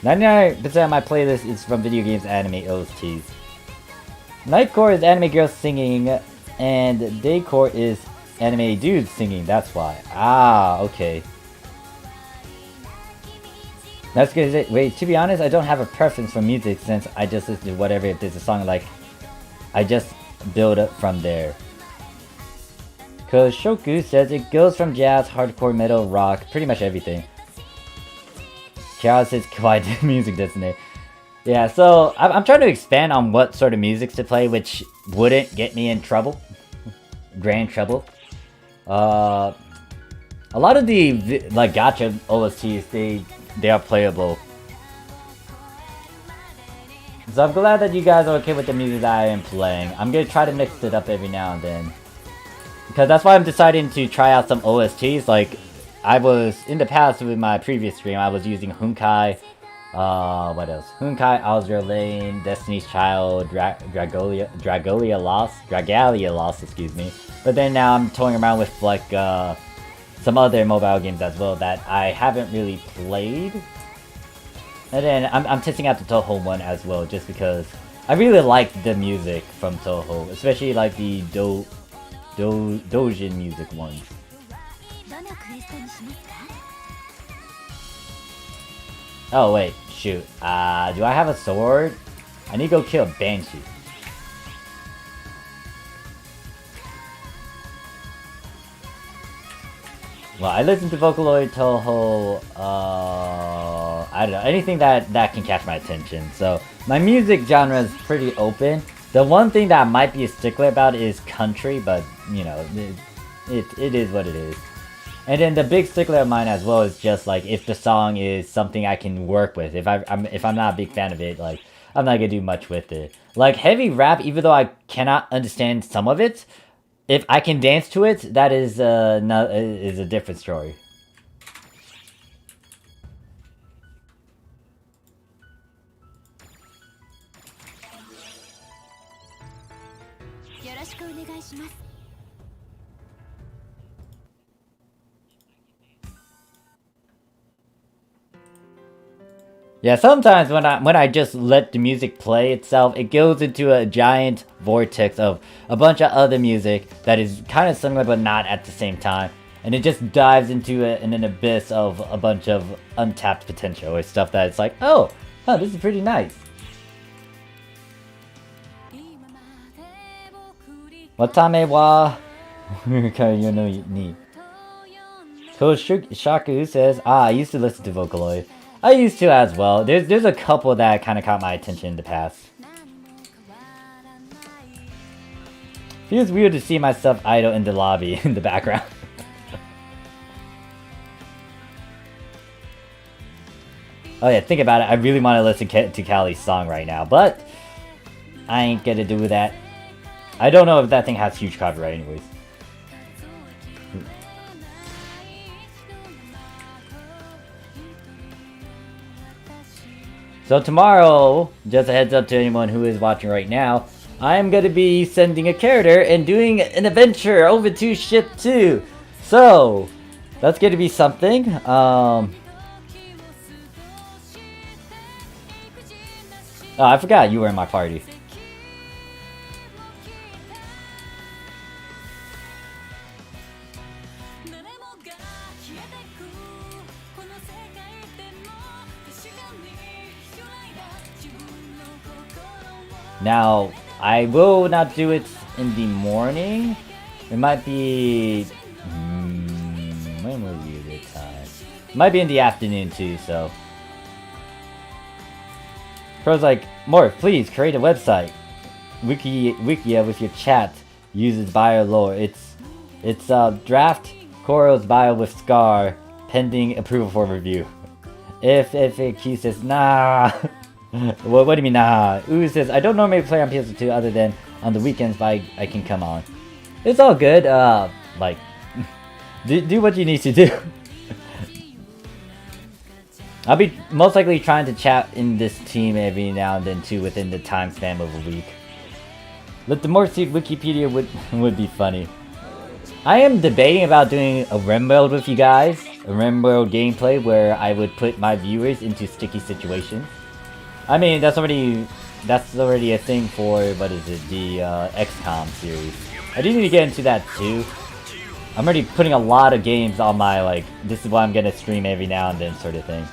99% of my playlist is from video games, anime, OSTs. Nightcore is anime girls singing, and Daycore is anime dudes singing, that's why. Ah, okay. That's good. Wait, to be honest, I don't have a preference for music since I just listen to whatever. If there's a song like, I just build up from there. Cause Shoku says it goes from jazz, hardcore, metal, rock, pretty much everything. Kiara says kawaii music, doesn't it? Yeah, so I'm trying to expand on what sort of music to play, which wouldn't get me in trouble. Grand trouble. A lot of the like gacha OSTs, they are playable. So I'm glad that you guys are okay with the music that I am playing. I'm gonna try to mix it up every now and then. Because that's why I'm deciding to try out some OSTs. Like, I was, in the past with my previous stream, I was using Hunkai, what else? Hunkai, Azure Lane, Destiny's Child, Dragalia Lost, excuse me. But then now I'm toying around with, like, some other mobile games as well that I haven't really played. And then I'm testing out the Toho one as well, just because I really like the music from Toho, especially like the Dojin music ones. Oh wait, shoot. Do I have a sword? I need to go kill Banshee. Well, I listen to Vocaloid, Toho, I don't know, anything that can catch my attention. So, my music genre is pretty open. The one thing that I might be a stickler about is country, but, you know, it is what it is. And then the big stickler of mine as well is just, like, if the song is something I can work with. If I'm not a big fan of it, like, I'm not gonna do much with it. Like, heavy rap, even though I cannot understand some of it, if I can dance to it, that is a different story. Yeah, sometimes when I just let the music play itself, it goes into a giant vortex of a bunch of other music that is kind of similar but not at the same time. And it just dives into an abyss of a bunch of untapped potential or stuff that it's like, oh, this is pretty nice. Watame wa ni. Shaku says, I used to listen to Vocaloid. I used to as well. There's a couple that kind of caught my attention in the past. Feels weird to see myself idle in the lobby in the background. Oh yeah, think about it. I really want to listen to Callie's song right now, but I ain't gonna do that. I don't know if that thing has huge copyright anyways. So tomorrow, just a heads up to anyone who is watching right now, I'm gonna be sending a character and doing an adventure over to Ship 2. So, that's gonna be something. Oh, I forgot you were in my party. Now, I will not do it in the morning. It might be... when will be the time? It might be in the afternoon too, so... Pro's like, Morph, please create a website. Wikia with your chat uses bio lore. It's draft Koro's bio with Scar pending approval for review. If Q says nah. What do you mean nah? Ooh says I don't normally play on PSO2 other than on the weekends, but I can come on. It's all good. Like do what you need to do. I'll be most likely trying to chat in this team every now and then too within the time span of a week. But the Morphsuit Wikipedia would be funny. I am debating about doing a RimWorld with you guys. A RimWorld gameplay where I would put my viewers into sticky situations. I mean, that's already a thing for, what is it, the XCOM series. I do need to get into that too. I'm already putting a lot of games on my, like, this is what I'm gonna stream every now and then sort of thing.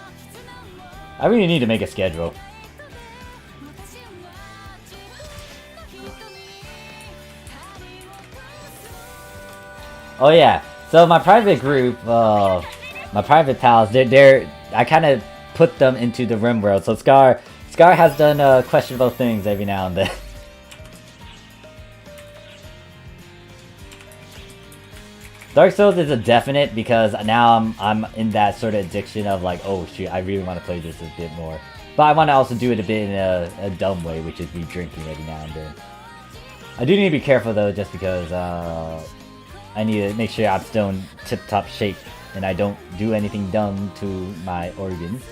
I really need to make a schedule. Oh yeah, so my private group, my private pals, I kind of put them into the RimWorld. So Scar has done questionable things every now and then. Dark Souls is a definite because now I'm in that sort of addiction of like, oh shoot, I really want to play this a bit more. But I want to also do it a bit in a dumb way, which is be drinking every now and then. I do need to be careful though, just because I need to make sure I'm still in tip-top shape and I don't do anything dumb to my organs.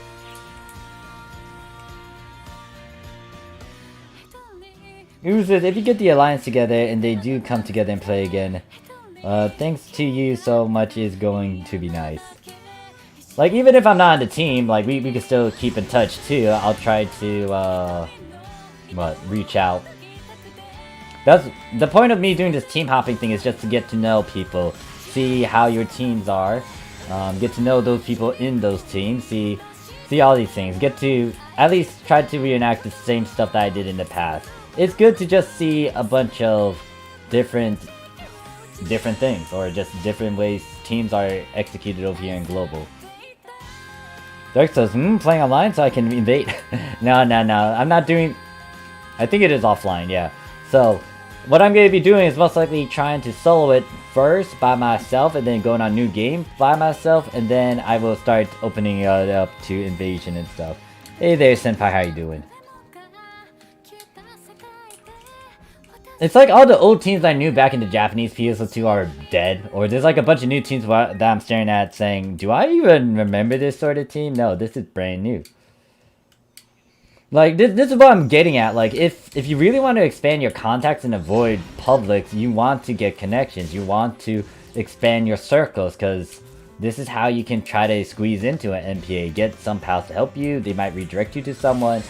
Ooh says, if you get the alliance together and they do come together and play again, thanks to you so much is going to be nice. Like, even if I'm not on the team, like, we can still keep in touch too. I'll try to, reach out. That's the point of me doing this team hopping thing, is just to get to know people, see how your teams are, get to know those people in those teams, see all these things, get to at least try to reenact the same stuff that I did in the past. It's good to just see a bunch of different things, or just different ways teams are executed over here in global. Dark says, playing online so I can invade. No, I'm not doing... I think it is offline, yeah. So, what I'm going to be doing is most likely trying to solo it first by myself, and then going on new game by myself, and then I will start opening it up to invasion and stuff. Hey there, Senpai, how you doing? It's like all the old teams I knew back in the Japanese PSO2 are dead, or there's like a bunch of new teams that I'm staring at saying, do I even remember this sort of team? No, this is brand new. Like, this is what I'm getting at. Like, if you really want to expand your contacts and avoid publics, you want to get connections. You want to expand your circles, because this is how you can try to squeeze into an MPA. Get some pals to help you. They might redirect you to someone.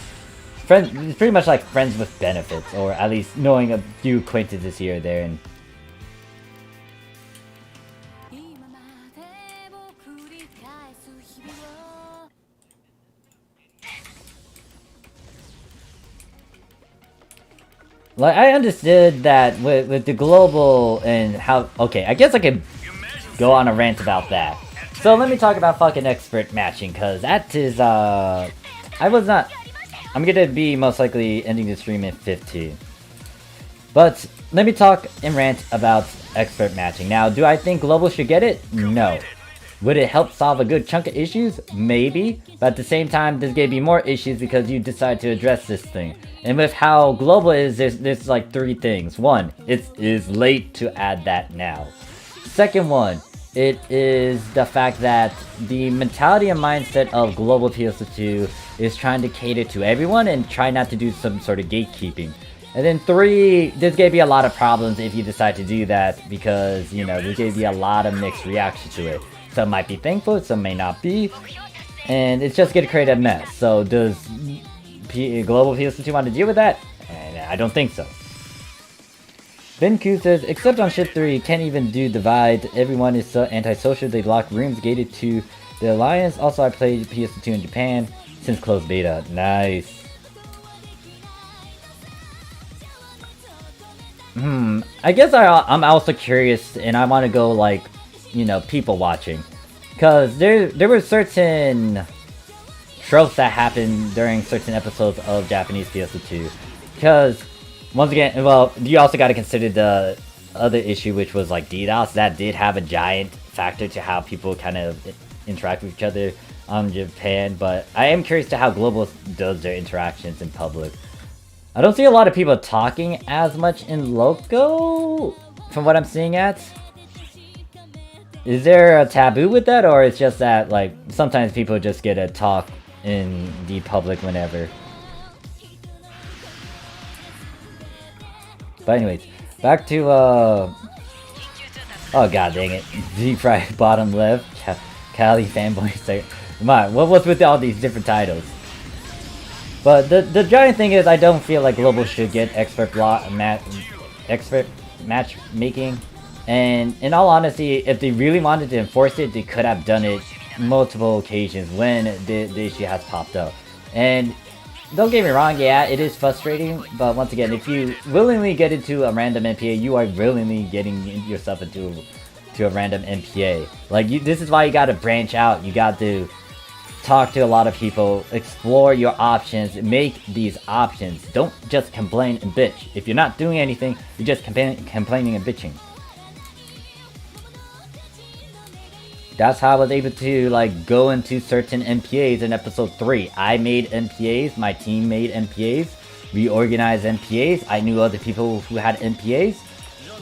Friends, it's pretty much like friends with benefits, or at least knowing a few acquaintances here or there. And like, I understood that with the global and how... Okay, I guess I could go on a rant about that. So let me talk about fucking expert matching, because that is, I was not... I'm gonna be most likely ending the stream at 15. But let me talk and rant about expert matching. Now, do I think global should get it? No. Would it help solve a good chunk of issues? Maybe. But at the same time, there's gonna be more issues because you decide to address this thing. And with how global is, there's like 3 things. One, it is late to add that now. Second one, it is the fact that the mentality and mindset of global PSO2 is trying to cater to everyone and try not to do some sort of gatekeeping. And then 3, there's gonna be a lot of problems if you decide to do that, because, you know, there's gonna be a lot of mixed reaction to it. Some might be thankful, some may not be, and it's just gonna create a mess. So does global PSO2 want to deal with that? And I don't think so. Benku says, except on ship 3, can't even do divide. Everyone is so antisocial, they lock rooms gated to the alliance. Also, I played PSO2 in Japan since closed beta. Nice. I guess I'm also curious, and I want to go, like, you know, people watching. Because there were certain tropes that happened during certain episodes of Japanese PSO2. Because, once again, well, you also got to consider the other issue, which was, like, DDoS. That did have a giant factor to how people kind of interact with each other on Japan. But I am curious to how Global does their interactions in public. I don't see a lot of people talking as much in Loco, from what I'm seeing at. Is there a taboo with that, or it's just that, like, sometimes people just get to talk in the public whenever? But anyways, back to, oh god dang it, Deep Fry bottom left, Cali fanboy second. Come on, what's with all these different titles? But the giant thing is, I don't feel like Global should get expert matchmaking. And in all honesty, if they really wanted to enforce it, they could have done it multiple occasions when the issue has popped up. And don't get me wrong, yeah, it is frustrating, but once again, if you willingly get into a random MPA, you are willingly getting yourself into a random MPA. Like, this is why you gotta branch out. You got to talk to a lot of people, explore your options, make these options. Don't just complain and bitch. If you're not doing anything, you're just complaining and bitching. That's how I was able to, like, go into certain MPAs in episode 3. I made MPAs, my team made MPAs, we organized MPAs, I knew other people who had MPAs,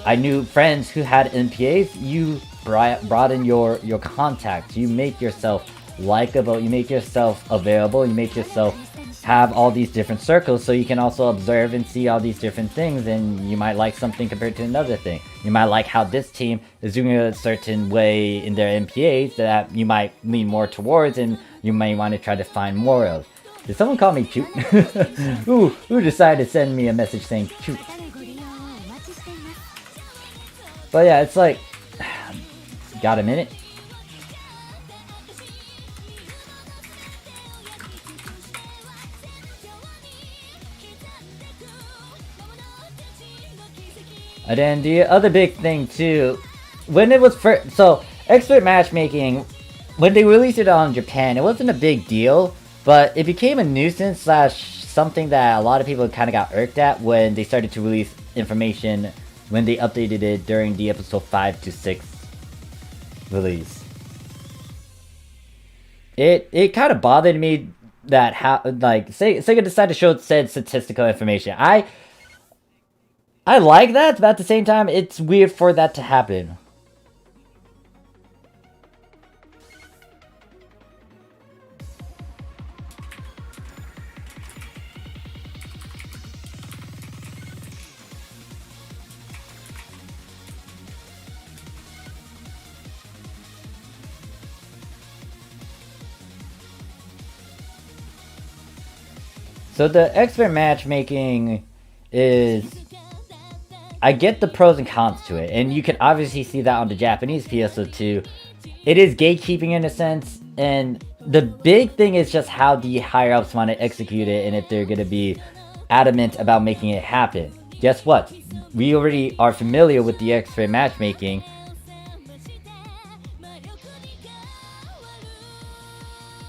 I knew friends who had MPAs. You brought in your contacts, you make yourself likable, you make yourself available, you make yourself have all these different circles, so you can also observe and see all these different things, and you might like something compared to another thing. You might like how this team is doing a certain way in their MPAs that you might lean more towards, and you may want to try to find more of. Did someone call me cute? Who decided to send me a message saying cute? But yeah, it's like, got a minute? And then the other big thing too, when it was first, so expert matchmaking, when they released it on Japan, it wasn't a big deal, but it became a nuisance slash something that a lot of people kind of got irked at when they started to release information when they updated it during the episode 5 to 6 release. It kind of bothered me that how, like, Sega decided to show said statistical information. I like that, but at the same time, it's weird for that to happen. So the expert matchmaking is... I get the pros and cons to it, and you can obviously see that on the Japanese PSO2. It is gatekeeping in a sense, and the big thing is just how the higher-ups want to execute it, and if they're going to be adamant about making it happen. Guess what? We already are familiar with the expert matchmaking.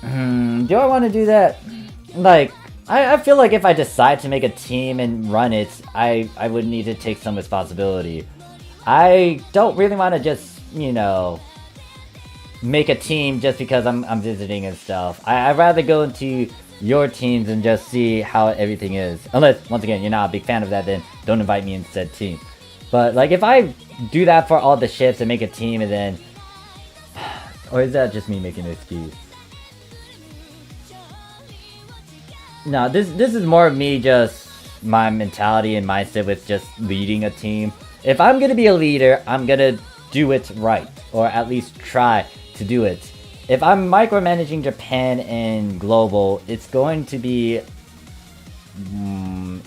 Do I want to do that? Like, I feel like if I decide to make a team and run it, I would need to take some responsibility. I don't really want to just, you know, make a team just because I'm visiting and stuff. I'd rather go into your teams and just see how everything is. Unless, once again, you're not a big fan of that, then don't invite me in said team. But, like, if I do that for all the ships and make a team and then... Or is that just me making an excuse? No, this is more of me just my mentality and mindset with just leading a team. If I'm gonna be a leader, I'm gonna do it right, or at least try to do it. If I'm micromanaging Japan and global, it's going to be... I'm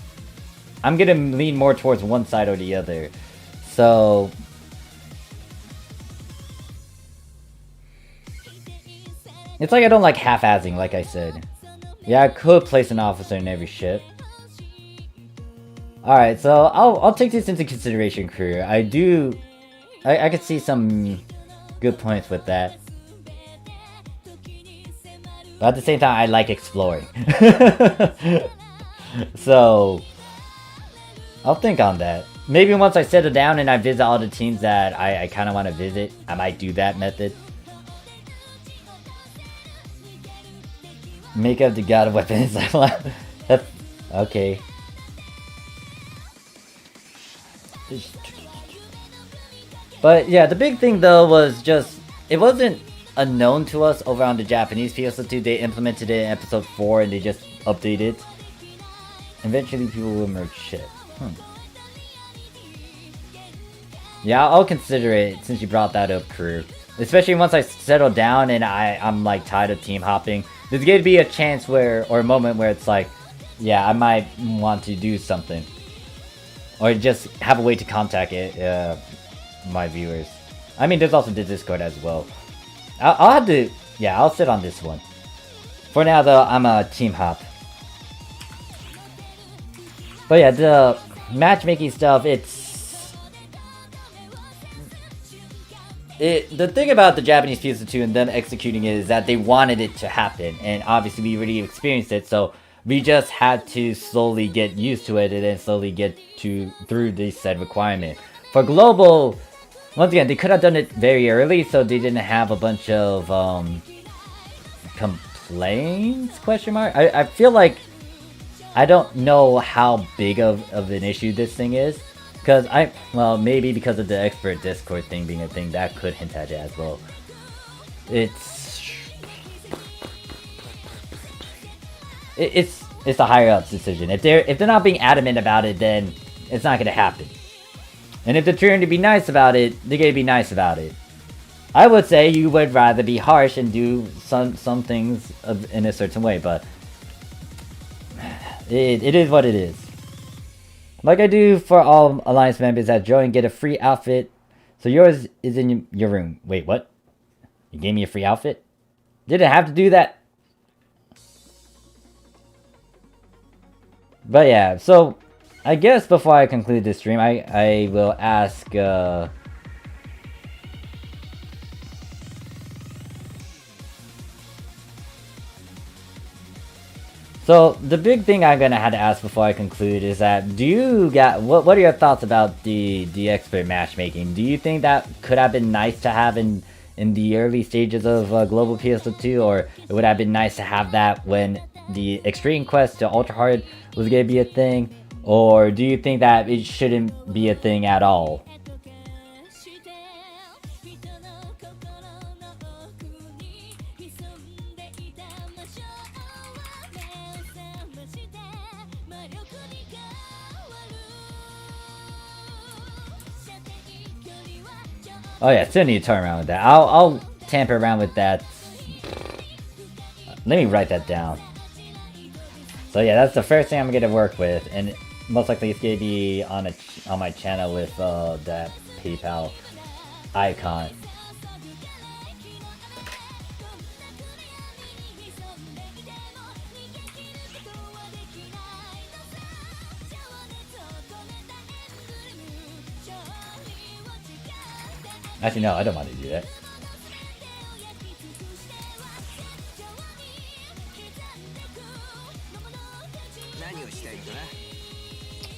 gonna lean more towards one side or the other. So... It's like I don't like half-assing, like I said. Yeah, I could place an officer in every ship. Alright, so I'll take this into consideration, crew. I could see some good points with that. But at the same time, I like exploring. So, I'll think on that. Maybe once I settle down and I visit all the teams that I kind of want to visit, I might do that method. Make up the god of weapons. Okay. But yeah, the big thing though was just, it wasn't unknown to us over on the Japanese PSO2. They implemented it in episode 4 and they just updated it. Eventually people will merge shit. Yeah, I'll consider it since you brought that up, crew. Especially once I settle down and I'm like tired of team hopping. There's going to be a chance where, or a moment where it's like, yeah, I might want to do something. Or just have a way to contact it, my viewers. I mean, there's also the Discord as well. I'll have to, yeah, I'll sit on this one. For now though, I'm a team hop. But yeah, the matchmaking stuff, the thing about the Japanese PSO2 and them executing it is that they wanted it to happen, and obviously we already experienced it, so we just had to slowly get used to it and then slowly get through this said requirement. For global, once again, they could have done it very early, so they didn't have a bunch of complaints? Question mark. I feel like I don't know how big of an issue this thing is. Because well, maybe because of the expert Discord thing being a thing, that could hint at it as well. It's the higher ups decision. If they're not being adamant about it, then it's not gonna happen. And if they're trying to be nice about it, they're gonna be nice about it. I would say you would rather be harsh and do some things in a certain way, but it is what it is. Like I do for all Alliance members that join, get a free outfit. So yours is in your room. Wait, what? You gave me a free outfit? Didn't have to do that. But yeah, so I guess before I conclude this stream, I will ask so the big thing I'm gonna have to ask before I conclude is that what are your thoughts about the expert matchmaking? Do you think that could have been nice to have in the early stages of global PSO2, or it would have been nice to have that when the extreme quest to ultra hard was gonna be a thing, or do you think that it shouldn't be a thing at all? Oh yeah, still need to turn around with that. I'll tamper around with that. Let me write that down. So yeah, that's the first thing I'm gonna work with, and most likely it's gonna be on my channel with that PayPal icon. Actually, no, I don't want to do that.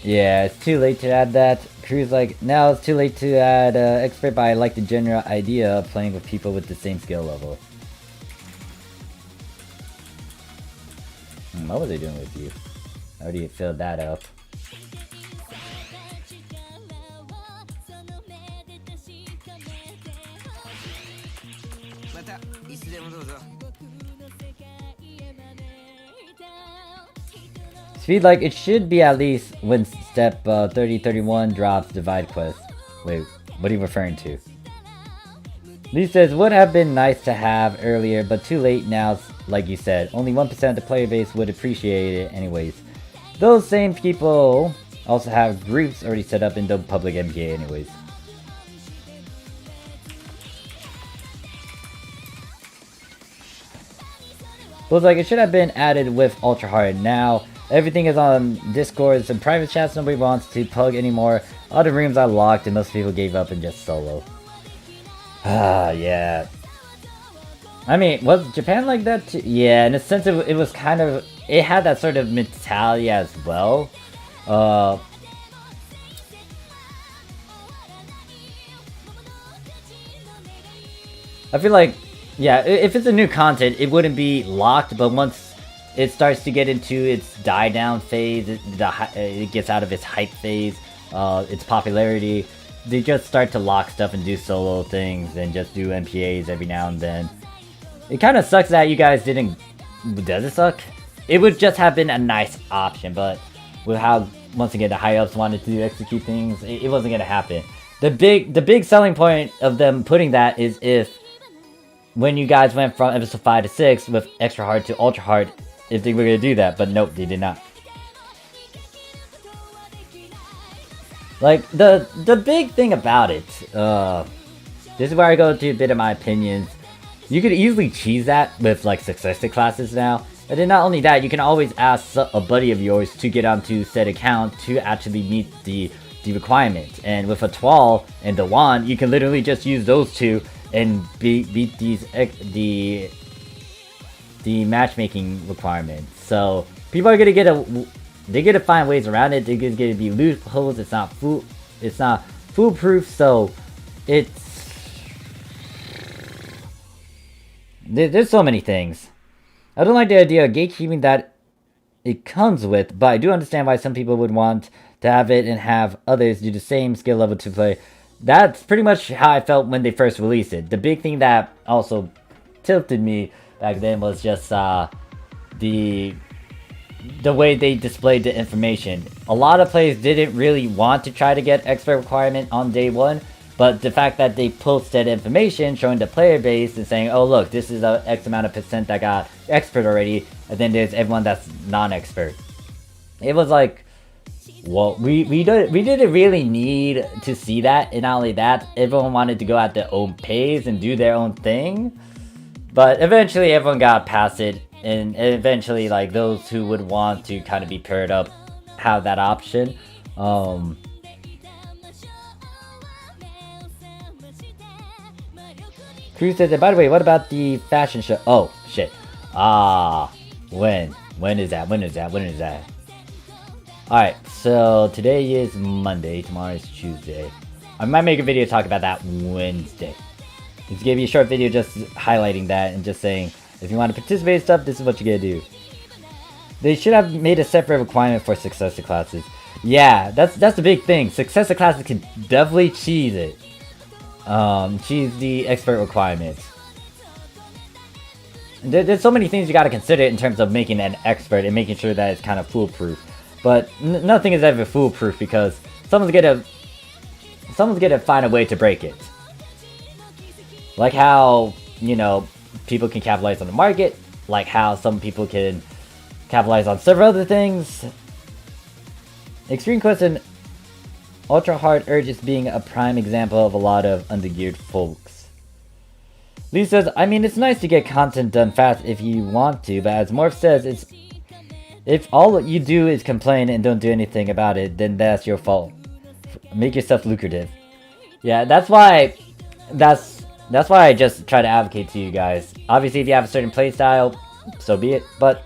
Yeah, it's too late to add that. Crew's like, now it's too late to add expert, but I like the general idea of playing with people with the same skill level. What was I doing with you? I already filled that up. Speed like it should be at least when step 3031 drops divide quest. Wait, what are you referring to? Lee says, would have been nice to have earlier, but too late now, like you said. Only 1% of the player base would appreciate it anyways. Those same people also have groups already set up in the public MPA anyways. But like, it should have been added with Ultra Hard. Now, everything is on Discord and private chats. Nobody wants to pug anymore. All the rooms are locked and most people gave up and just solo. Ah, yeah. I mean, was Japan like that too? Yeah, in a sense it was kind of... It had that sort of mentality as well. I feel like, yeah, if it's a new content, it wouldn't be locked, but once it starts to get into its die-down phase, it gets out of its hype phase, its popularity, they just start to lock stuff and do solo things and just do MPAs every now and then. It kind of sucks that you guys didn't... Does it suck? It would just have been a nice option, but with how, once again, the high-ups wanted to execute things, it wasn't going to happen. The big selling point of them putting that is if when you guys went from episode 5 to 6 with extra hard to ultra hard, if they were going to do that, but nope, they did not. Like, the big thing about it, this is where I go to a bit of my opinions. You could easily cheese that with, like, successive classes now. And then not only that, you can always ask a buddy of yours to get onto said account to actually meet the requirement. And with a Twal and the Wand, you can literally just use those two and beat the matchmaking requirements. So people are gonna they're gonna find ways around it. There's gonna be loopholes. It's not foolproof. So there's so many things. I don't like the idea of gatekeeping that it comes with, but I do understand why some people would want to have it and have others do the same skill level to play. That's pretty much how I felt when they first released it. The big thing that also tilted me back then was just the way they displayed the information. A lot of players didn't really want to try to get expert requirement on day one, but the fact that they posted information showing the player base and saying, oh look, this is a X amount of percent that got expert already, and then there's everyone that's non-expert. It was like, well, we didn't really need to see that, and not only that, everyone wanted to go at their own pace and do their own thing. But eventually everyone got past it, and eventually like those who would want to kind of be paired up have that option. Cruz says, by the way, what about the fashion show? Oh, shit. When is that? Alright, so today is Monday, tomorrow is Tuesday. I might make a video talk about that Wednesday. Just give you a short video just highlighting that and just saying, if you want to participate in stuff, this is what you gotta do. They should have made a separate requirement for successor classes. Yeah, that's the big thing. Successor classes can definitely cheese it. Cheese the expert requirements. There's so many things you gotta consider in terms of making an expert and making sure that it's kind of foolproof. But nothing is ever foolproof because someone's gonna find a way to break it. Like how, you know, people can capitalize on the market. Like how some people can capitalize on several other things. Extreme Quest and Ultra Hard Urges being a prime example of a lot of undergeared folks. Lee says, I mean, it's nice to get content done fast if you want to, but as Morph says, it's if all you do is complain and don't do anything about it, then that's your fault. Make yourself lucrative. Yeah, that's why I just try to advocate to you guys. Obviously, if you have a certain playstyle, so be it. But,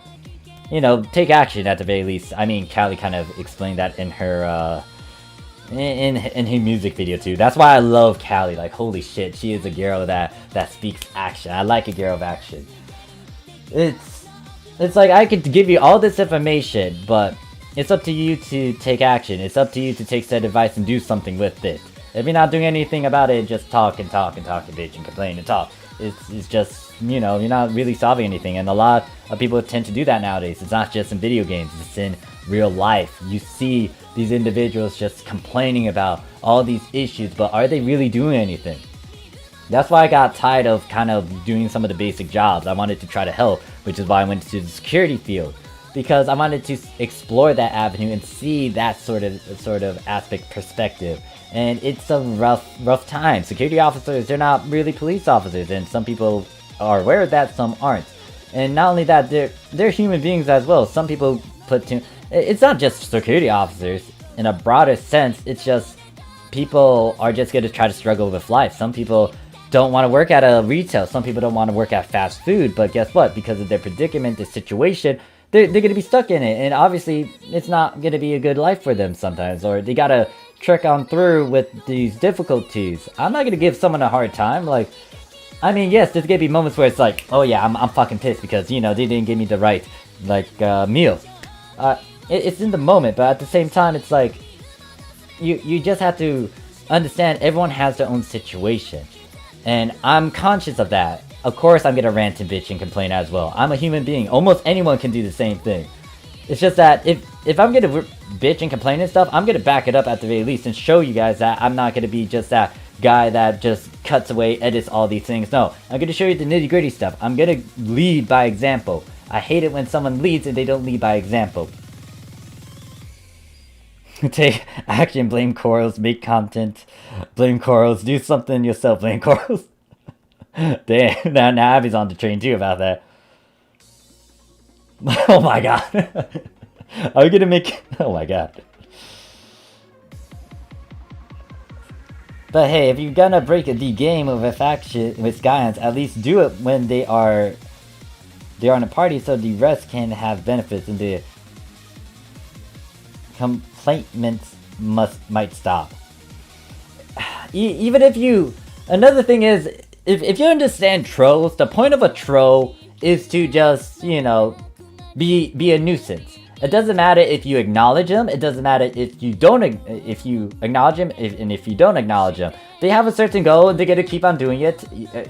you know, take action at the very least. I mean, Callie kind of explained that in her, in her music video too. That's why I love Callie. Like, holy shit, she is a girl that speaks action. I like a girl of action. It's like I could give you all this information, but it's up to you to take action. It's up to you to take said advice and do something with it. If you're not doing anything about it, just talk and talk and talk and bitch and complain and talk. It's just, you know, you're not really solving anything. And a lot of people tend to do that nowadays. It's not just in video games, it's in real life. You see these individuals just complaining about all these issues, but are they really doing anything? That's why I got tired of kind of doing some of the basic jobs. I wanted to try to help, which is why I went to the security field. Because I wanted to explore that avenue and see that sort of aspect perspective. And it's a rough time. Security officers, they're not really police officers, and some people are aware of that, some aren't. And not only that, they're human beings as well. Some people it's not just security officers. In a broader sense, it's just people are just going to try to struggle with life. Some people don't want to work at a retail. Some people don't want to work at fast food. But guess what? Because of their predicament, their situation, they're going to be stuck in it. And obviously, it's not going to be a good life for them sometimes. Or they got to trek on through with these difficulties. I'm not going to give someone a hard time. Like, I mean, yes, there's going to be moments where it's like, oh yeah, I'm fucking pissed because, you know, they didn't give me the right, like, meal. It's in the moment, but at the same time, it's like, you just have to understand everyone has their own situation. And I'm conscious of that. Of course I'm gonna rant and bitch and complain as well. I'm a human being. Almost anyone can do the same thing. It's just that if I'm gonna bitch and complain and stuff, I'm gonna back it up at the very least and show you guys that I'm not gonna be just that guy that just cuts away, edits all these things. No, I'm gonna show you the nitty gritty stuff. I'm gonna lead by example. I hate it when someone leads and they don't lead by example. Take action, blame corals, make content, blame corals, do something yourself, blame corals. Damn, now Abby's on the train too about that. Oh my god. Are we gonna make... Oh my god. But hey, if you're gonna break the game with a faction with Skyans, at least do it when they are in a party so the rest can have benefits and the complaints might stop. Even if you... Another thing is, if you understand trolls, the point of a troll is to just, you know, be a nuisance. It doesn't matter if you acknowledge them. It doesn't matter if you don't, if you acknowledge them, and if you don't acknowledge them. They have a certain goal and they're gonna keep on doing it.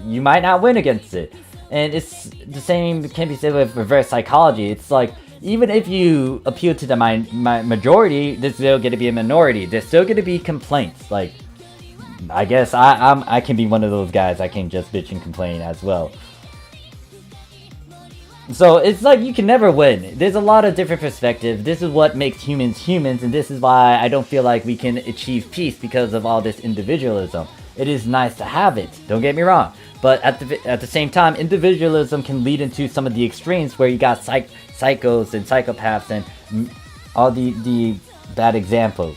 You might not win against it. And it's the same can be said with reverse psychology. It's like, even if you appeal to the majority, there's still gonna be a minority. There's still gonna be complaints. Like, I guess I can be one of those guys. I can just bitch and complain as well. So it's like you can never win. There's a lot of different perspectives. This is what makes humans humans, and this is why I don't feel like we can achieve peace because of all this individualism. It is nice to have it, don't get me wrong, but at the same time, individualism can lead into some of the extremes where you got psychos and psychopaths and all the bad examples.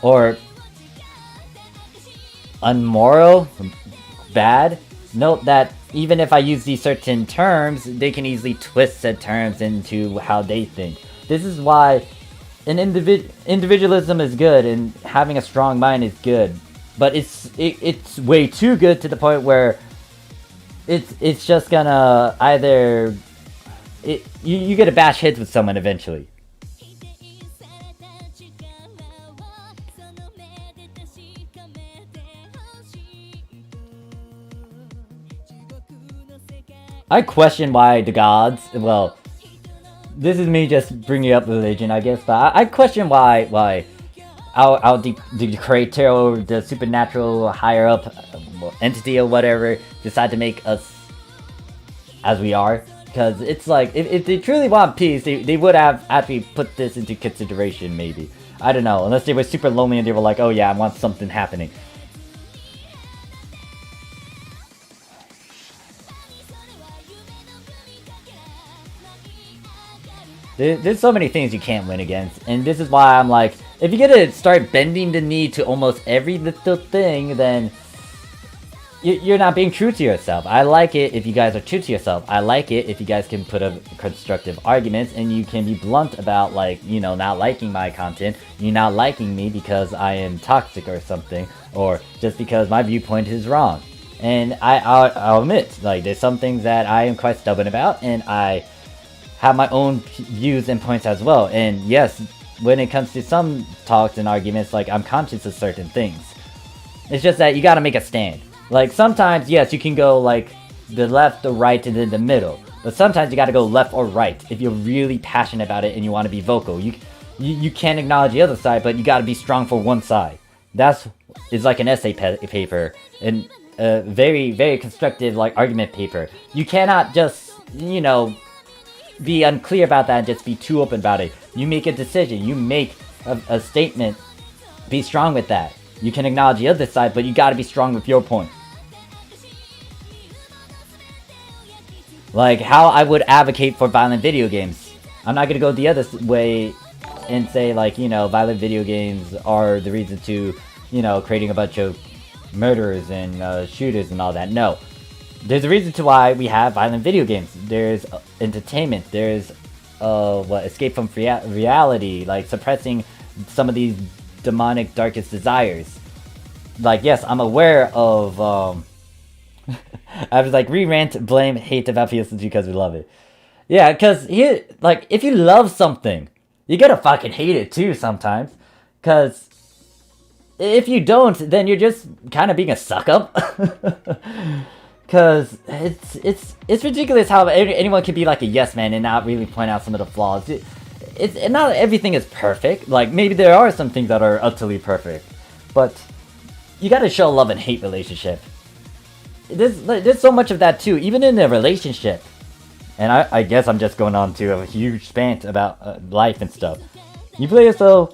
Or unmoral, bad. Note that even if I use these certain terms, they can easily twist said terms into how they think. This is why an individualism is good and having a strong mind is good. But it's way too good to the point where it's just gonna either... You get to bash heads with someone eventually. I question why the gods, well, this is me just bringing up religion, I guess, but I question why the creator or the supernatural higher up entity or whatever decide to make us as we are. Because it's like, if they truly want peace, they would have actually put this into consideration, maybe. I don't know, unless they were super lonely and they were like, oh yeah, I want something happening. There's so many things you can't win against, and this is why I'm like, if you're gonna start bending the knee to almost every little thing, then you're not being true to yourself. I like it if you guys are true to yourself. I like it if you guys can put up constructive arguments and you can be blunt about, like, you know, not liking my content, you not liking me because I am toxic or something, or just because my viewpoint is wrong. And I'll admit, like, there's some things that I am quite stubborn about, and I have my own views and points as well. And yes, when it comes to some talks and arguments, like, I'm conscious of certain things. It's just that you gotta make a stand. Like, sometimes, yes, you can go, like, the left, the right, and then the middle. But sometimes you gotta go left or right if you're really passionate about it and you want to be vocal. You can't acknowledge the other side, but you gotta be strong for one side. It's like an essay paper, and a very, very constructive, like, argument paper. You cannot just, you know, be unclear about that and just be too open about it. You make a decision, you make a statement, be strong with that. You can acknowledge the other side, but you gotta be strong with your point. Like, how I would advocate for violent video games. I'm not gonna go the other way and say, like, you know, violent video games are the reason to, you know, creating a bunch of murderers and shooters and all that. No. There's a reason to why we have violent video games. There's entertainment. There's, escape from reality. Like, suppressing some of these demonic, darkest desires. Like, yes, I'm aware of, I was like, rant, blame, hate about PS2 because we love it. Yeah, because here, like, if you love something, you gotta fucking hate it too sometimes. Because if you don't, then you're just kind of being a suck-up. Because it's ridiculous how anyone can be like a yes man and not really point out some of the flaws. It's not everything is perfect. Like, maybe there are some things that are utterly perfect. But you gotta show love and hate relationship. There's so much of that too, even in a relationship. And I guess I'm just going on to a huge rant about life and stuff. You play as though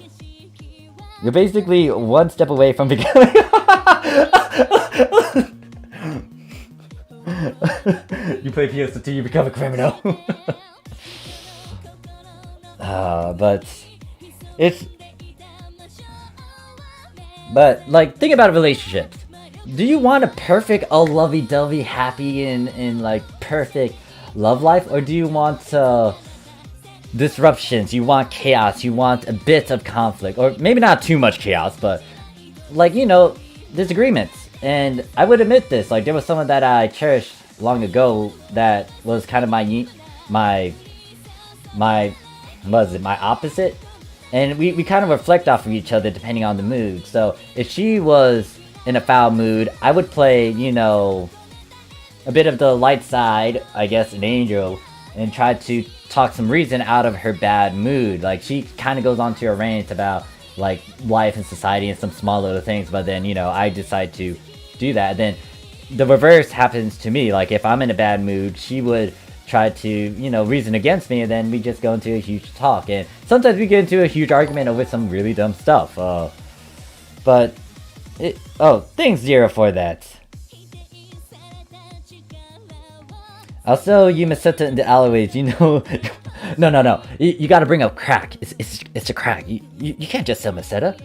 you're basically one step away from becoming... You play PS2, you become a criminal. But like, think about relationships. Do you want a perfect, all lovey-dovey, happy, and like perfect love life, or do you want disruptions? You want chaos? You want a bit of conflict, or maybe not too much chaos, but like, you know, disagreements. And I would admit this, like, there was someone that I cherished long ago that was kind of my opposite, and we kind of reflect off of each other depending on the mood. So if she was in a foul mood, I would play, you know, a bit of the light side, I guess, an angel, and try to talk some reason out of her bad mood. Like, she kind of goes on to a rant about, like, life and society and some small little things, but then, you know, I decide to do that. And then the reverse happens to me. Like, if I'm in a bad mood, she would try to, you know, reason against me, and then we just go into a huge talk. And sometimes we get into a huge argument over some really dumb stuff. But thanks, Zero, for that. Also, you Masetta in the alleyways, you know... No. You gotta bring up crack. It's a crack. You can't just sell Masetta.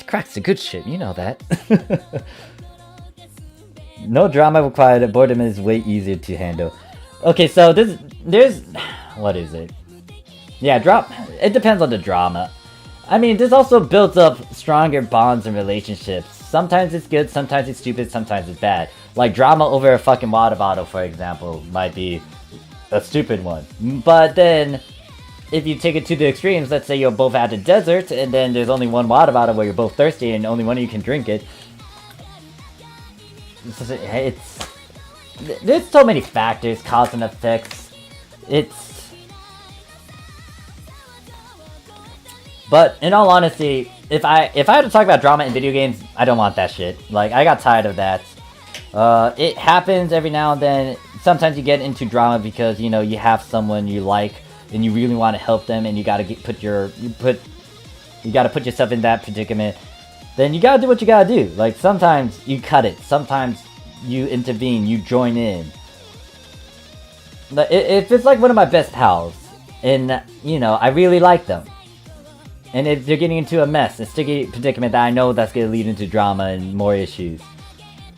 Crack's the good shit, you know that. No drama required. Boredom is way easier to handle. Okay, so there's... What is it? Yeah, it depends on the drama. I mean, this also builds up stronger bonds and relationships. Sometimes it's good, sometimes it's stupid, sometimes it's bad. Like, drama over a fucking water bottle, for example, might be a stupid one. But then, if you take it to the extremes, let's say you're both at the desert, and then there's only one water bottle where you're both thirsty, and only one of you can drink it. There's so many factors, cause and effects. But in all honesty, if I had to talk about drama in video games, I don't want that shit. Like, I got tired of that. It happens every now and then sometimes you get into drama because, you know, you have someone you like and you really want to help them, and you gotta put yourself in that predicament. Then you gotta do what you gotta do. Like, sometimes you cut it, sometimes you intervene, you join in. If it's like one of my best pals, and, you know, I really like them, and if they're getting into a mess, a sticky predicament that I know that's gonna lead into drama and more issues.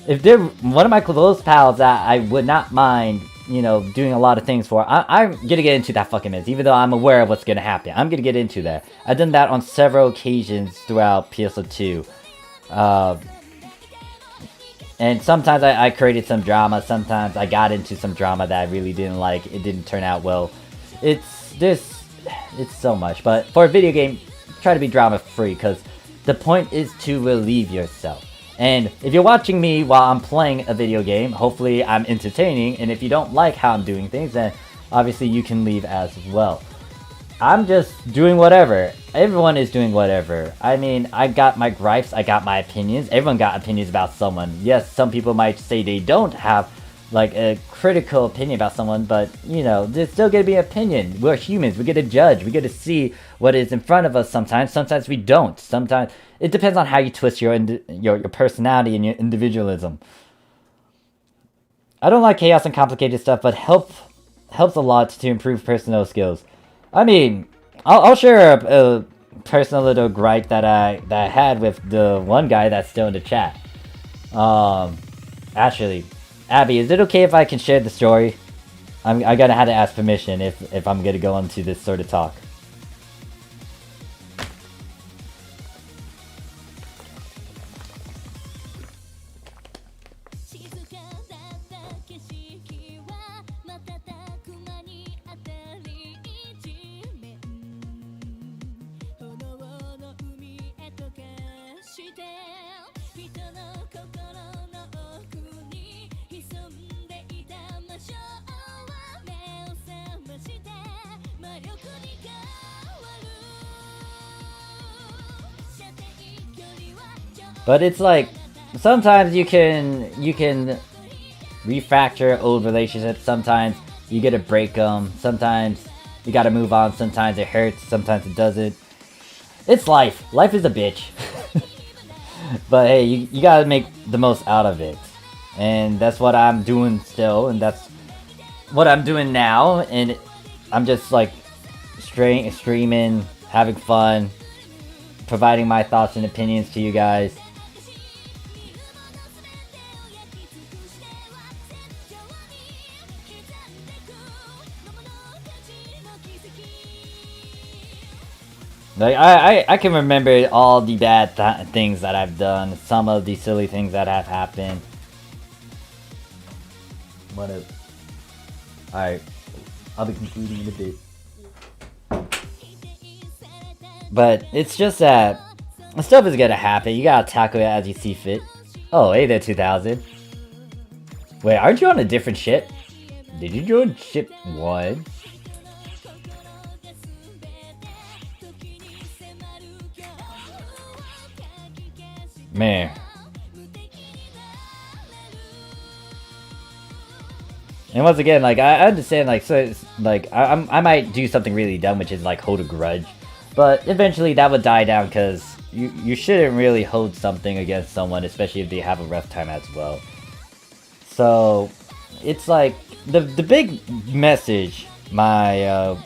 If they're one of my close pals that I would not mind, you know, doing a lot of things for, I'm gonna get into that fucking mess, even though I'm aware of what's gonna happen. I'm gonna get into that. I've done that on several occasions throughout PSO2. And sometimes I created some drama, sometimes I got into some drama that I really didn't like, it didn't turn out well. It's so much, but for a video game, try to be drama free, because the point is to relieve yourself. And if you're watching me while I'm playing a video game, hopefully I'm entertaining, and if you don't like how I'm doing things, then obviously you can leave as well. I'm just doing whatever. Everyone is doing whatever. I mean, I got my gripes, I got my opinions. Everyone got opinions about someone. Yes, some people might say they don't have, like, a critical opinion about someone, but, you know, there's still gonna be an opinion. We're humans, we get to judge, we get to see what is in front of us sometimes we don't. Sometimes, it depends on how you twist your personality and your individualism. I don't like chaos and complicated stuff, but helps a lot to improve personal skills. I mean, I'll share a personal little gripe that I had with the one guy that's still in the chat. Actually, Abby, is it okay if I can share the story? I gotta have to ask permission if I'm gonna go into this sort of talk. But it's like, sometimes you can refactor old relationships, sometimes you gotta break them, sometimes you gotta move on, sometimes it hurts, sometimes it doesn't. It's life. Life is a bitch. But hey, you gotta make the most out of it. And that's what I'm doing still, and that's what I'm doing now, and I'm just like streaming, having fun, providing my thoughts and opinions to you guys. Like, I can remember all the bad things that I've done, some of the silly things that have happened. Alright, I'll be concluding in a bit. But it's just that stuff is gonna happen, you gotta tackle it as you see fit. Oh, hey there, 2000. Wait, aren't you on a different ship? Did you join ship 1? Man. And once again, like, I understand, like, so it's, like, I might do something really dumb, which is, like, hold a grudge. But eventually that would die down, because you shouldn't really hold something against someone, especially if they have a rough time as well. So, it's like, the big message, my, oh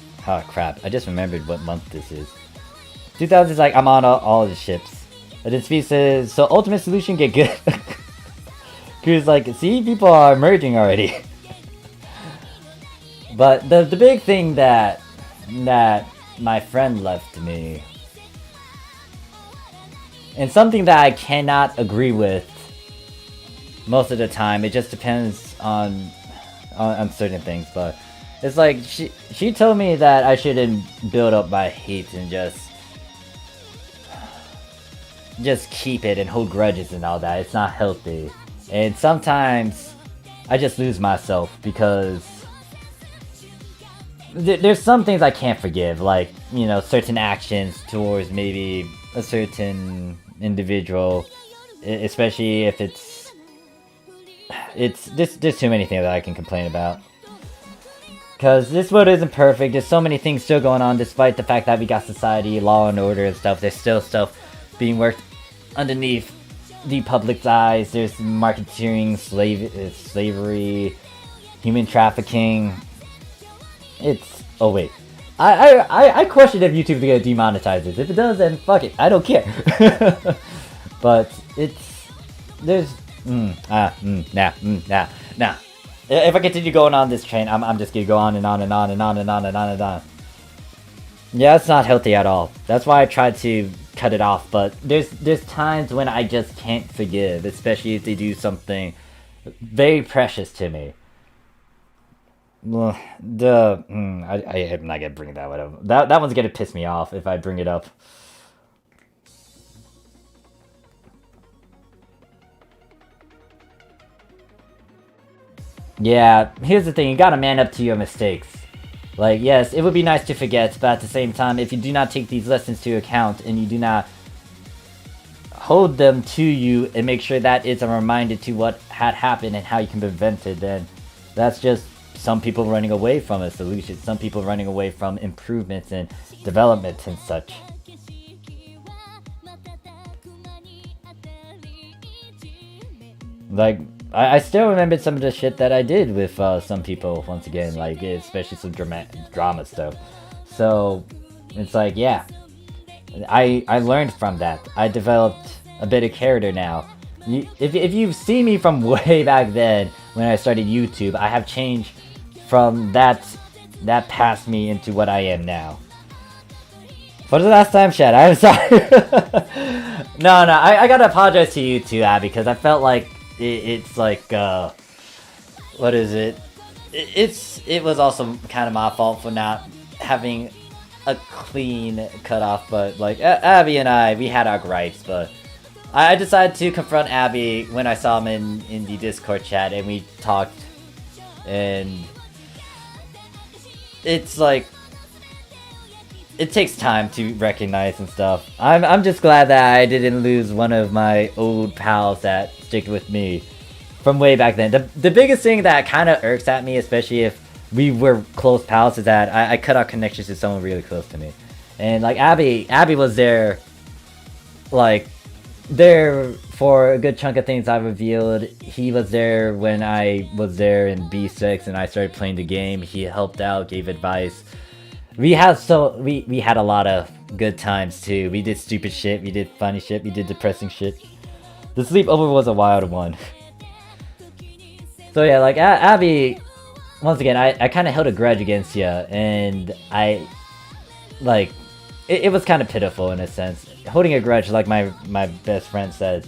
crap, I just remembered what month this is. 2000 is like, I'm on all the ships. And then Speed says, so ultimate solution, get good. Crew's like, see, people are merging already. But the big thing that my friend left me, and something that I cannot agree with most of the time, it just depends on certain things, but it's like, she told me that I shouldn't build up my hate and just keep it and hold grudges and all that. It's not healthy. And sometimes I just lose myself, because there's some things I can't forgive, like, you know, certain actions towards maybe a certain individual, especially if it's there's too many things that I can complain about. Because this world isn't perfect. There's so many things still going on, despite the fact that we got society, law and order and stuff. There's still stuff being worked underneath the public's eyes. There's marketeering, slavery, human trafficking. It's... Oh, wait. I question if YouTube's gonna demonetize this. If it does, then fuck it. I don't care. But it's... There's... Nah. If I continue going on this train, I'm just gonna go on and on and on and on and on and on and on. Yeah, it's not healthy at all. That's why I tried to cut it off, but there's times when I just can't forgive, especially if they do something very precious to me. I'm not gonna bring that one up. That one's gonna piss me off if I bring it up. Yeah, here's the thing, you gotta man up to your mistakes. Like, yes, it would be nice to forget, but at the same time, if you do not take these lessons to account and you do not hold them to you and make sure that it's a reminder to what had happened and how you can prevent it, then that's just some people running away from a solution, some people running away from improvements and developments and such. Like, I still remember some of the shit that I did with some people, once again, like, especially some drama stuff. So, it's like, yeah, I learned from that. I developed a bit of character now. If you've seen me from way back then, when I started YouTube, I have changed from that past me into what I am now. For the last time, Chad, I'm sorry. No, I gotta apologize to you too, Abby, because I felt like it's like, what is it? It was also kind of my fault for not having a clean cutoff, but like, Abby and I, we had our gripes, but I decided to confront Abby when I saw him in the Discord chat, and we talked, and it's like, it takes time to recognize and stuff. I'm just glad that I didn't lose one of my old pals that stick with me from way back then. The biggest thing that kind of irks at me, especially if we were close pals, is that I cut off connections to someone really close to me. And like Abby was there, like, there for a good chunk of things I revealed. He was there when I was there in B6 and I started playing the game. He helped out, gave advice. We had a lot of good times too. We did stupid shit, we did funny shit, we did depressing shit. The sleepover was a wild one. So yeah, like Abby, once again, I kind of held a grudge against you, and it was kind of pitiful in a sense. Holding a grudge, like my best friend said,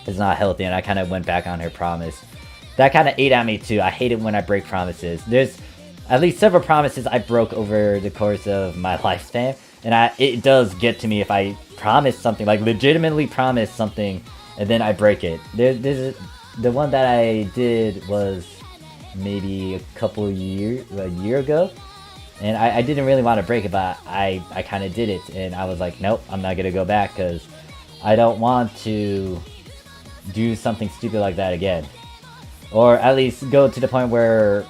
is not healthy, and I kind of went back on her promise. That kind of ate at me too. I hate it when I break promises. There's at least several promises I broke over the course of my lifespan, and it does get to me if I promise something, like legitimately promise something, and then I break it. The one that I did was maybe a year ago, and I didn't really want to break it, but I kind of did it, and I was like, nope, I'm not gonna go back, because I don't want to do something stupid like that again, or at least go to the point where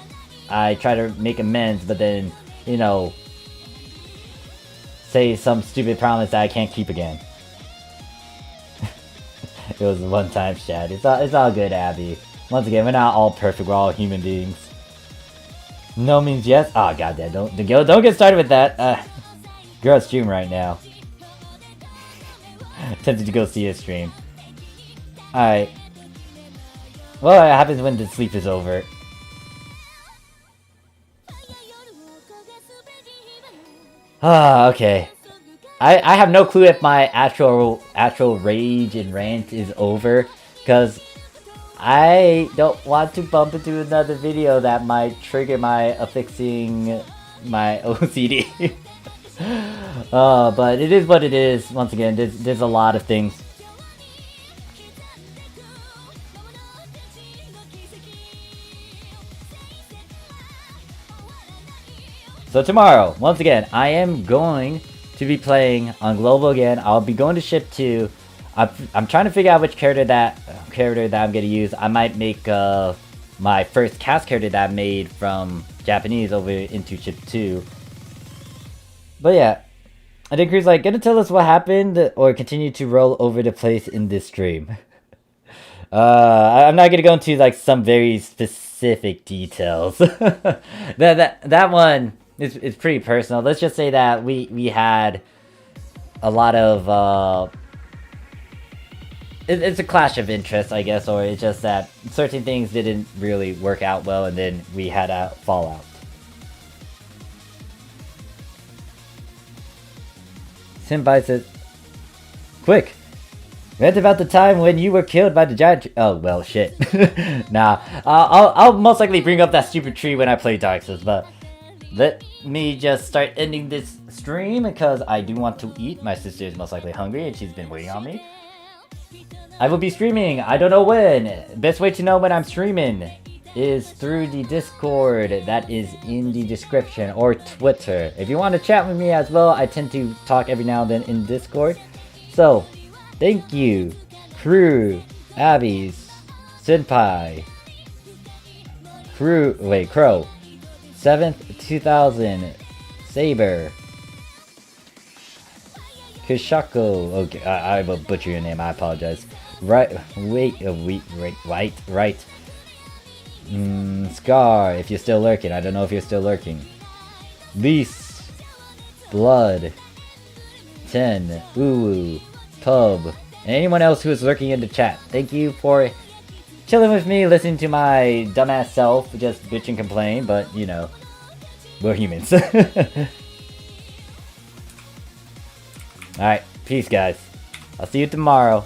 I try to make amends, but then, you know, say some stupid promise that I can't keep again. It was a one-time chat. It's all good, Abby. Once again, we're not all perfect. We're all human beings. No means yes. Oh, goddamn! Don't get started with that. Girl, stream right now. Tempted to go see his stream. All right. Well, it happens when the sleep is over. Ah, okay. I have no clue if my actual rage and rant is over, because I don't want to bump into another video that might trigger my affixing my OCD. But it is what it is. Once again, there's a lot of things. So tomorrow, once again, I am going to be playing on Global again. I'll be going to Ship 2. I'm trying to figure out which character that... character that I'm gonna use. I might make my first cast character that I made from Japanese over into Chip 2. But yeah, I think Crew's like, gonna tell us what happened or continue to roll over the place in this stream. I'm not gonna go into like some very specific details. that one is pretty personal. Let's just say that we had a lot of it's a clash of interests, I guess, or it's just that certain things didn't really work out well, and then we had a fallout. Senpai says, "Quick, rant about the time when you were killed by the giant tree." Oh well, shit. Nah, I'll most likely bring up that stupid tree when I play Dark Souls, but let me just start ending this stream because I do want to eat. My sister is most likely hungry and she's been waiting on me. I will be streaming, I don't know when. Best way to know when I'm streaming is through the Discord that is in the description, or Twitter. If you want to chat with me as well, I tend to talk every now and then in Discord. So, thank you, Crew, Abby's, Senpai, Crow, 7th 2000, Saber, Kishako. Okay, I will butcher your name, I apologize. Right. Scar, if you're still lurking. I don't know if you're still lurking. Beast, Blood, 10, Uwu, Pub, and anyone else who is lurking in the chat. Thank you for chilling with me, listening to my dumbass self just bitch and complain, but you know, we're humans. Alright, peace guys. I'll see you tomorrow.